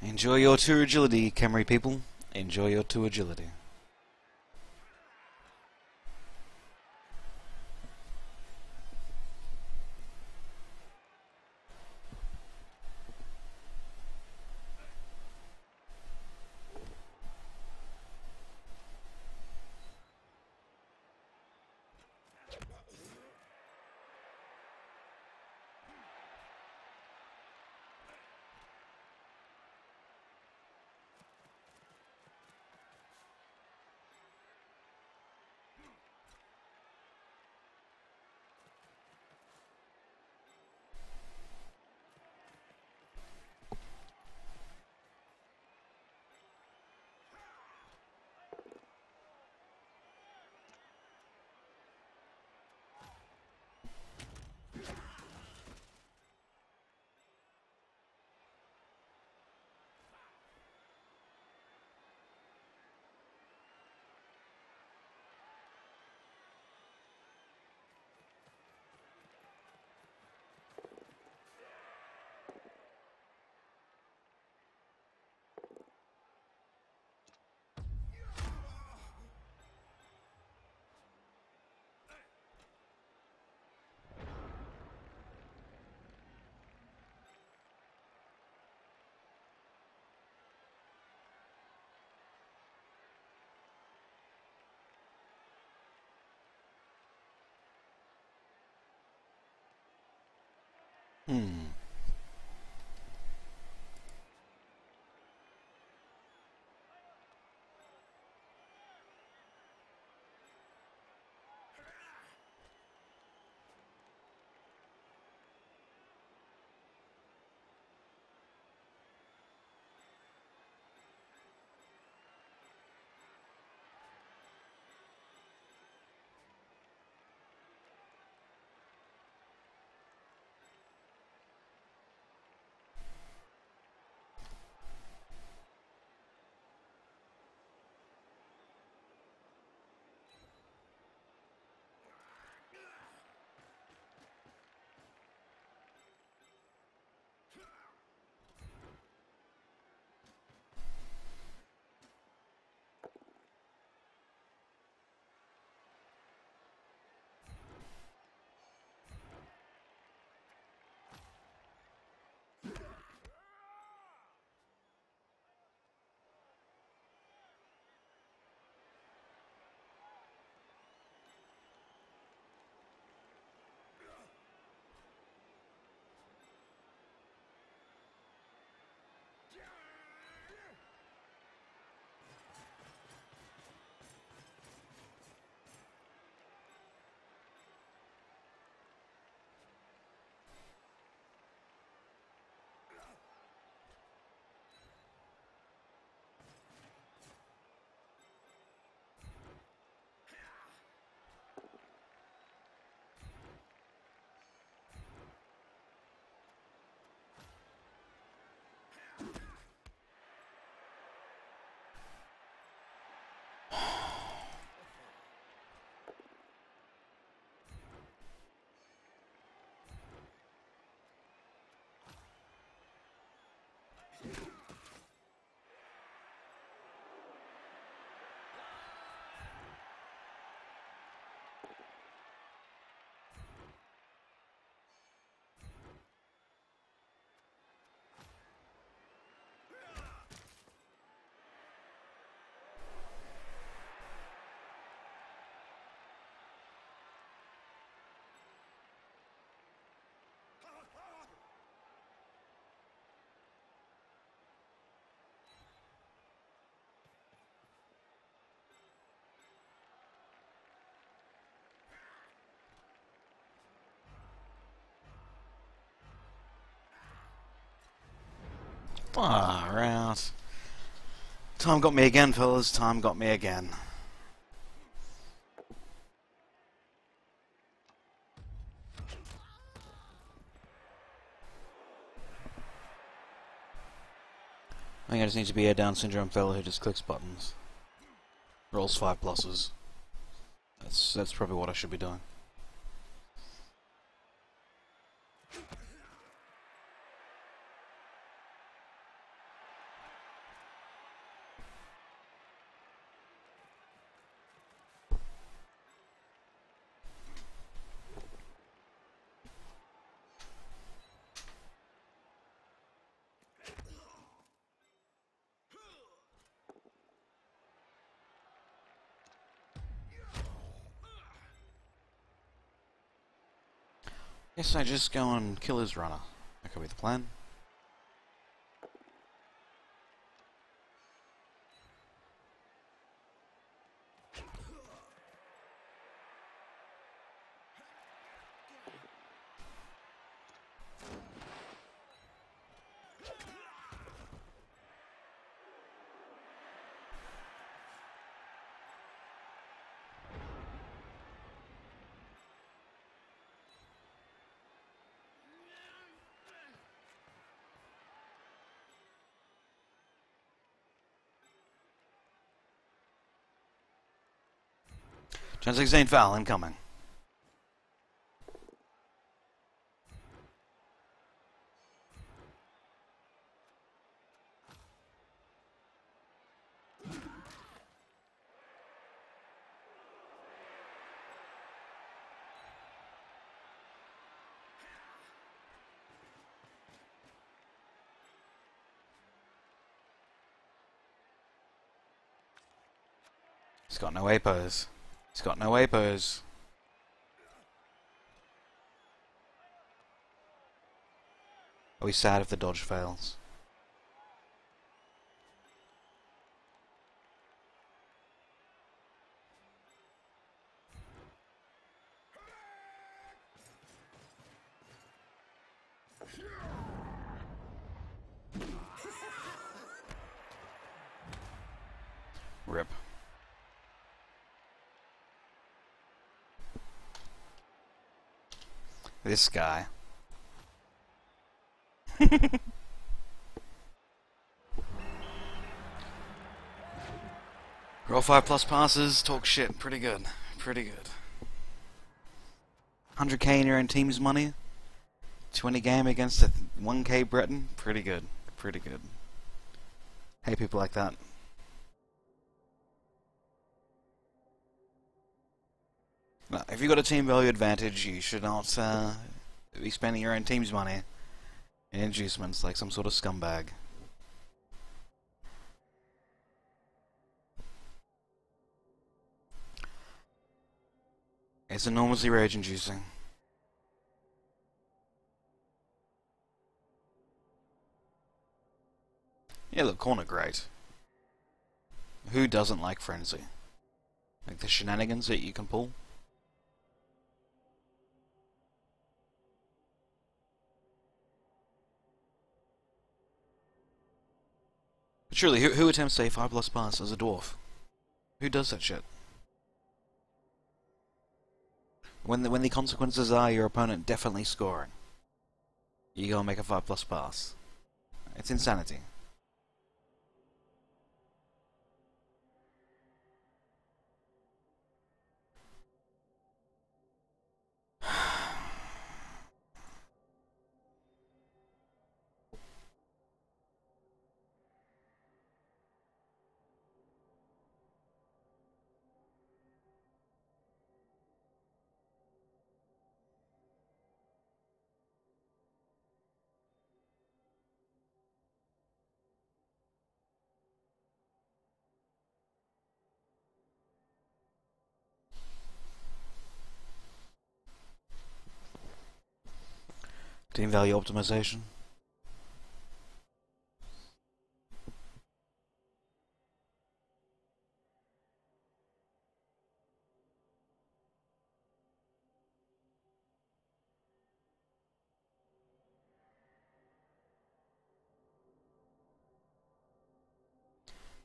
Enjoy your tour agility, Camry people. Enjoy your tour agility. Far out. Time got me again, fellas. Time got me again. I think I just need to be a Down syndrome fella who just clicks buttons. Rolls 5 pluses. That's probably what I should be doing. Guess I just go and kill his runner. That could be the plan. Turn 16 foul, incoming. He's got no apos. He's got no apos. Are we sad if the dodge fails? Rip. This guy. Roll 5+ passes, talk shit. Pretty good. Pretty good. 100k in your own team's money. 20 game against a 1k Breton. Pretty good. Pretty good. Hate people like that. No, if you've got a team value advantage, you should not be spending your own team's money in inducements like some sort of scumbag. It's enormously rage-inducing. Yeah, look, corner great. Who doesn't like frenzy? Like the shenanigans that you can pull? But surely, who attempts a 5+ pass as a dwarf? Who does that shit? When the consequences are your opponent definitely scoring, you go and make a 5+ pass. It's insanity. Team value optimization.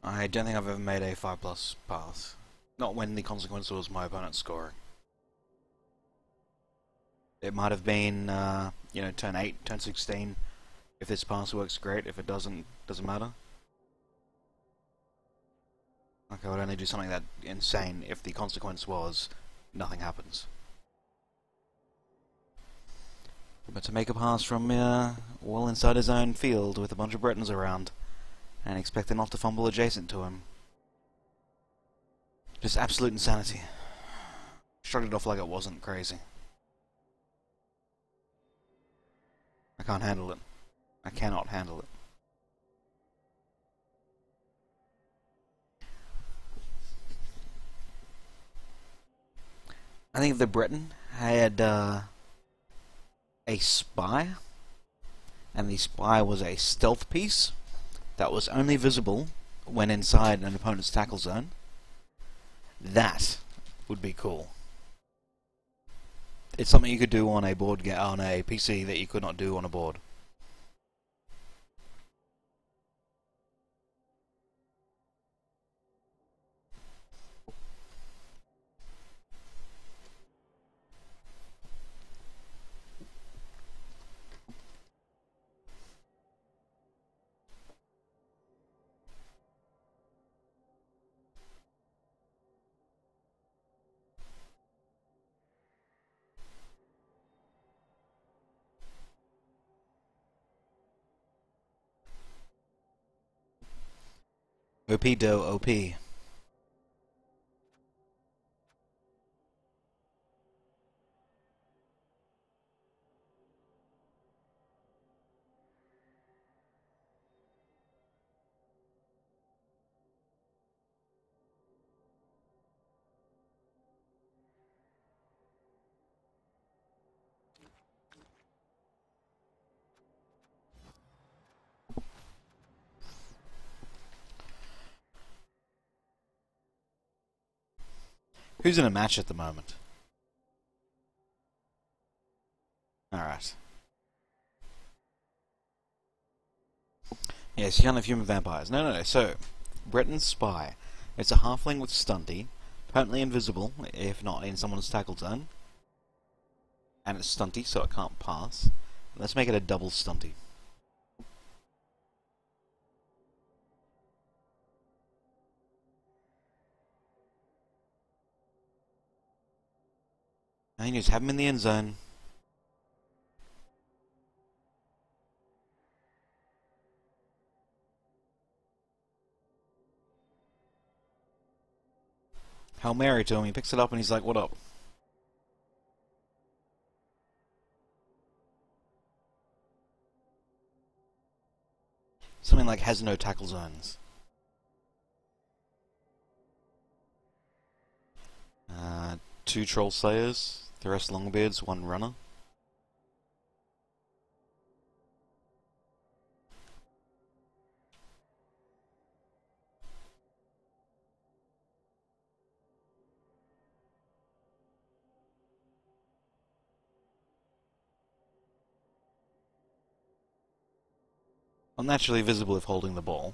I don't think I've ever made a 5+ pass. Not when the consequence was my opponent scoring. It might have been, you know, turn 8, turn 16. If this pass works, great. If it doesn't matter. Like, I would only do something that insane if the consequence was nothing happens. But to make a pass from well inside his own field with a bunch of Bretons around and expect them not to fumble adjacent to him. Just absolute insanity. Shrugged it off like it wasn't crazy. I can't handle it. I cannot handle it. I think if the Breton had a spy, and the spy was a stealth piece that was only visible when inside an opponent's tackle zone, that would be cool. It's something you could do on a on a PC that you could not do on a board. OP do OP. Who's in a match at the moment? Alright. Yes, you can't have human vampires. No. So, Breton's Spy. It's a halfling with stunty, permanently invisible, if not in someone's tackle zone. And it's stunty, so it can't pass. Let's make it a double stunty. And you just have him in the end zone. Hail Mary to him, he picks it up and he's like, what up? Something like has no tackle zones. Two Troll Slayers, the rest Longbeards, one Runner. Well, naturally visible if holding the ball.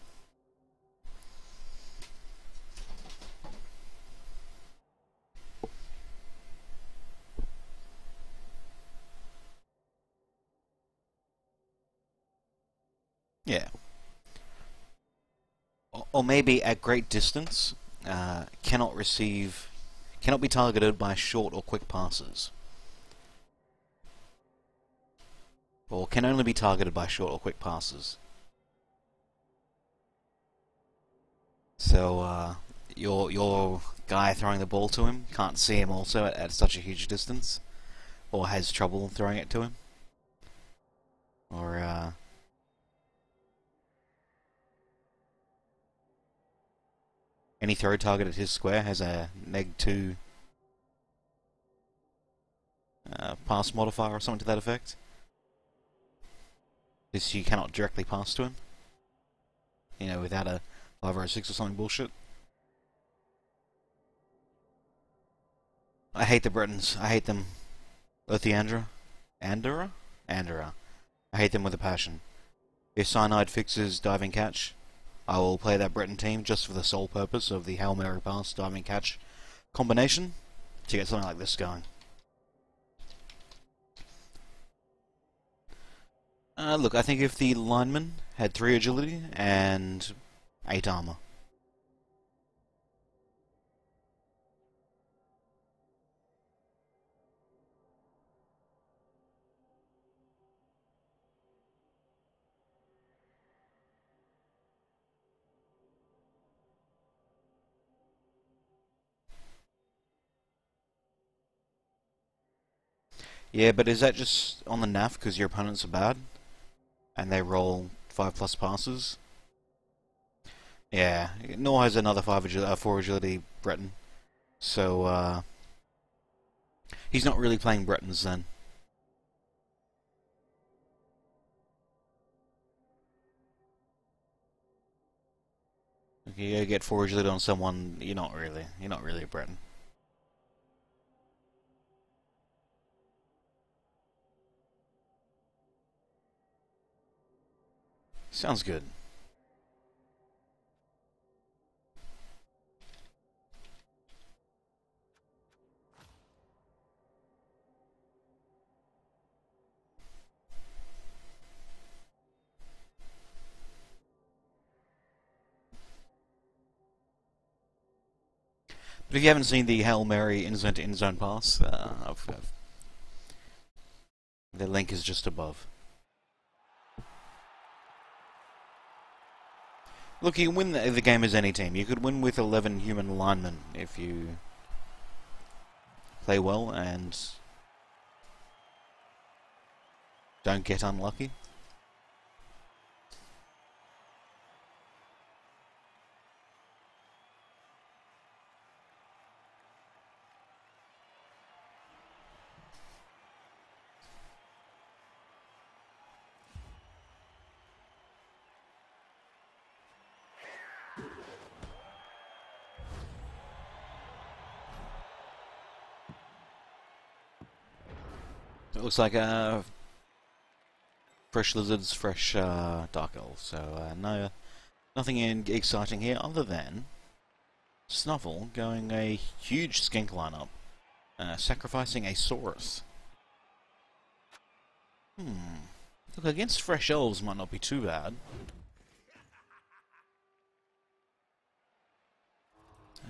Yeah. Or maybe at great distance, cannot be targeted by short or quick passes. Or can only be targeted by short or quick passes. So, your guy throwing the ball to him can't see him also at such a huge distance, or has trouble throwing it to him. Or, any throw target at his square has a -2 pass modifier or something to that effect. This you cannot directly pass to him. You know, without a 5 or a 6 or something bullshit. I hate the Bretons. I hate them. Othiandra? Andorra? Andorra. I hate them with a passion. If Cyanide fixes diving catch, I will play that Breton team just for the sole purpose of the Hail Mary pass diving catch combination to get something like this going. Look, I think if the lineman had 3 agility and 8 armor. Yeah, but is that just on the NAF because your opponents are bad? And they roll 5+ passes? Yeah, nor has another 4 agility Breton. So, he's not really playing Bretons then. You go get forage loot on someone, you're not really a Breton. Sounds good. But if you haven't seen the Hail Mary in-zone to in-zone pass, the link is just above. Look, you can win the game as any team. You could win with 11 human linemen if you play well and don't get unlucky. It looks like fresh lizards, fresh dark elves. So no, nothing exciting here other than Snuffle going a huge skink lineup, sacrificing a Saurus. Look, against fresh elves might not be too bad.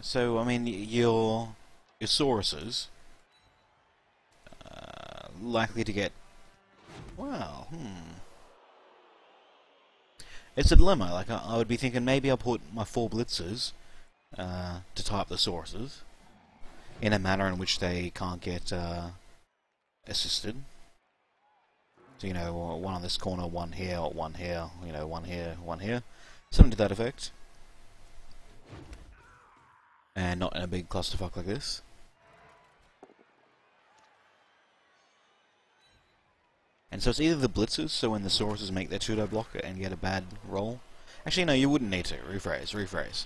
So I mean, your Sauruses likely to get, well, it's a dilemma. Like, I would be thinking maybe I'll put my 4 blitzers to tie up the Sauruses in a manner in which they can't get assisted. So, you know, one on this corner, one here, one here, you know, one here, one here. Something to that effect. And not in a big clusterfuck like this. And so it's either the blitzers, so when the Sauruses make their 2-die block and get a bad roll. Actually, no, you wouldn't need to. Rephrase.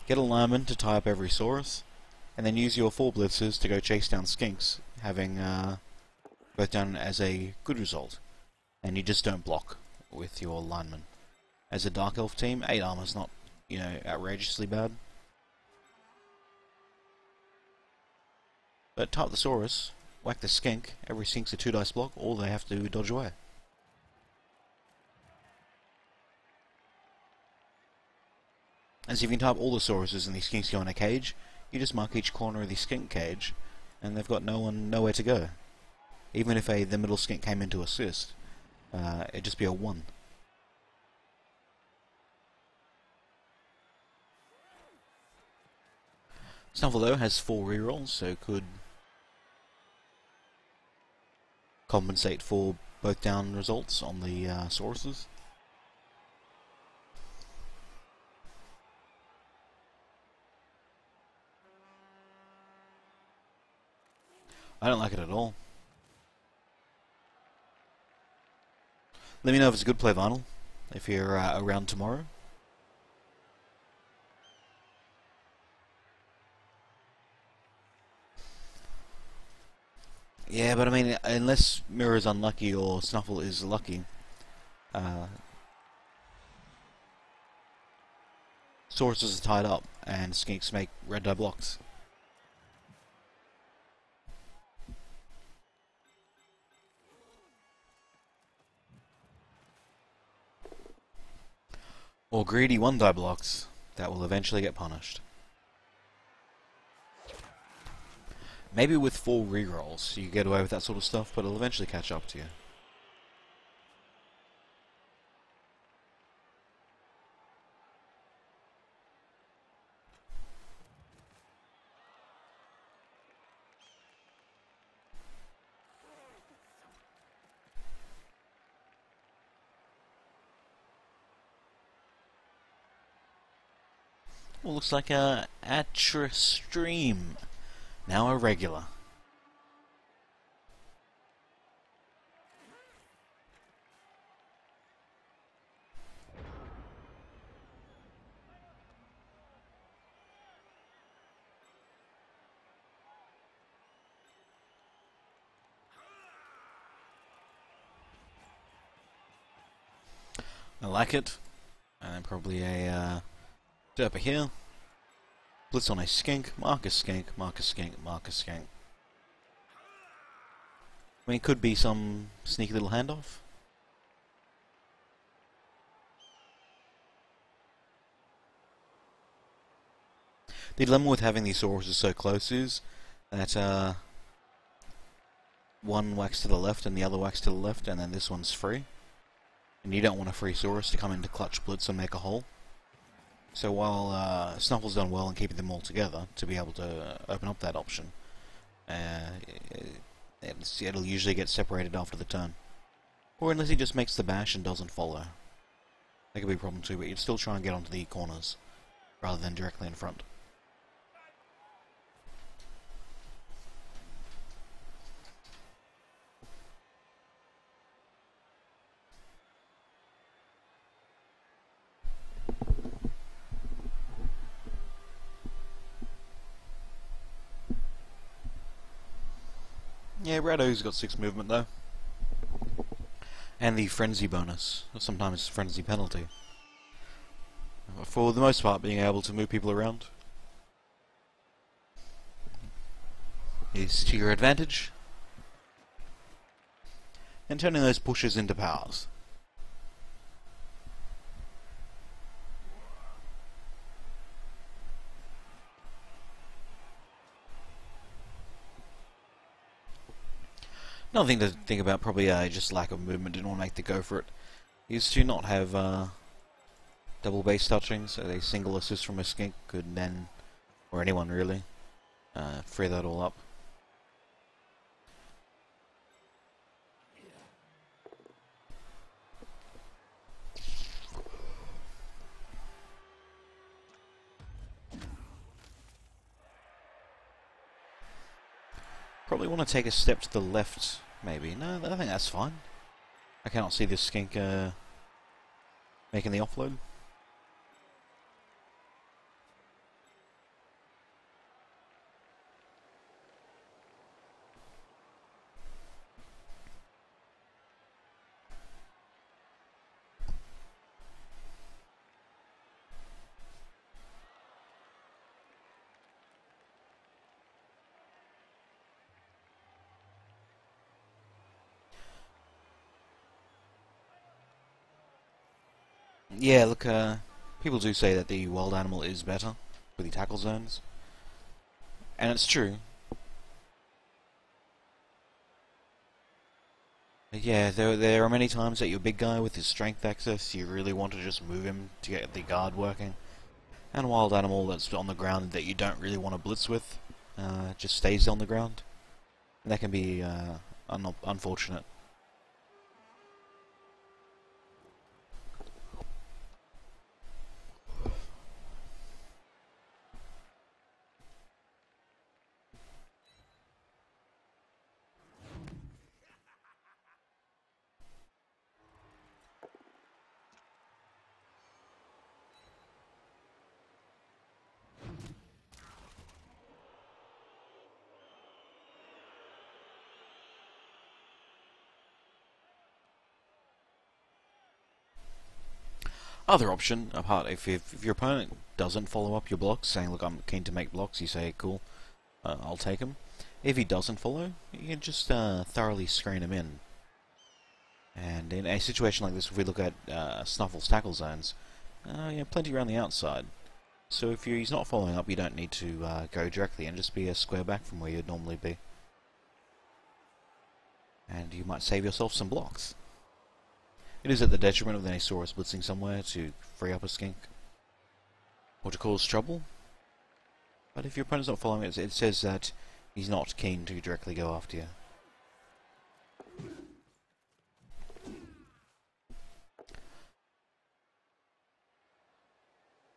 Get a lineman to tie up every Saurus, and then use your 4 blitzers to go chase down skinks, having both down as a good result. And you just don't block with your lineman. As a Dark Elf team, 8 armor's not, you know, outrageously bad. But tie up the Saurus, whack the skink, every skink's a 2-dice block, all they have to do is dodge away. As if you can tie up all the Sauruses and these skinks go in a cage, you just mark each corner of the skink cage, and they've got nowhere to go. Even if the middle skink came in to assist, it'd just be a 1. Snuffle though has 4 rerolls, so could compensate for both down results on the Sauruses. I don't like it at all. Let me know if it's a good play, Vinyl, if you're around tomorrow. Yeah, but I mean, unless Mirror's unlucky or Snuffle is lucky, Sauruses are tied up and skinks make red die blocks. Or greedy 1-die blocks that will eventually get punished. Maybe with 4 rerolls you get away with that sort of stuff, but it'll eventually catch up to you. Well, looks like a Atra Stream. Now a regular. I like it. And then probably a derper here. Blitz on a skink, mark a skink, mark a skink, mark a skink. I mean, it could be some sneaky little handoff. The dilemma with having these Sauruses so close is that one whacks to the left and the other whacks to the left, and then this one's free. And you don't want a free Saurus to come into clutch blitz and make a hole. So while Snuffle's done well in keeping them all together to be able to open up that option, it'll usually get separated after the turn. Or unless he just makes the bash and doesn't follow. That could be a problem too, but you'd still try and get onto the corners rather than directly in front. Yeah, Rado's got 6 movement though. And the frenzy bonus, or sometimes frenzy penalty. For the most part, being able to move people around is to your advantage. And turning those pushes into powers. Another thing to think about, probably just lack of movement, didn't want to make the go for it, is to not have double base touching, so a single assist from a skink could then, or anyone really, free that all up. Probably want to take a step to the left, maybe. No, I think that's fine. I cannot see this skink making the offload. Yeah, look, people do say that the wild animal is better with the tackle zones, and it's true. But yeah, there are many times that your big guy with his strength access, you really want to just move him to get the guard working, and a wild animal that's on the ground that you don't really want to blitz with, just stays on the ground, and that can be unfortunate. Other option, apart if your opponent doesn't follow up your blocks, saying, look, I'm keen to make blocks, you say, cool, I'll take him. If he doesn't follow, you can just thoroughly screen him in. And in a situation like this, if we look at Snuffle's tackle zones, yeah, plenty around the outside. So if he's not following up, you don't need to go directly and just be a square back from where you'd normally be. And you might save yourself some blocks. It is at the detriment of any Saurus blitzing somewhere to free up a skink, or to cause trouble. But if your opponent's not following it, it says that he's not keen to directly go after you.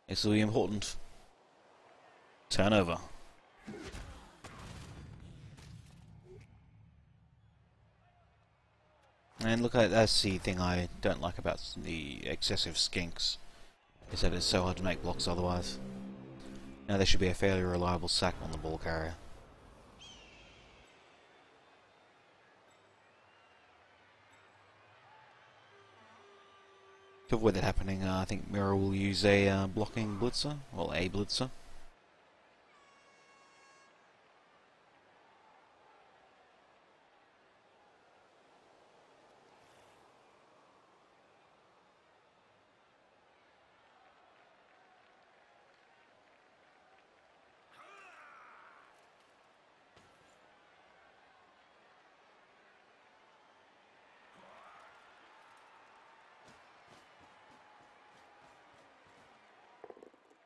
This will be important. Turnover. And look, that's the thing I don't like about the excessive skinks, is that it's so hard to make blocks otherwise. Now there should be a fairly reliable sack on the ball carrier. To avoid that happening, I think Mirror will use a blocking blitzer, well, a blitzer.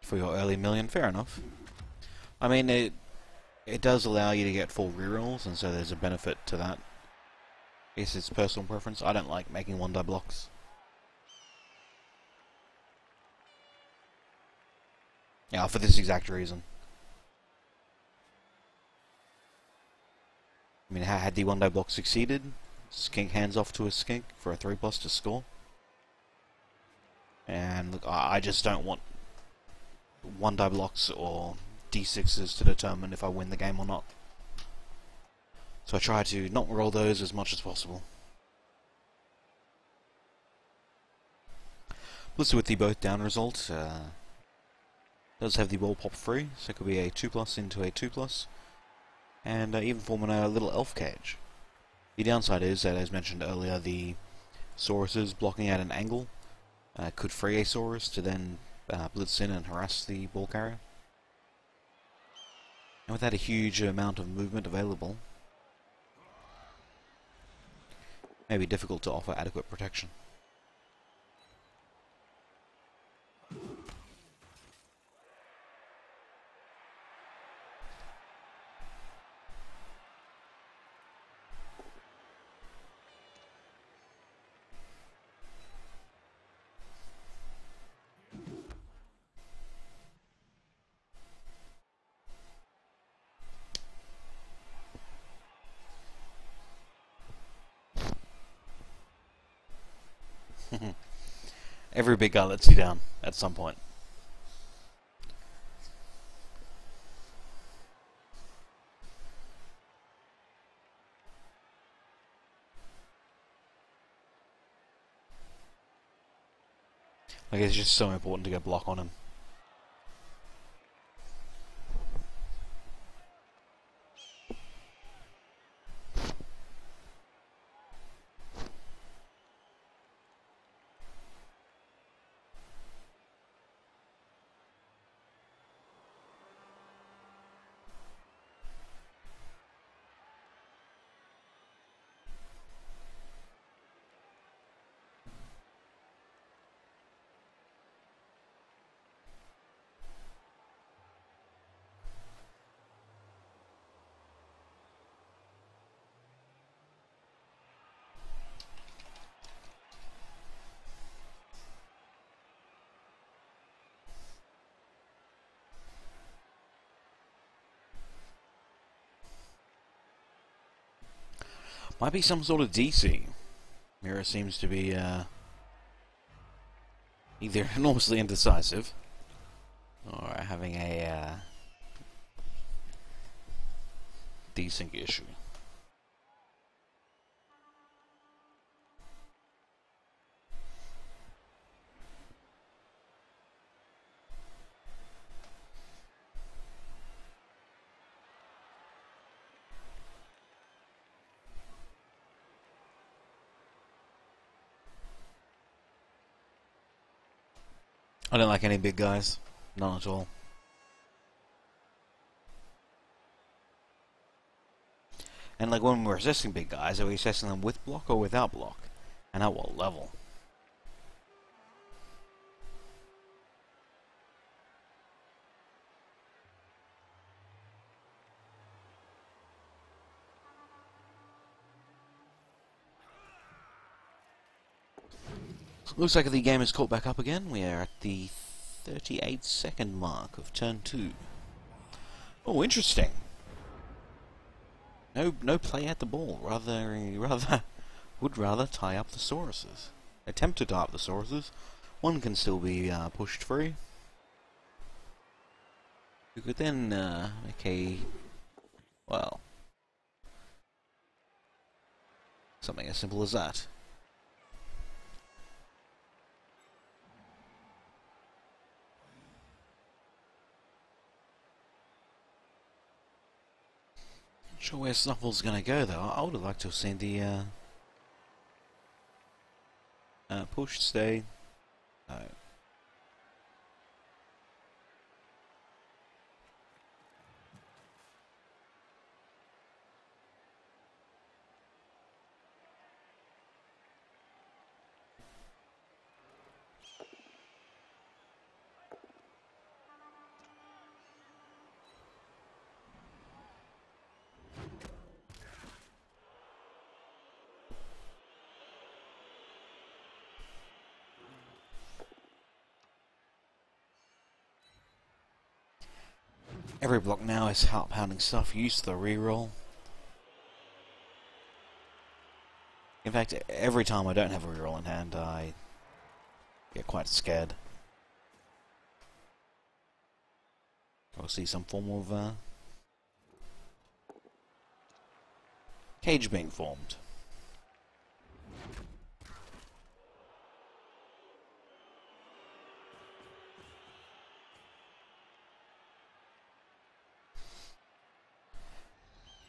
For your early million, fair enough. I mean, it does allow you to get full rerolls, and so there's a benefit to that. I guess it's personal preference. I don't like making one die blocks. Yeah, for this exact reason. I mean, had the one die block succeeded, Skink hands off to a Skink for a 3+ to score. And look, I just don't want one die blocks or d6s to determine if I win the game or not. So I try to not roll those as much as possible. Blitzer with the both down result does have the ball pop free, so it could be a 2+ into a 2+, and even forming a little elf cage. The downside is that, as mentioned earlier, the Sauruses blocking at an angle could free a Saurus to then blitz in and harass the ball carrier. And without a huge amount of movement available, it may be difficult to offer adequate protection. Every big guy lets you down at some point. Like, it's just so important to get block on him. Might be some sort of DC. Mira seems to be either enormously indecisive or having a desync issue. I don't like any big guys. None at all. And like when we're assessing big guys, are we assessing them with block or without block? And at what level? Looks like the game is caught back up again. We are at the 38-second mark of turn 2. Oh, interesting. No play at the ball. Would rather tie up the Sauruses. Attempt to tie up the Sauruses. One can still be pushed free. You could then make a, well, something as simple as that. Sure where Snuffle's gonna go though. I would have liked to have seen the push stay. No. Every block now is heart pounding stuff. Use the reroll. In fact, every time I don't have a reroll in hand, I get quite scared. I'll see some form of cage being formed.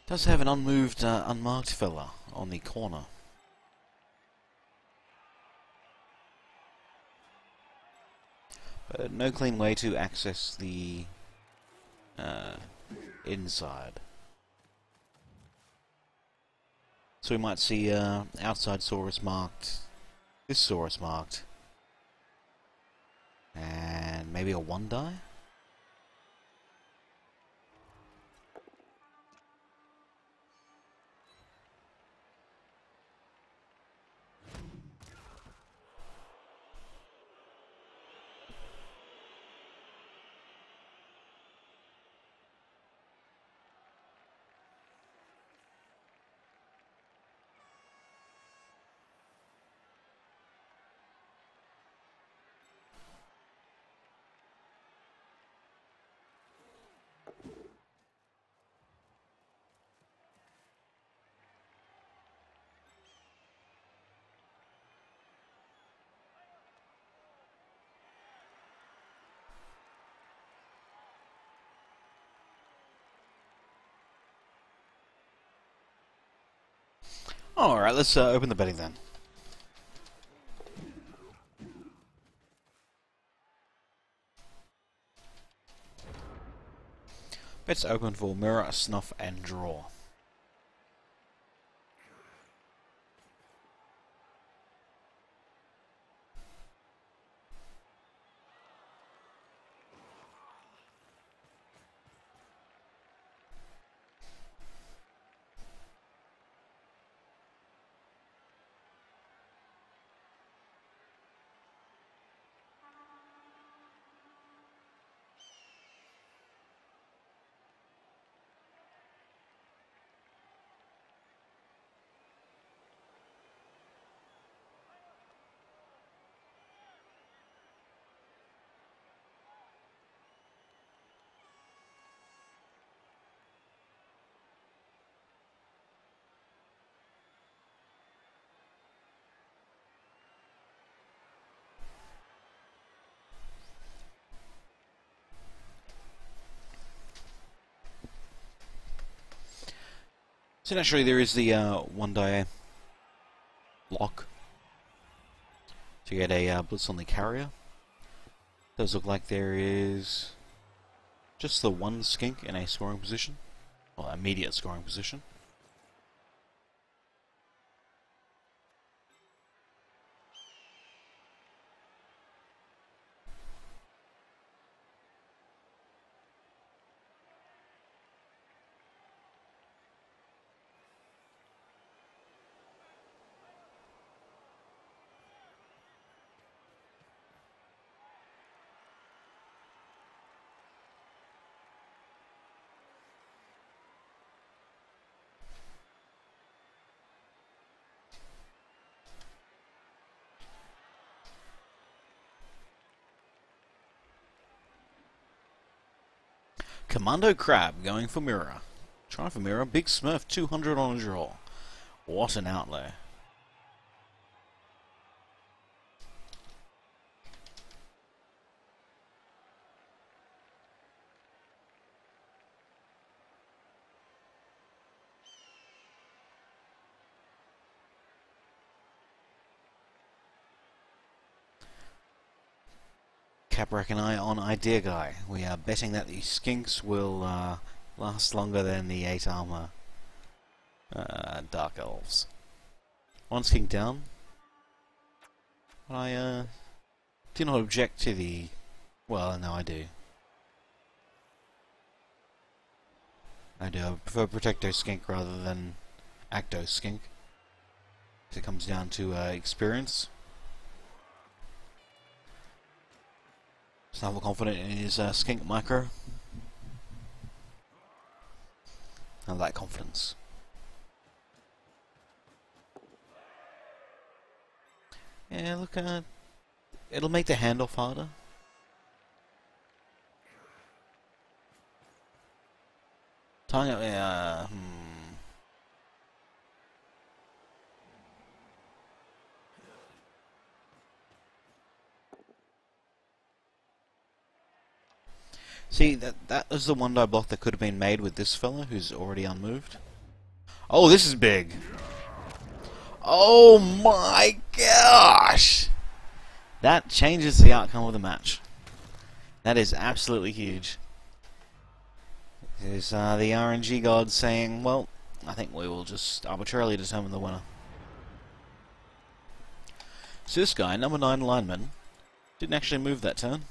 Does have an unmoved, unmarked fella on the corner. But no clean way to access the inside. So we might see outside Saurus marked, this Saurus marked, and maybe a 1-die? Alright, let's open the betting then. Bets open for mirror, snuff, and draw. So naturally there is the 1-die lock to get a blitz on the carrier. Does look like there is just the one skink in a scoring position, or immediate scoring position. Commando Crab going for mirror. Try for mirror. Big Smurf 200 on a draw. What an outlay. Caprack and I on Idea Guy. We are betting that the skinks will last longer than the 8 armor Dark Elves. One skink down. I do not object to the... Well, no, I do. I prefer Protecto Skink rather than Acto Skink. It comes down to experience. Snaffle confident in his Skink micro. I like confidence. Yeah, look, it'll make the handoff harder. Tying up, See, that was the one die block that could have been made with this fella, who's already unmoved. Oh, this is big! Oh my gosh! That changes the outcome of the match. That is absolutely huge. Is the RNG god saying, well, I think we will just arbitrarily determine the winner. So this guy, number 9 lineman, didn't actually move that turn.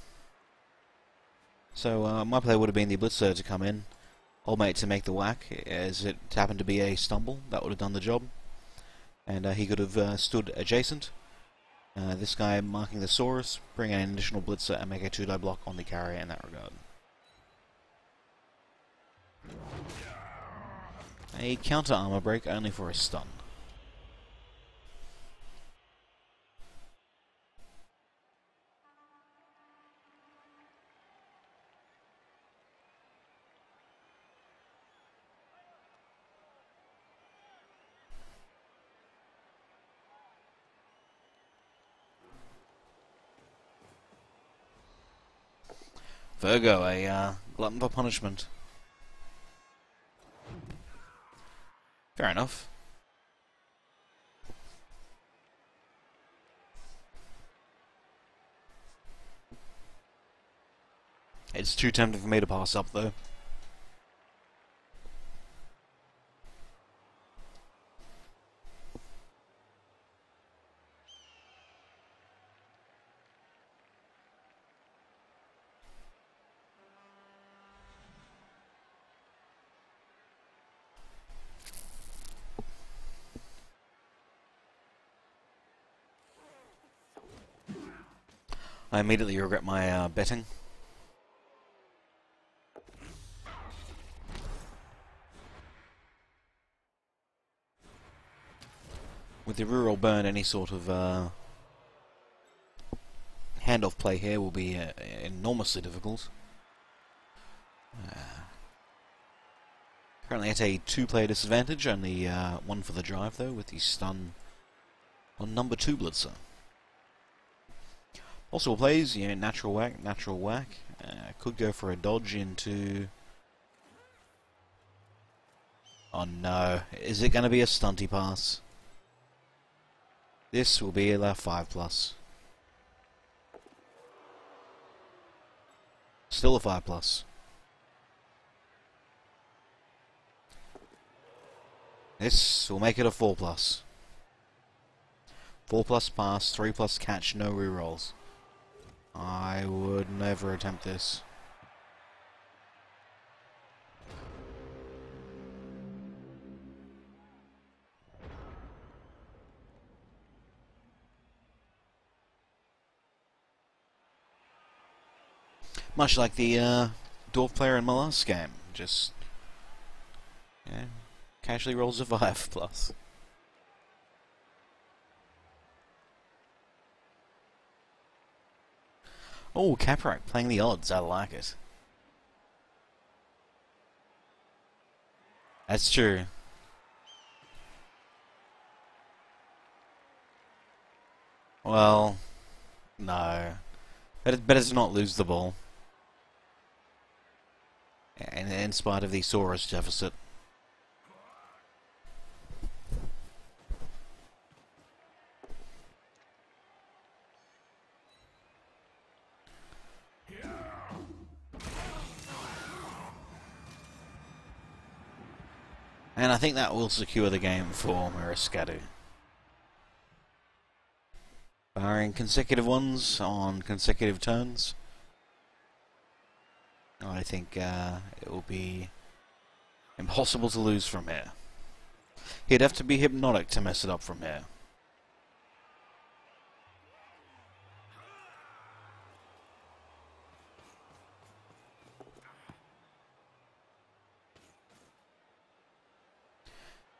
So my play would have been the blitzer to come in, old mate to make the whack, as it happened to be a stumble. That would have done the job. And he could have stood adjacent. This guy marking the Saurus, bring in an additional blitzer and make a 2-die block on the carrier in that regard. A counter armor break only for a stun. Virgo, a glutton for punishment. Fair enough. It's too tempting for me to pass up, though. I immediately regret my betting. With the reroll burn, any sort of handoff play here will be enormously difficult. Currently at a 2-player disadvantage, only 1 for the drive though, with the stun on number 2 blitzer. Possible plays, you know, natural whack, natural whack. Could go for a dodge into... Oh no, is it going to be a stunty pass? This will be a 5+. Still a 5+. This will make it a 4+. 4+ pass, 3+ catch, no rerolls. I would never attempt this. Much like the dwarf player in my last game, just casually rolls a 5+. Oh, Caprack playing the odds. I like it. That's true. Well, no. Better to not lose the ball. In spite of the Saurus deficit. And I think that will secure the game for Murascadu. Barring consecutive ones on consecutive turns, I think it will be impossible to lose from here. He'd have to be hypnotic to mess it up from here.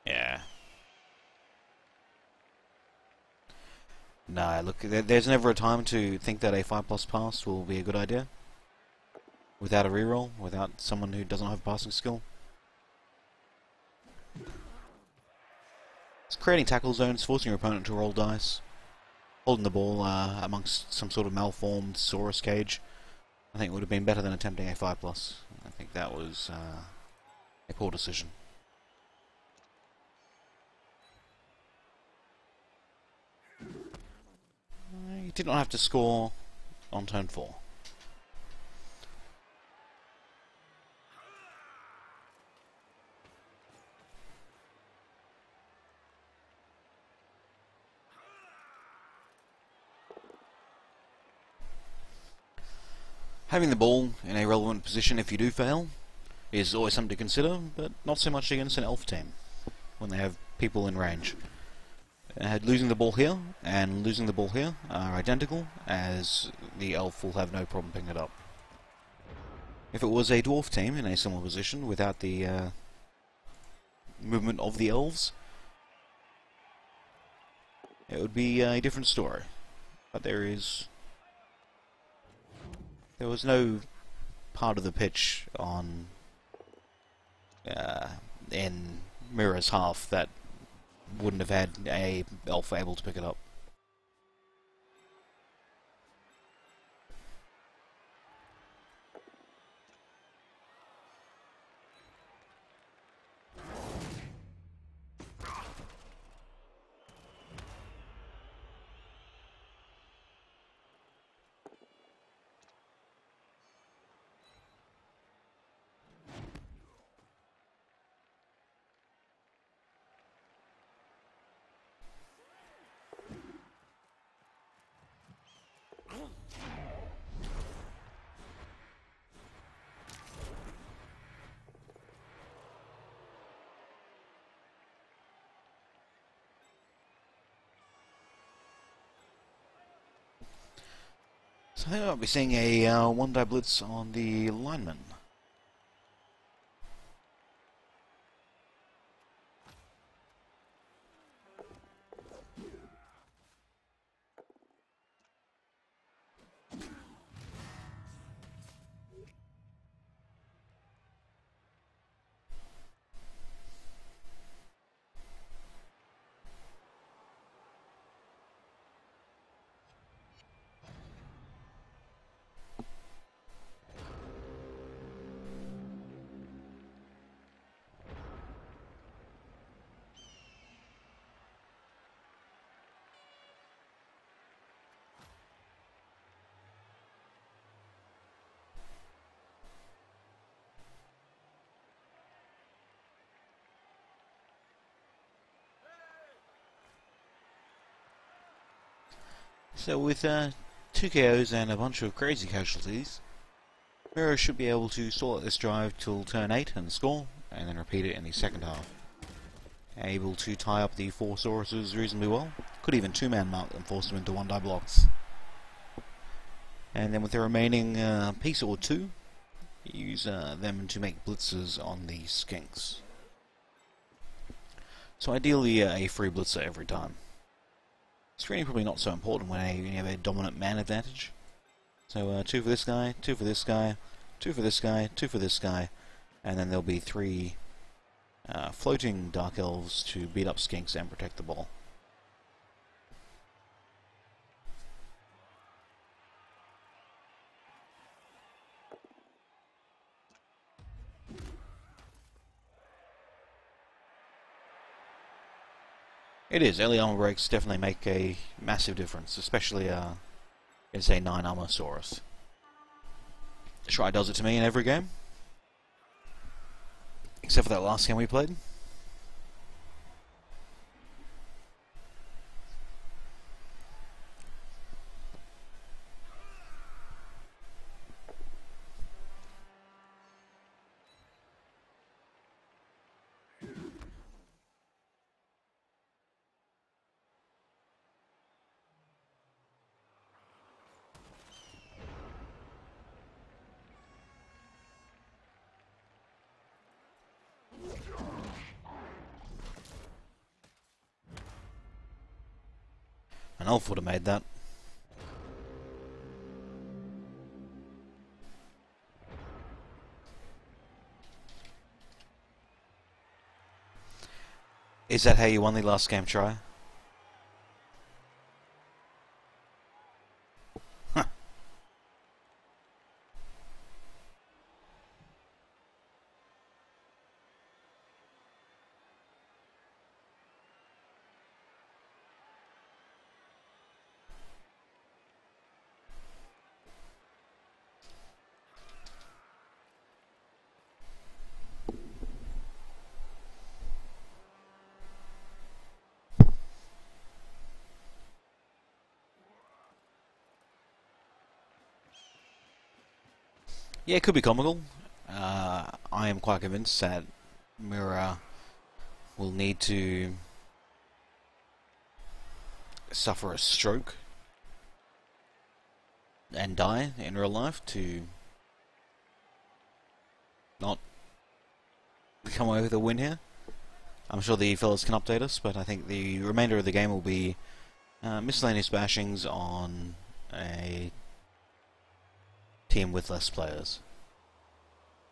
Yeah. No, look, there's never a time to think that a 5+ pass will be a good idea. Without a reroll, without someone who doesn't have passing skill. It's creating tackle zones, forcing your opponent to roll dice, holding the ball amongst some sort of malformed Saurus cage. I think it would have been better than attempting a 5+. I think that was a poor decision. You did not have to score on turn 4. Having the ball in a relevant position if you do fail is always something to consider, but not so much against an elf team when they have people in range. Losing the ball here and losing the ball here are identical, as the elf will have no problem picking it up. If it was a dwarf team in a similar position without the movement of the elves, it would be a different story. But there was no part of the pitch on in Mira's half that wouldn't have had a elf able to pick it up. So I think I'll be seeing a one-die blitz on the lineman. So with 2 KOs and a bunch of crazy casualties, Miro should be able to stall at this drive till turn 8 and score, and then repeat it in the second half. Able to tie up the 4 Sauruses reasonably well. Could even 2-man mark and force them into 1-die blocks. And then with the remaining piece or 2, use them to make blitzes on the skinks. So ideally a free blitzer every time. Screening probably not so important when you have a dominant man advantage. So 2 for this guy, 2 for this guy, 2 for this guy, 2 for this guy, and then there'll be 3 floating Dark Elves to beat up skinks and protect the ball. It is. Early armor breaks definitely make a massive difference, especially in, say, 9 armor Saurus. Try does it to me in every game. Except for that last game we played. An elf would have made that. Is that how you won the last game try? Huh. Yeah, it could be comical. I am quite convinced that Mira will need to suffer a stroke and die in real life to not come away with a win here. I'm sure the fellas can update us, but I think the remainder of the game will be miscellaneous bashings on a team with less players,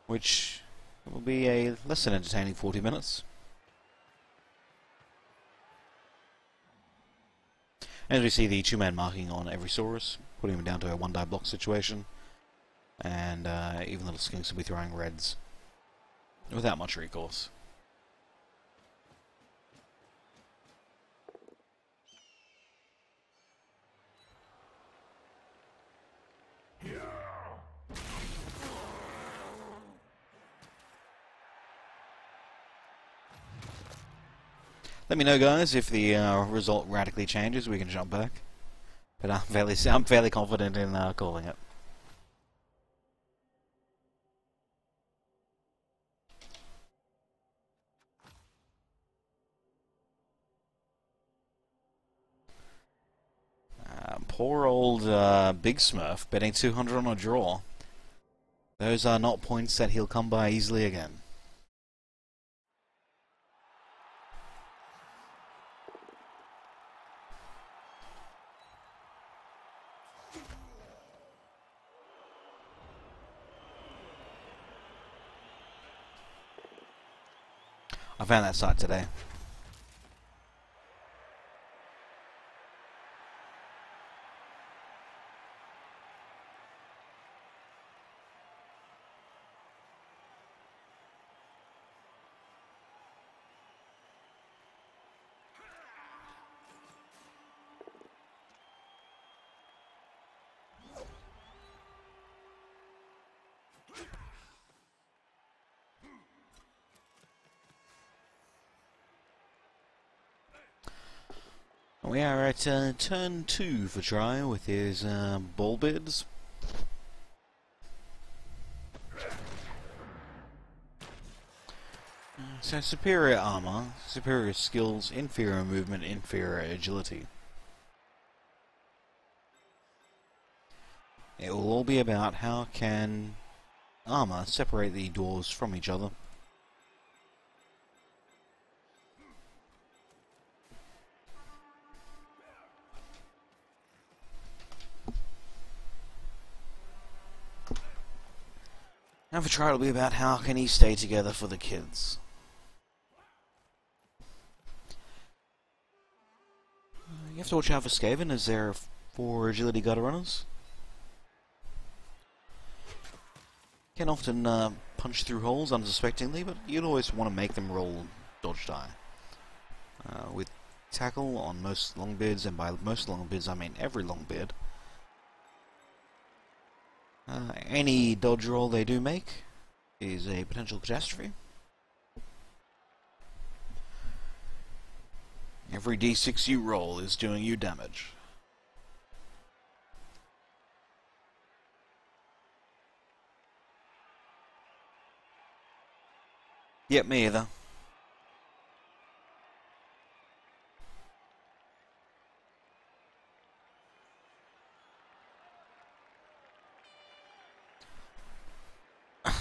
which will be a less than entertaining 40 minutes. As we see the two-man marking on every Saurus, putting him down to a one-die block situation, and even little skinks will be throwing reds without much recourse. Let me know, guys, if the result radically changes. We can jump back, but I'm fairly confident in calling it. Poor old Big Smurf betting 200 on a draw. Those are not points that he'll come by easily again. I found that site today. We are at turn 2 for Try with his ball bids. So superior armor, superior skills, inferior movement, inferior agility. It will all be about how can armor separate the dwarves from each other. And for Try, it'll be about how can he stay together for the kids. You have to watch out for Skaven, as there are 4 agility gutter runners. Can often punch through holes unsuspectingly, but you'd always want to make them roll dodge die. With tackle on most long bids, and by most long bids I mean every long bid, any dodge roll they do make is a potential catastrophe. Every d6 you roll is doing you damage. Yep, me either.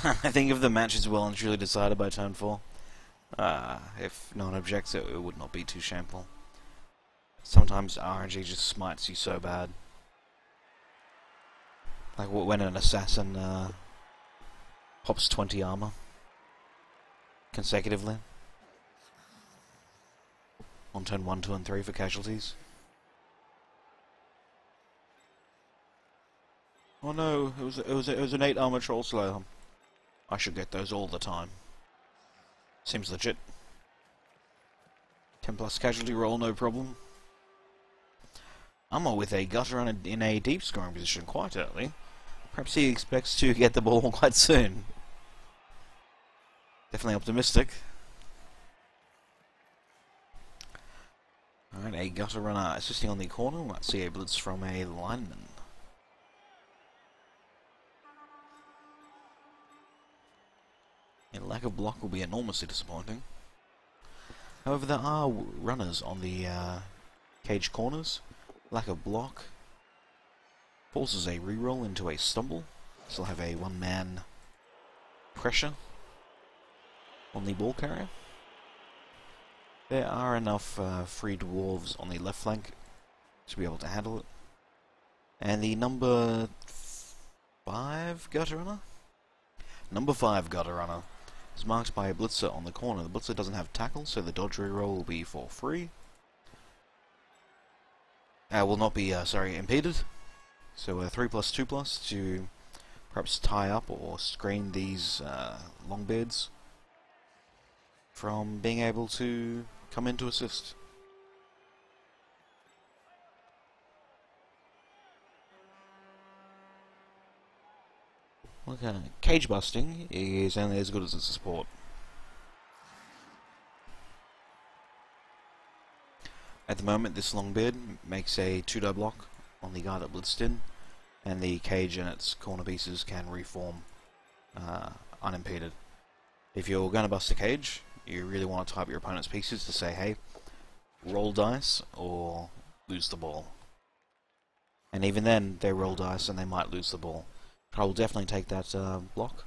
I think if the match is well and truly decided by turn 4, if no one objects, it would not be too shameful. Sometimes RNG just smites you so bad. Like when an assassin pops 20 armor consecutively on turn 1, 2, and 3 for casualties. Oh no, it was an 8 armor troll slayer. I should get those all the time. Seems legit. 10 plus casualty roll, no problem. Armor with a gutter in a deep scoring position quite early. Perhaps he expects to get the ball quite soon. Definitely optimistic. Alright, a gutter runner assisting on the corner. We might see a blitz from a lineman. A lack of block will be enormously disappointing. However, there are runners on the cage corners. Lack of block forces a reroll into a stumble. Still have a one-man pressure on the ball carrier. There are enough free dwarves on the left flank to be able to handle it. And the number 5 gutter runner? Number 5 gutter runner is marked by a blitzer on the corner. The blitzer doesn't have tackle, so the dodge reroll will be for free. Will not be, impeded. So 3+, 2+ to perhaps tie up or screen these longbeards from being able to come in to assist. Okay, cage busting is only as good as its support. At the moment, this longbeard makes a 2-die block on the guy that blitzed in, and the cage and its corner pieces can reform unimpeded. If you're going to bust a cage, you really want to type your opponent's pieces to say, hey, roll dice or lose the ball. And even then, they roll dice and they might lose the ball. I will definitely take that block.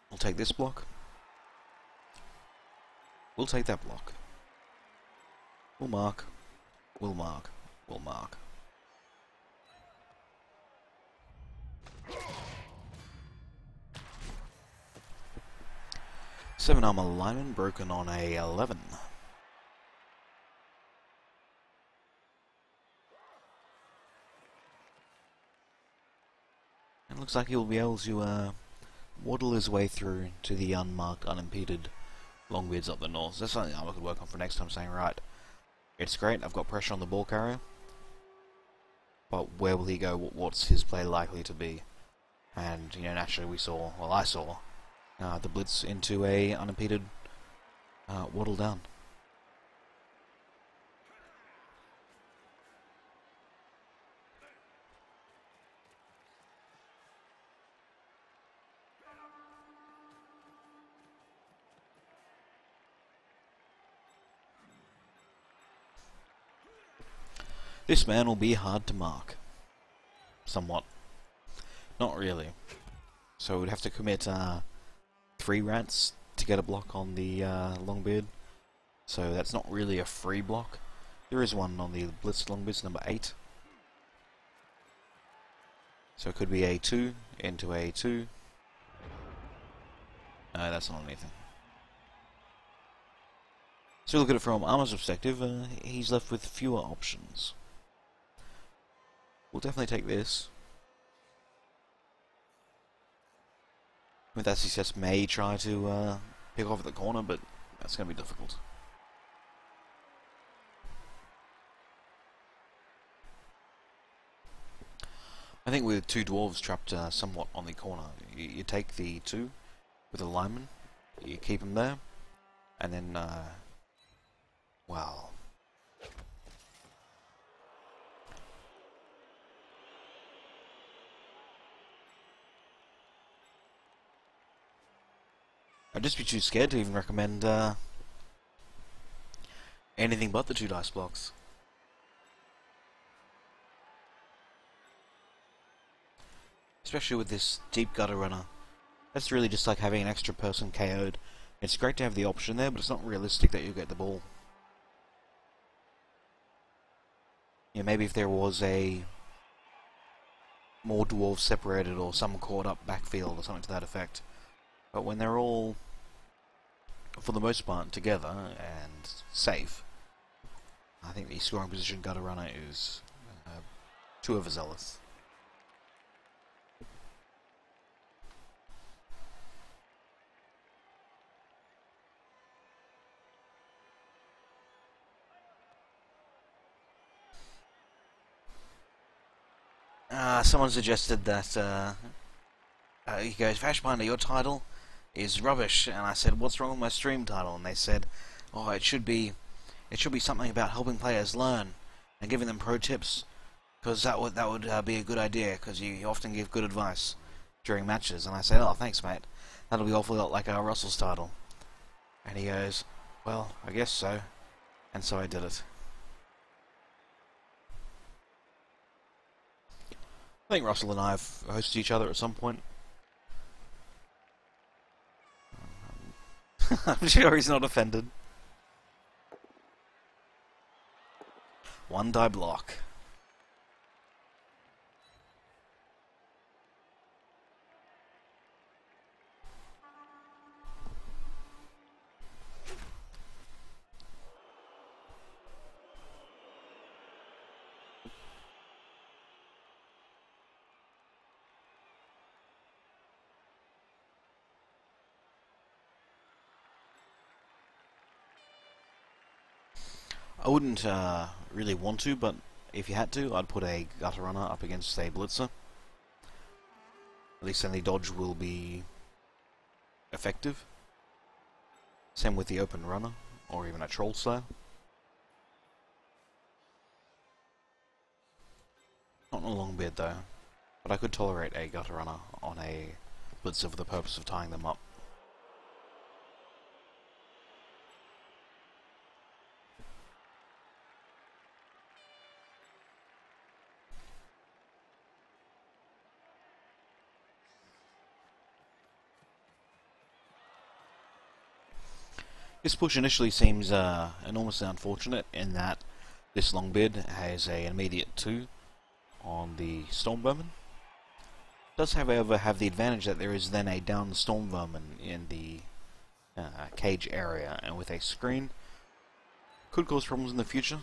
We'll take this block. We'll take that block. We'll mark. We'll mark. We'll mark. Seven armor lineman broken on a 11. It looks like he'll be able to waddle his way through to the unmarked, unimpeded longbeards up the north. That's something I could work on for next time, saying, right, it's great, I've got pressure on the ball carrier, but where will he go? What's his play likely to be? And, you know, naturally I saw the blitz into a unimpeded waddle down. This man will be hard to mark. Somewhat. Not really. So we'd have to commit 3 rats to get a block on the longbeard. So that's not really a free block. There is one on the blitzed longbeards, number 8. So it could be A2 into A2. No, that's not anything. So look at it from Armor's perspective, he's left with fewer options. We'll definitely take this. With that success, may try to pick off at the corner, but that's going to be difficult. I think with 2 dwarves trapped somewhat on the corner, you take the 2 with a lineman, you keep them there, and then, well... I'd just be too scared to even recommend anything but the 2 dice blocks. especially with this deep gutter runner. That's really just like having an extra person KO'd. It's great to have the option there, but it's not realistic that you get the ball. Yeah, maybe if there was a more dwarves separated or some caught up backfield or something to that effect. But when they're all, for the most part, together and safe, I think the scoring position gutter runner is too overzealous. Someone suggested that he goes, Fashbinder, your title is rubbish, and I said, what's wrong with my stream title? And they said, oh, it should be something about helping players learn and giving them pro tips, because that would be a good idea, because you often give good advice during matches. And I said, oh, thanks, mate. That'll be awfully like Russell's title. And he goes, well, I guess so. And so I did it. I think Russell and I have hosted each other at some point. I'm sure he's not offended. One die block. I wouldn't really want to, but if you had to, I'd put a gutter runner up against a blitzer. At least then the dodge will be effective. Same with the open runner, or even a troll style. Not in a long beard though, but I could tolerate a gutter runner on a blitzer for the purpose of tying them up. This push initially seems enormously unfortunate in that this Longbeard has an immediate 2 on the Storm Vermin. Does however have the advantage that there is then a down Storm Vermin in the cage area, and with a screen could cause problems in the future.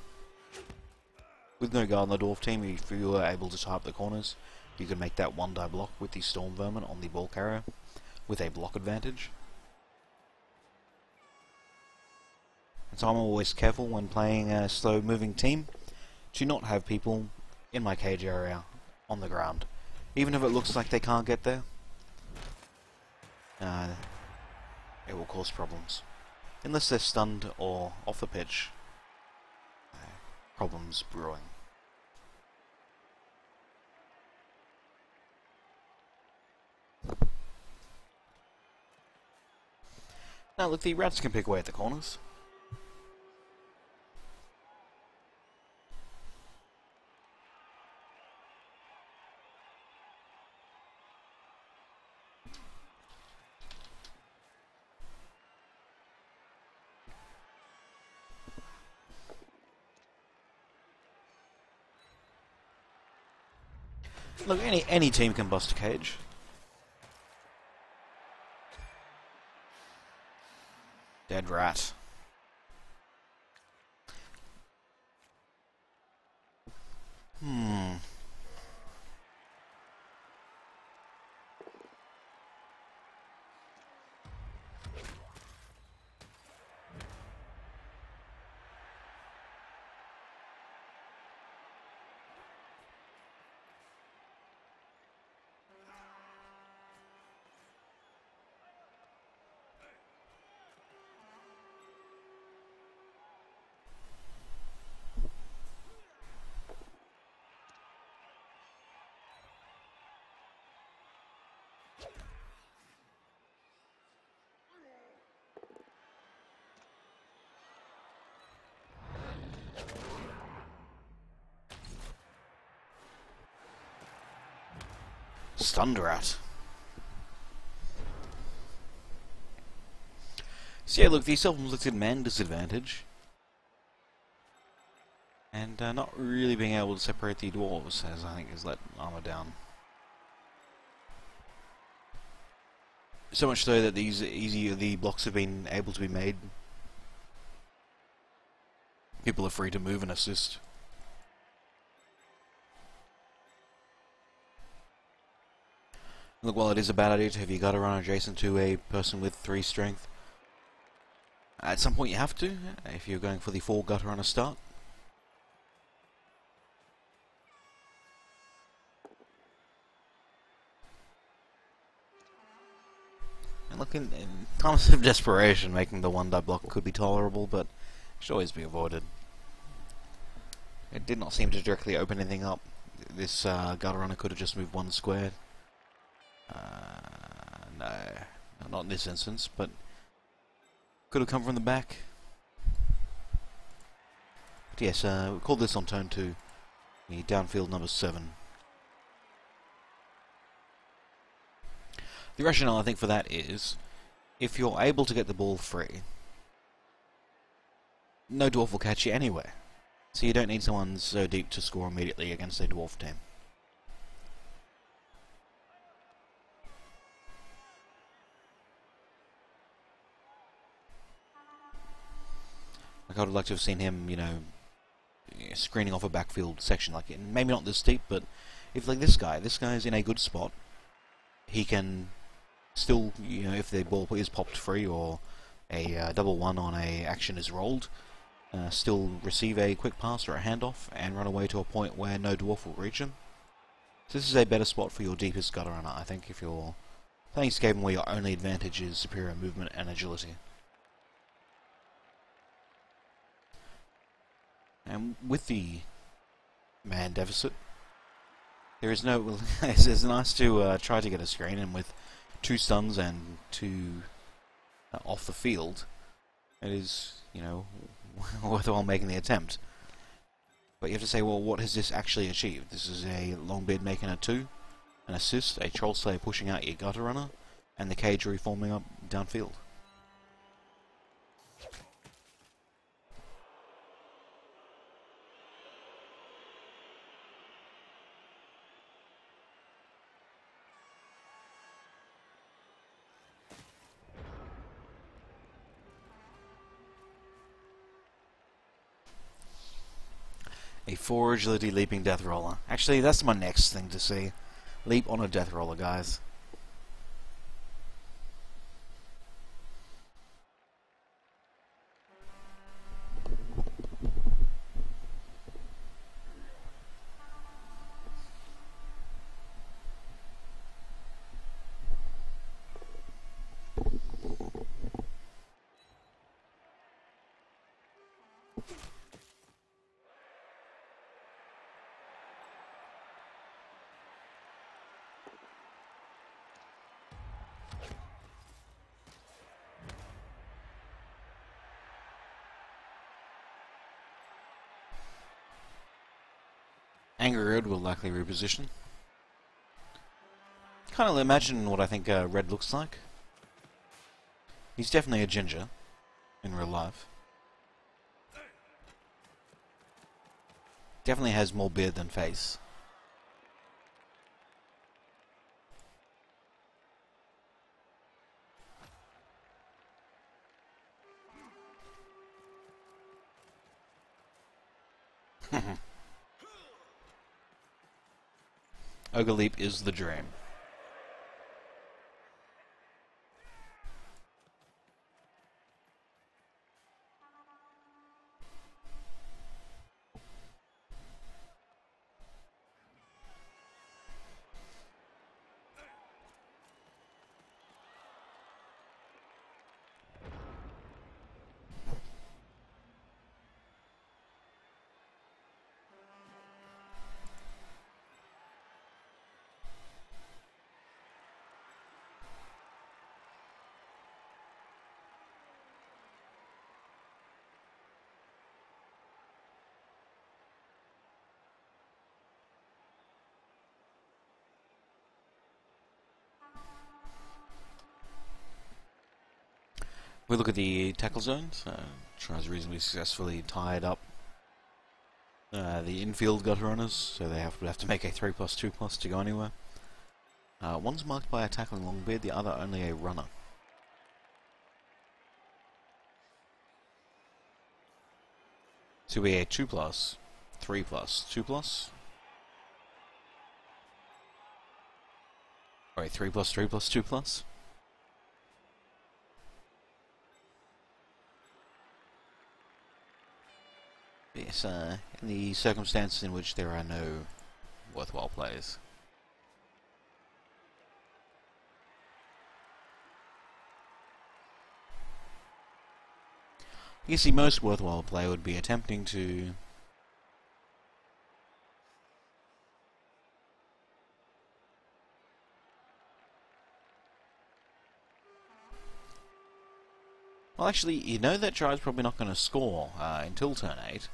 With no guard on the Dwarf team, if you were able to tie up the corners, you could make that 1 die block with the Storm Vermin on the ball carrier with a block advantage. So I'm always careful when playing a slow moving team to not have people in my cage area on the ground. Even if it looks like they can't get there, it will cause problems. Unless they're stunned or off the pitch, problems brewing. Now look, the rats can pick away at the corners. Look, any team can bust a cage. Dead rat. stunned rat. So yeah, look, the self-inflicted man disadvantage. And not really being able to separate the dwarves, as I think has let armor down. So much so that the blocks have been able to be made. People are free to move and assist. Look, while it is a bad idea to have your gutter run adjacent to a person with 3 strength, at some point you have to, if you're going for the 4 gutter runner start. And look, in times of desperation, making the 1-die block could be tolerable, but should always be avoided. It did not seem to directly open anything up. This gutter runner could have just moved 1 square. No, not in this instance, but could have come from the back. But yes, we called this on turn 2, the downfield number 7. The rationale, I think, for that is, if you're able to get the ball free, no dwarf will catch you anyway. So you don't need someone so deep to score immediately against a dwarf team. Like, I would like to have seen him, you know, screening off a backfield section, like, maybe not this deep, but if, like, this guy's in a good spot, he can still, you know, if the ball is popped free or a double 1 on a action is rolled, still receive a quick pass or a handoff and run away to a point where no dwarf will reach him. So this is a better spot for your deepest gutter runner, I think, if you're playing Skaven where your only advantage is superior movement and agility. And with the man deficit, there is no... it's nice to try to get a screen, and with 2 stuns and 2 off the field, it is, you know, worthwhile making the attempt. But you have to say, well, what has this actually achieved? This is a Longbeard making a 2, an assist, a Troll Slayer pushing out your gutter runner, and the cage reforming up downfield. A 4 agility leaping death roller. Actually, that's my next thing to see. Leap on a death roller, guys. Angry Red will likely reposition. Kind of imagine what I think Red looks like. He's definitely a ginger in real life. Definitely has more beard than face. Ogre Leap is the dream. We look at the tackle zones. Tries reasonably successfully tied up the infield gutter runners, so they have to make a 3+2+ to go anywhere. One's marked by a tackling longbeard, the other only a runner. So we a 2+, 3+, 2+, or a 3+, 3+, 2+. Yes, in the circumstances in which there are no worthwhile plays. I guess the most worthwhile play would be attempting to well, actually, you know that Tribe's probably not going to score until turn 8,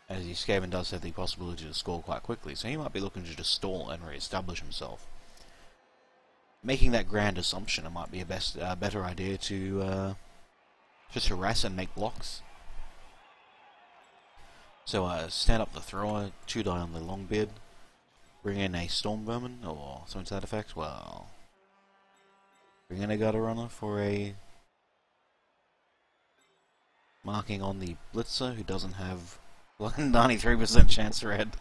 as the Skaven does have the possibility to score quite quickly, so he might be looking to just stall and re-establish himself. Making that grand assumption, it might be a better idea to just harass and make blocks. So stand up the thrower, 2 die on the longbeard, bring in a storm vermin, or something to that effect. Well, bring in a gutter runner for a marking on the blitzer, who doesn't have 93% chance red.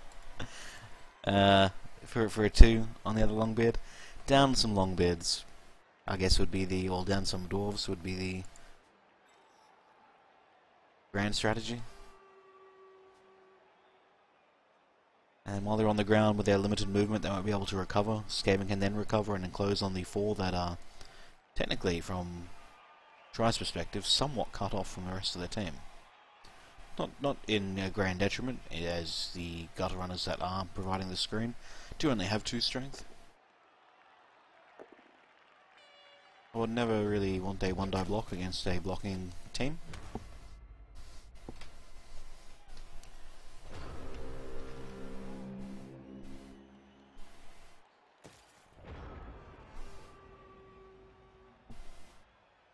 For a 2 on the other longbeard. Down some longbeards, I guess would be the, or down some dwarves would be the grand strategy. And while they're on the ground with their limited movement, they won't be able to recover. Skaven can then recover and enclose on the 4 that are technically, from Tri's perspective, somewhat cut off from the rest of the team. Not in a grand detriment, as the gutter runners that are providing the screen do only have 2 strength. I would never really want a 1-die block against a blocking team.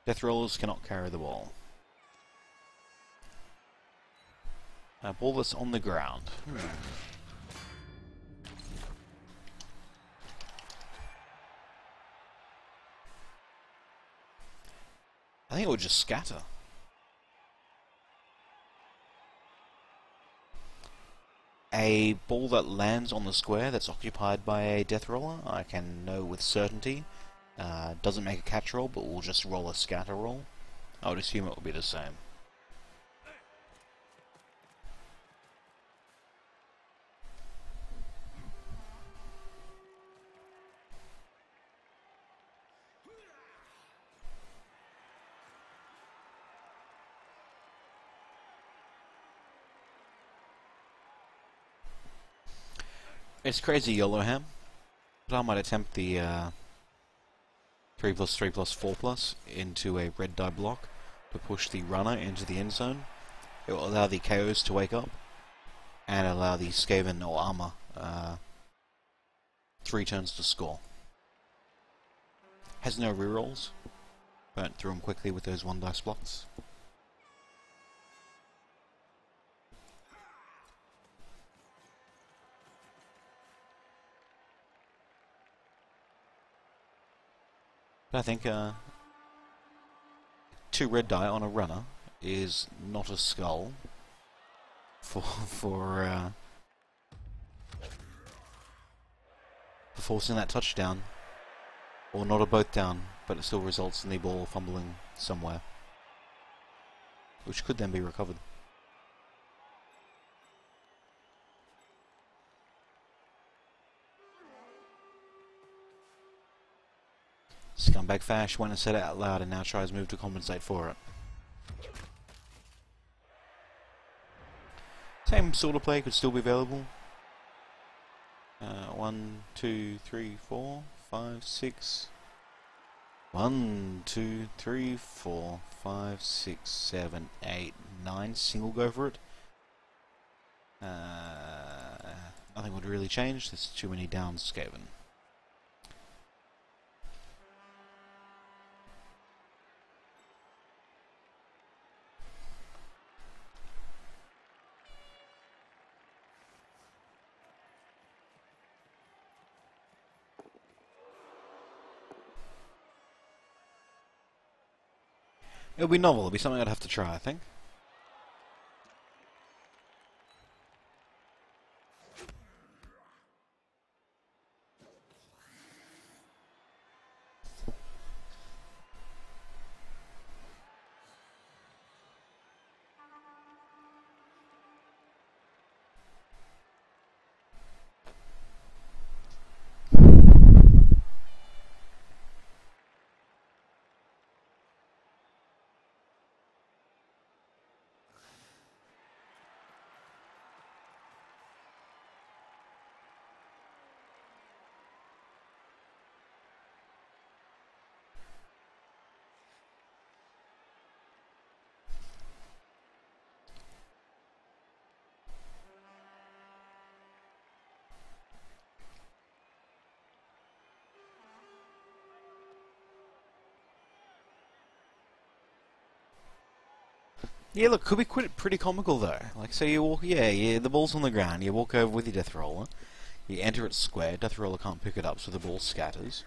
Death rollers cannot carry the ball. Ball that's on the ground. I think it would just scatter. A ball that lands on the square that's occupied by a death roller, I can know with certainty, doesn't make a catch roll, but will just roll a scatter roll. I would assume it will be the same. It's crazy Yellowham, but I might attempt the 3+3+4+ into a red die block to push the runner into the end zone. It will allow the KOs to wake up and allow the Skaven or armor 3 turns to score. Has no rerolls. Burnt through them quickly with those 1 dice blocks. But I think 2 red die on a runner is not a skull for forcing that touchdown, or not a both down, but it still results in the ball fumbling somewhere, which could then be recovered. Scumbag Fash went and said it out loud and now tries move to compensate for it. Same sort of play could still be available. 1, 2, 3, 4, 5, 6. 1, 2, 3, 4, 5, 6, 7, 8, 9. Single go for it. Nothing would really change. There's too many downs, Skaven. It'll be novel. It'll be something I'd have to try, I think. Yeah, look, could be pretty comical though. Like, so you walk, yeah, the ball's on the ground. You walk over with your death roller. You enter it square. Death roller can't pick it up, so the ball scatters.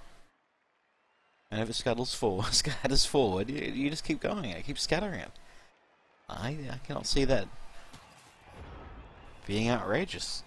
And if it scatters forward, you just keep going. It keeps scattering it. I cannot see that being outrageous.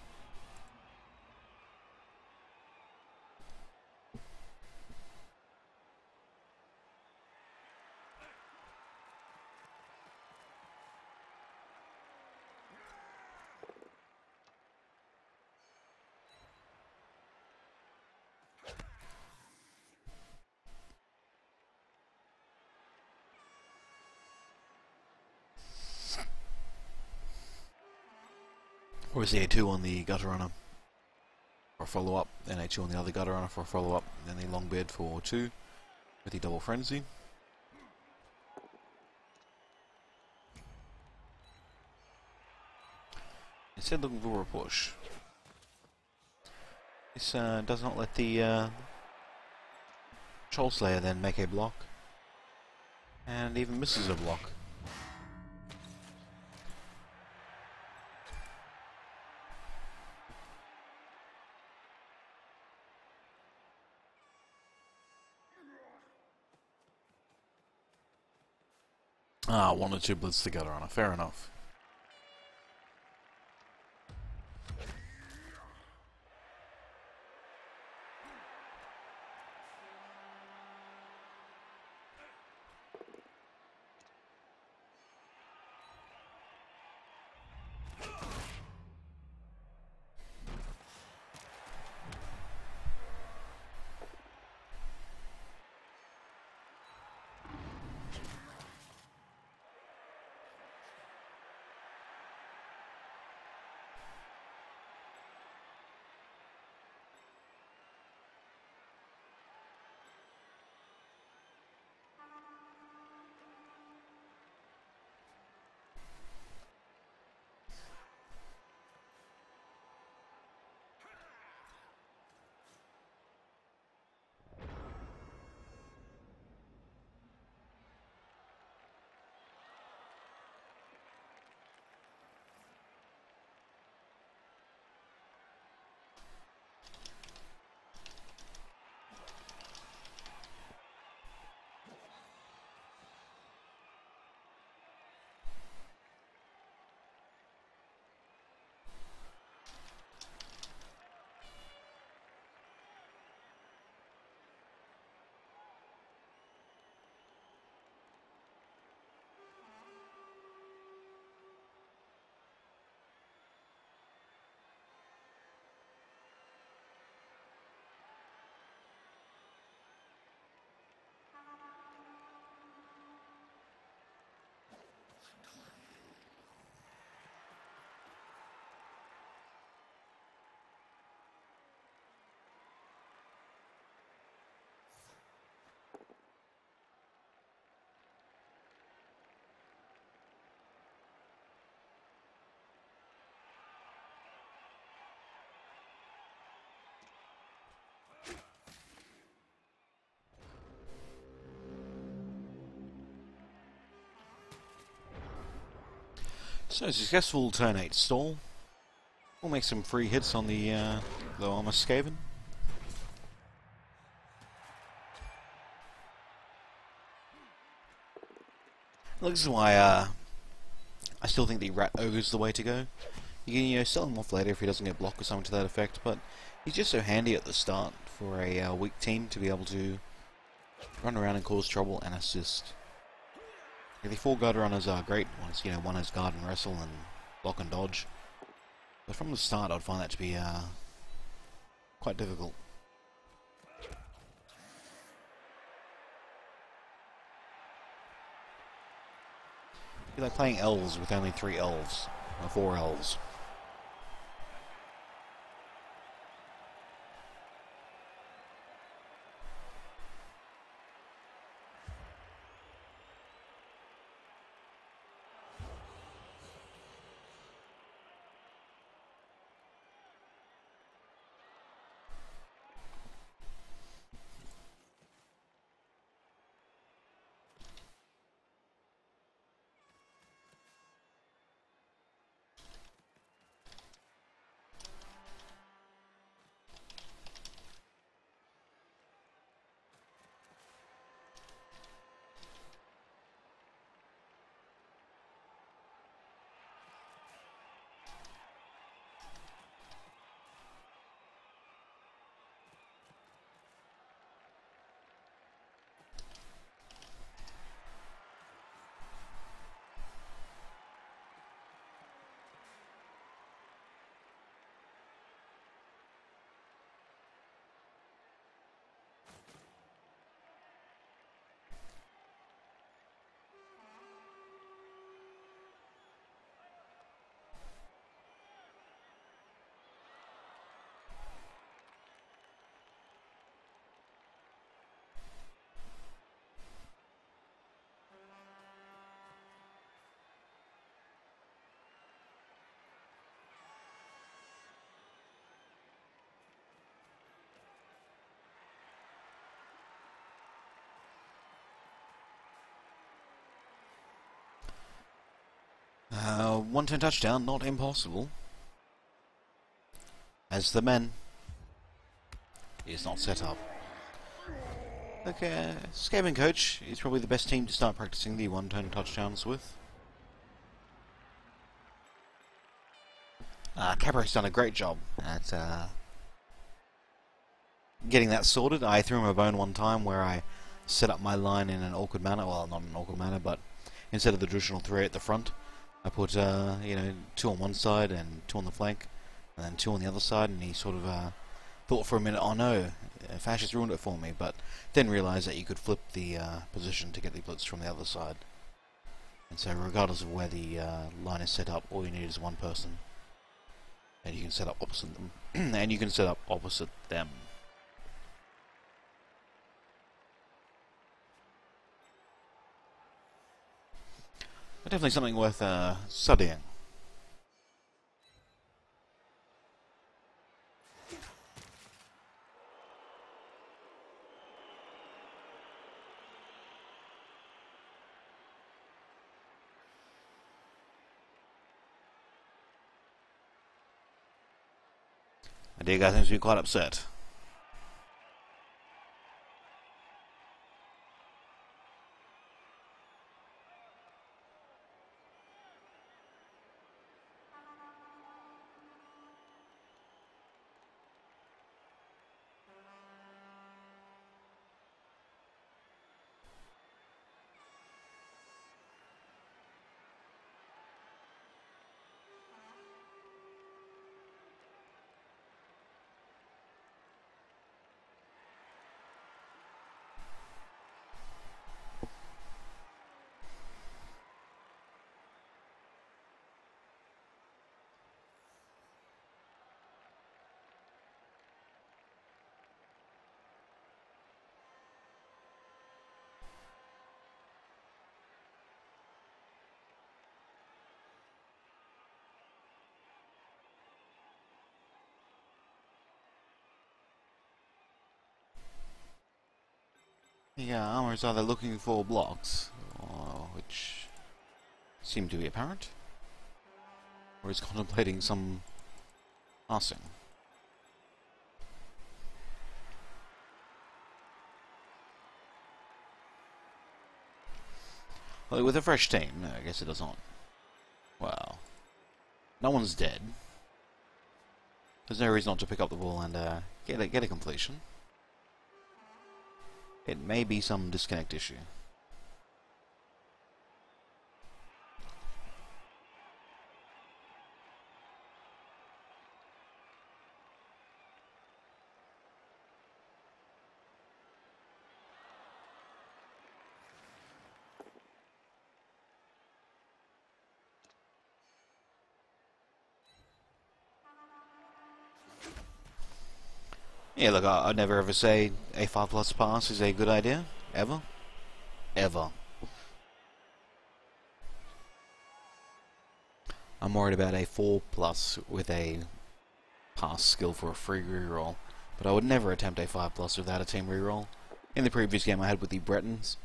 Or is the A2 on the gutter runner for a follow-up, then A2 on the other gutter runner for a follow-up, then the long beard for 2 with the double frenzy. Instead looking for a push. This does not let the Troll Slayer then make a block, and even misses a block. Ah, 1 or 2 blitz the gutter runner, fair enough. So, successful turn 8 stall. We'll make some free hits on the low armor Skaven. Look, this is why I still think the Rat Ogre's the way to go. You can, sell him off later if he doesn't get blocked or something to that effect, but he's just so handy at the start for a weak team to be able to run around and cause trouble and assist. The 4 guard runners are great once, one has guard and wrestle and block and dodge. But from the start I'd find that to be quite difficult. It'd be like playing elves with only 3 elves, or 4 elves. One-turn touchdown, not impossible. As the men is not set up. Okay, Skaven Coach is probably the best team to start practicing the one-turn touchdowns with. Capro's done a great job at getting that sorted. I threw him a bone one time where I set up my line in an awkward manner. Well, not an awkward manner, but instead of the traditional 3 at the front, I put 2 on one side and 2 on the flank, and then 2 on the other side, and he sort of thought for a minute, oh no, Fascist ruined it for me, but then realised that you could flip the position to get the blitz from the other side. And so regardless of where the line is set up, all you need is one person. And you can set up opposite them. And you can set up opposite them. But definitely something worth studying. My dear guy seems to be quite upset. The armor is either looking for blocks, which seem to be apparent, or is contemplating some passing. Well, with a fresh team, no, I guess it does not. Well, no one's dead. There's no reason not to pick up the ball and get a completion. It may be some disconnect issue. Yeah, look, I'd never ever say a 5+ pass is a good idea. Ever. Ever. I'm worried about a 4+ with a pass skill for a free reroll, but I would never attempt a 5+ without a team reroll. In the previous game I had with the Bretons,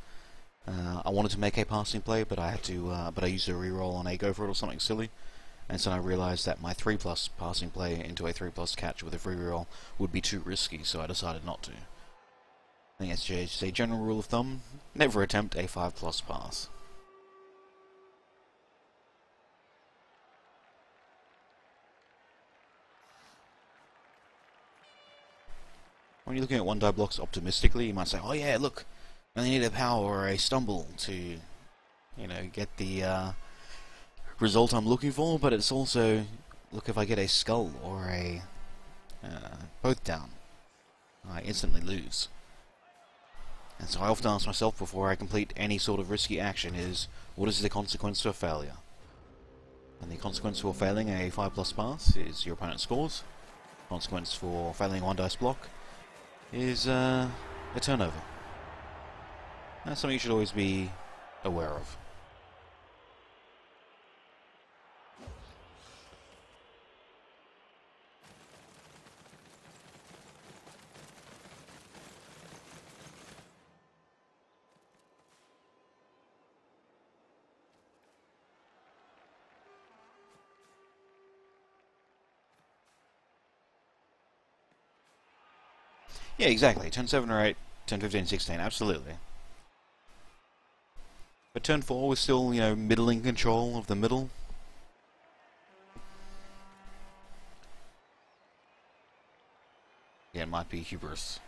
I wanted to make a passing play, but I used a reroll on a go for it or something silly. And so I realised that my 3+ passing play into a 3+ catch with a free reroll would be too risky, so I decided not to. I think that's just a general rule of thumb: never attempt a 5+ pass. When you're looking at one-die blocks optimistically, you might say, oh yeah, look, I only need a power or a stumble to, you know, get the result I'm looking for, but it's also, look, if I get a skull or a both down, I instantly lose. And so I often ask myself before I complete any sort of risky action is, what is the consequence for failure? And the consequence for failing a 5+ pass is your opponent scores. Consequence for failing a 1-dice block is a turnover. That's something you should always be aware of. Yeah, exactly. Turn 7 or 8, turn 15, 16, absolutely. But turn 4 was still, you know, middling control of the middle. Yeah, it might be hubris.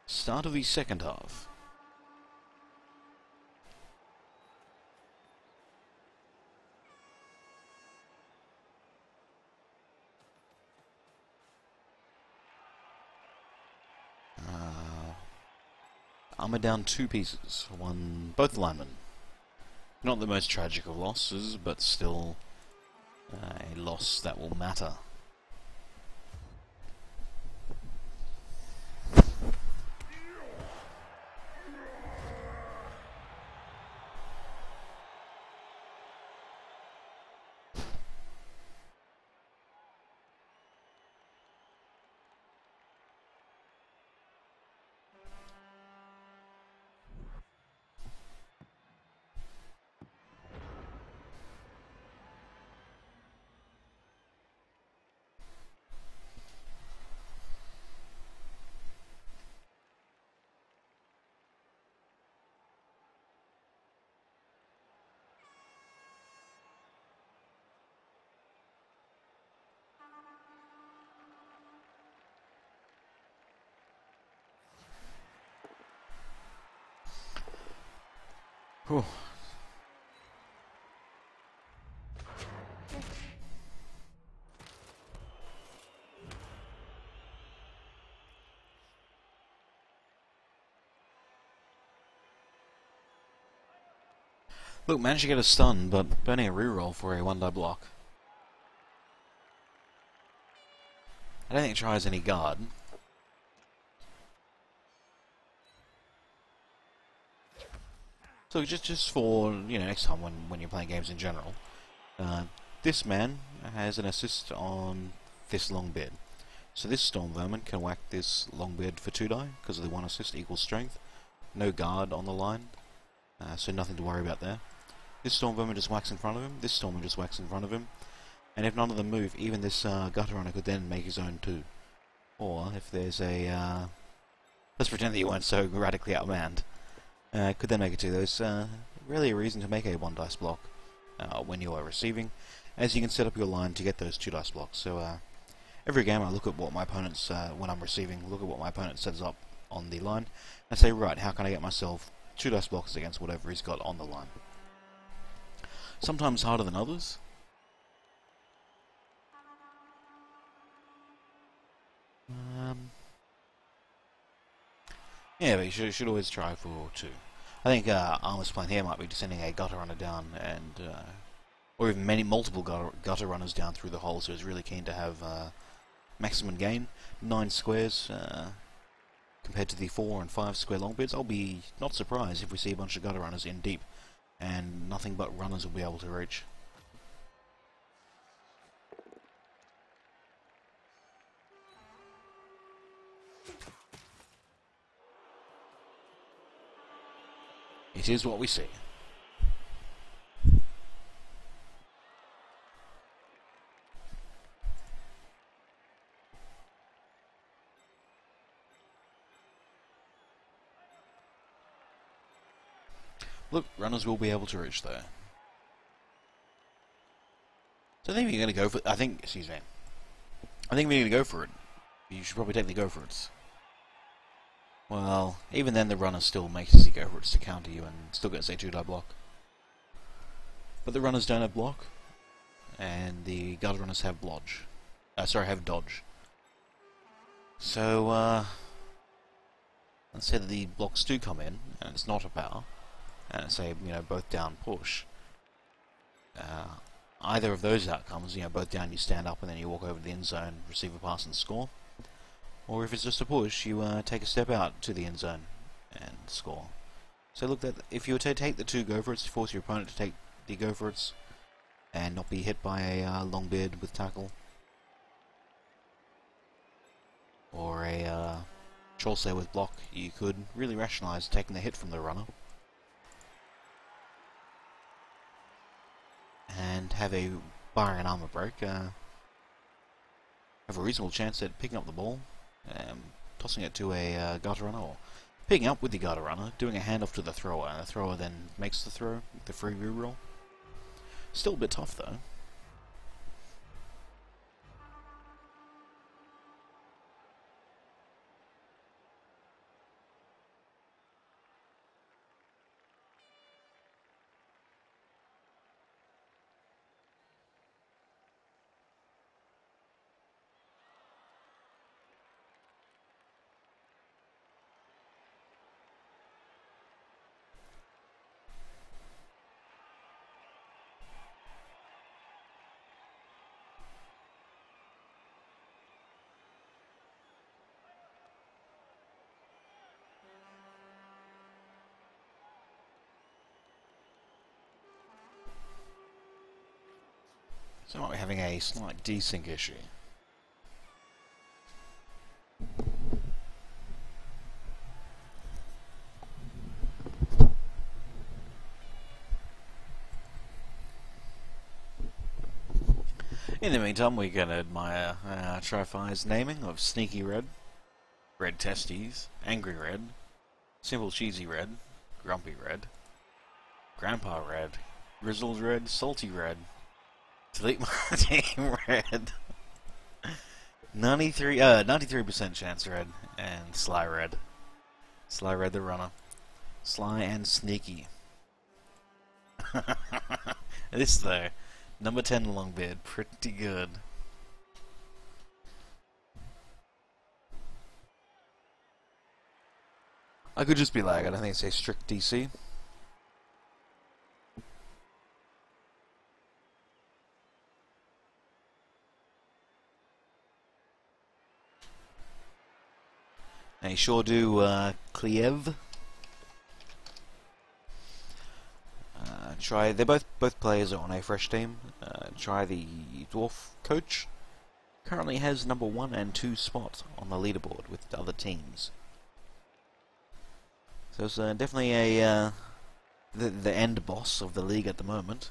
Start of the second half. Armor down 2 pieces. Both linemen. Not the most tragic of losses, but still a loss that will matter. Whew. Look, managed to get a stun, but burning a reroll for a 1-die block. I don't think it tries any guard. So just for, you know, next time when you're playing games in general, this man has an assist on this long bid. So this Storm Vermin can whack this Longbeard for 2 die, because of the 1 assist equals strength. No guard on the line, so nothing to worry about there. This Storm Vermin just whacks in front of him, this Storm Vermin just whacks in front of him, and if none of them move, even this Gutter Runner could then make his own 2. Or, if there's a... let's pretend that you weren't so radically outmanned. Could then make it 2. There's really a reason to make a 1 dice block when you are receiving, as you can set up your line to get those 2 dice blocks. So every game I look at what my opponent's, when I'm receiving, look at what my opponent sets up on the line, and say, right, how can I get myself 2 dice blocks against whatever he's got on the line? Sometimes harder than others. Yeah, but you should always try for 2. I think Armor's plan here might be sending a Gutter Runner down, and or even multiple gutter Runners down through the hole, so he's really keen to have maximum gain. 9 squares compared to the 4 and 5 square Longbeards. I'll be not surprised if we see a bunch of Gutter Runners in deep, and nothing but runners will be able to reach. It is what we see. Look, runners will be able to reach there. So I think we're going to go for... excuse me. I think we're going to go for it. You should probably take the go for it. Well, even then the runner still makes you go for it to counter you and still gets a 2 die block. But the runners don't have block, and the guard runners have blodge. Have dodge. So, let's say that the blocks do come in, and it's not a power, and it's say, both down push. Either of those outcomes, both down you stand up and then you walk over to the end zone, receive a pass and score. Or if it's just a push, you take a step out to the end zone and score. So look, if you were to take the 2 go-for-its to force your opponent to take the go-for-its and not be hit by a Longbeard with tackle, or a Trollslayer with block, you could really rationalise taking the hit from the runner and have a bar and armor break. Have a reasonable chance at picking up the ball, tossing it to a gutter runner, or picking up with the gutter runner, doing a handoff to the thrower, and the thrower then makes the throw with the free reroll. Still a bit tough though. So I might be having a slight desync issue. In the meantime, we're going to admire Tri-Fi's naming of Sneaky Red, Red Testes, Angry Red, Simple Cheesy Red, Grumpy Red, Grandpa Red, Grizzled Red, Salty Red, Delete My Team Red, 93% chance Red, and Sly Red. Sly Red the runner. Sly and Sneaky. This though, number 10 Longbeard, pretty good. I could just be lag, I don't think it's a strict DC. They sure do, Kliev. They're both players are on a fresh team. Try the Dwarf coach. currently has number 1 and 2 spot on the leaderboard with the other teams. So it's definitely the end boss of the league at the moment.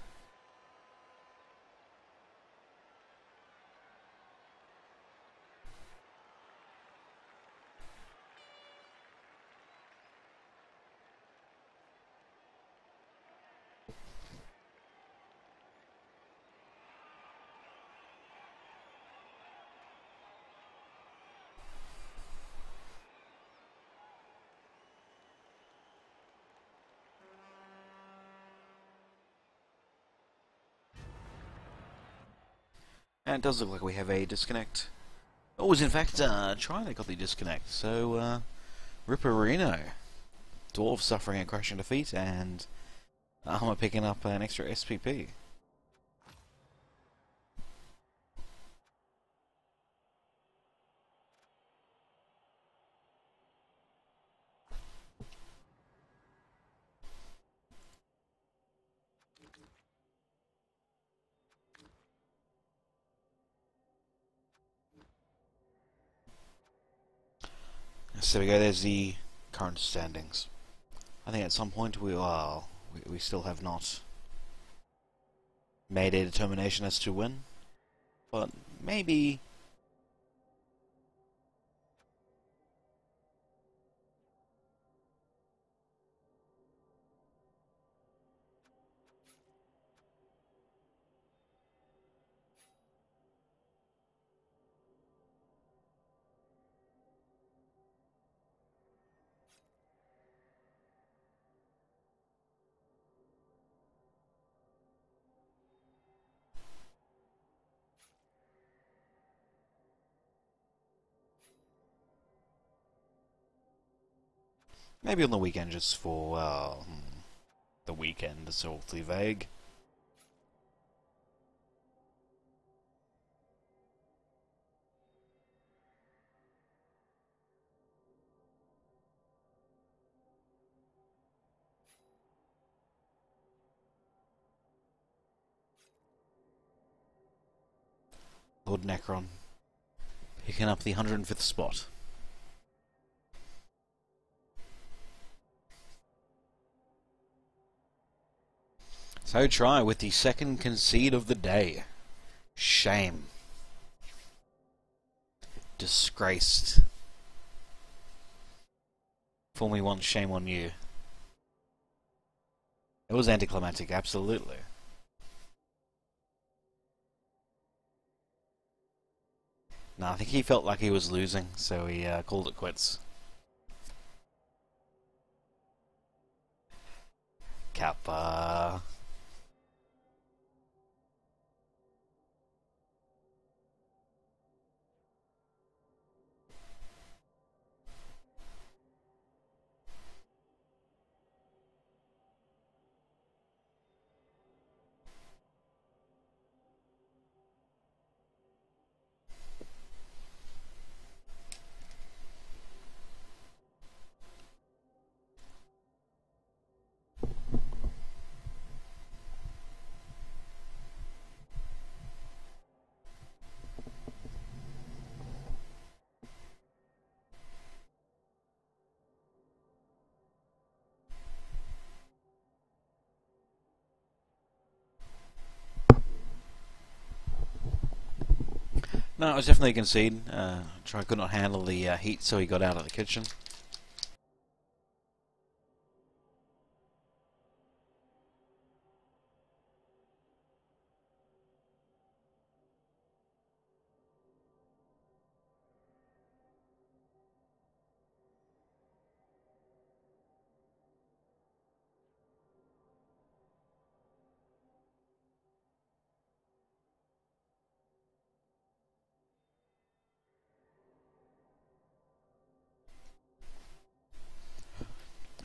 And it does look like we have a disconnect. Oh, it was in fact Try that got the disconnect. So, Ripperino. Dwarf suffering a crashing defeat, and Armor picking up an extra SPP. So there we go, there's the current standings. I think at some point we still have not made a determination as to when, but maybe on the weekend, just for the weekend. It's awfully vague. Lord Necron picking up the 105th spot. So Try with the second concede of the day. Shame. Disgraced. Fool me once, shame on you. It was anticlimactic, absolutely. No, I think he felt like he was losing, so he called it quits. Kappa. No, it was definitely a concede. Try could not handle the heat, so he got out of the kitchen.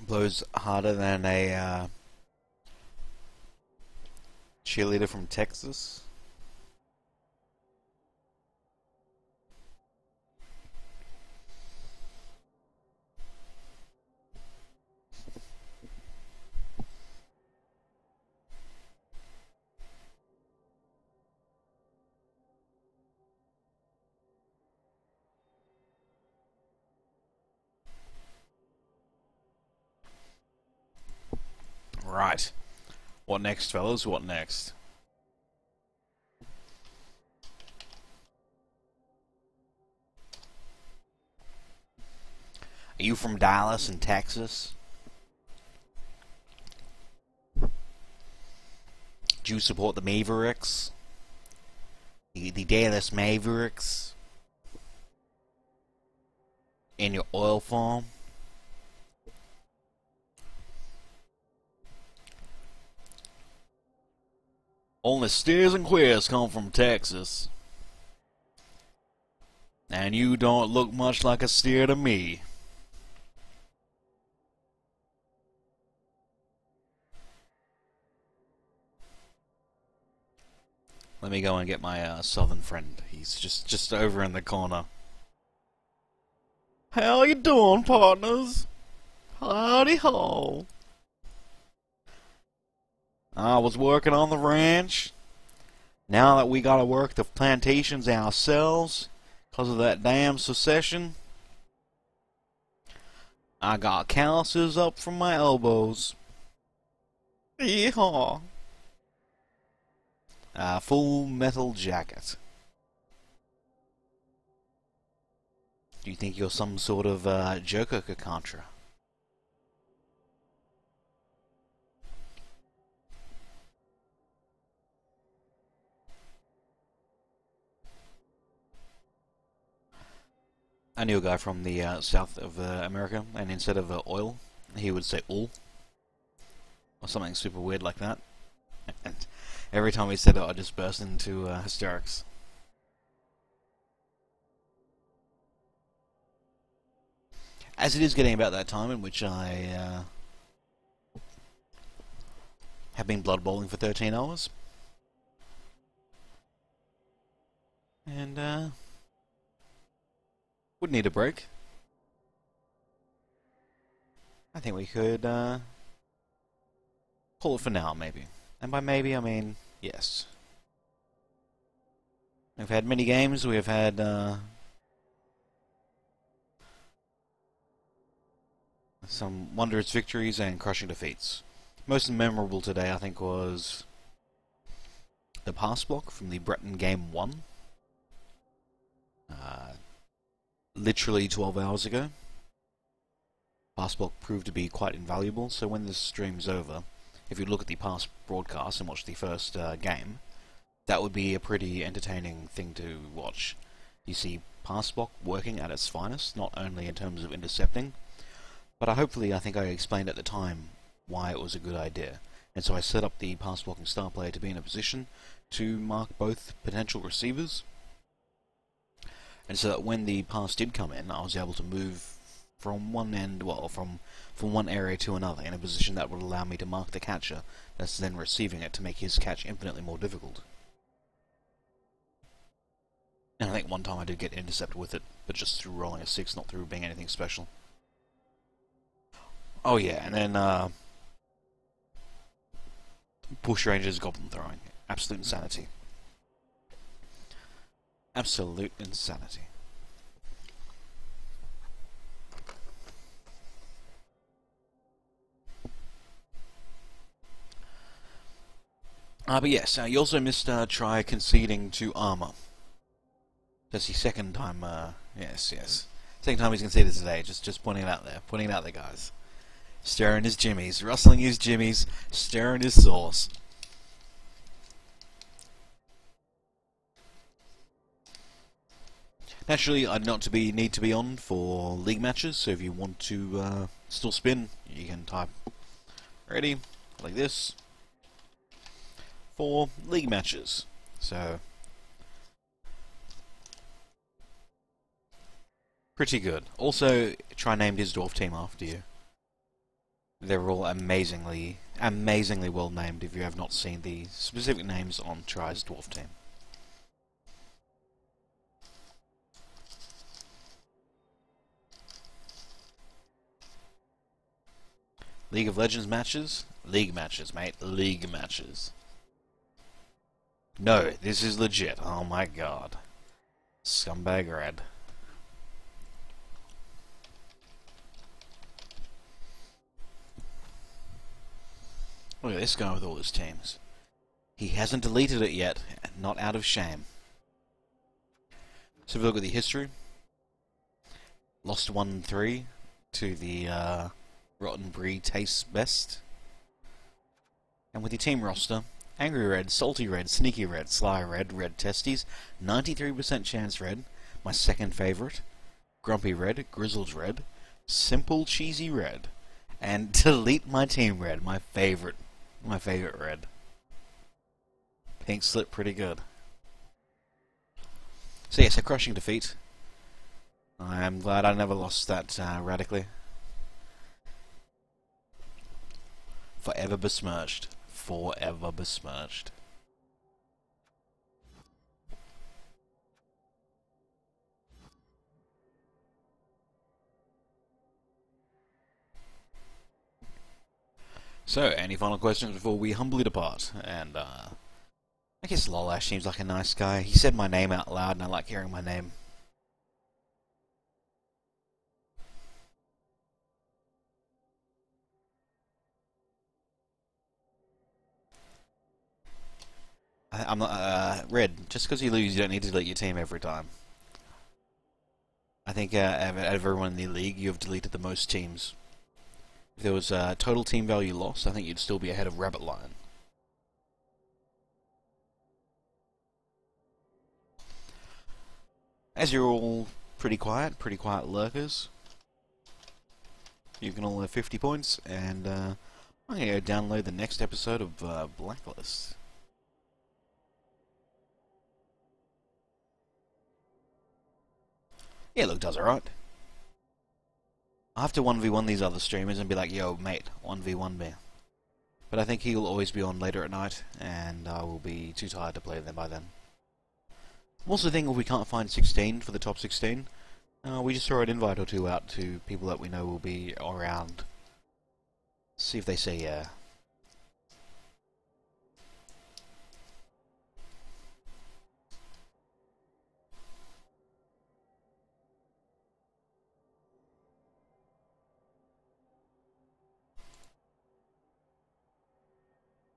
Blows harder than a cheerleader from Texas. Right. What next, fellas? What next? Are you from Dallas in Texas? Do you support the Mavericks? The Dallas Mavericks? In your oil farm? Only steers and queers come from Texas. And you don't look much like a steer to me. Let me go and get my southern friend. He's just over in the corner. How you doing, partners? Howdy ho. I was working on the ranch. Now that we gotta work the plantations ourselves, 'cause of that damn secession, I got calluses up from my elbows. Yeehaw. Full metal jacket. Do you think you're some sort of Joker Contra? I knew a guy from the south of America, and instead of oil, he would say oil. Or something super weird like that. And every time he said it, I just burst into hysterics. As it is getting about that time in which I have been blood bowling for 13 hours. And would need a break. I think we could call it for now, maybe. And by maybe, I mean yes. We've had many games. We have had some wondrous victories and crushing defeats. Most memorable today, I think, was the pass block from the Breton game 1. Literally 12 hours ago. Pass block proved to be quite invaluable, so when this stream's over, if you look at the past broadcast and watch the first game, that would be a pretty entertaining thing to watch. You see pass block working at its finest, not only in terms of intercepting, but I think I explained at the time why it was a good idea. And so I set up the pass blocking star player to be in a position to mark both potential receivers, and so that when the pass did come in, I was able to move from one end, well, from one area to another in a position that would allow me to mark the catcher that's then receiving it to make his catch infinitely more difficult. And I think one time I did get intercept with it, but just through rolling a 6, not through being anything special. Oh yeah, and then Bush Rangers Goblin Throwing. Absolute insanity. Absolute insanity. But yes, you also missed try conceding to armor. That's the second time, yes. Second time he's conceded today, just pointing it out there, guys. Stirring his jimmies, rustling his jimmies, stirring his sauce. Naturally, I do not need to be on for league matches, so if you want to still spin, you can type ready, like this, for league matches. So, pretty good. Also, try named his dwarf team after you. They're all amazingly well named if you have not seen the specific names on Try's dwarf team. League of Legends matches? League matches, mate. League matches. No, this is legit. Oh my god. Scumbag red. Look at this guy with all his teams. He hasn't deleted it yet, not out of shame. So if we look at the history, lost 1-3 to the Rotten Brie Tastes Best. And with your team roster, Angry Red, Salty Red, Sneaky Red, Sly Red, Red Testes, 93% Chance Red, my second favourite, Grumpy Red, Grizzled Red, Simple Cheesy Red, and Delete My Team Red, my favourite red. Pink Slip pretty good. So yes, a crushing defeat. I am glad I never lost that radically. Forever besmirched. Forever besmirched. So, any final questions before we humbly depart? And, I guess Lolash seems like a nice guy. He said my name out loud, and I like hearing my name. I'm not, Red, just because you lose, you don't need to delete your team every time. I think out of everyone in the league, you have deleted the most teams. If there was a total team value loss, I think you'd still be ahead of Rabbit Lion. As you're all pretty quiet lurkers, you can all have 50 points, and I'm going to go download the next episode of Blacklist. Yeah, look, does alright. I'll have to 1v1 these other streamers and be like, yo, mate, 1v1 me. But I think he'll always be on later at night, and I will be too tired to play them by then. I'm also thinking if we can't find 16 for the top 16, we just throw an invite or two out to people that we know will be around. See if they say yeah.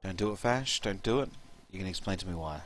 Don't do it, Fash. Don't do it. You can explain to me why.